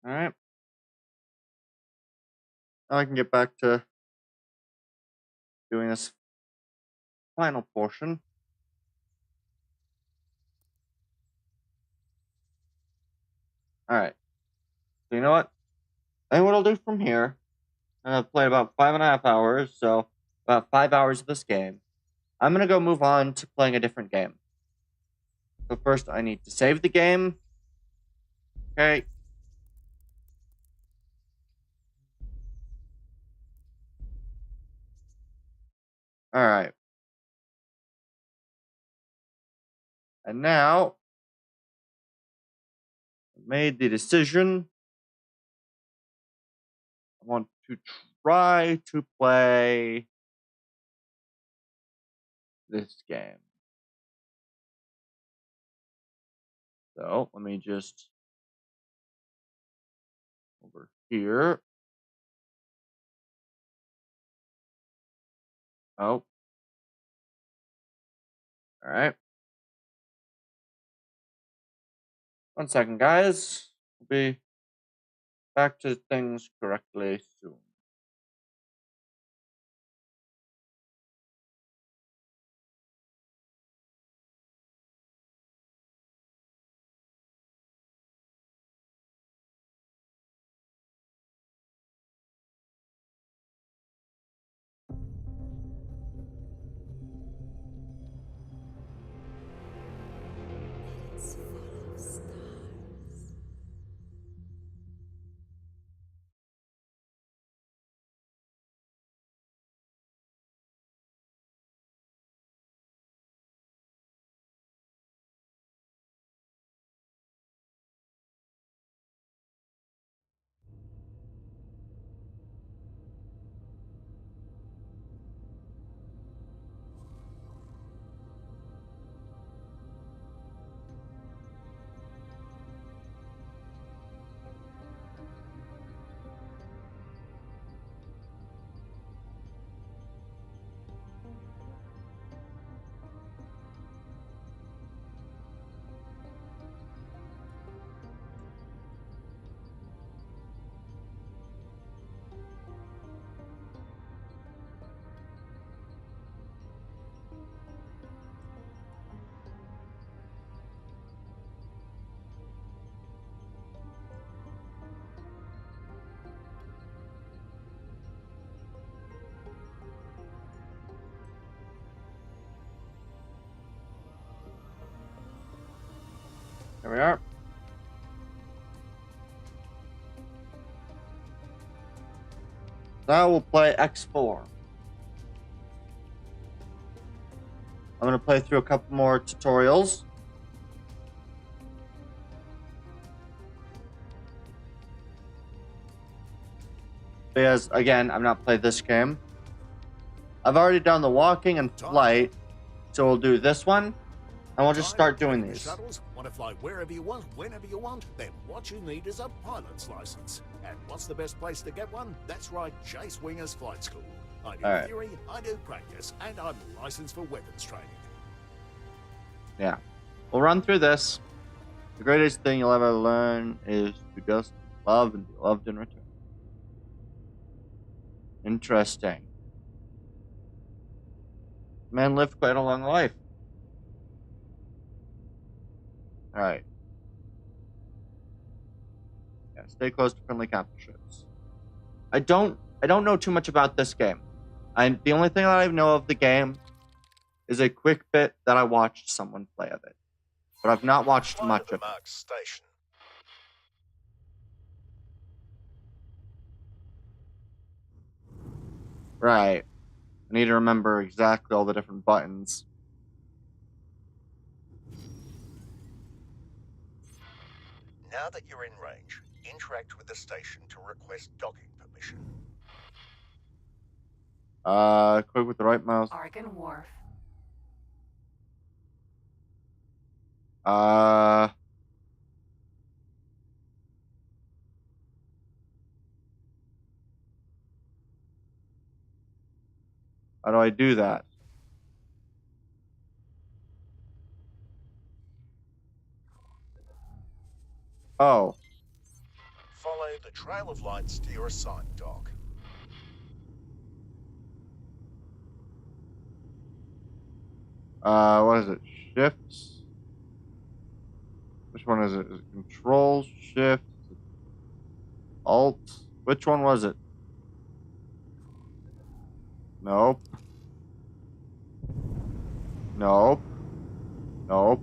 Alright. Now I can get back to doing this final portion. Alright. So you know what? I think what I'll do from here, I've played about 5.5 hours, so about 5 hours of this game. I'm gonna go move on to playing a different game. So first I need to save the game. Okay. Alright. And now I made the decision. I want to try to play this game. So let me just over here. Oh. Alright. 1 second, guys. We'll be back to things correctly soon. There we are. Now we'll play X4. I'm going to play through a couple more tutorials. Because, again, I've not played this game. I've already done the walking and flight, so we'll do this one, and we'll just start doing these. Shuttles want to fly wherever you want, whenever you want. Then what you need is a pilot's license. And what's the best place to get one? That's right, Chase Winger's Flight School. I do theory, I do practice, and I'm licensed for weapons training. Yeah. We'll run through this. The greatest thing you'll ever learn is to just love and be loved in return. Interesting. Man lived quite a long life. Alright. Yeah, stay close to friendly capture ships. I don't know too much about this game. The only thing that I know of the game is a quick bit that I watched someone play of it. But I've not watched much of it. Station. Right. I need to remember exactly all the different buttons. Now that you're in range, interact with the station to request docking permission. Quick with the right mouse. Argon Wharf. How do I do that? Oh. Follow the trail of lights to your assigned dock. What is it? Shifts? Which one is it? Is it Control, Shift, Alt? Which one was it? Nope. Nope. Nope.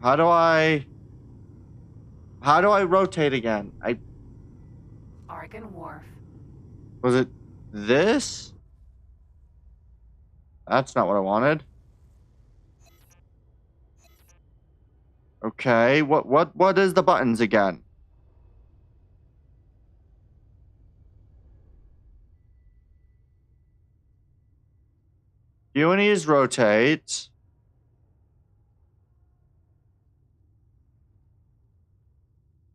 How do I rotate again? Argon Wharf. Was it this? That's not what I wanted. Okay, what is the buttons again? Q and E is rotate.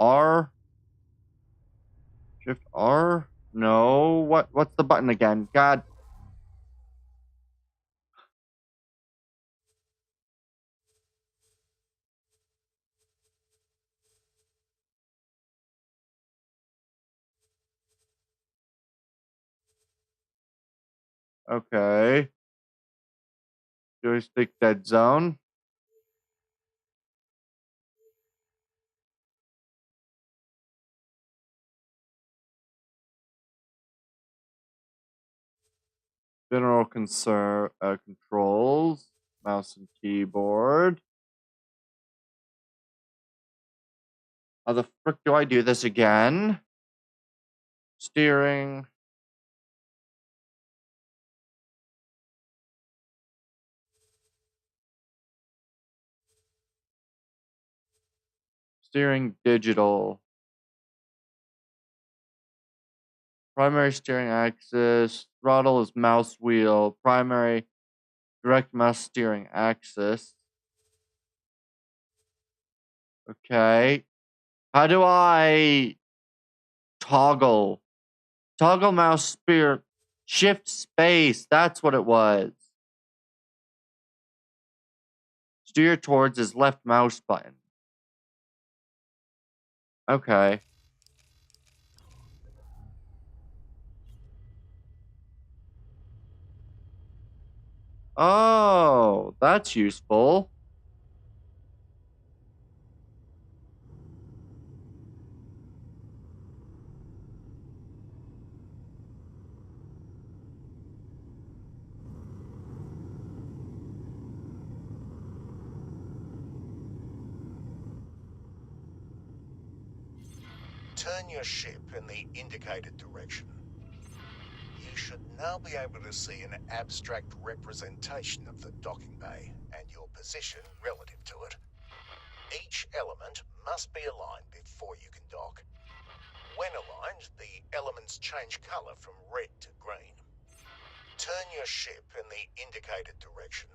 R. Shift R? No. What's the button again? God. Okay. Joystick dead zone. General controls. Mouse and keyboard. How the frick do I do this again? Steering. Steering digital. Primary steering axis. Throttle is mouse wheel. Primary direct mouse steering axis. Okay. How do I toggle? Toggle mouse spear. Shift space. That's what it was. Steer towards his left mouse button. Okay. Oh, that's useful. Turn your ship in the indicated direction. You should now be able to see an abstract representation of the docking bay and your position relative to it. Each element must be aligned before you can dock. When aligned, the elements change color from red to green. Turn your ship in the indicated direction.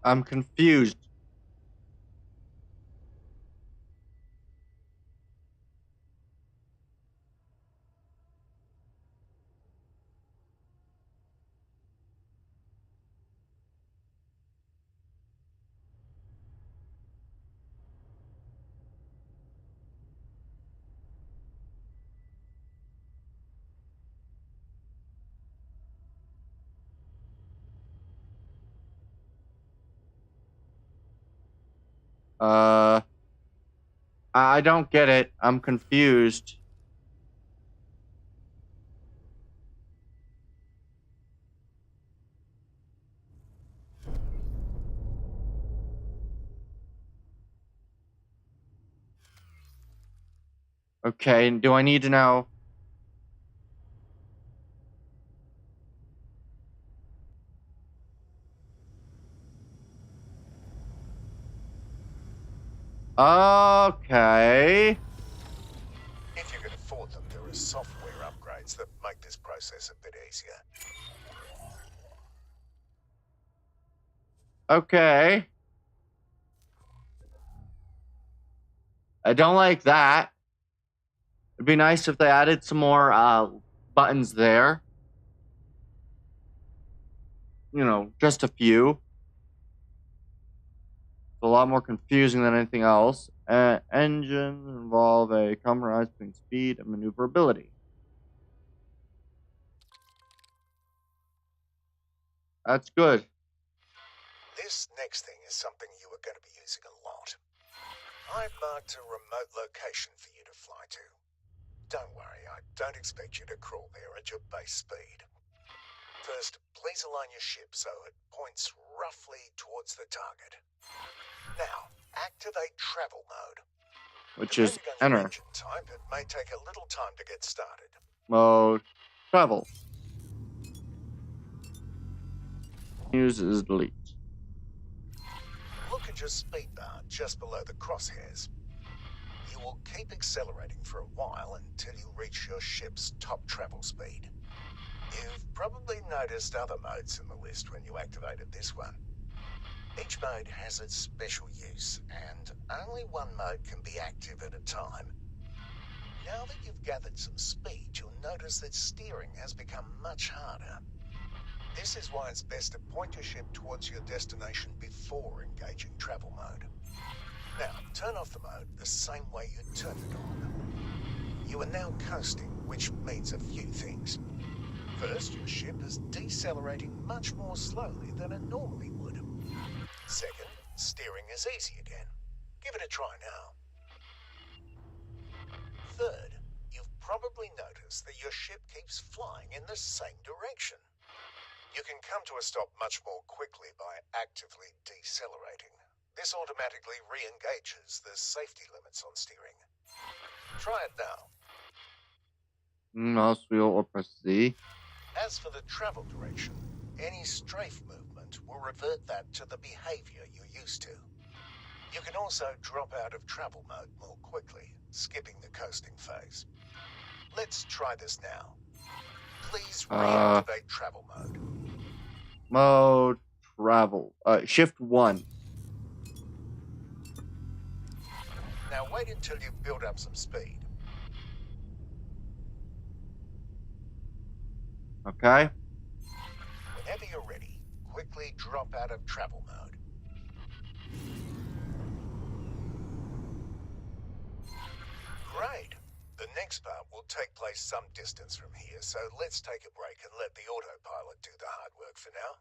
I'm confused. I don't get it. I'm confused. Okay, do I need to know? Okay. If you can afford them, there are software upgrades that make this process a bit easier. Okay. I don't like that. It'd be nice if they added some more buttons there. You know, just a few. It's a lot more confusing than anything else. Engines involve a compromise between speed and maneuverability. That's good. This next thing is something you are going to be using a lot. I've marked a remote location for you to fly to. Don't worry, I don't expect you to crawl there at your base speed. First, please align your ship so it points roughly towards the target. Now, activate travel mode. Which is Depending on your enter. engine type, it may take a little time to get started. Mode travel. Uses delete. Look at your speed bar just below the crosshairs. You will keep accelerating for a while until you reach your ship's top travel speed. You've probably noticed other modes in the list when you activated this one. Each mode has its special use, and only one mode can be active at a time. Now that you've gathered some speed, you'll notice that steering has become much harder. This is why it's best to point your ship towards your destination before engaging travel mode. Now, turn off the mode the same way you turned it on. You are now coasting, which means a few things. First, your ship is decelerating much more slowly than it normally would. Second, steering is easy again. Give it a try now. Third, you've probably noticed that your ship keeps flying in the same direction. You can come to a stop much more quickly by actively decelerating. This automatically re-engages the safety limits on steering. Try it now. Mouse wheel or press Z. As for the travel direction, any strafe movement will revert that to the behavior you're used to. You can also drop out of travel mode more quickly, skipping the coasting phase. Let's try this now. Please reactivate travel mode. Mode travel. Shift 1. Now wait until you've built up some speed. Okay. Whenever you're ready, quickly drop out of travel mode. Great. The next part will take place some distance from here, so let's take a break and let the autopilot do the hard work for now.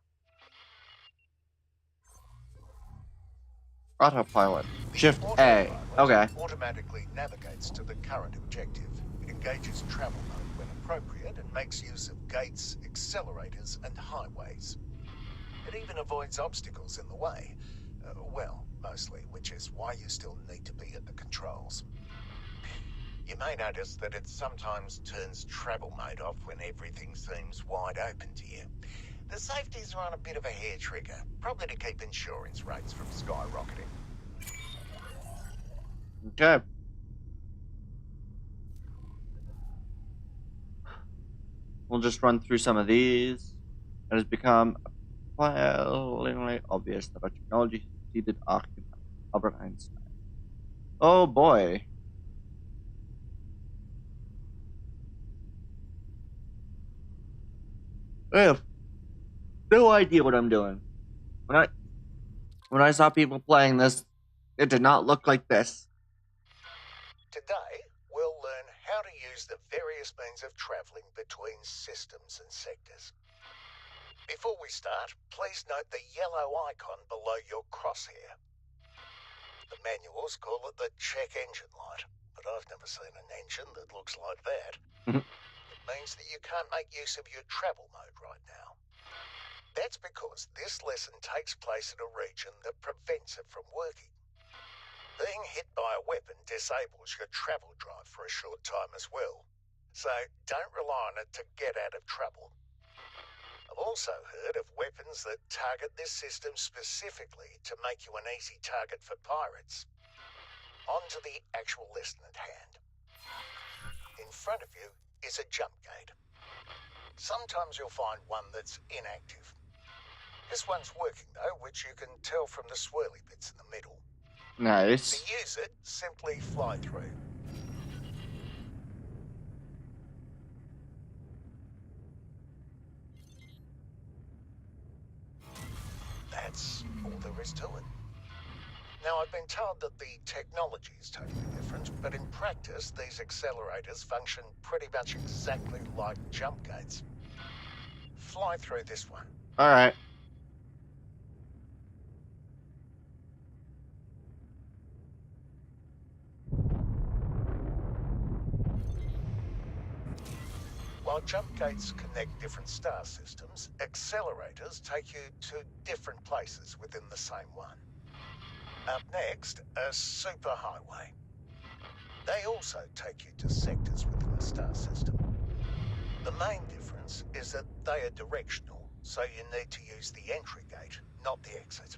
Autopilot. Shift A. Okay. Automatically navigates to the current objective. It engages travel mode when appropriate and makes use of gates, accelerators, and highways. It even avoids obstacles in the way. Well, mostly, which is why you still need to be at the controls. You may notice that it sometimes turns travel mode off when everything seems wide open to you. The safeties are on a bit of a hair trigger, probably to keep insurance rates from skyrocketing. Okay. We'll just run through some of these. It has become appallingly obvious that our technology succeeded Albert Einstein. Oh boy. I have no idea what I'm doing. When I saw people playing this, it did not look like this. Today, we'll learn how to use the various means of travelling between systems and sectors. Before we start, please note the yellow icon below your crosshair. The manuals call it the check engine light, but I've never seen an engine that looks like that. It means that you can't make use of your travel mode right now. That's because this lesson takes place in a region that prevents it from working. Being hit by a weapon disables your travel drive for a short time as well, so don't rely on it to get out of trouble. I've also heard of weapons that target this system specifically to make you an easy target for pirates. On to the actual lesson at hand. In front of you is a jump gate. Sometimes you'll find one that's inactive. This one's working though, which you can tell from the swirly bits in the middle. Nice. To use it, simply fly through. That's all there is to it. Now, I've been told that the technology is totally different, but in practice, these accelerators function pretty much exactly like jump gates. Fly through this one. All right. While jump gates connect different star systems, accelerators take you to different places within the same one. Up next, a superhighway. They also take you to sectors within the star system. The main difference is that they are directional, so you need to use the entry gate, not the exit.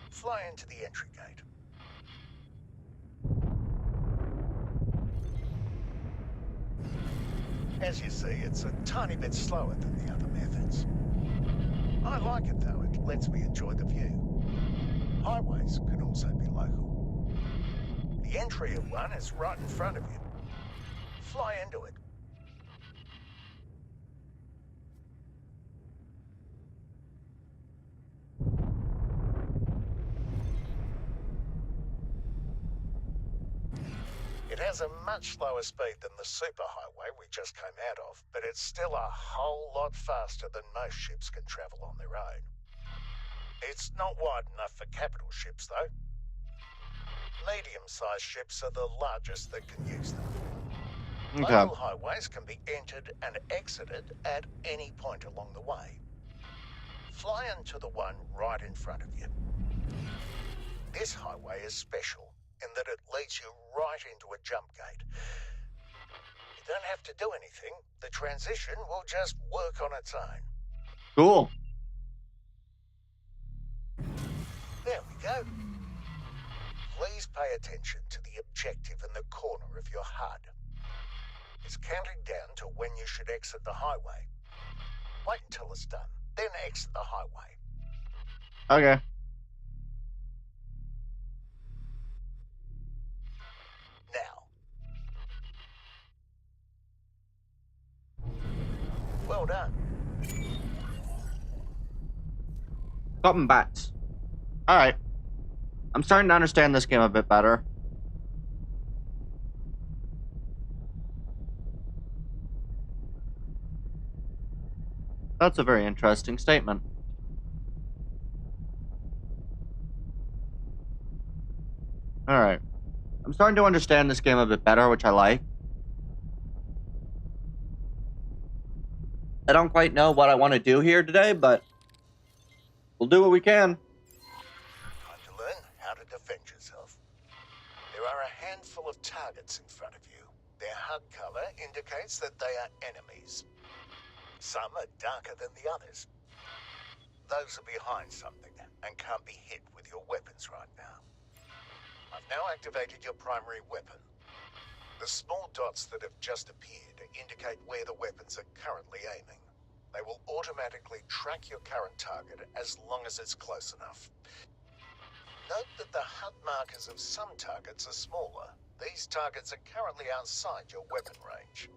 Fly into the entry gate. As you see, it's a tiny bit slower than the other methods. I like it though, it lets me enjoy the view. Highways can also be local. The entry of one is right in front of you. Fly into it. It has a much slower speed than the superhighway we just came out of, but it's still a whole lot faster than most ships can travel on their own. It's not wide enough for capital ships, though. Medium-sized ships are the largest that can use them. Okay. Local highways can be entered and exited at any point along the way. Fly into the one right in front of you. This highway is special in that it leads you right into a jump gate. You don't have to do anything. The transition will just work on its own. Cool. There we go. Please pay attention to the objective in the corner of your HUD. It's counting down to when you should exit the highway. Wait until it's done, then exit the highway. Okay. Now. Well done. Something bats. All right. I'm starting to understand this game a bit better. That's a very interesting statement. Alright. I'm starting to understand this game a bit better, which I like. I don't quite know what I want to do here today, but we'll do what we can. Time to learn how to defend yourself. There are a handful of targets in front of you. Their HUD color indicates that they are enemies. Some are darker than the others. Those are behind something and can't be hit with your weapons right now. I've now activated your primary weapon. The small dots that have just appeared indicate where the weapons are currently aiming. They will automatically track your current target as long as it's close enough. Note that the HUD markers of some targets are smaller. These targets are currently outside your weapon range.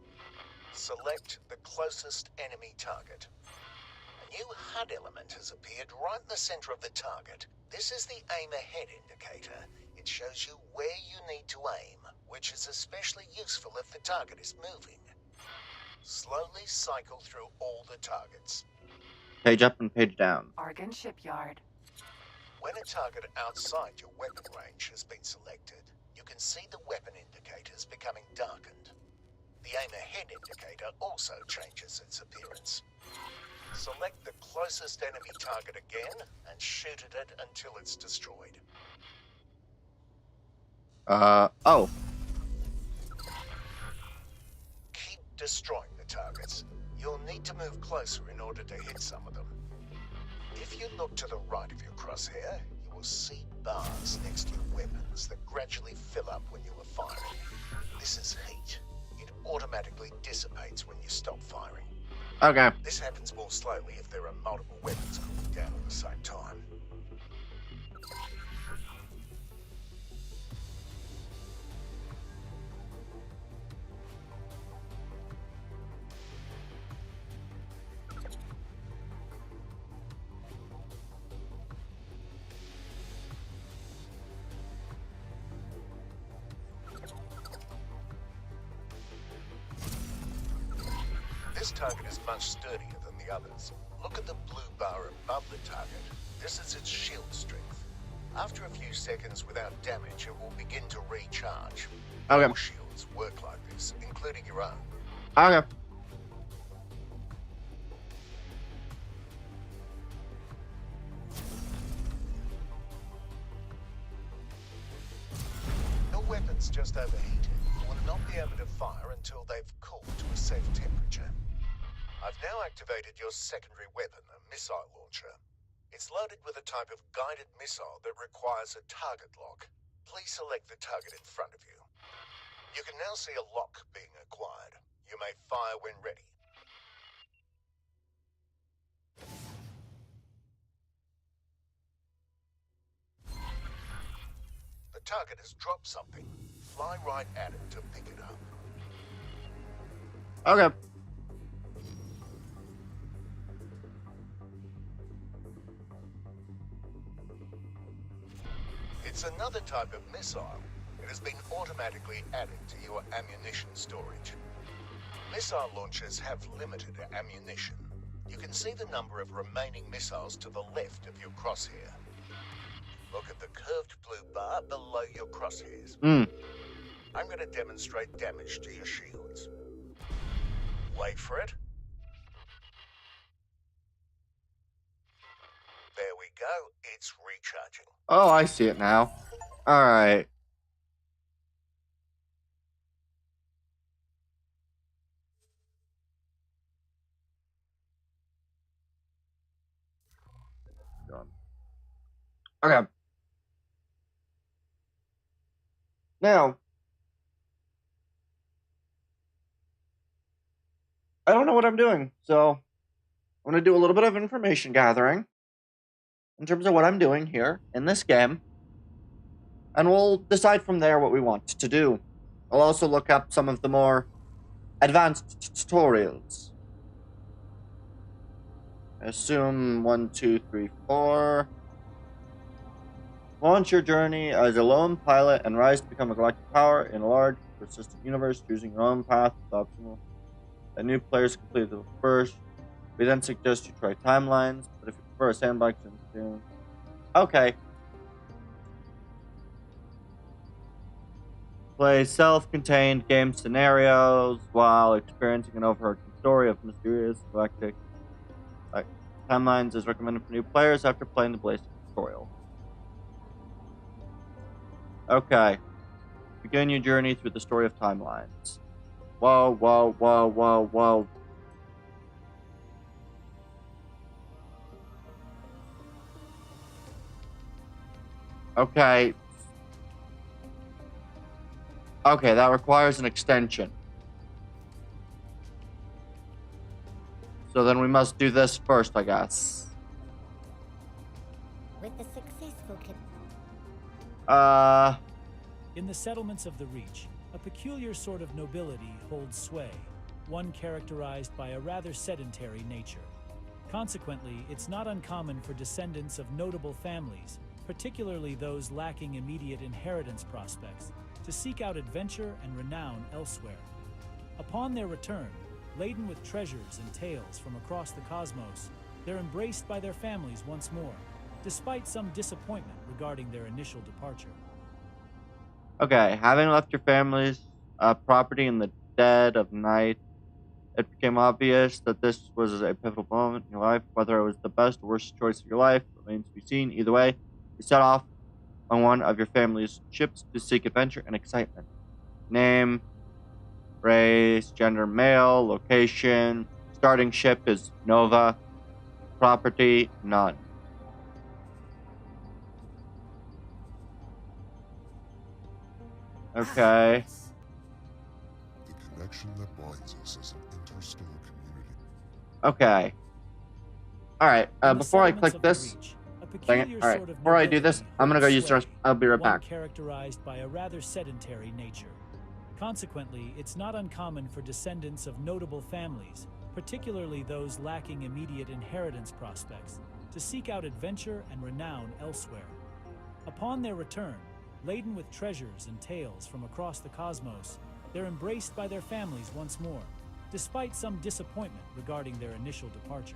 Select the closest enemy target. A new HUD element has appeared right in the center of the target. This is the aim ahead indicator. It shows you where you need to aim, which is especially useful if the target is moving. Slowly cycle through all the targets. Page up and page down. Argon Shipyard. When a target outside your weapon range has been selected, you can see the weapon indicators becoming darkened. The aim ahead indicator also changes its appearance. Select the closest enemy target again and shoot at it until it's destroyed. Oh. Keep destroying the targets. You'll need to move closer in order to hit some of them. If you look to the right of your crosshair, you will see bars next to your weapons that gradually fill up when you are firing. This is heat. It automatically dissipates when you stop firing. Okay. This happens more slowly if there are multiple weapons cooling down at the same time. This target is much sturdier than the others. Look at the blue bar above the target. This is its shield strength. After a few seconds without damage, it will begin to recharge. Okay. All shields work like this, including your own. Okay. Your weapons just overheated. You will not be able to fire until they've cooled to a safe temperature. I've now activated your secondary weapon, a missile launcher. It's loaded with a type of guided missile that requires a target lock. Please select the target in front of you. You can now see a lock being acquired. You may fire when ready. The target has dropped something. Fly right at it to pick it up. Okay. It's another type of missile. It has been automatically added to your ammunition storage. Missile launchers have limited ammunition. You can see the number of remaining missiles to the left of your crosshair. Look at the curved blue bar below your crosshairs. I'm going to demonstrate damage to your shields. Wait for it. There we go. It's recharging. Oh, I see it now. Alright. Okay. Now, I don't know what I'm doing, so I'm going to do a little bit of information gathering in terms of what I'm doing here in this game, and we'll decide from there what we want to do. I'll also look up some of the more advanced tutorials. I assume 1, 2, 3, 4. Launch your journey as a lone pilot and rise to become a galactic power in a large, persistent universe, choosing your own path is optional. The new players complete the first. We then suggest you try timelines, but if you prefer a sandbox experience, okay. Play self-contained game scenarios while experiencing an overarching story of mysterious galactic timelines is recommended for new players after playing the basic tutorial. Okay. Begin your journey through the story of timelines. Whoa, whoa, whoa, whoa, whoa. Okay. Okay, that requires an extension. So then we must do this first, I guess. With the successful In the settlements of the Reach, a peculiar sort of nobility holds sway, one characterized by a rather sedentary nature. Consequently, it's not uncommon for descendants of notable families, particularly those lacking immediate inheritance prospects, to seek out adventure and renown elsewhere. Upon their return, laden with treasures and tales from across the cosmos, they're embraced by their families once more, despite some disappointment regarding their initial departure. Okay, having left your family's property in the dead of night, it became obvious that this was a pivotal moment in your life. Whether it was the best or worst choice of your life remains to be seen. Either way, you set off on one of your family's ships to seek adventure and excitement. Name, race, gender male, location. Starting ship is Nova. Property, none. Okay. The connection that binds us as an interstellar community. Okay. Alright, before I click this, dang it. Alright, before I do this, I'm gonna go use the rest. I'll be right back. Characterized by a rather sedentary nature. Consequently, it's not uncommon for descendants of notable families, particularly those lacking immediate inheritance prospects, to seek out adventure and renown elsewhere. Upon their return, laden with treasures and tales from across the cosmos, they're embraced by their families once more, despite some disappointment regarding their initial departure.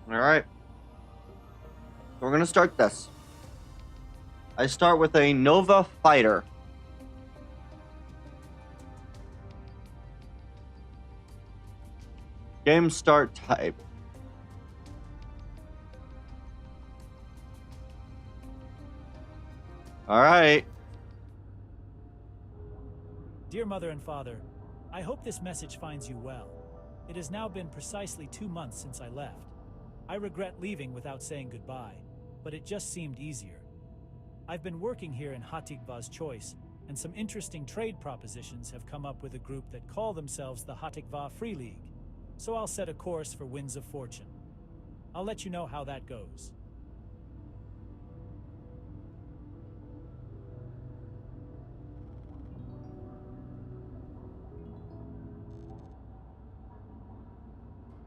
Alright. So we're gonna start this. I start with a Nova Fighter. Game start type. Alright. Dear Mother and Father, I hope this message finds you well. It has now been precisely 2 months since I left. I regret leaving without saying goodbye. but it just seemed easier. I've been working here in Hatikva's Choice, and some interesting trade propositions have come up with a group that call themselves the Hatikva Free League, so I'll set a course for Winds of Fortune. I'll let you know how that goes.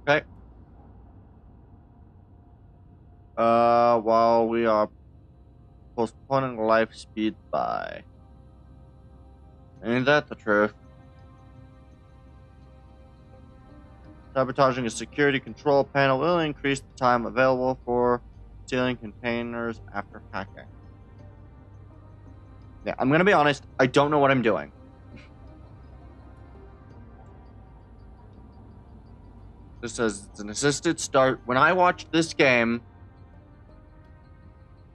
Okay. While we are postponing life speed by. Ain't that the truth? Sabotaging a security control panel will increase the time available for stealing containers after hacking. Yeah, I'm gonna be honest, I don't know what I'm doing. This says it's an assisted start. When I watched this game,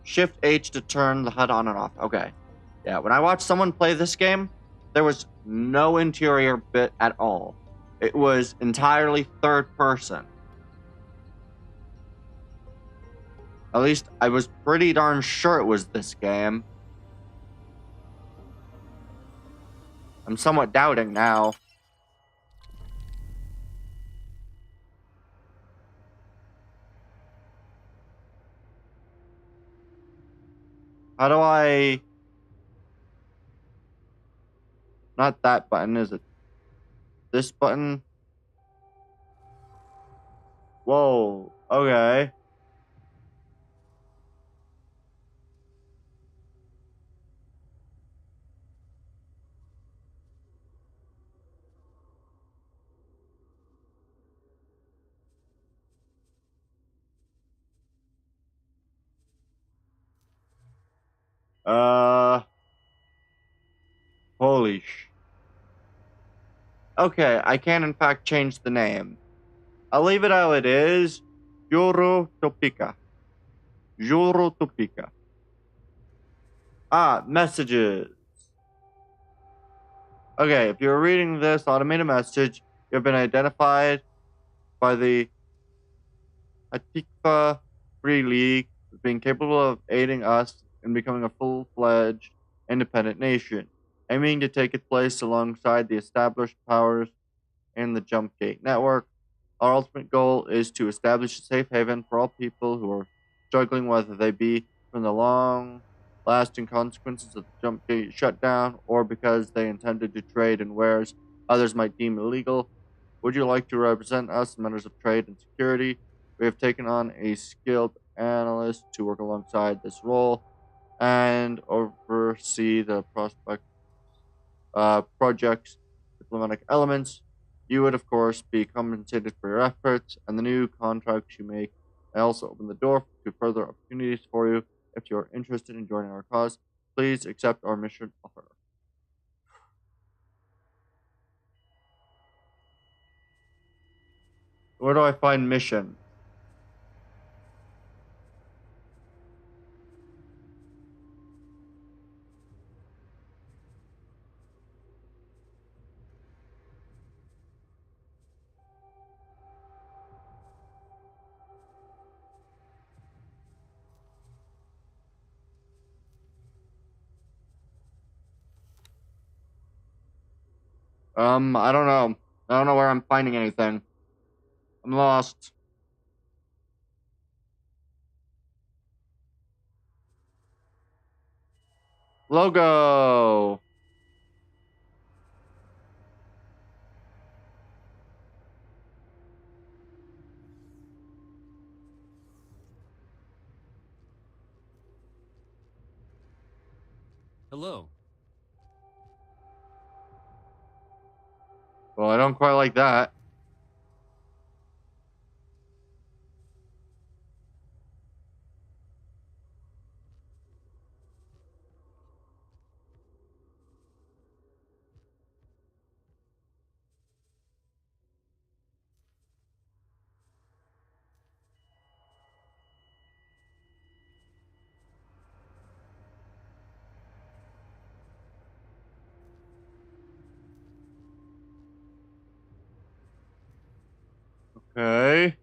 Shift H to turn the HUD on and off. Okay. Yeah, when I watched someone play this game, there was no interior bit at all. It was entirely third person. At least I was pretty darn sure it was this game. I'm somewhat doubting now. How do I... Not that button, is it? This button? Whoa, okay. Holy sh... Okay, I can in fact change the name. I'll leave it how it is. Eurotopika. Eurotopika. Ah, messages. Okay, if you're reading this automated message, you've been identified by the Hatikva Free League as being capable of aiding us in becoming a full-fledged independent nation, aiming to take its place alongside the established powers in the Jump Gate network. Our ultimate goal is to establish a safe haven for all people who are struggling, whether they be from the long-lasting consequences of the Jump Gate shutdown or because they intended to trade in wares others might deem illegal. Would you like to represent us in matters of trade and security? We have taken on a skilled analyst to work alongside this role and oversee the project's diplomatic elements. You would, of course, be compensated for your efforts, and the new contracts you make may also open the door to further opportunities for you. If you are interested in joining our cause, please accept our mission offer. Where do I find mission? I don't know. I don't know where I'm finding anything. I'm lost. Logo. Hello. Well, I don't quite like that. Okay.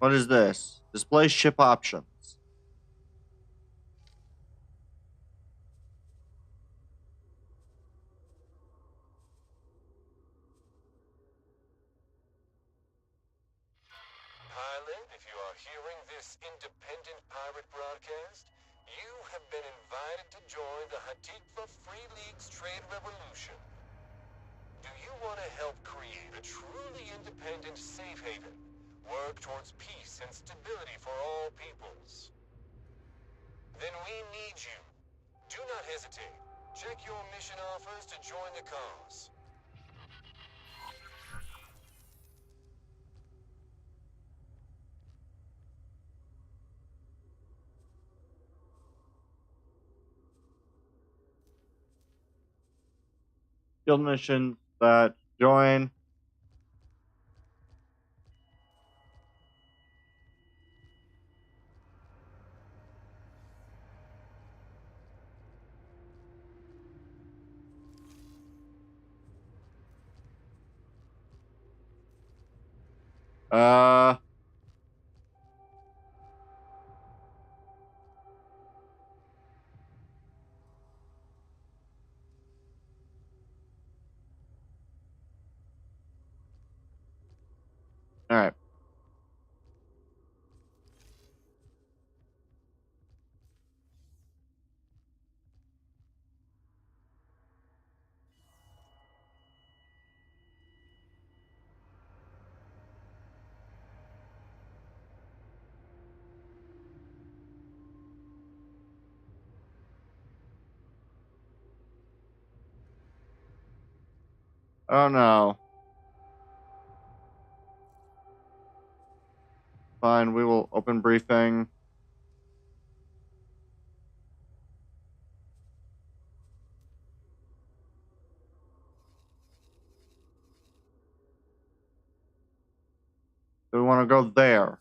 What is this? Display ship options. Pilot, if you are hearing this independent pirate broadcast, you have been invited to join the Hatikva Free League's trade revolution. Do you want to help create a truly independent safe haven? Work towards peace and stability for all peoples? Then we need you. Do not hesitate. Check your mission offers to join the cause. Guild missions that join. Uh. All right. Oh no. Fine, we will open briefing. Do we want to go there?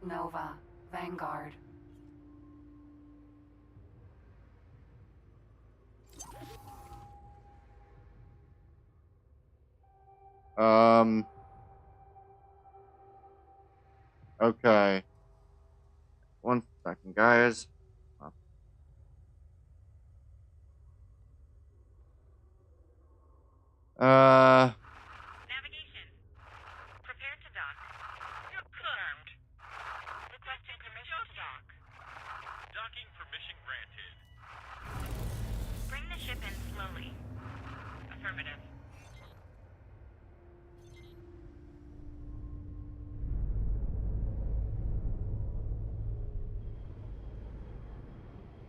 Nova, Vanguard. Okay. One second, guys. Navigation. Prepare to dock. Confirmed. Requesting permission to dock. Docking permission granted. Bring the ship in slowly. Affirmative.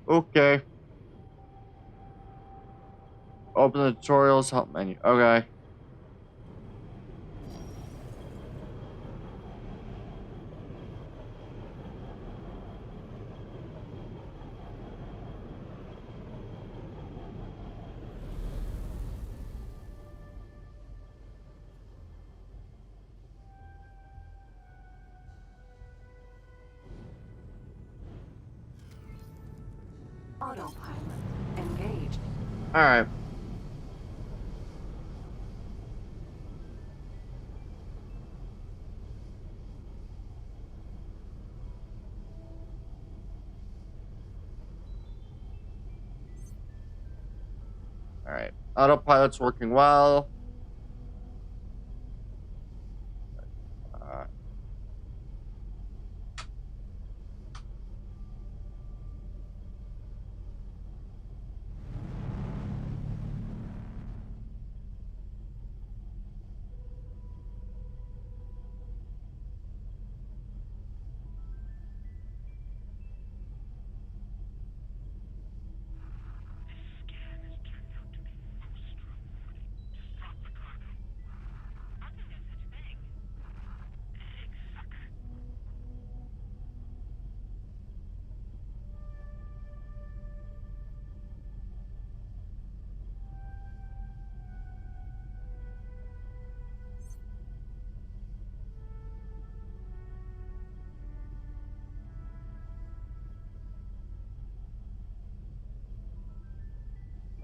Okay. Open the tutorials help menu. Okay. Autopilot engaged. All right. All right. Autopilot's working well.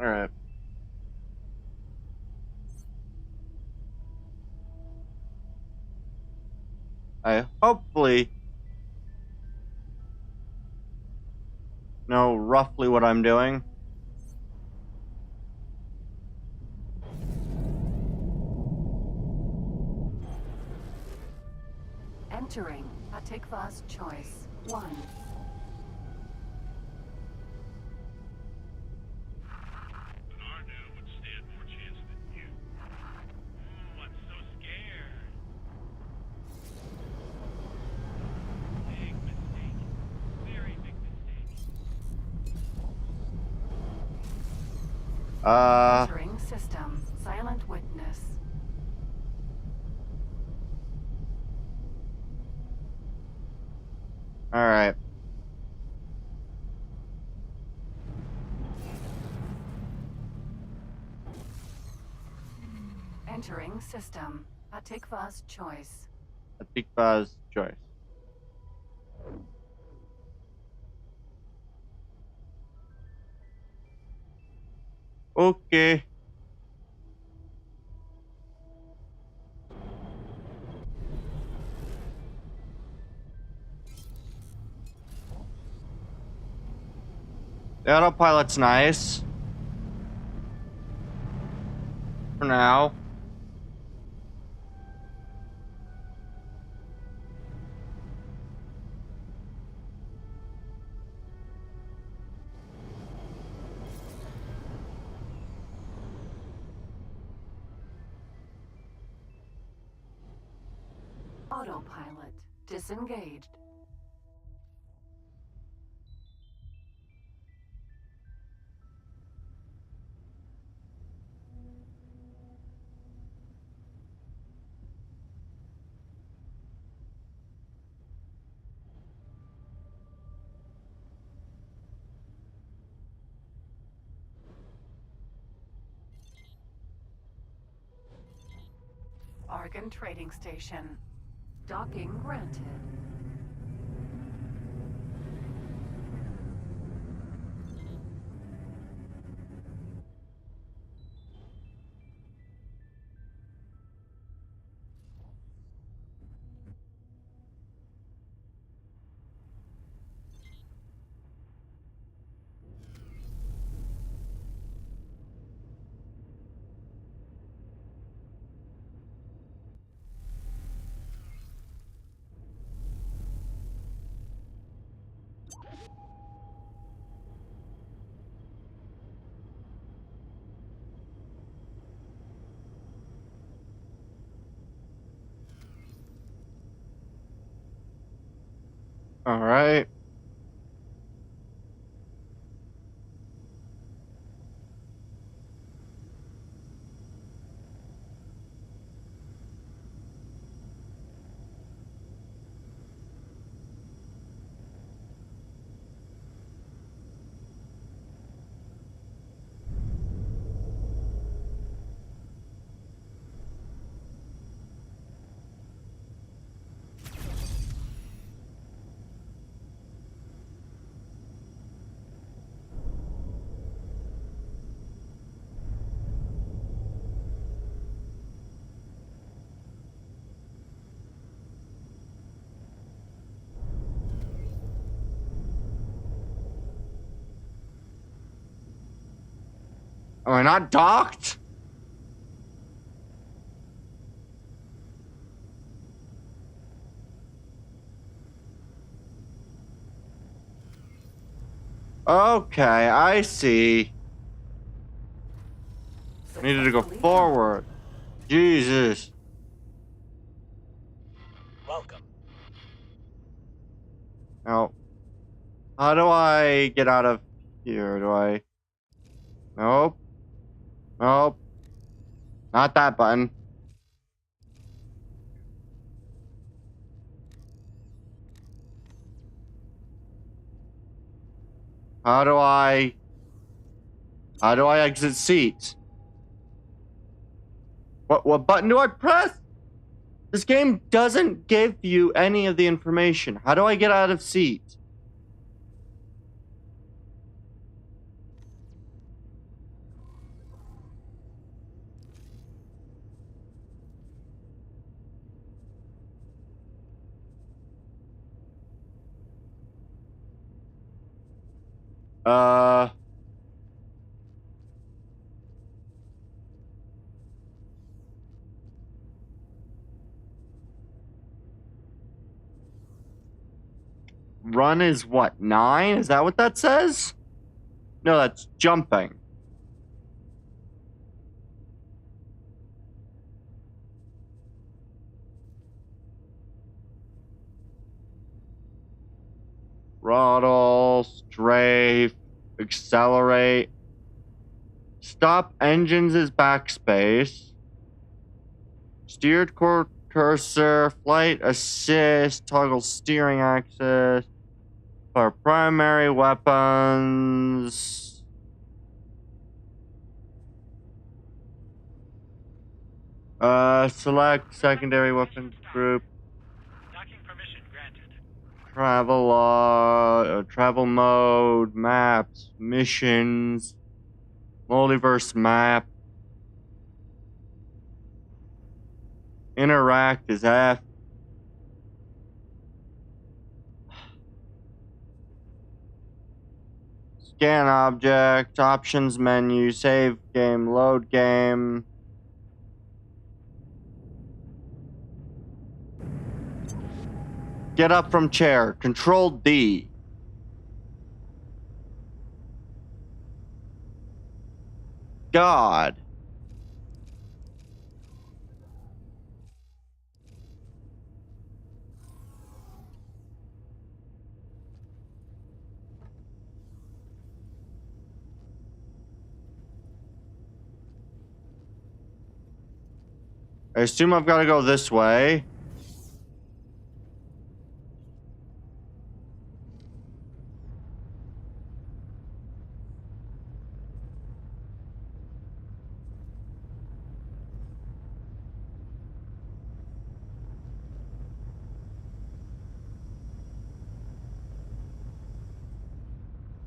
Alright. I hopefully know roughly what I'm doing. Entering Atikva's choice 1. Entering system. Silent witness. Alright. Entering system. Atikva's choice. Atikva's choice. Okay. The autopilot's nice. For now. Autopilot disengaged. Argon Trading Station. Docking granted. Alright. Am I not docked? Okay, I see. Needed to go forward. Jesus. Welcome. Now, how do I get out of here? Do I... Nope. Nope. Not that button. How do I exit seat? What button do I press? This game doesn't give you any of the information. How do I get out of seat? Uh... Run is what, 9? Is that what that says? No, that's jumping. Throttle, strafe, accelerate. Stop engines is backspace. Steered cursor, flight assist, toggle steering axis. For primary weapons. Select secondary weapons group. Docking permission granted. Travel mode, maps, missions, multiverse map. Interact is F. Scan object, options menu, save game, load game. Get up from chair, Control D. God. I assume I've got to go this way.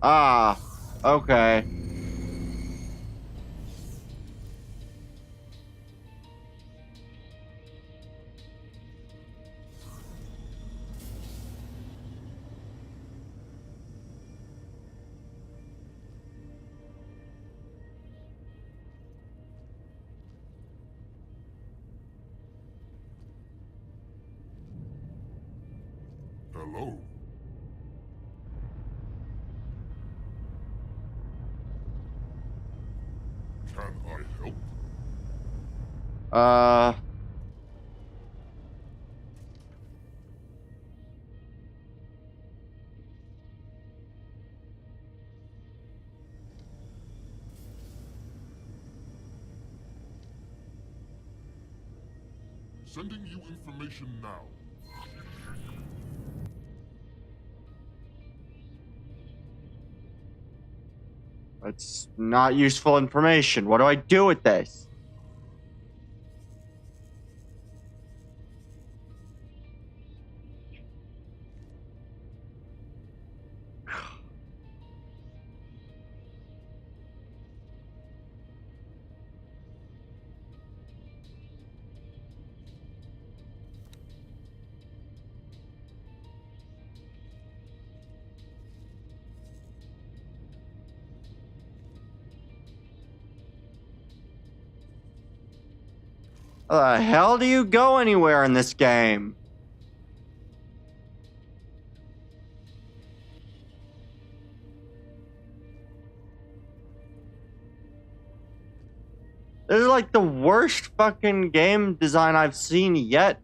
Ah, okay. Hello. Can I help? Sending you information now. That's not useful information. What do I do with this? How the hell do you go anywhere in this game? This is like the worst fucking game design I've seen yet.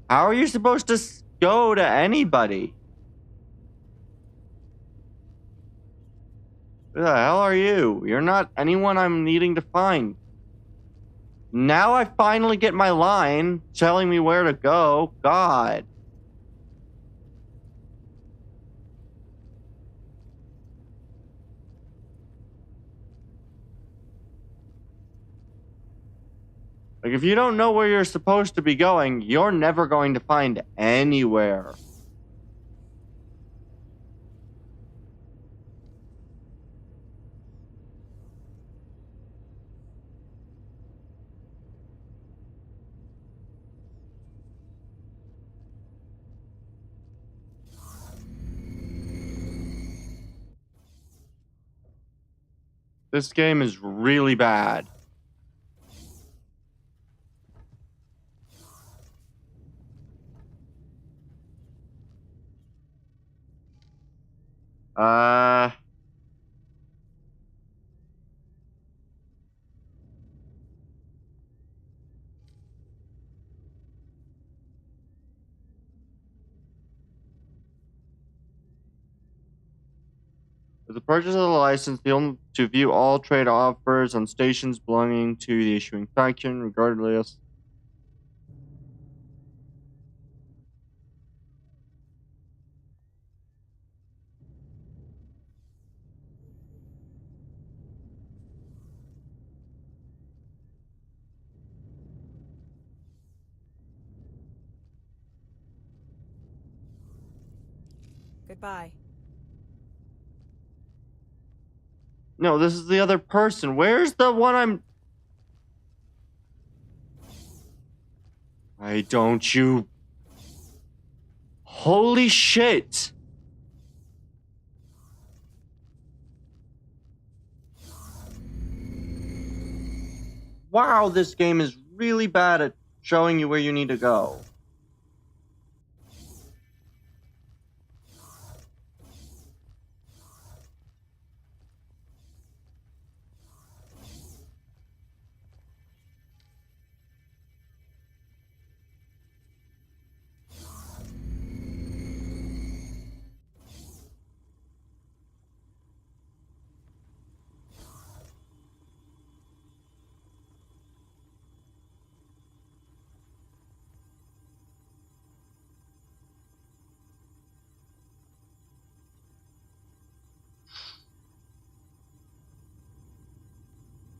How are you supposed to go to anybody? Who the hell are you? You're not anyone I'm needing to find. Now I finally get my line telling me where to go. God. Like, if you don't know where you're supposed to be going, you're never going to find anywhere. This game is really bad. Uh... With the purchase of the license, be able to view all trade offers on stations belonging to the issuing faction, regardless. Goodbye. No, this is the other person. Where's the one I'm... Why don't you... Holy shit! Wow, this game is really bad at showing you where you need to go.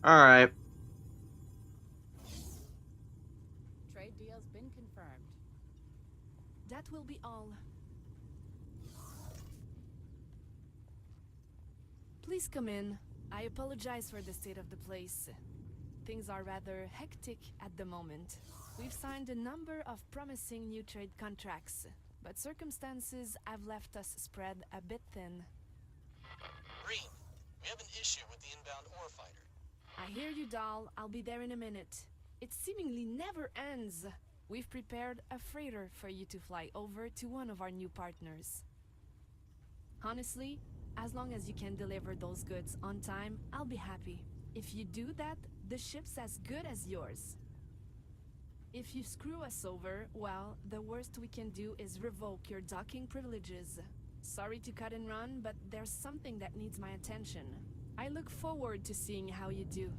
Alright. Trade deal's been confirmed. That will be all. Please come in. I apologize for the state of the place. Things are rather hectic at the moment. We've signed a number of promising new trade contracts, but circumstances have left us spread a bit thin. Green, we have an issue with the inbound ore fighter. I hear you, doll. I'll be there in a minute. It seemingly never ends. We've prepared a freighter for you to fly over to one of our new partners. Honestly, as long as you can deliver those goods on time, I'll be happy. If you do that, the ship's as good as yours. If you screw us over, well, the worst we can do is revoke your docking privileges. Sorry to cut and run, but there's something that needs my attention. I look forward to seeing how you do.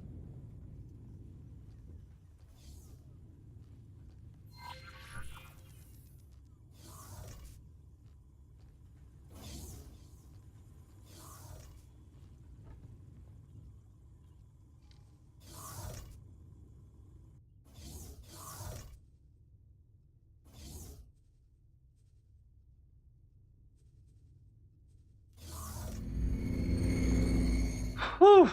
Whew.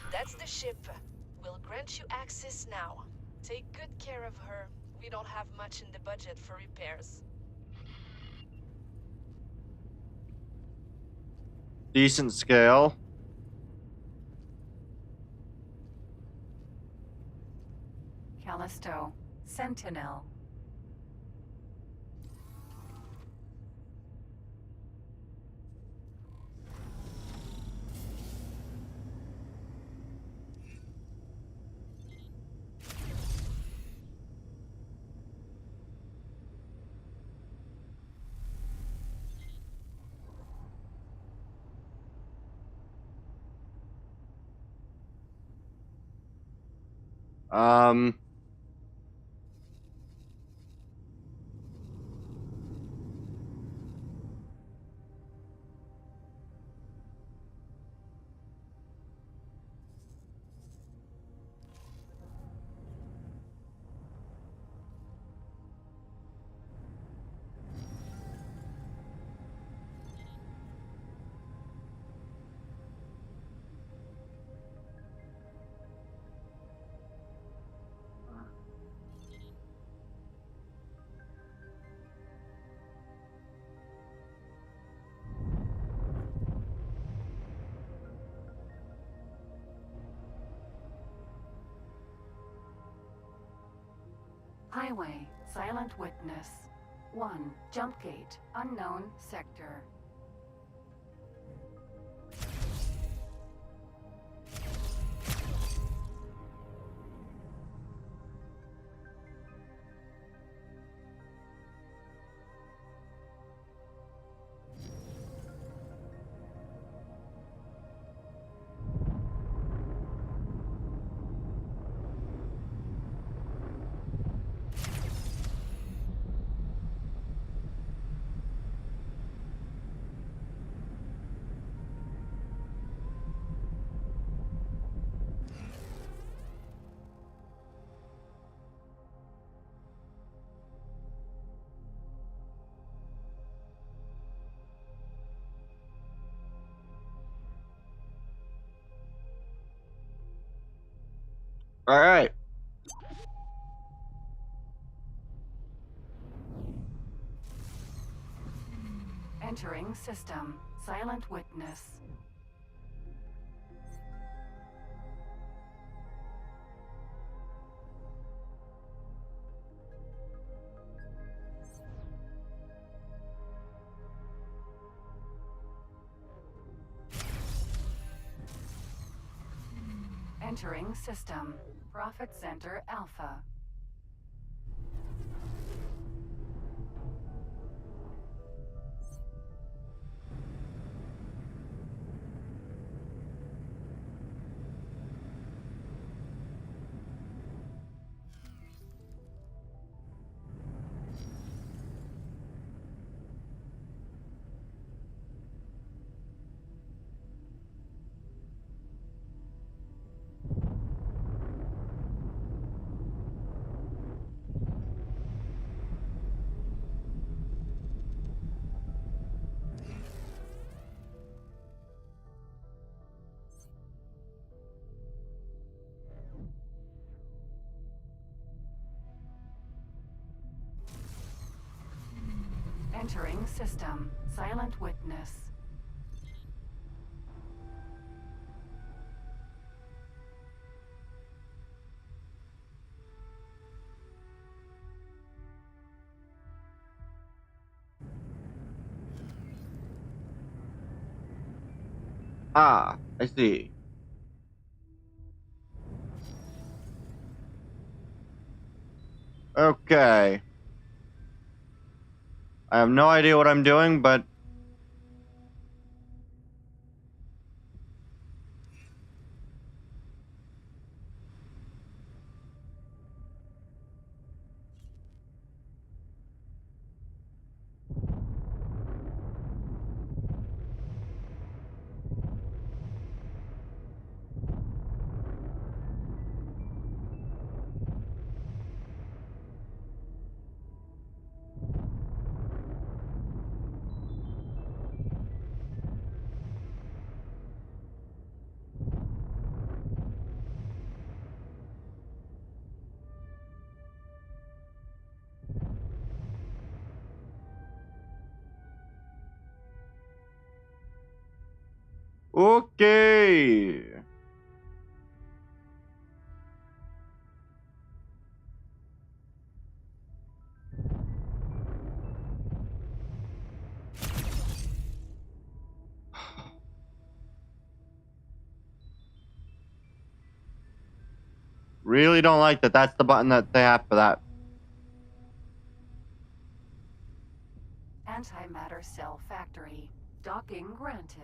That's the ship. We'll grant you access now. Take good care of her. We don't have much in the budget for repairs. Decent scale. Callisto, Sentinel. Um... Highway, silent witness. 1. Jump gate, unknown sector. All right. Entering system, silent witness. Entering system, Profit Center Alpha. Entering system, silent witness. Ah, I see. Okay. I have no idea what I'm doing, but okay. Really don't like that that's the button that they have for that. Antimatter cell factory. Docking granted.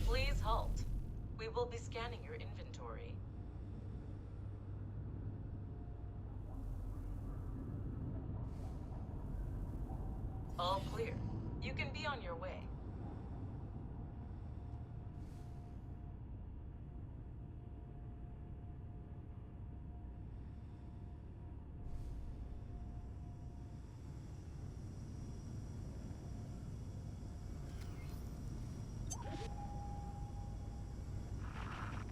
Please halt. We will be scanning your inventory. All clear. You can be on your way.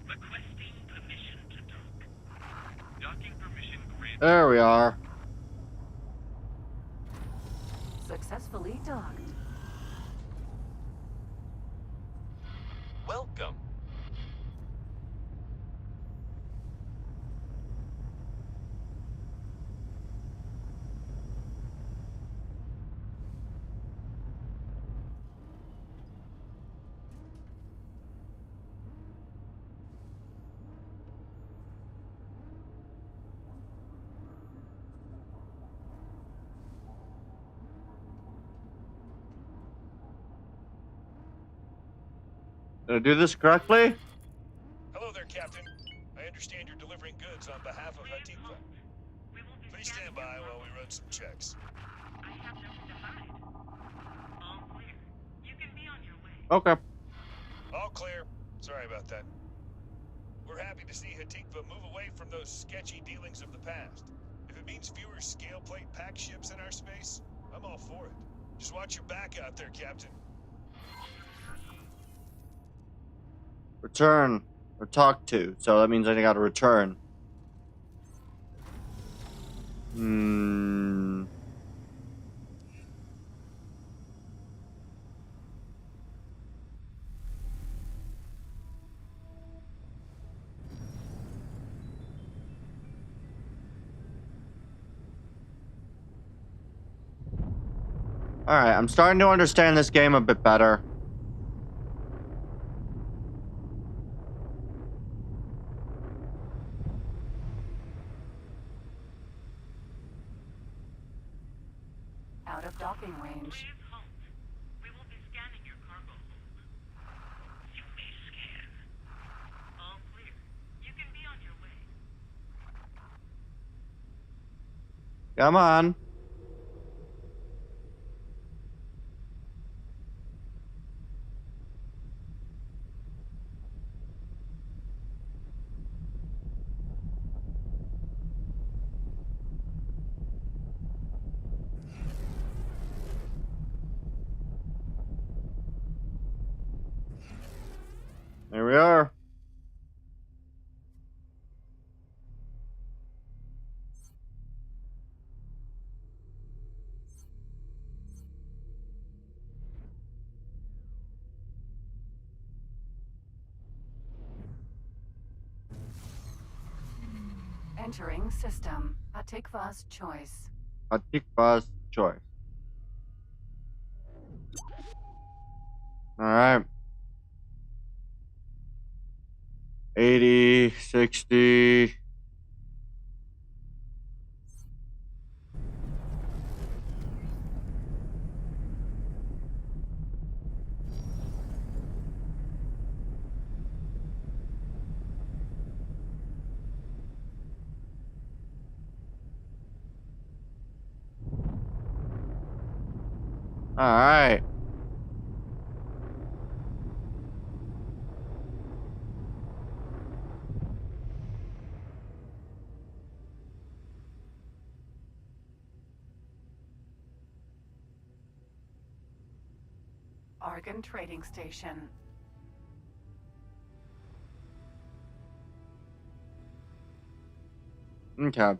Requesting permission to There we are. Successfully docked. Welcome. Did I do this correctly? Hello there, Captain. I understand you're delivering goods on behalf of Hatikva. Please stand by while we run some checks. I have nothing to hide. All clear. You can be on your way. Okay. All clear. Sorry about that. We're happy to see Hatikva move away from those sketchy dealings of the past. If it means fewer scale plate pack ships in our space, I'm all for it. Just watch your back out there, Captain. Return or talk to. So that means I gotta return. Alright, I'm starting to understand this game a bit better. Out of docking range. We will be scanning your cargo hold. You may scan. All clear. You can be on your way. Come on. There we are. Entering system. Hatikva's choice. Hatikva's choice. Alright. 80, 60. Alright. Argon Trading Station. Okay.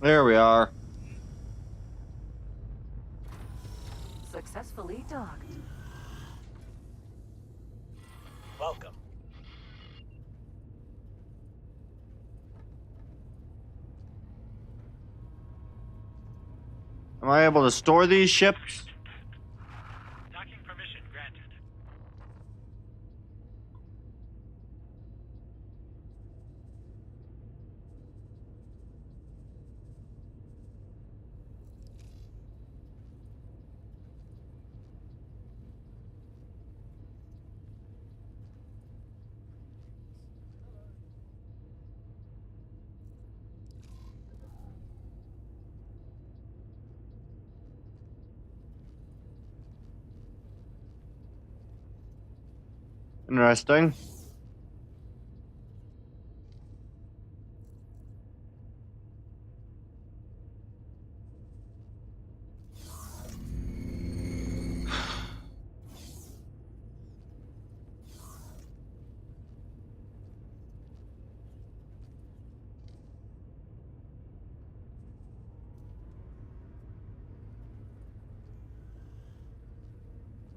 There we are. Successfully docked. Welcome. Am I able to store these ships? Docking permission granted. Interesting.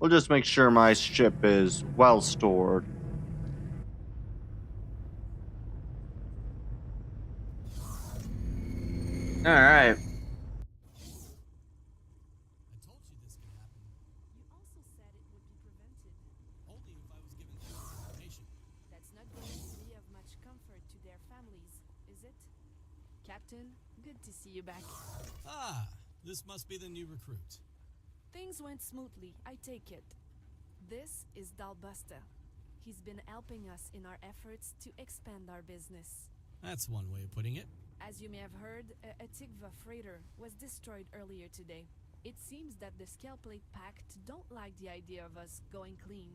We'll just make sure my ship is well stored. All right. That's not going to be of much comfort to their families, is it? Captain, good to see you back. Ah, this must be the new recruit. Things went smoothly, I take it. This is Dalbusta. He's been helping us in our efforts to expand our business. That's one way of putting it. As you may have heard, a Tigva freighter was destroyed earlier today. It seems that the Scaleplate Pact don't like the idea of us going clean.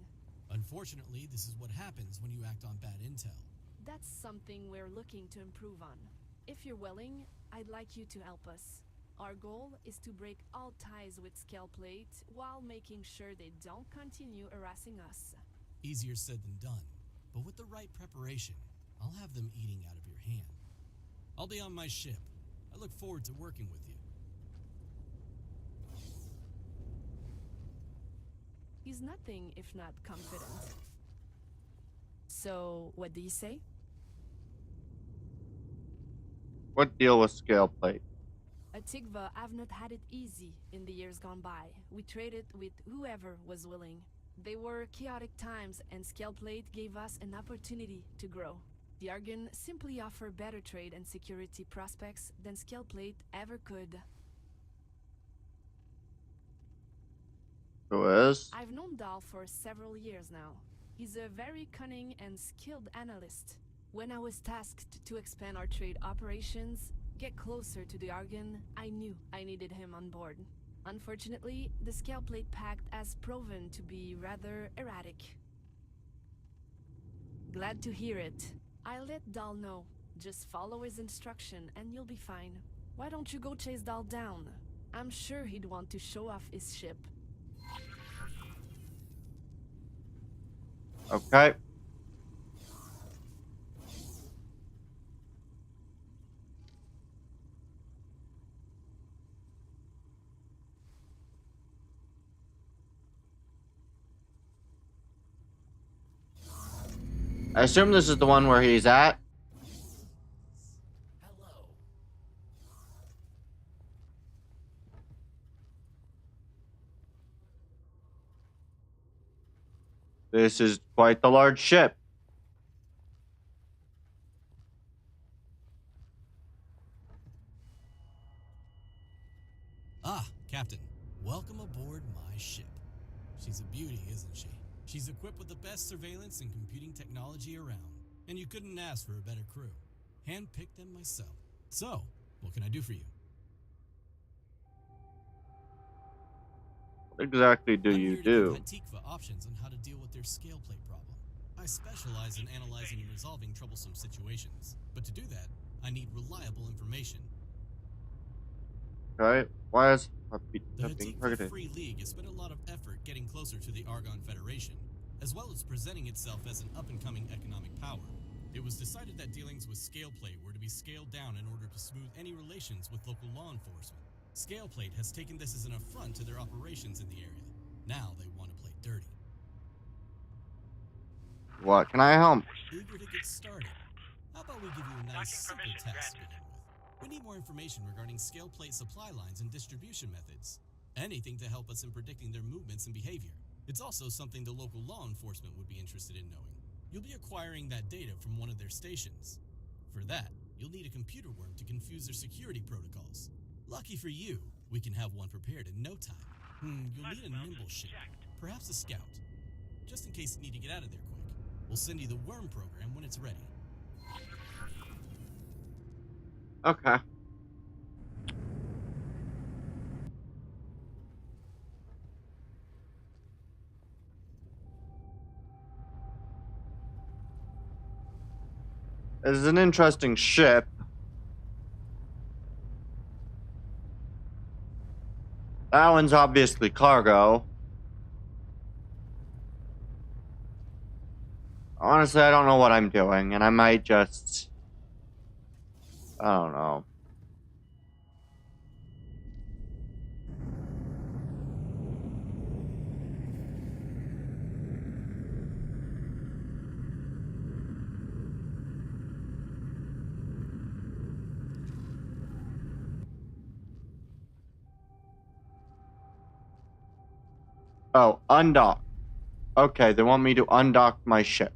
Unfortunately, this is what happens when you act on bad intel. That's something we're looking to improve on. If you're willing, I'd like you to help us. Our goal is to break all ties with Scaleplate while making sure they don't continue harassing us. Easier said than done, but with the right preparation, I'll have them eating out of your hand. I'll be on my ship. I look forward to working with you. He's nothing if not confident. So, what do you say? What deal with scale plate? At Tigva, I've not had it easy in the years gone by. We traded with whoever was willing. They were chaotic times, and Scaleplate gave us an opportunity to grow. The Argon simply offer better trade and security prospects than Scaleplate ever could. Who is? I've known Dal for several years now. He's a very cunning and skilled analyst. When I was tasked to expand our trade operations, get closer to the Argon, I knew I needed him on board. Unfortunately, the Scaleplate Pact has proven to be rather erratic. Glad to hear it. I'll let Dal know. Just follow his instruction and you'll be fine. Why don't you go chase Dal down? I'm sure he'd want to show off his ship. Okay. I assume this is the one where he's at. This is quite the large ship. Ah, Captain. Welcome aboard my ship. She's a beauty, isn't she? She's equipped with the best surveillance and computing technology around. And you couldn't ask for a better crew. Handpicked them myself. So, what can I do for you? What exactly do you do? Tikva options on how to deal with their scale plate problem. I specialize in analyzing and resolving troublesome situations. But to do that, I need reliable information. Right? Why is The Tikva Free League has spent a lot of effort getting closer to the Argon Federation, as well as presenting itself as an up-and-coming economic power. It was decided that dealings with Scaleplate were to be scaled down in order to smooth any relations with local law enforcement. Scaleplate has taken this as an affront to their operations in the area. Now they want to play dirty. What can I help? Eager to get started. How about we give you a nice simple task to begin with? We need more information regarding scale plate supply lines and distribution methods. Anything to help us in predicting their movements and behavior. It's also something the local law enforcement would be interested in knowing. You'll be acquiring that data from one of their stations. For that, you'll need a computer worm to confuse their security protocols. Lucky for you, we can have one prepared in no time. You'll need a nimble ship, perhaps a scout. Just in case you need to get out of there quick. We'll send you the worm program when it's ready. Okay. This is an interesting ship. That one's obviously cargo. Honestly, I don't know what I'm doing, and I might just... I don't know. Oh, undock. Okay, they want me to undock my ship.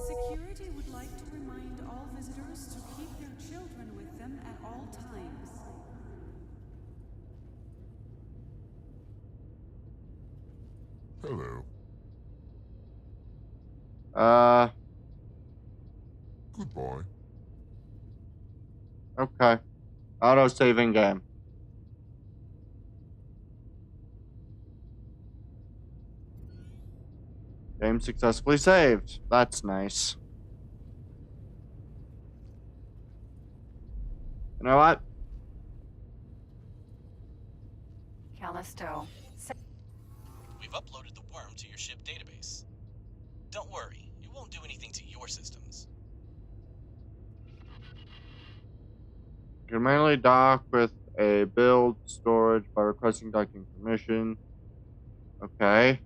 Security would like to remind all visitors to keep their children with them at all times. Hello. Goodbye. Okay. Auto-saving game. Game successfully saved. That's nice. You know what? Callisto. We've uploaded the worm to your ship database. Don't worry, it won't do anything to your systems. You can manually dock with a build storage by requesting docking permission. Okay.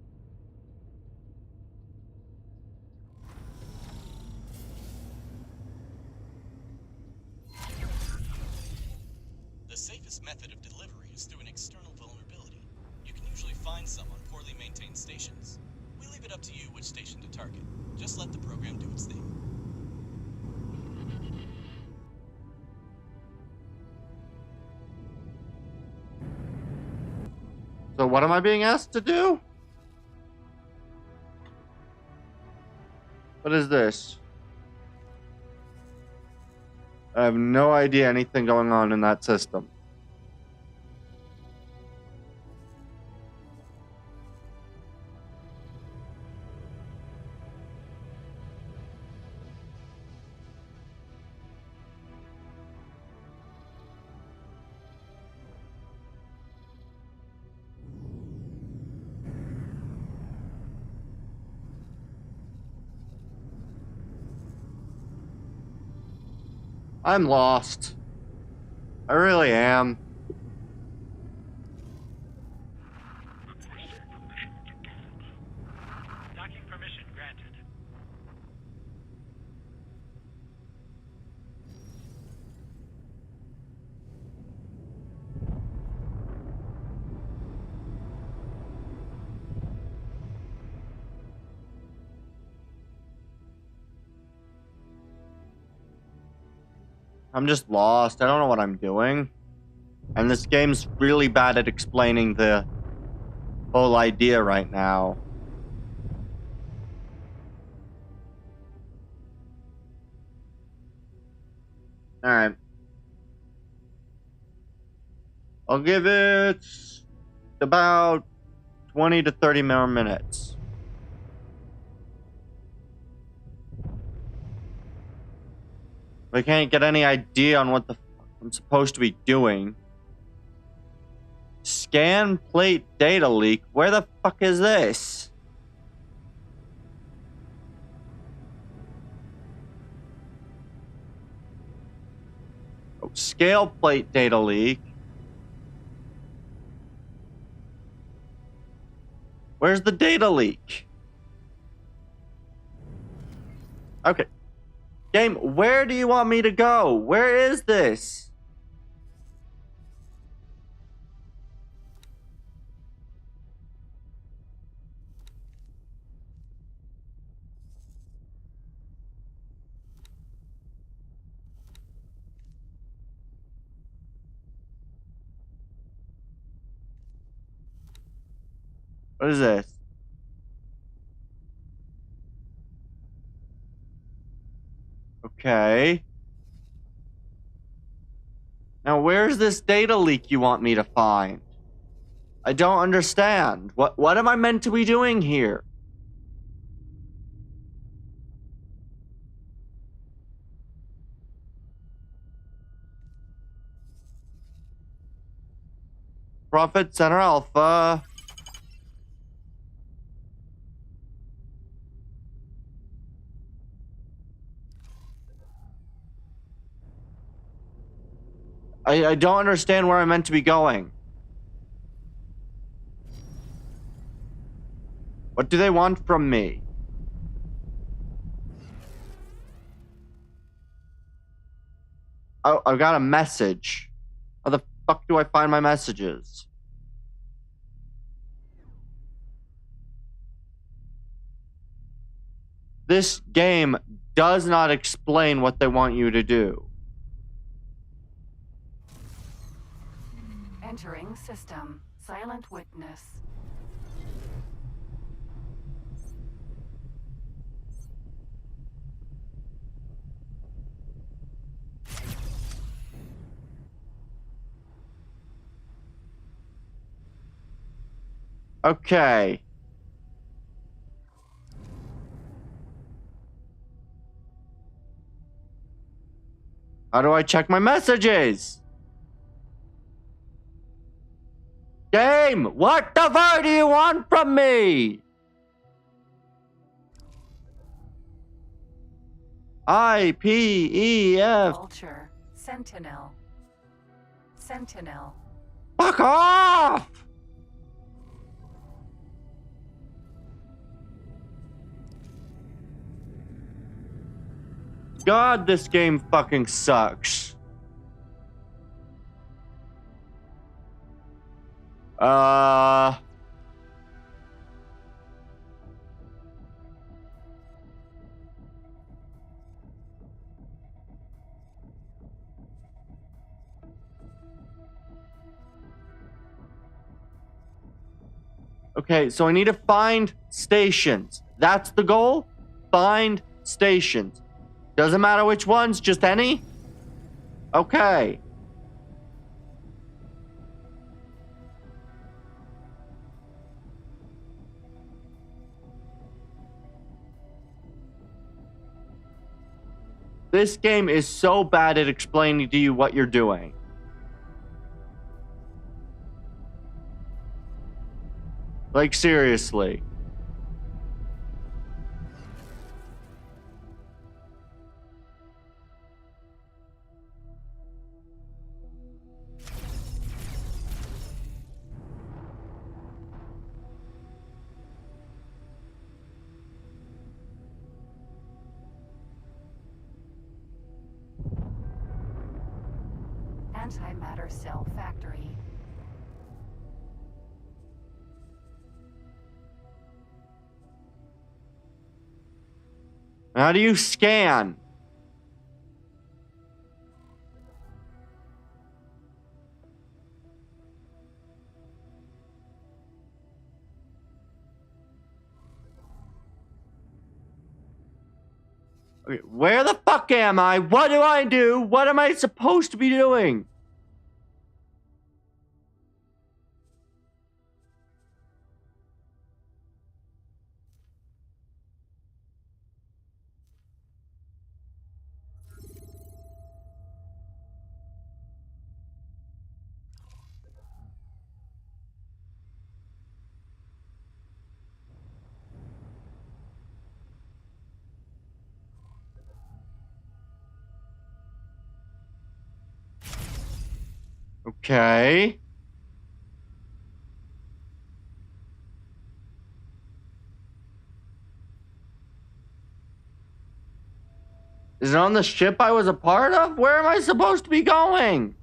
The safest method of delivery is through an external vulnerability. You can usually find some on poorly maintained stations. We leave it up to you which station to target. Just let the program do its thing. So what am I being asked to do? What is this? I have no idea anything going on in that system. I'm lost. I really am. Docking permission granted. I'm just lost. I don't know what I'm doing. And this game's really bad at explaining the whole idea right now. Alright. I'll give it about 20 to 30 more minutes. I can't get any idea on what the fuck I'm supposed to be doing. Scan plate data leak? Where the fuck is this? Oh, scale plate data leak. Where's the data leak? Okay. Game, where do you want me to go? Where is this? What is this? Okay. Now, where's this data leak you want me to find? I don't understand. What am I meant to be doing here? Prophet Center Alpha. I don't understand where I'm meant to be going. What do they want from me? Oh, I've got a message. How the fuck do I find my messages? This game does not explain what they want you to do. Entering system. Silent witness. Okay. How do I check my messages? Game, what the fuck do you want from me? IPEF. Vulture. Sentinel. Sentinel. Fuck off! God, this game fucking sucks. Okay, so I need to find stations. That's the goal? Find stations. Doesn't matter which ones, just any? Okay. This game is so bad at explaining to you what you're doing. Like, seriously. Antimatter cell factory. How do you scan? Okay, where the fuck am I? What do I do? What am I supposed to be doing? Okay. Is it on the ship I was a part of? Where am I supposed to be going?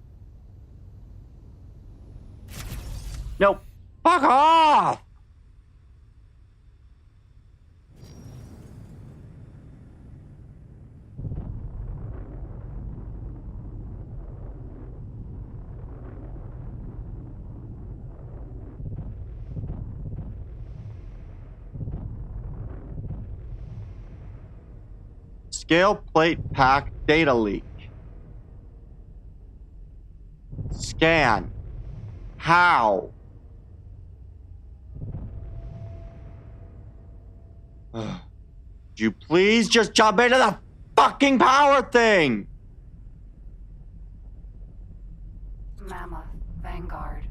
Nope. Fuck off! Scale plate pack data leak. Scan. How? Could you please just jump into the fucking power thing? Mammoth Vanguard.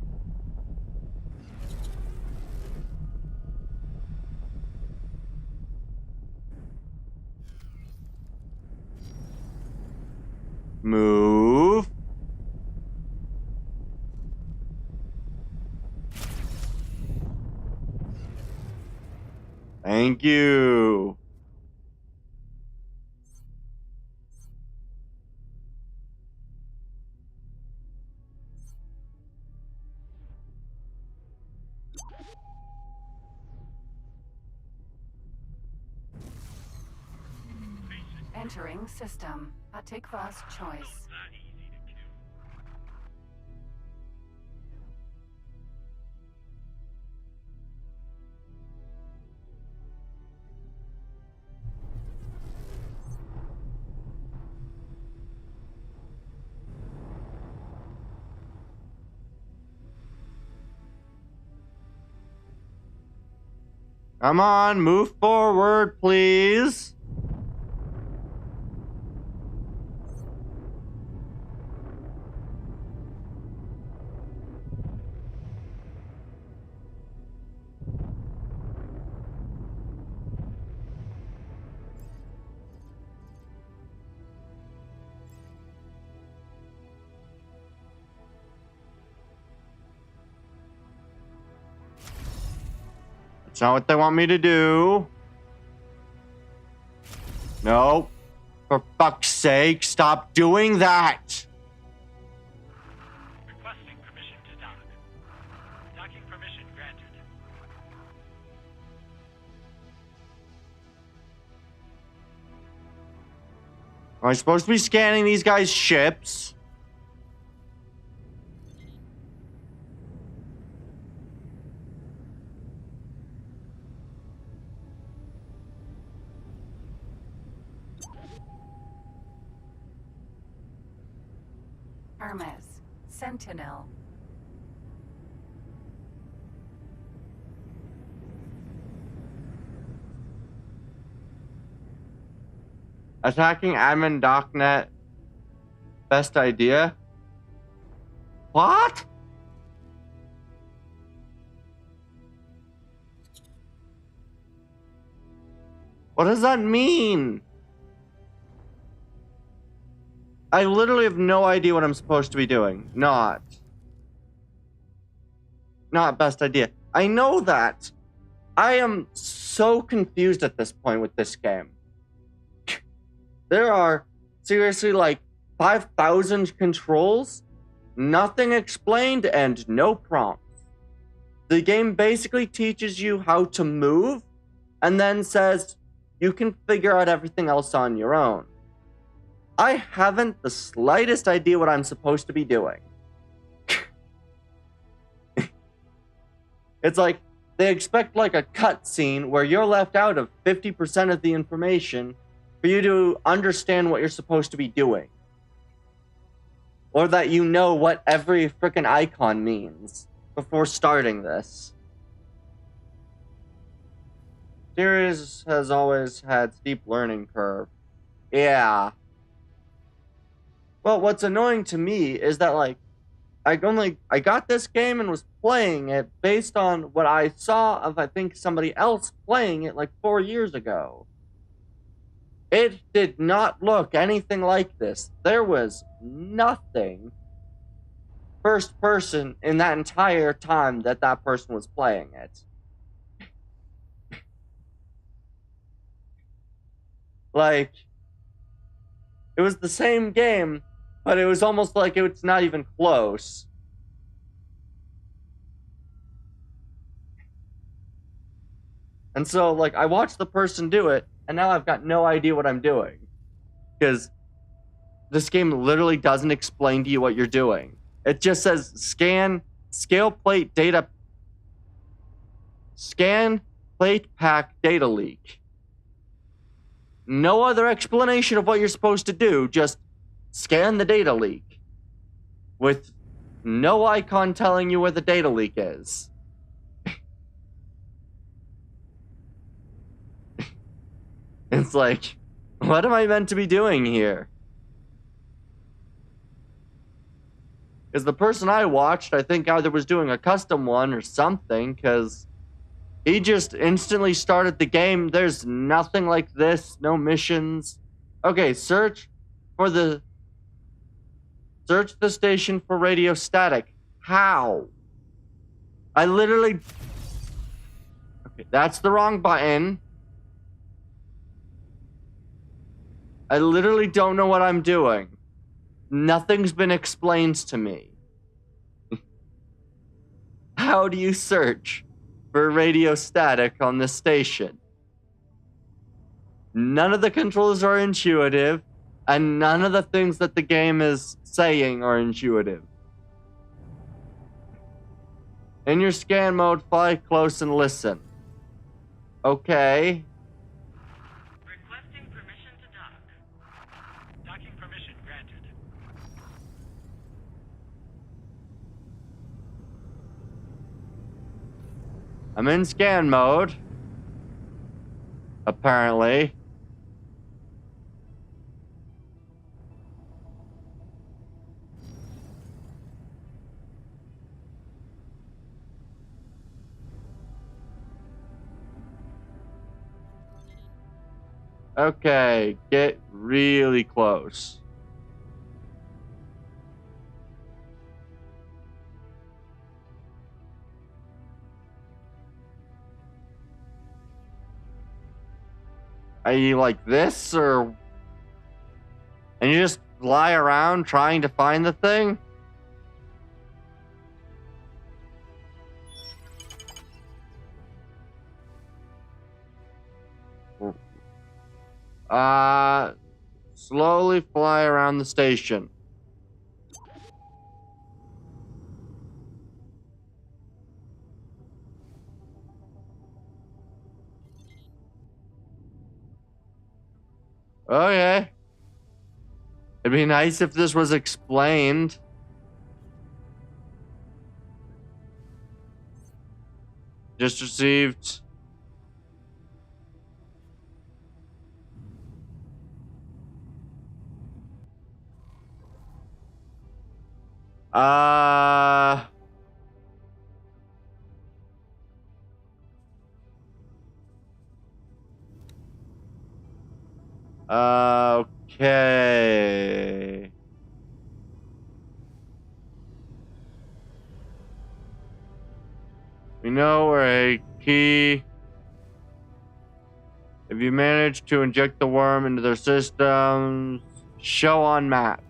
Move. Thank you. Entering system. Atikva's choice. Come on, move forward, please. That's not what they want me to do. No. For fuck's sake, stop doing that. Requesting permission to dock. Docking permission granted. Am I supposed to be scanning these guys' ships? Hermes. Sentinel. Attacking admin DocNet. Best idea? What? What does that mean? I literally have no idea what I'm supposed to be doing. Not best idea. I know that. I am so confused at this point with this game. There are seriously like 5,000 controls, nothing explained, and no prompts. The game basically teaches you how to move and then says you can figure out everything else on your own. I haven't the slightest idea what I'm supposed to be doing. It's like they expect like a cutscene where you're left out of 50% of the information for you to understand what you're supposed to be doing. Or that you know what every freaking icon means before starting this. Series has always had steep learning curve. Yeah. Well, what's annoying to me is that like I got this game and was playing it based on what I saw of I think somebody else playing it like 4 years ago. It did not look anything like this. There was nothing first person in that entire time that that person was playing it. Like, It was the same game, but it was almost like it's not even close. And so, like, I watched the person do it, and now I've got no idea what I'm doing. Because this game literally doesn't explain to you what you're doing. It just says scan plate pack data leak. No other explanation of what you're supposed to do, just scan the data leak. With no icon telling you where the data leak is. It's like, what am I meant to be doing here? Because the person I watched, I think either was doing a custom one or something, because he just instantly started the game. There's nothing like this, no missions. Okay, search the station for radio static. How? I literally... Okay, that's the wrong button. I literally don't know what I'm doing. Nothing's been explained to me. How do you search for radio static on this station? None of the controls are intuitive, and none of the things that the game is saying are intuitive. In your scan mode, fly close and listen. Okay. Requesting permission to dock. Docking permission granted. I'm in scan mode. Apparently. Okay, get really close. Are you like this, or... And you just lie around trying to find the thing? Slowly fly around the station. Okay. It'd be nice if this was explained. Just received... Okay. We know where a key... If you manage to inject the worm into their systems, show on map.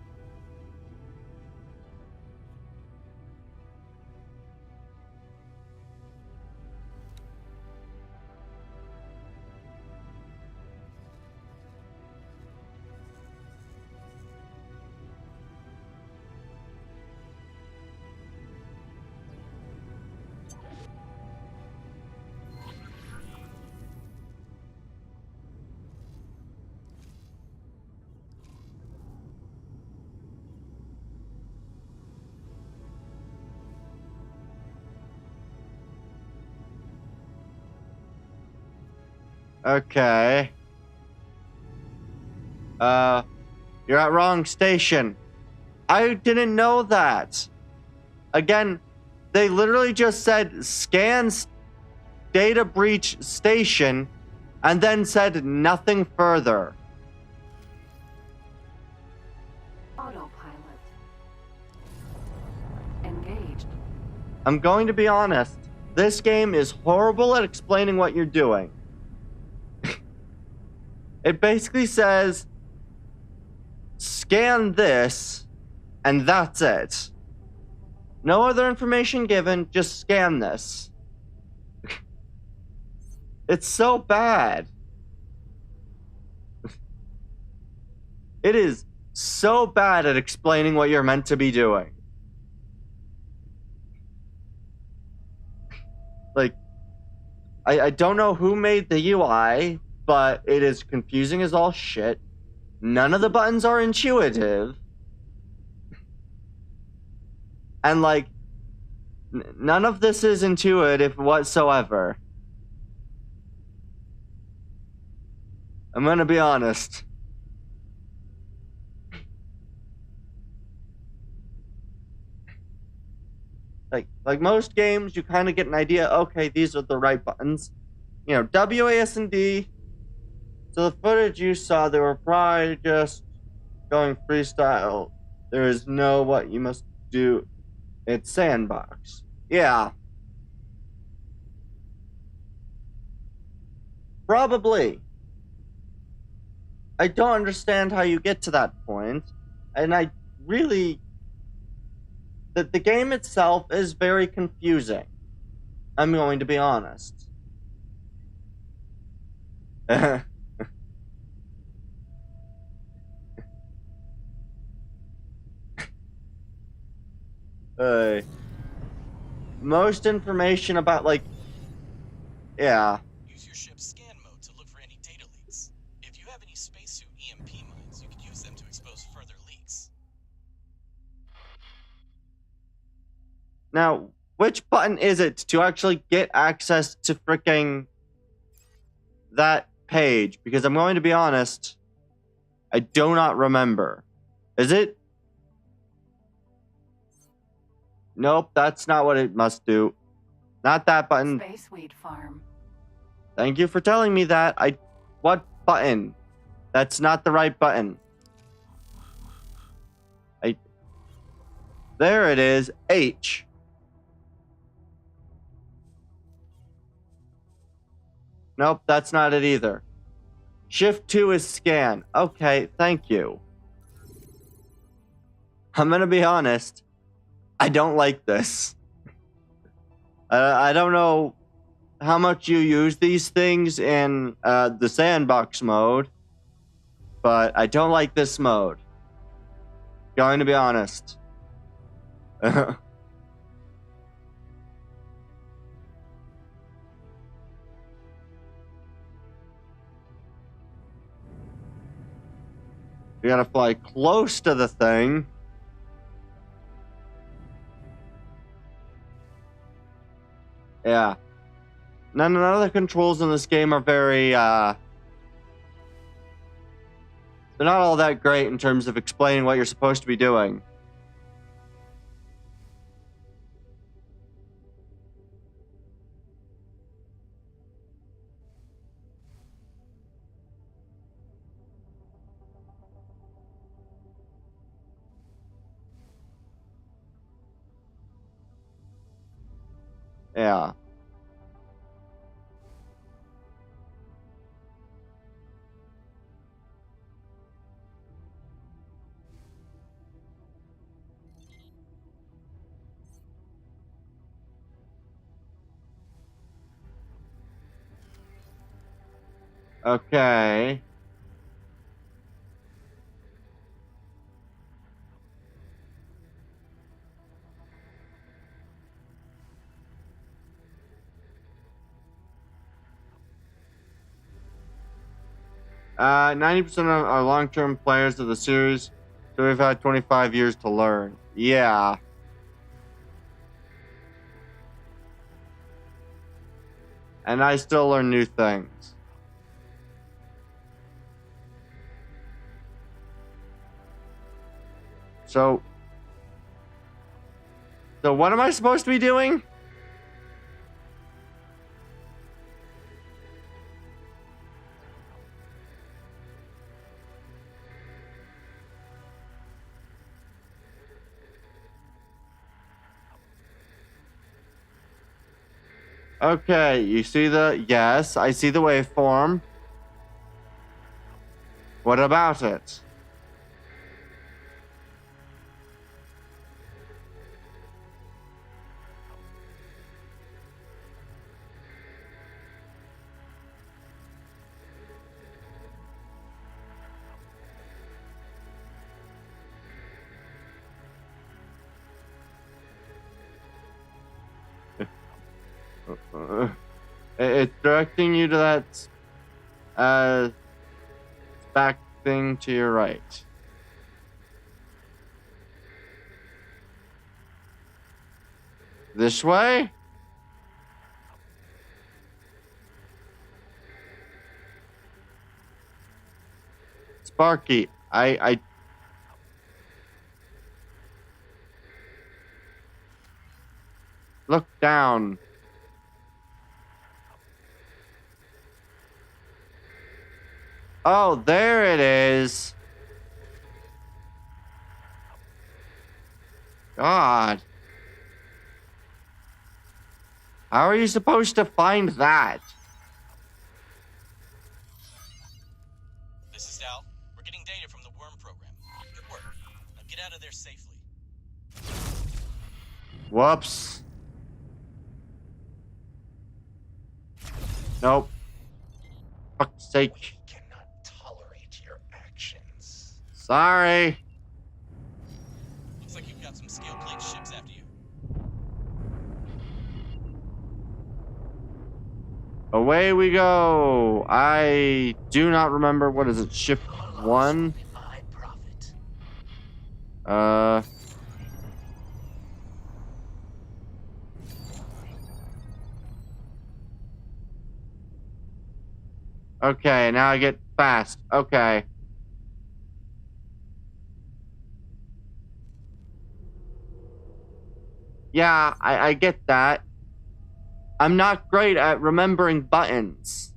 Okay. You're at wrong station. I didn't know that. Again, they literally just said scans data breach station and then said nothing further. Autopilot. Engaged. I'm going to be honest. This game is horrible at explaining what you're doing. It basically says scan this, and that's it. No other information given, just scan this. It's so bad. It is so bad at explaining what you're meant to be doing. Like, I don't know who made the UI, but it is confusing as all shit. None of the buttons are intuitive. And, like, none of this is intuitive whatsoever. I'm gonna be honest. Like most games, you kind of get an idea, okay, these are the right buttons. You know, W, A, S, and D. So the footage you saw, they were probably just going freestyle. There is no what you must do. It's sandbox. Yeah. Probably. I don't understand how you get to that point. And I really... The game itself is very confusing. I'm going to be honest. Most information about, like... Yeah. Use your ship's scan mode to look for any data leaks. If you have any spacesuit EMP mines, you could use them to expose further leaks. Now, which button is it to actually get access to fricking that page? Because I'm going to be honest, I do not remember. Is it? Nope, that's not what it must do. Not that button. Space Wheat Farm. Thank you for telling me that. What button? That's not the right button. There it is. H. Nope, that's not it either. Shift 2 is scan. Okay, thank you. I'm gonna be honest. I don't like this. I don't know how much you use these things in the sandbox mode, but I don't like this mode. Going to be honest. You gotta fly close to the thing. Yeah. None of the controls in this game are very, they're not all that great in terms of explaining what you're supposed to be doing. Yeah. Okay. Uh, 90% are long-term players of the series, so we've had 25 years to learn. Yeah. And I still learn new things. So what am I supposed to be doing? Okay, you see yes, I see the waveform. What about it? It's directing you to that back thing to your right. This way? Sparky, I look down. Oh, there it is. God. How are you supposed to find that? This is Dal. We're getting data from the worm program. Good work. Now get out of there safely. Whoops. Nope. Fuck's sake. We cannot tolerate your actions. Sorry. Looks like you've got some scale plate ships after you. Away we go. I do not remember, what is it, ship 1? Okay, now I get fast. Okay. Yeah, I get that. I'm not great at remembering buttons.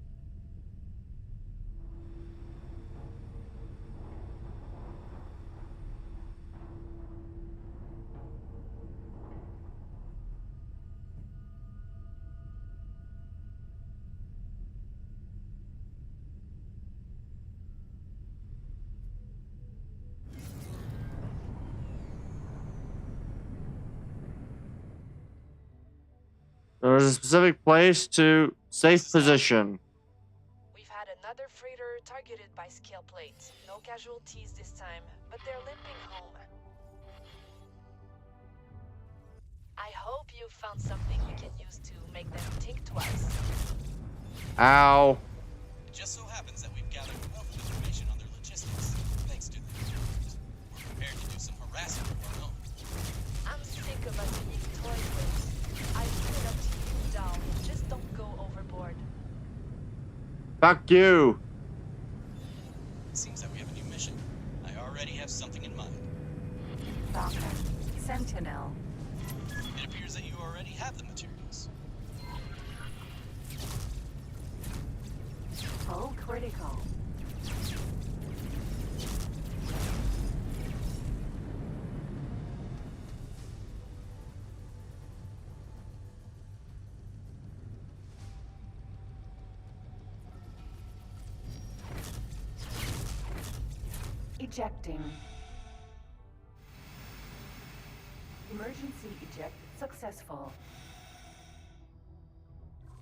There was a specific place to safe position. We've had another freighter targeted by scale plates. No casualties this time, but they're limping home. I hope you found something we can use to make them think twice. Ow. It just so happens that we've gathered enough information on their logistics. Thanks to them. We're prepared to do some harassing of our own. I'm sick of us being toyed with. I leave it up to you, Dal. Just don't go overboard. Fuck you. It seems that we have a new mission. I already have something in mind. Falcon. Sentinel. It appears that you already have the materials. Full critical. Ejecting. Emergency eject successful.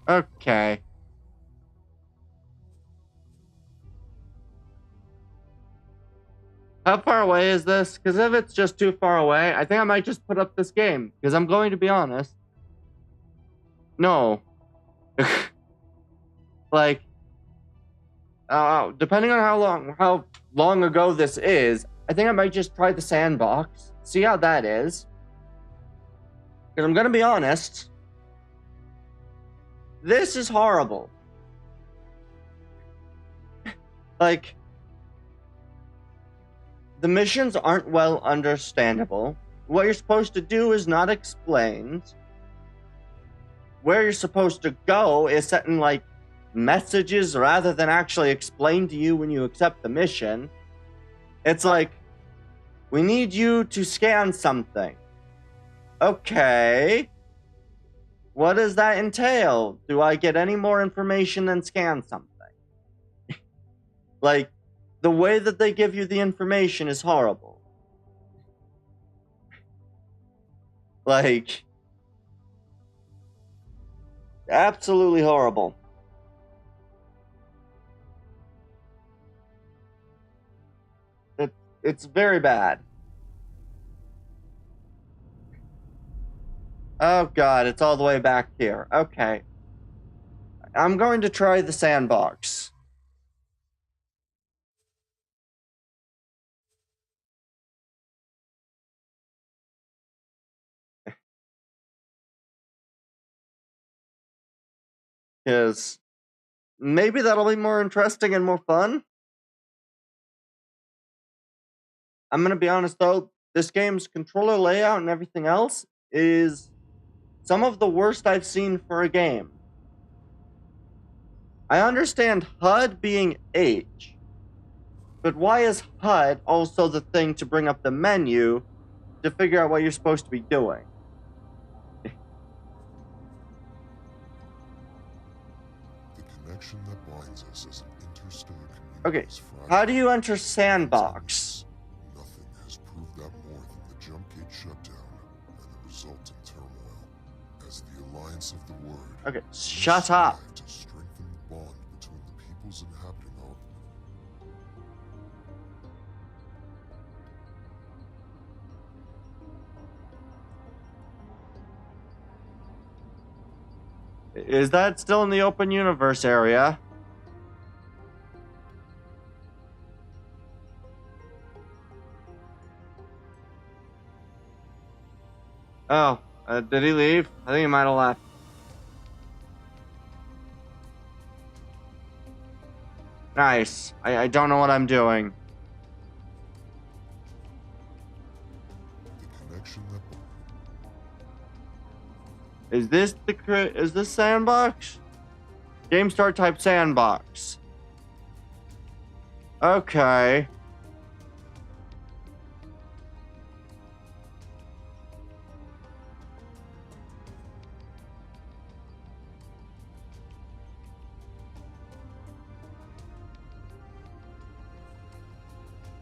Okay. How far away is this? Because if it's just too far away, I think I might just put up this game. Because I'm going to be honest. No. Like, depending on how long ago this is, I think I might just try the sandbox, see how that is. Because I'm gonna be honest, this is horrible. Like, the missions aren't well understandable. What you're supposed to do is not explained. Where you're supposed to go is set in, like, messages rather than actually explained to you when you accept the mission. It's like, we need you to scan something. Okay. What does that entail? Do I get any more information than scan something? Like, the way that they give you the information is horrible. Like, absolutely horrible. It's very bad. Oh god, it's all the way back here. Okay. I'm going to try the sandbox. Because maybe that'll be more interesting and more fun. I'm gonna be honest though, this game's controller layout and everything else is some of the worst I've seen for a game. I understand HUD being H, but why is HUD also the thing to bring up the menu to figure out what you're supposed to be doing? The connection that binds us as an interstellar community Okay, is fragile. how do you enter sandbox? Nothing has proved that more than the jump gate shutdown and the resultant turmoil. As the alliance of the word, Okay, we shut up. strive to strengthen the bond between the peoples inhabiting our. Is that still in the open universe area? Oh, did he leave? I think he might have left. Nice. I don't know what I'm doing. The connection that Is this sandbox? Game start type sandbox. Okay.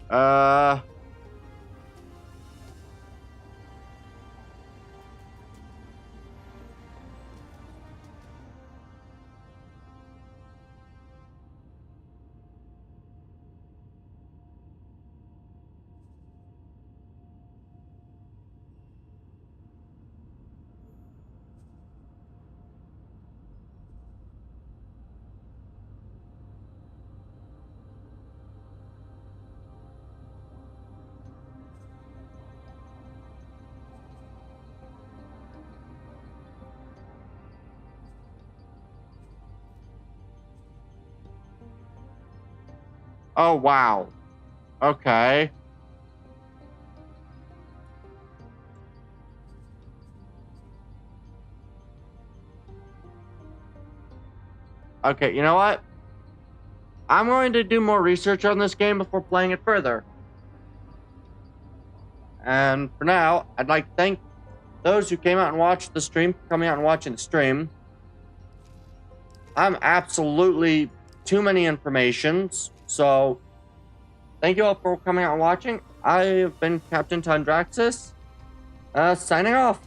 Uh. Oh, wow. Okay. Okay, you know what? I'm going to do more research on this game before playing it further. And for now, I'd like to thank those who came out and watched the stream for coming out and watching the stream. I'm absolutely too many informations, so thank you all for coming out and watching. I have been Captain Tundraxis, signing off.